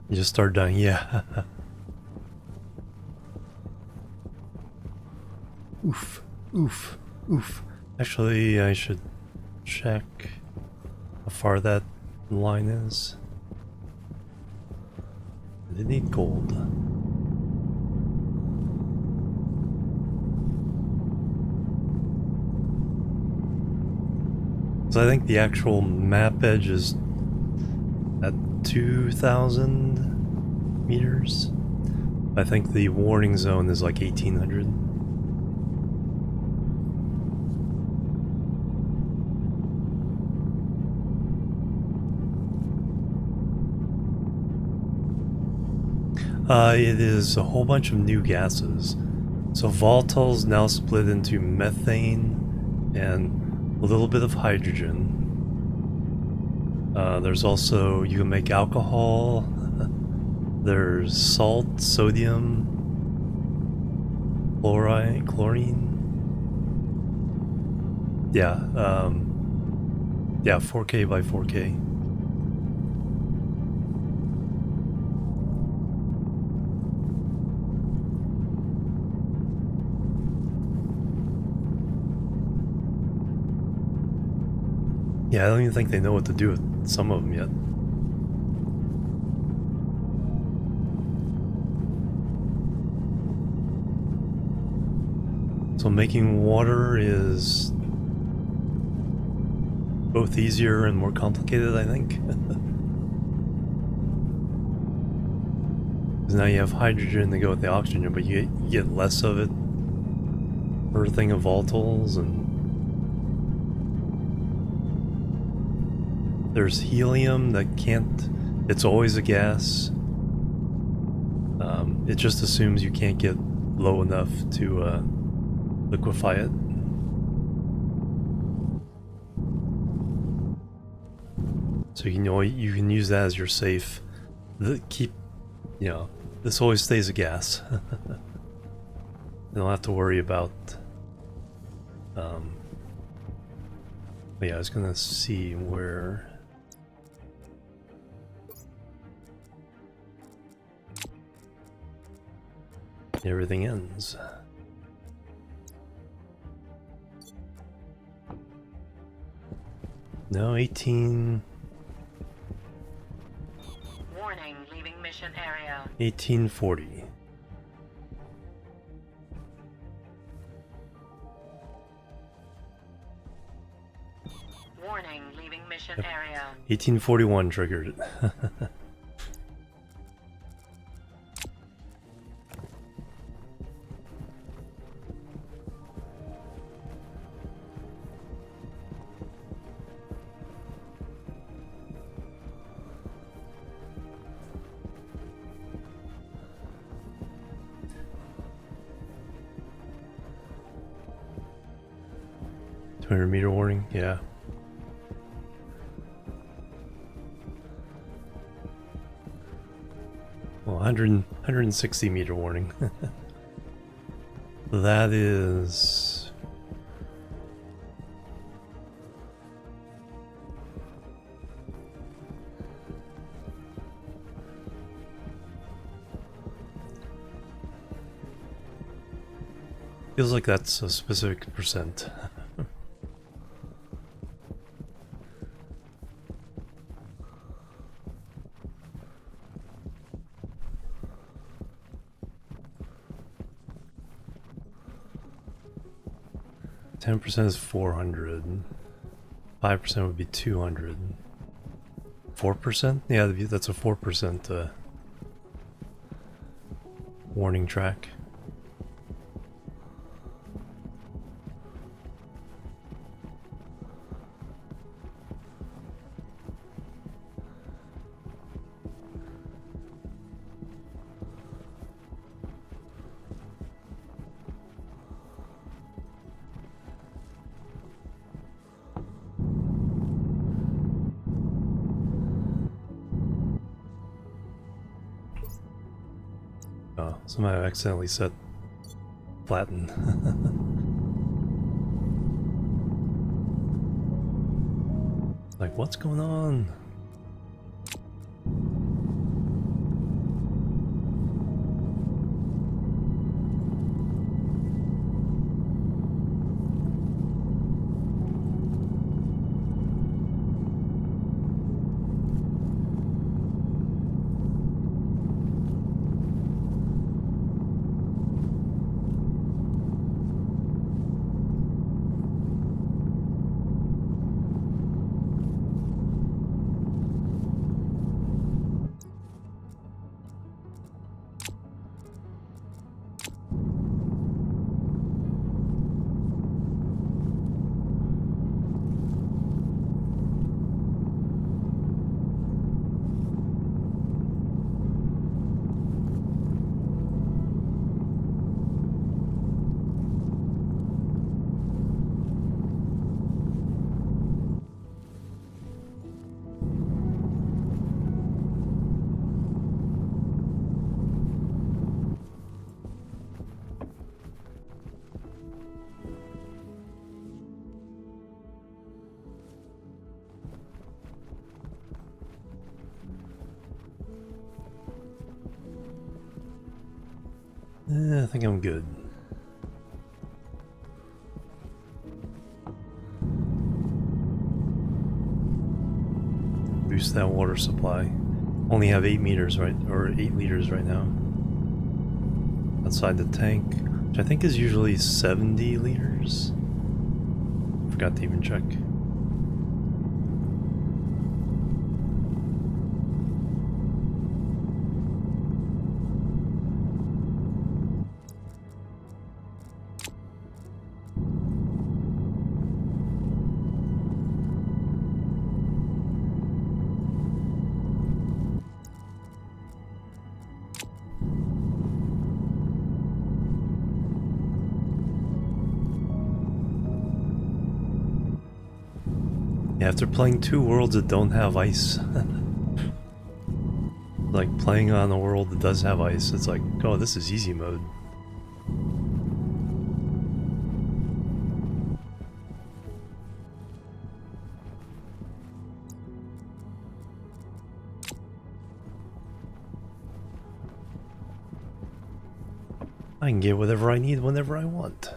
You just start dying, yeah. Oof, oof, oof. Actually, I should check how far that line is. They need gold. So I think the actual map edge is at 2,000 meters. I think the warning zone is like 1,800. It is a whole bunch of new gases. So volatile's now split into methane and a little bit of hydrogen. There's also, you can make alcohol. There's salt, sodium, chlorine. Yeah, yeah, 4K by 4K. Yeah, I don't even think they know what to do with some of them yet. So making water is both easier and more complicated, I think. Because now you have hydrogen to go with the oxygen, but you get less of it per thing of volatiles, and there's helium that can't, it's always a gas. It just assumes you can't get low enough to liquefy it. So you can use that as your safe. This always stays a gas. You don't have to worry about. But yeah, I was gonna see where. Everything ends. No, 18... Warning, leaving mission area. 1840. Warning, leaving mission Yep. area. 1841 triggered it. Meter warning, yeah. Well, 160 meter warning. That is... Feels like that's a specific percent. 10% is 400. 5% would be 200. 4%? Yeah, that's a 4% warning track. Oh, somehow I accidentally set flatten. Like, what's going on? I think I'm good. Boost that water supply. Only have 8 meters right, or 8 liters right now. Outside the tank, which I think is usually 70 liters. Forgot to even check. Yeah, after playing 2 worlds that don't have ice, like playing on a world that does have ice, it's like, oh, this is easy mode. I can get whatever I need whenever I want.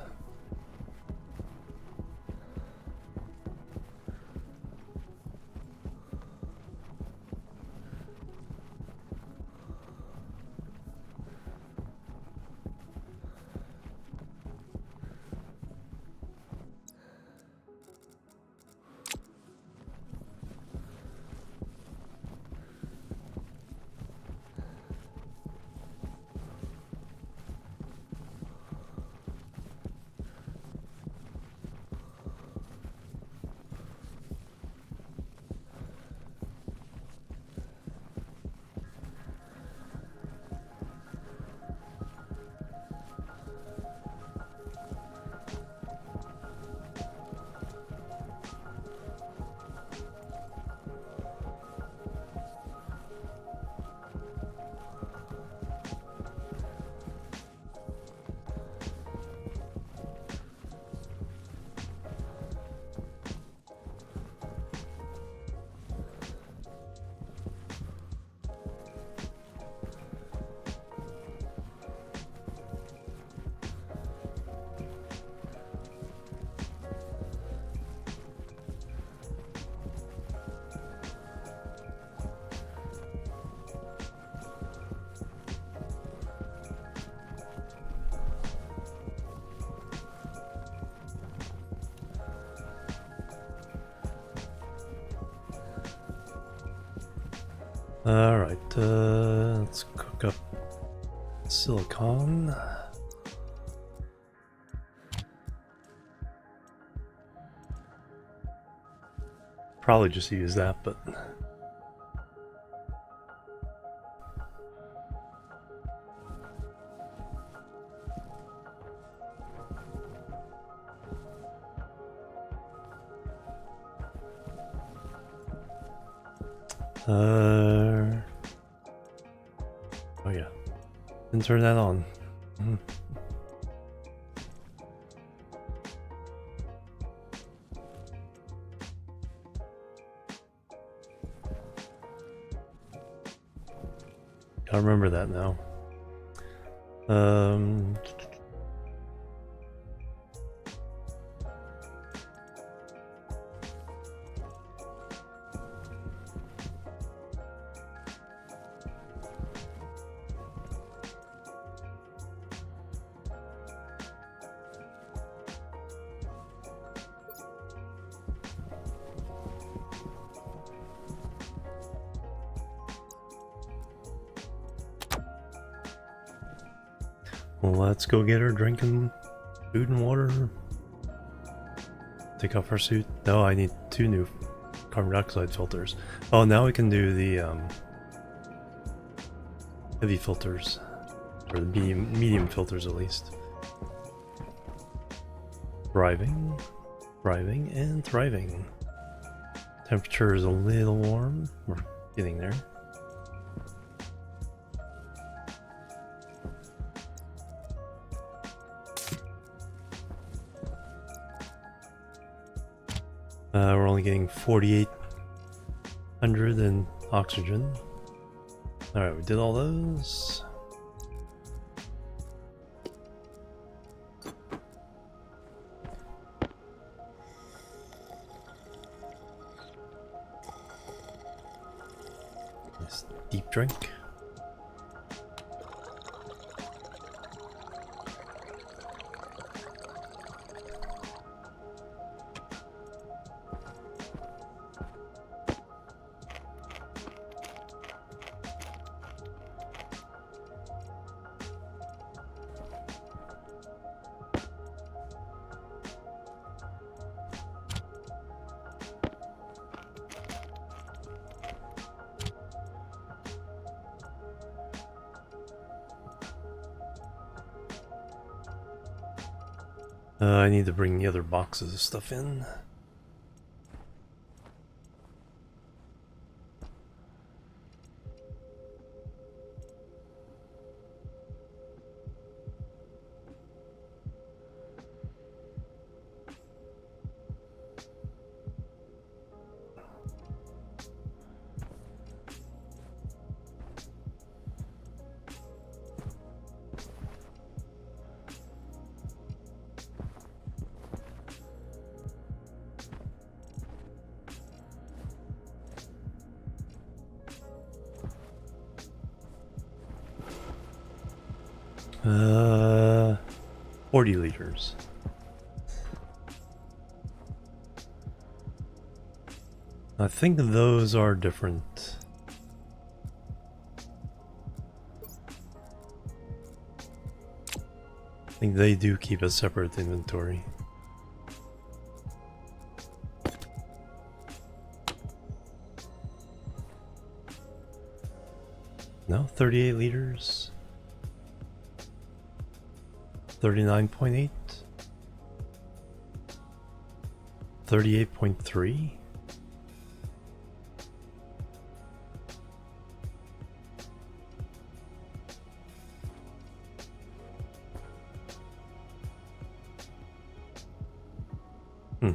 Alright, let's cook up silicon. Probably just use that, but oh yeah, didn't turn that on. Mhm. Gotta remember that now. Let's go get her drinking food and water. Take off our suit. No, I need 2 new carbon dioxide filters. Oh, now we can do the heavy filters, or the medium filters at least. Thriving, and thriving. Temperature is a little warm. We're getting there. We're only getting 4,800 in oxygen. Alright, we did all those. Nice deep drink. I need to bring the other boxes of stuff in. Uh, 40 liters. I think those are different. I think they do keep a separate inventory. No, 38 liters. 39.8. 38.3. Hmm.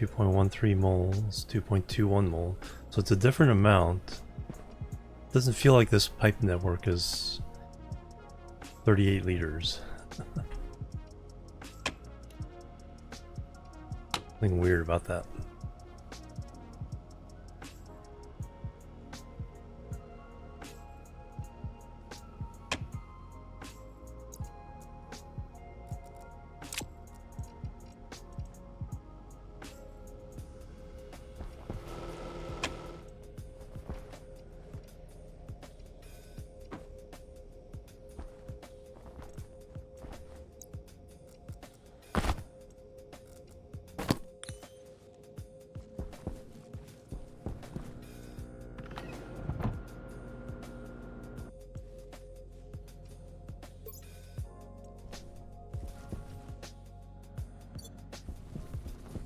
2.13 moles, 2.21 mole. So it's a different amount. Doesn't feel like this pipe network is 38 liters. Something weird about that.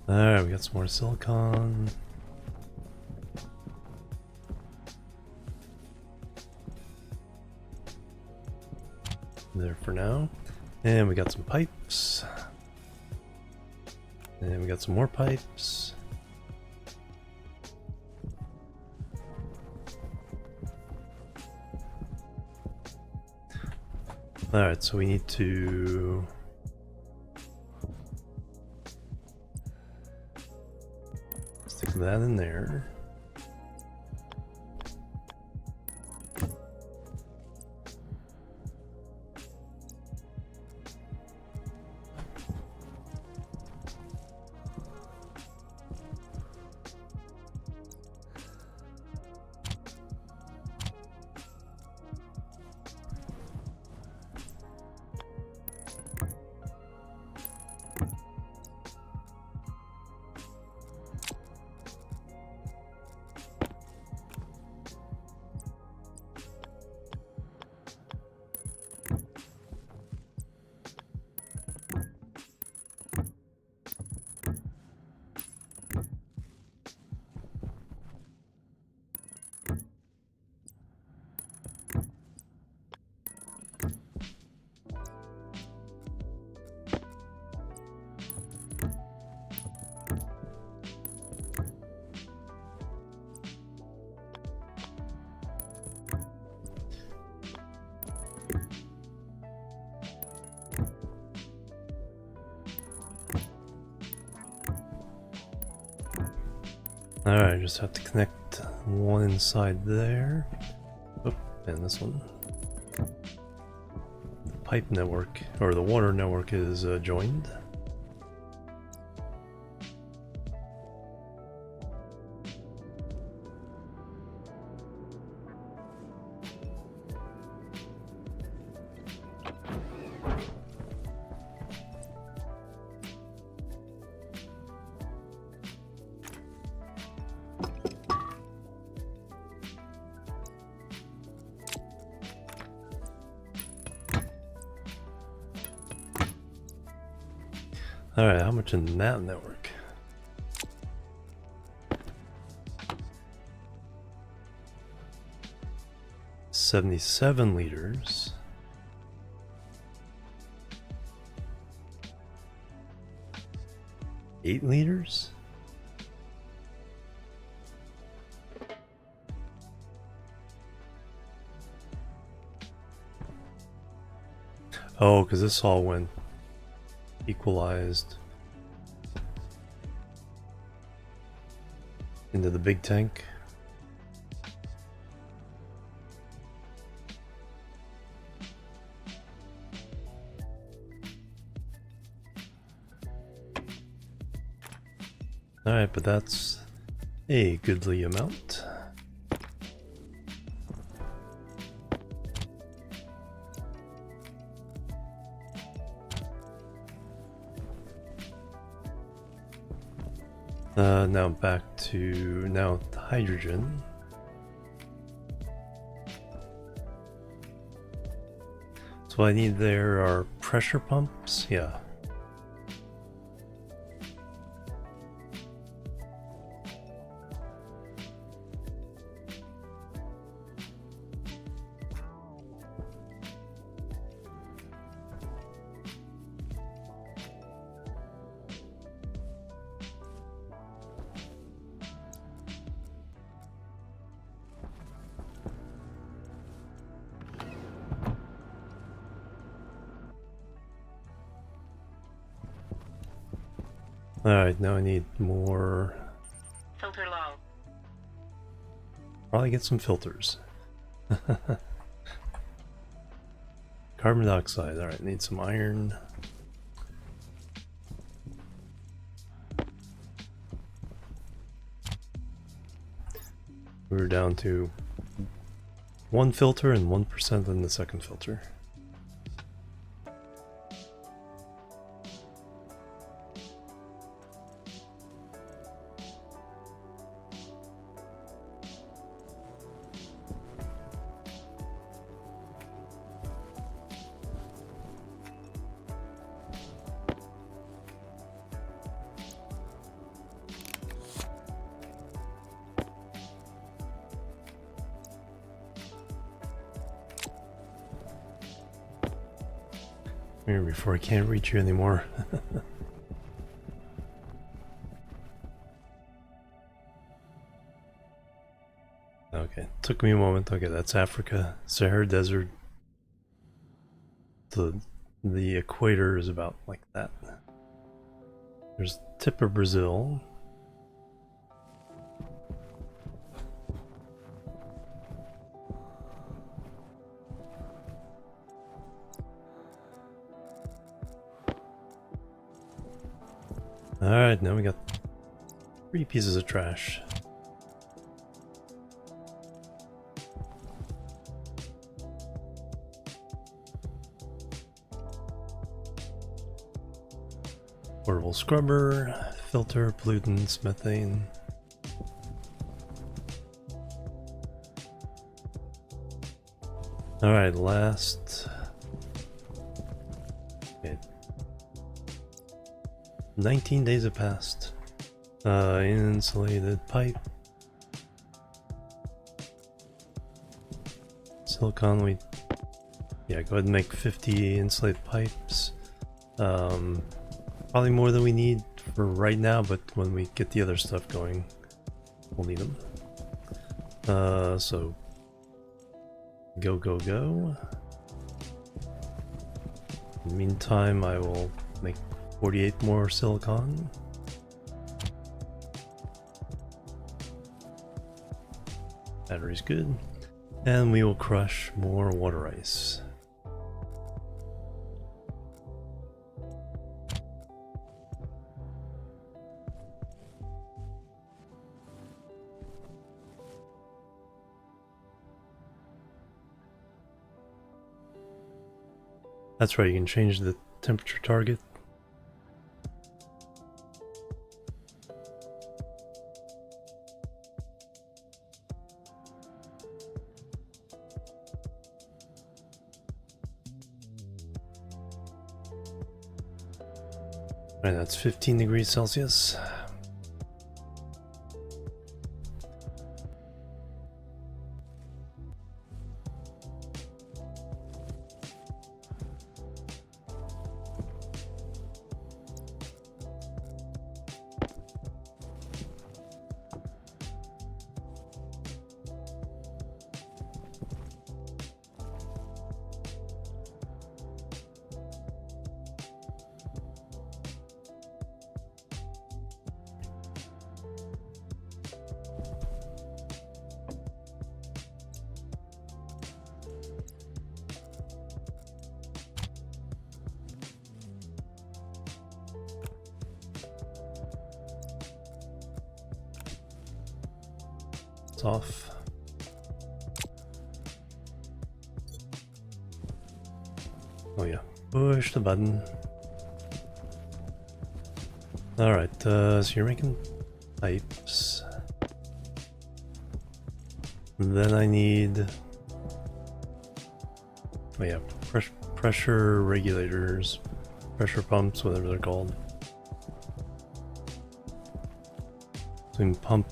Alright, we got some more silicon. There for now. And we got some pipes. And we got some more pipes. Alright, so we need to stick that in there. Alright, just have to connect one inside there. Oh, and this one. The pipe network, or the water network, is joined. Alright, how much in that network? $77 liters. $8 liters? Oh, because this all went equalized into the big tank. Alright, but that's a goodly amount. Now back to hydrogen. So what I need there are pressure pumps, yeah. Alright, now I need more. Filter low. Probably get some filters. Carbon dioxide, alright, need some iron. We're down to 1 filter and 1% in the second filter. Here before I can't reach you anymore. Okay, took me a moment. Okay, that's Africa, Sahara Desert. The equator is about like that. There's tip of Brazil. Alright, now we got 3 pieces of trash. Portable scrubber, filter, pollutants, methane. Alright, last. Okay. 19 days have passed. Insulated pipe. Silicon, yeah, go ahead and make 50 insulated pipes. Probably more than we need for right now, but when we get the other stuff going, we'll need them. So go, go, go. In the meantime, I will make 48 more silicon. Battery's good. And we will crush more water ice. That's right, you can change the temperature target. Alright, that's 15 degrees Celsius. It's off. Oh yeah, push the button. Alright, so you're making pipes. Then I need... oh yeah, pressure regulators, pressure pumps, whatever they're called. So we can pump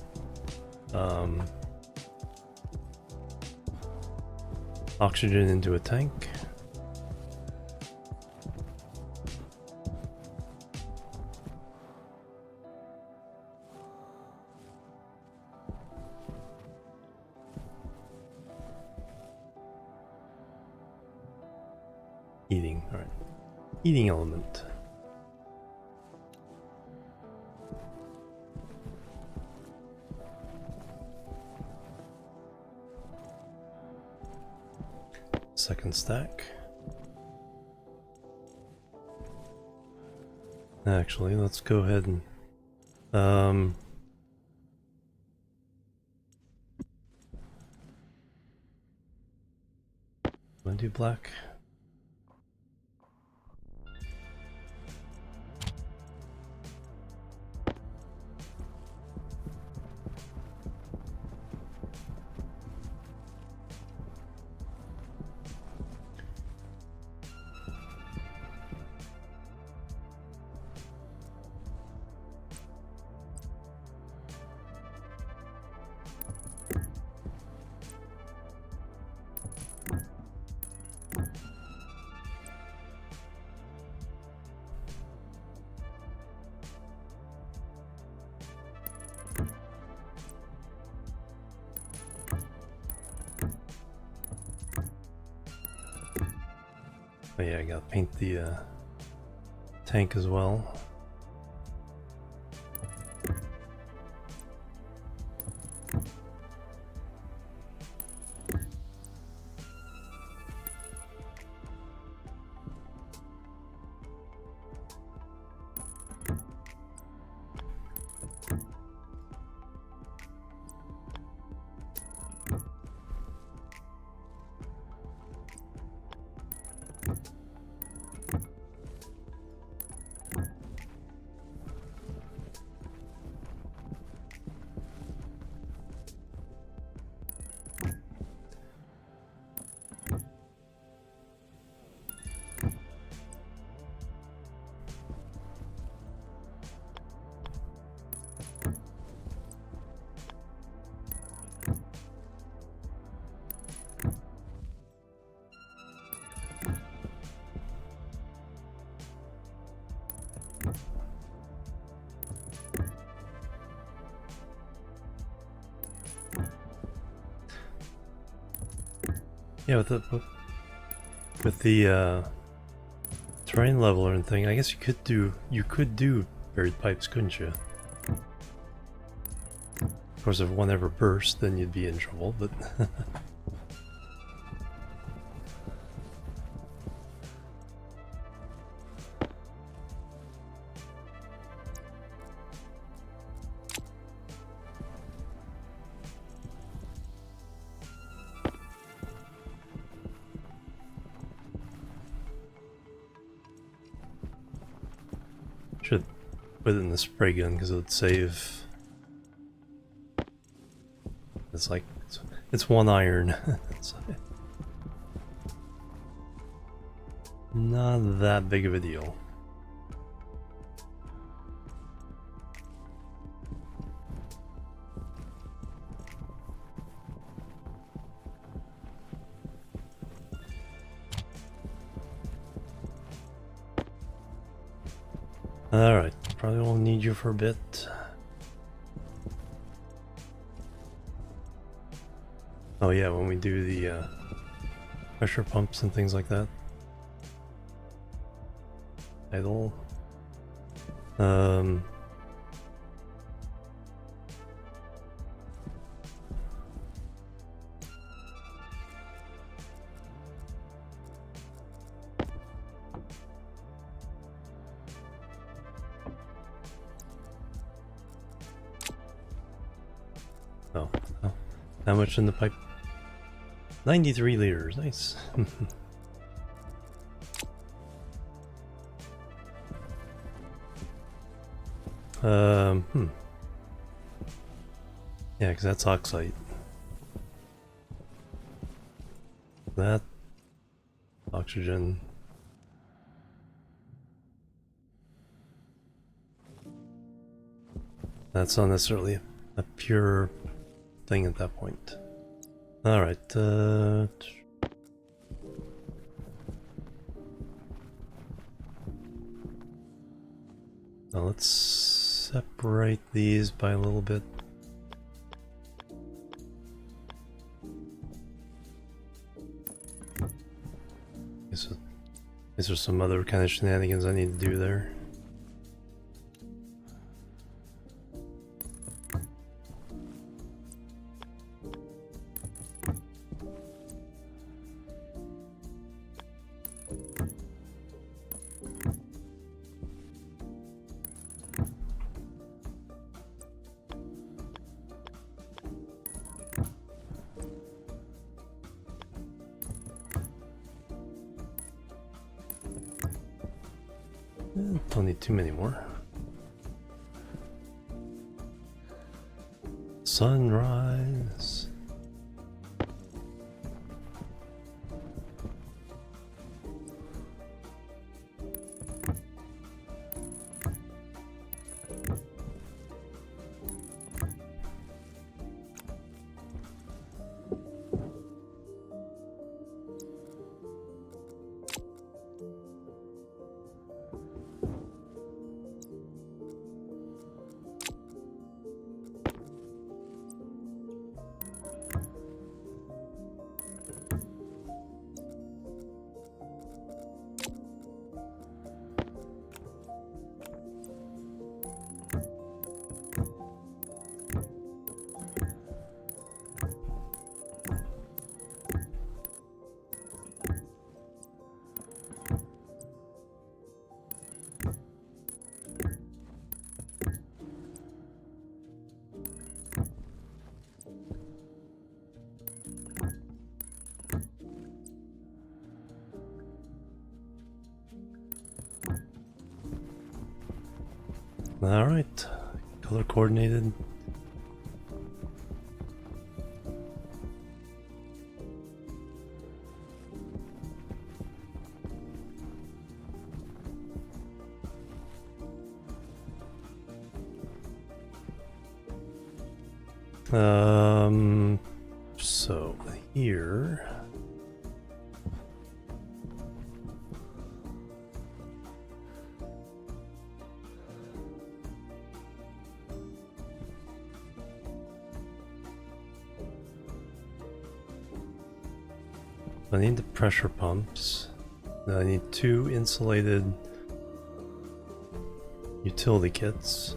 oxygen into a tank. Heating, alright. Heating element. Second stack. Actually, let's go ahead and wanna do black? Oh yeah, I gotta paint the tank as well. Yeah, with the terrain leveler and thing, I guess you could do buried pipes, couldn't you? Of course, if one ever burst, then you'd be in trouble. But should put it in the spray gun because it would save. It's like it's one iron. It's not that big of a deal. Alright, probably won't need you for a bit. Oh yeah, when we do the pressure pumps and things like that. Idle. Oh, how much in the pipe? 93 liters, nice. Yeah, because that's oxide. That oxygen. That's not necessarily a pure thing at that point. Alright, now let's separate these by a little bit. Is there some other kind of shenanigans I need to do there? Don't need too many more. Sunrise. Alright, color coordinated. So here. I need the pressure pumps. Then I need 2 insulated utility kits.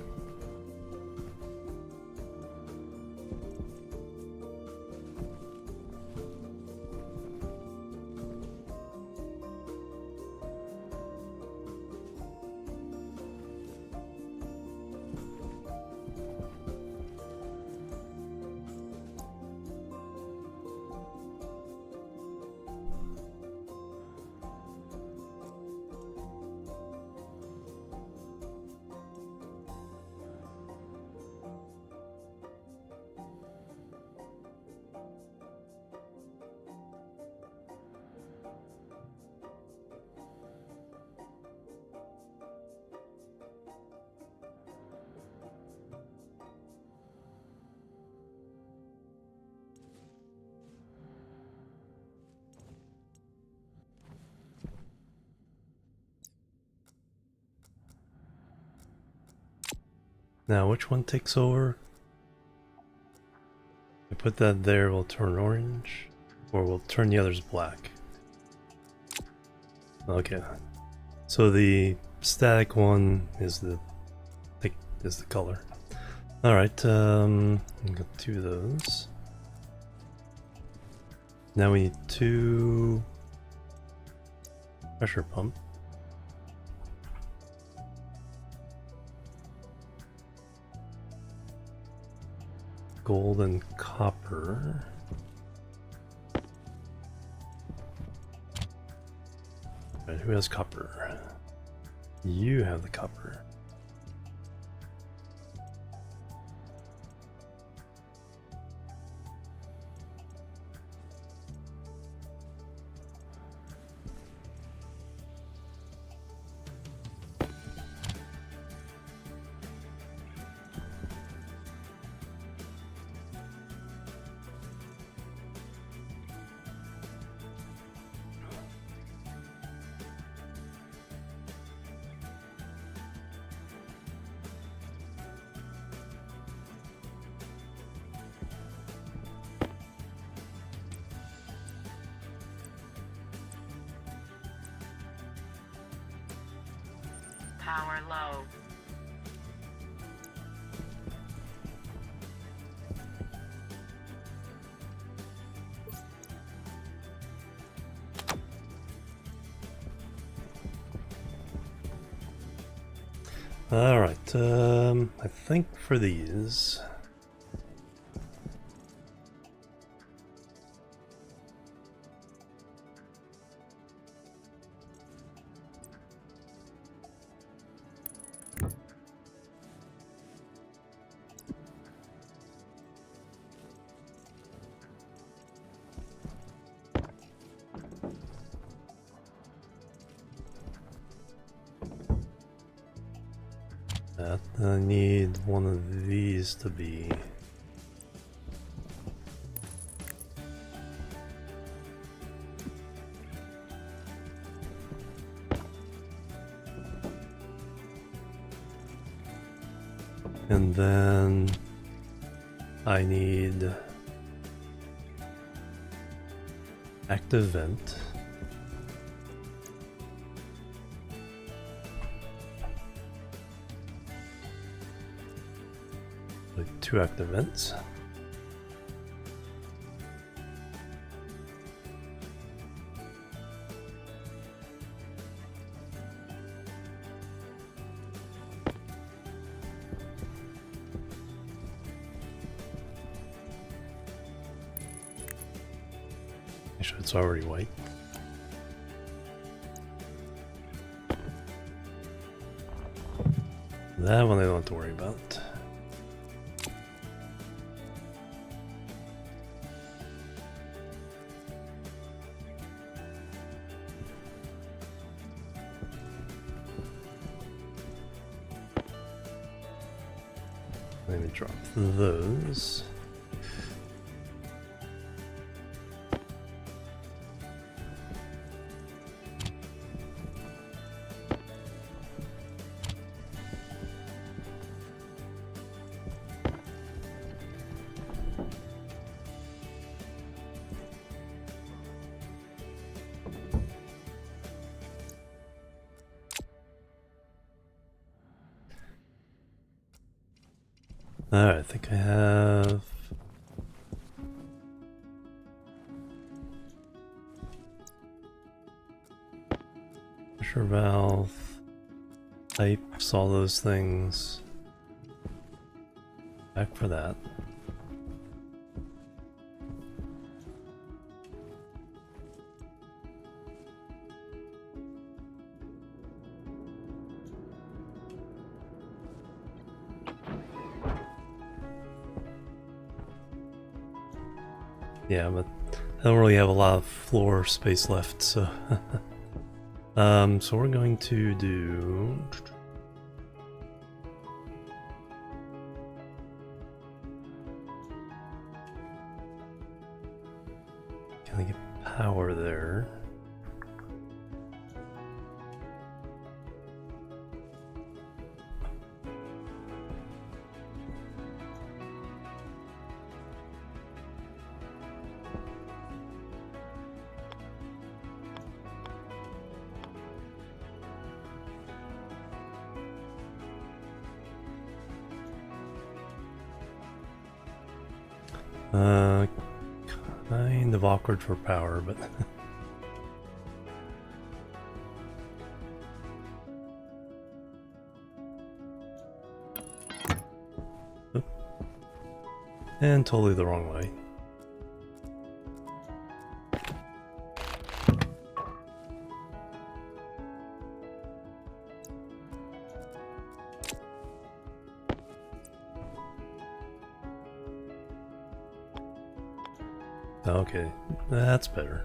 Now, which one takes over? I put that there, we'll turn orange, or we'll turn the others black. Okay, so the static one is the color. All right, we got 2 of those. Now we need 2 pressure pump. Gold and copper. Right, who has copper? You have the copper. Power low. All right, I think for these. I need one of these to be and then I need active vent. Like 2 active vents. Make sure it's already white. that one I don't have to worry about. Let me drop those. Alright, I think I have pressure valve, pipes, all those things. Back for that. Yeah, but I don't really have a lot of floor space left, so so we're going to do can I get power there? Kind of awkward for power, but and totally the wrong way. Okay, that's better.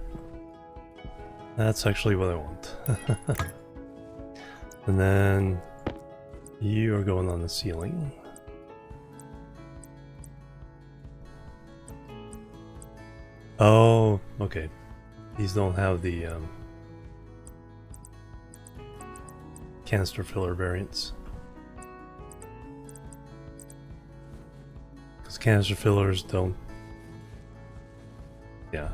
That's actually what I want. And then you are going on the ceiling. Oh, okay. These don't have the canister filler variants. Because canister fillers don't. Yeah.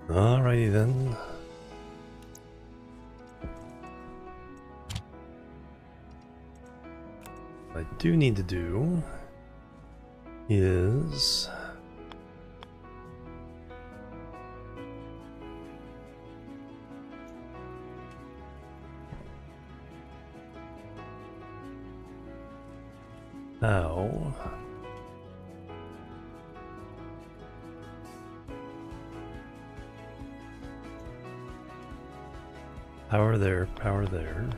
Alrighty then. What I do need to do is now power there, power there.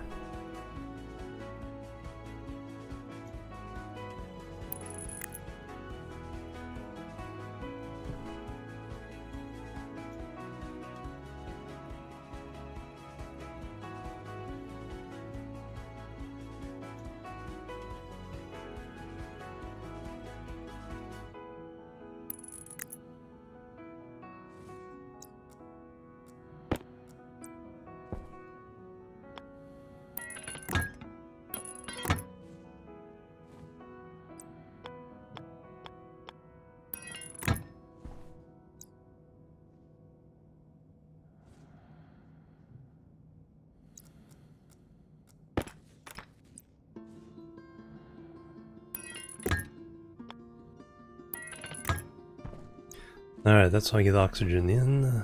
Alright, that's how I get oxygen in.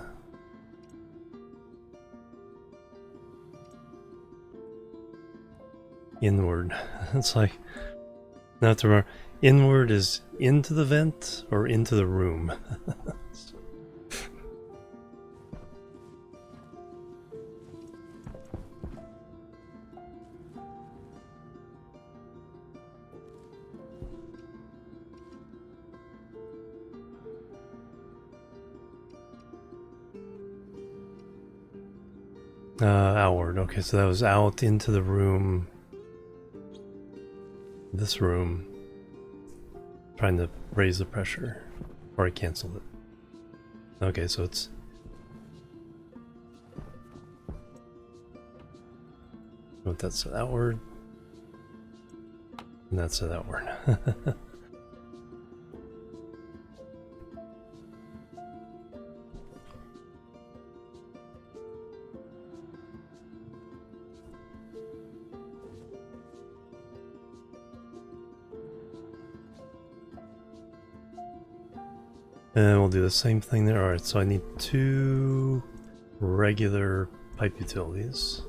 Inward. It's like, now to remember, inward is into the vent or into the room. Outward. Okay, so that was out into the room. This room. Trying to raise the pressure. Or I canceled it. Okay, so it's... What that said outward. And that said outward. And we'll do the same thing there. Alright, so I need 2 regular pipe utilities.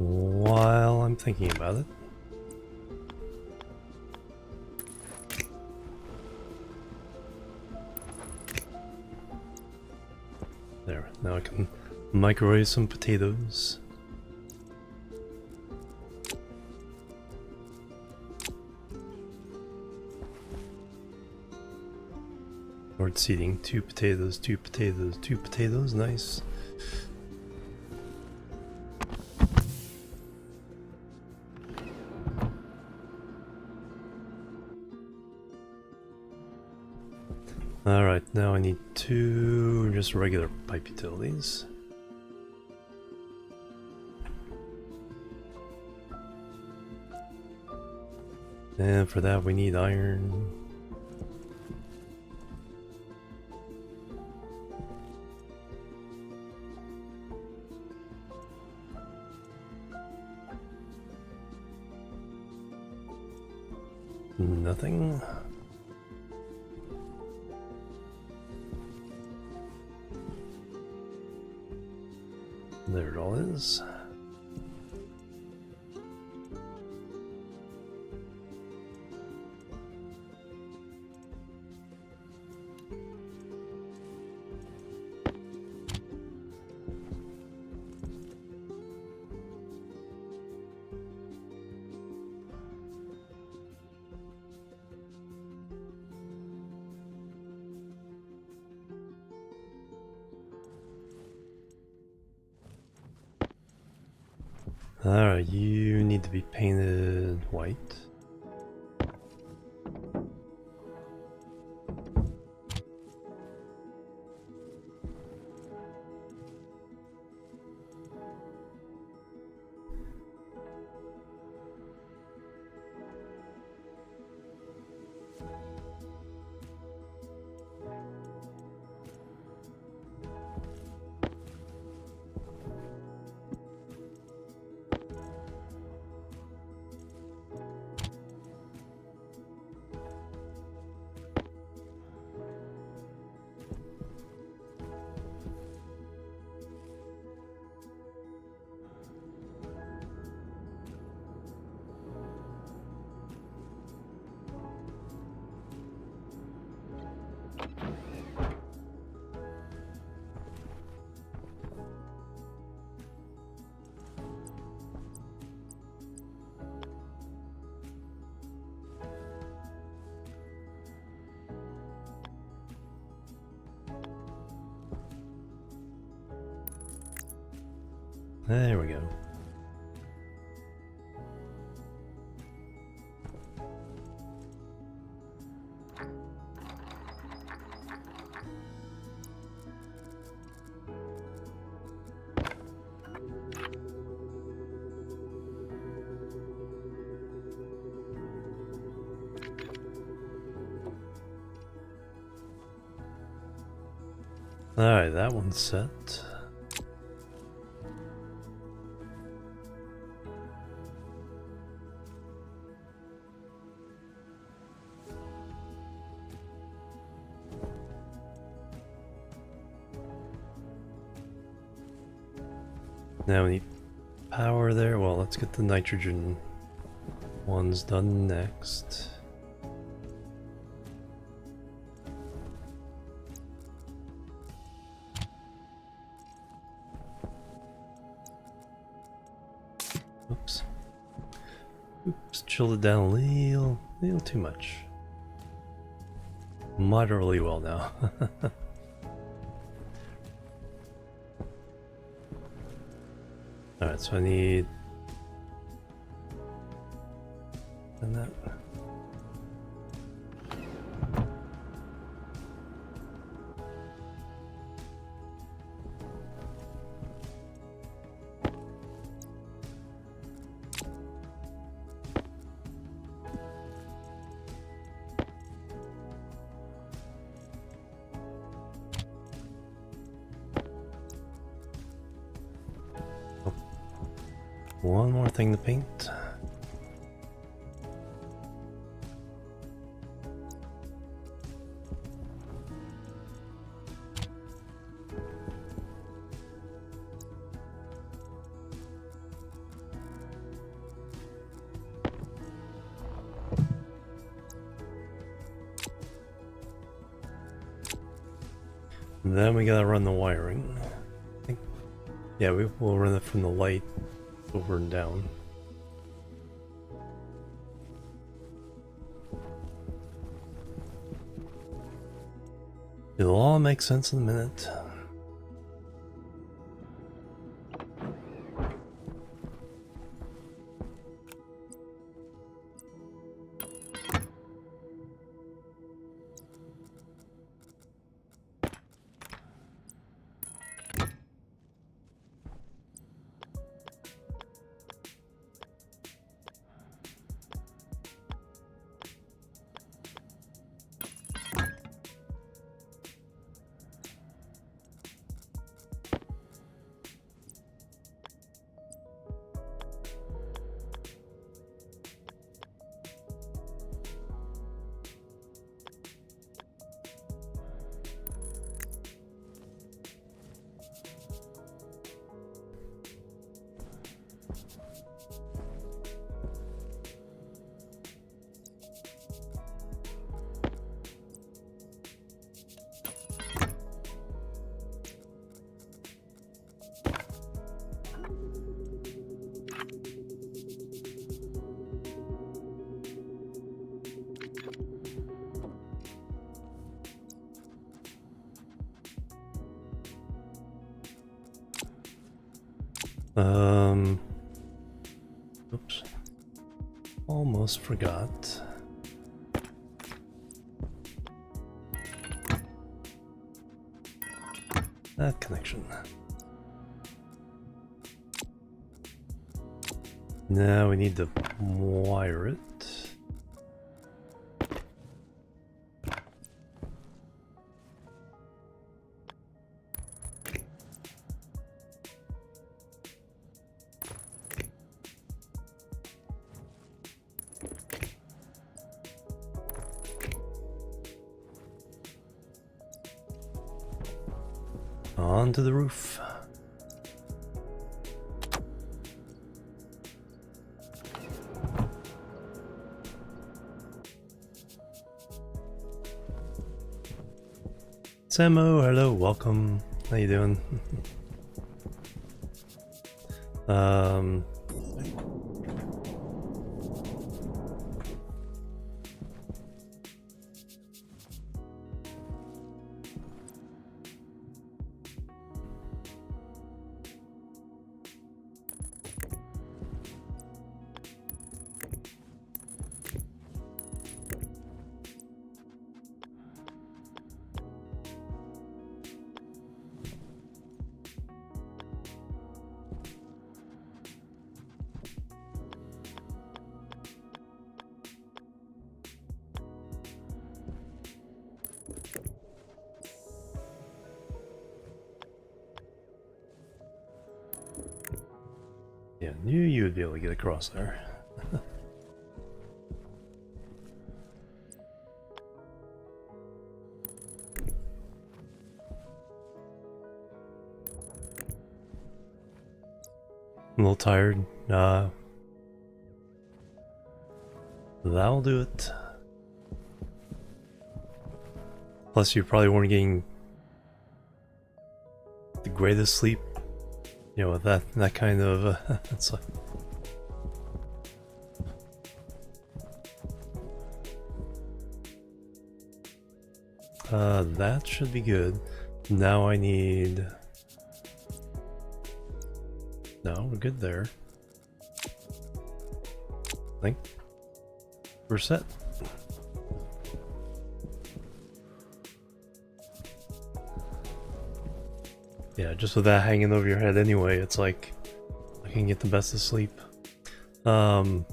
While I'm thinking about it. There, now I can microwave some potatoes. Lord seating, 2 potatoes, 2 potatoes, 2 potatoes, nice. Alright, now I need 2 just regular pipe utilities. And for that we need iron. Nothing. There it all is. Alright, you need to be painted white. There we go. Alright, that one's set. Now we need power there. Well, let's get the nitrogen ones done next. Oops. Oops, chilled it down a little too much. Moderately well now. Alright, so I need... and that. One more thing to paint. And then we gotta run the wiring. I think, yeah, we'll run it from the light over and down. It'll all make sense in a minute. Oops. Almost forgot. That connection. Now we need to wire it. Onto the roof. Samo, hello, welcome. How you doing? Yeah, knew you would be able to get across there. I'm a little tired. That'll do it. Plus, you probably weren't getting the greatest sleep, you know, with that kind of. It's like. That should be good. Now I need. No, we're good there. I think we're set. Yeah, just with that hanging over your head anyway, it's like I can get the best of sleep. So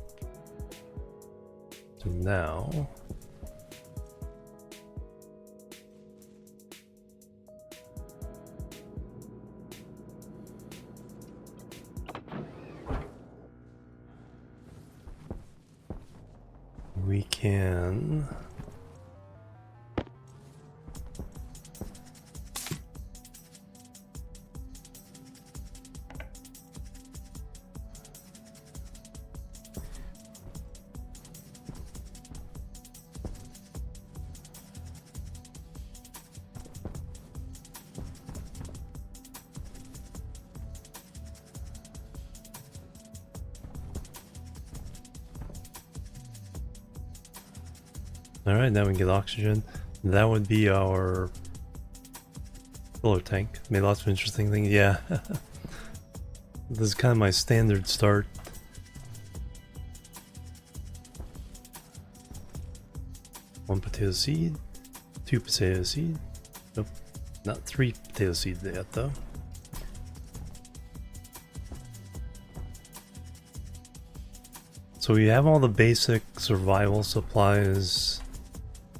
now we can Alright, now we can get oxygen. That would be our filler tank. Made lots of interesting things. Yeah. This is kind of my standard start. One potato seed, 2 potato seed. Nope, not 3 potato seeds yet though. So we have all the basic survival supplies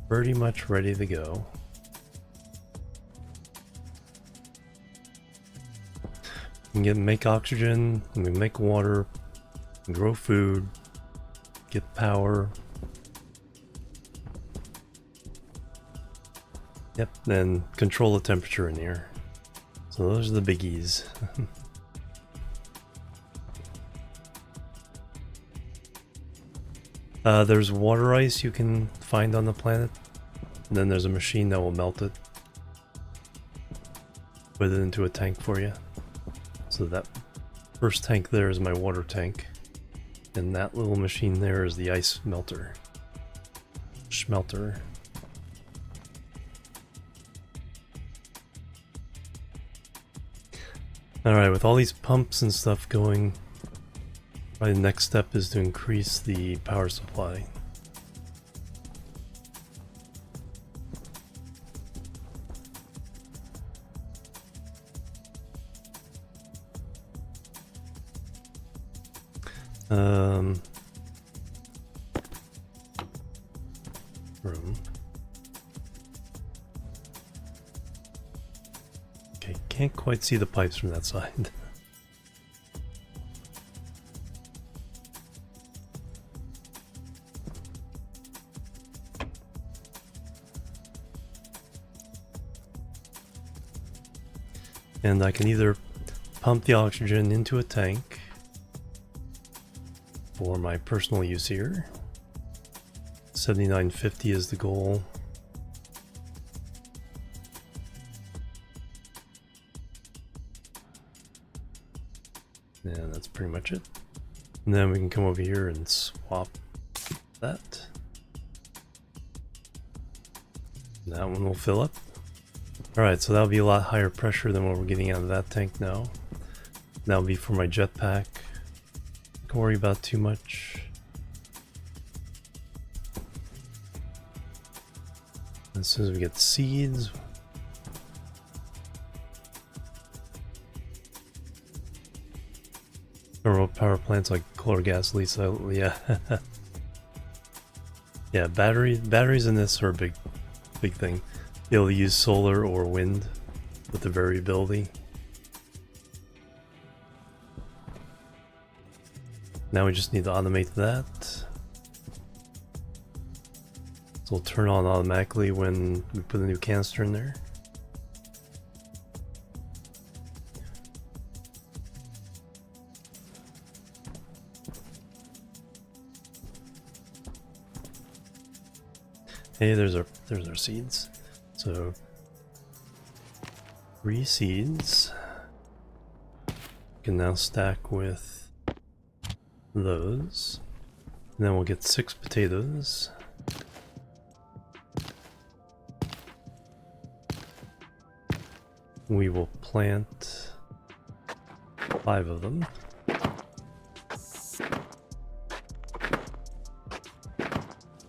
pretty much ready to go. We can make oxygen, we can make water, grow food, get power. Yep, then control the temperature in here. So those are the biggies. There's water ice you can find on the planet, and then there's a machine that will melt it, put it into a tank for you. So that first tank there is my water tank, and that little machine there is the ice melter. Schmelter. Alright, with all these pumps and stuff going, probably the next step is to increase the power supply. Room. Okay, can't quite see the pipes from that side. And I can either pump the oxygen into a tank for my personal use here. 7950 is the goal. And that's pretty much it. And then we can come over here and swap that. That one will fill up. Alright, so that'll be a lot higher pressure than what we're getting out of that tank now. That'll be for my jetpack. Don't worry about too much. As soon as we get seeds, thermal power plants like coal or gas leaks. Yeah, yeah. Batteries in this are a big thing. Be able to use solar or wind with the variability. Now we just need to automate that. So it'll turn on automatically when we put a new canister in there. Hey, there's our seeds. So 3 seeds. Can now stack with those. And then we'll get 6 potatoes. We will plant 5 of them.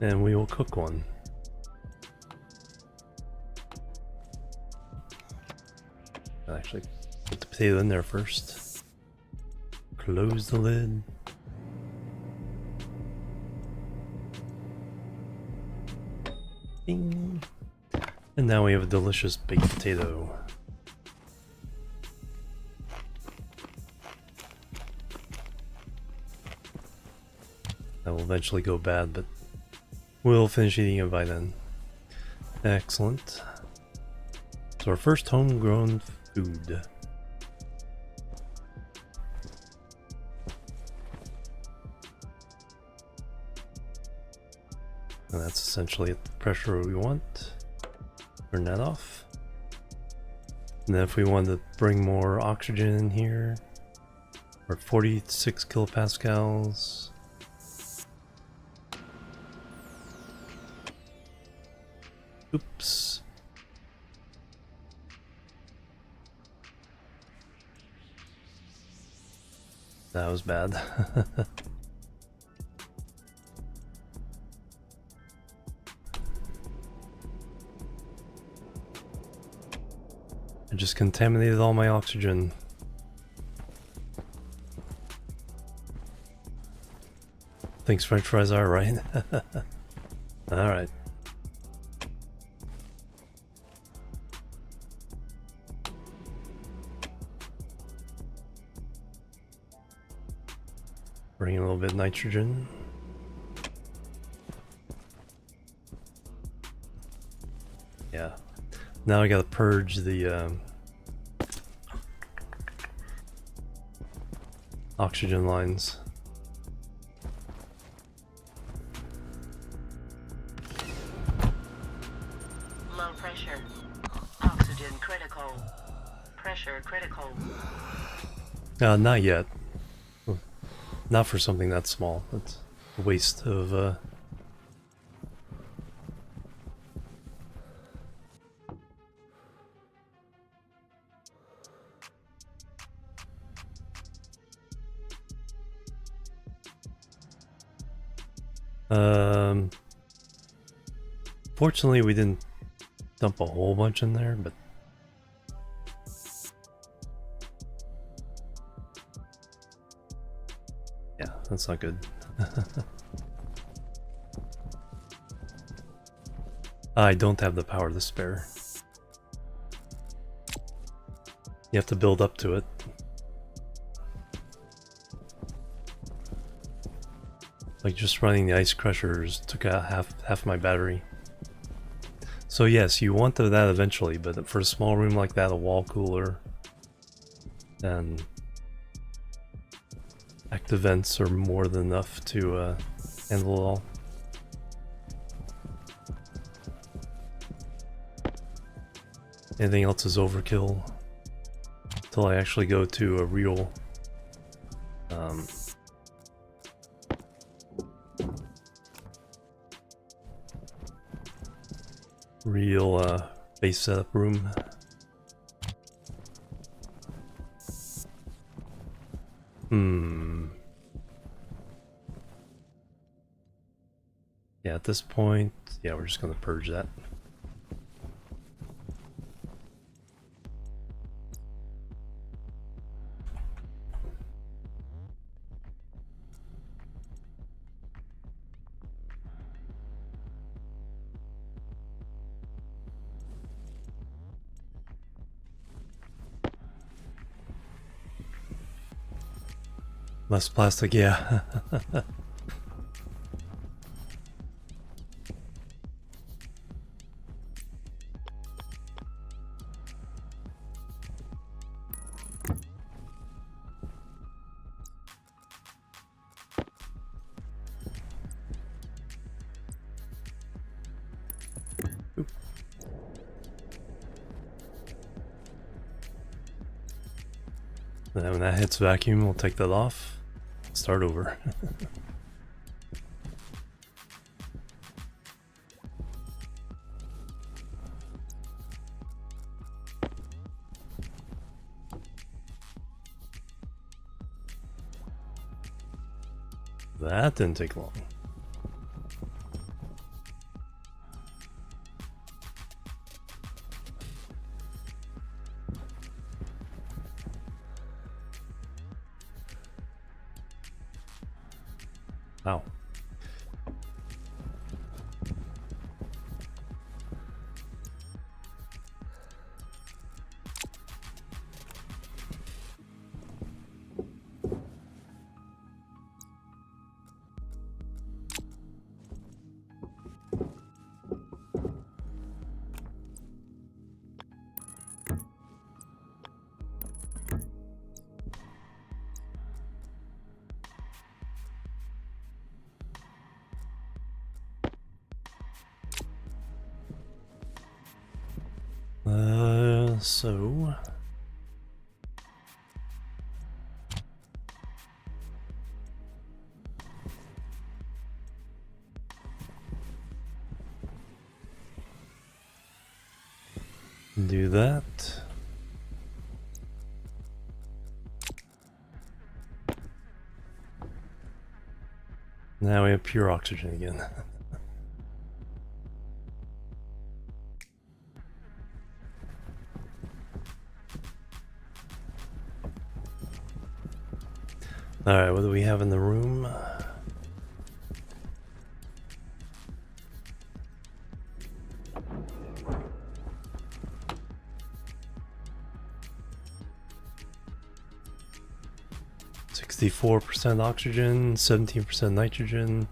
And we will cook one. I'll actually put the potato in there first. Close the lid. Ding. And now we have a delicious baked potato. That will eventually go bad, but we'll finish eating it by then. Excellent. So our first homegrown food. And that's essentially at the pressure we want. Turn that off. And then if we wanted to bring more oxygen in here, we're at 46 kilopascals. Oops. That was bad. I just contaminated all my oxygen. Thinks French fries are right. Alright. Bring in a little bit of nitrogen. Yeah. Now I gotta purge the oxygen lines. Low pressure. Oxygen critical. Pressure critical. Not yet. Not for something that small. That's a waste of fortunately we didn't dump a whole bunch in there, but yeah, that's not good. I don't have the power to spare. You have to build up to it. Like just running the ice crushers took out half my battery. So yes, you want that eventually, but for a small room like that, a wall cooler and active vents are more than enough to handle it all. Anything else is overkill until I actually go to a real base setup room. Yeah, at this point, yeah, we're just gonna purge that. Less plastic, yeah. Then when that hits vacuum, we'll take that off. Start over. That didn't take long. Wow. So do that. Now we have pure oxygen again. Alright, what do we have in the room? %64 oxygen, 17% nitrogen,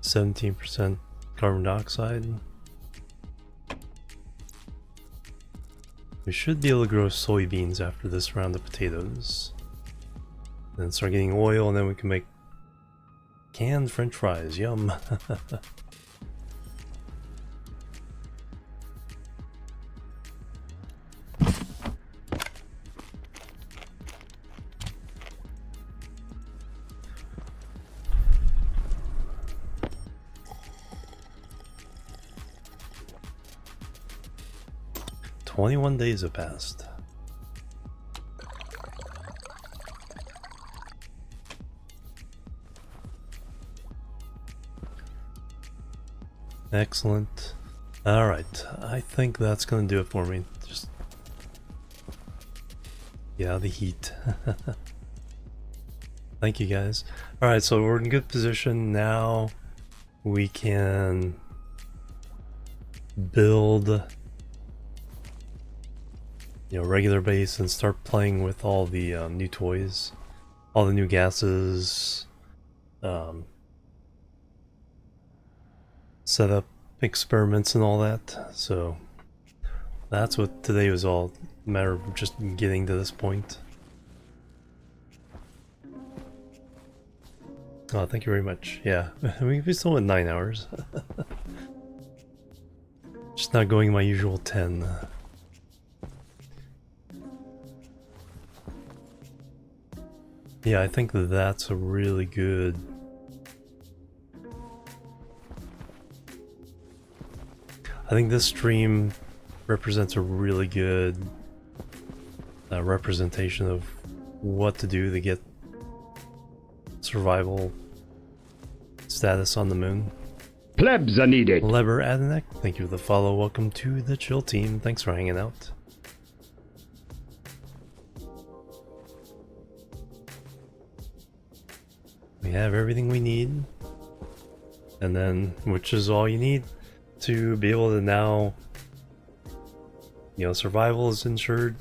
17% carbon dioxide. We should be able to grow soybeans after this round of potatoes. Then start getting oil, and then we can make canned French fries. Yum. 21 days have passed. Excellent. Alright, I think that's gonna do it for me. Just... yeah, the heat. Thank you guys. Alright, so we're in good position now. We can build, regular base and start playing with all the new toys, all the new gases, set up experiments and all that. So that's what today was all, a matter of just getting to this point. Oh, thank you very much. Yeah, we still went 9 hours. Just not going my usual 10. Yeah, I think that's a really good... I think this stream represents a really good representation of what to do to get survival status on the moon. Plebs are needed. Leber Adenek, thank you for the follow. Welcome to the chill team. Thanks for hanging out. We have everything we need, and then, which is all you need to be able to now, survival is ensured.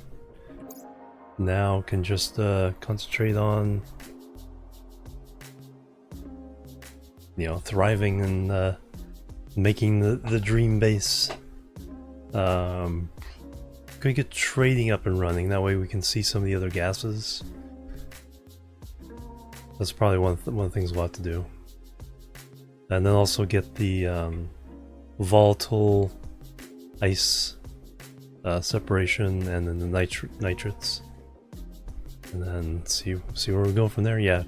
Now can just concentrate on thriving and making the dream base. Gonna get trading up and running. That way we can see some of the other gases. That's probably one of the things we'll have to do. And then also get the volatile ice separation, and then the nitrates, and then see where we go from there. Yeah,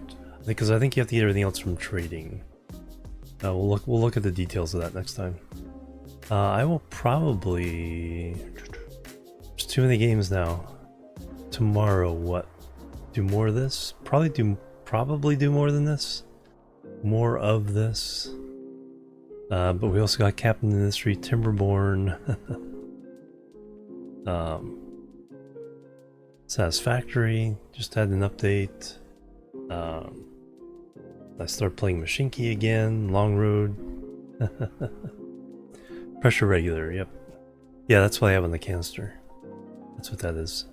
because I think you have to get everything else from trading. We'll look at the details of that next time. I will probably, there's too many games now. Tomorrow, what? Do more of this? Probably do more than this. More of this. But we also got Captain Industry, Timberborn. Satisfactory, just had an update. I started playing Machinki again, Long Road. Pressure regular, yep. Yeah, that's what I have on the canister. That's what that is.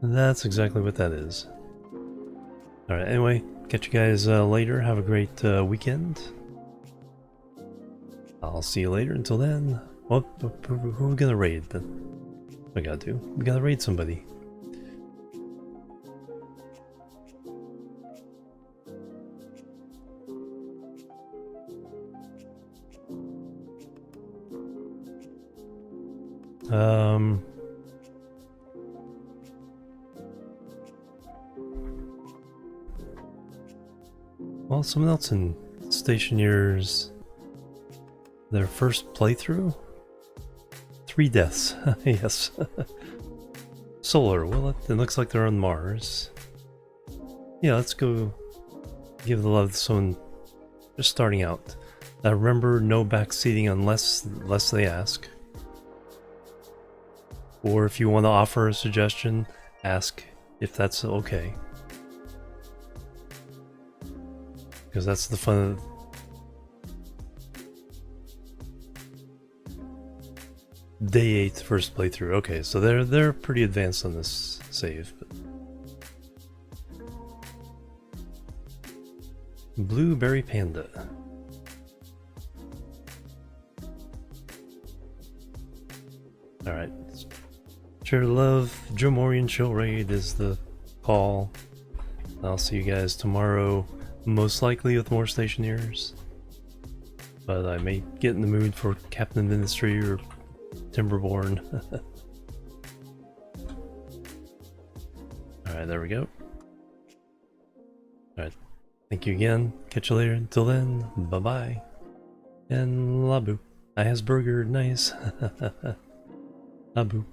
That's exactly what that is. Alright, anyway, catch you guys later. Have a great weekend. I'll see you later. Until then, who are we gonna raid then? What we gotta do? We gotta raid somebody. Well, someone else in Stationeers, their first playthrough? 3 deaths, yes. Solar, well, it looks like they're on Mars. Yeah, let's go give the love to someone just starting out. Remember, no backseating unless they ask. Or if you want to offer a suggestion, ask if that's okay. Because that's the fun of Day 8 first playthrough. Okay, so they're pretty advanced on this save. But... Blueberry Panda. Alright. Share love. Jimorian Chill Raid is the call. I'll see you guys tomorrow, most likely with more Stationeers. But I may get in the mood for Captain Industry or Timberborn. Alright, there we go. Alright, thank you again. Catch you later. Until then, bye bye. And Labu. I has burger, nice. Labu.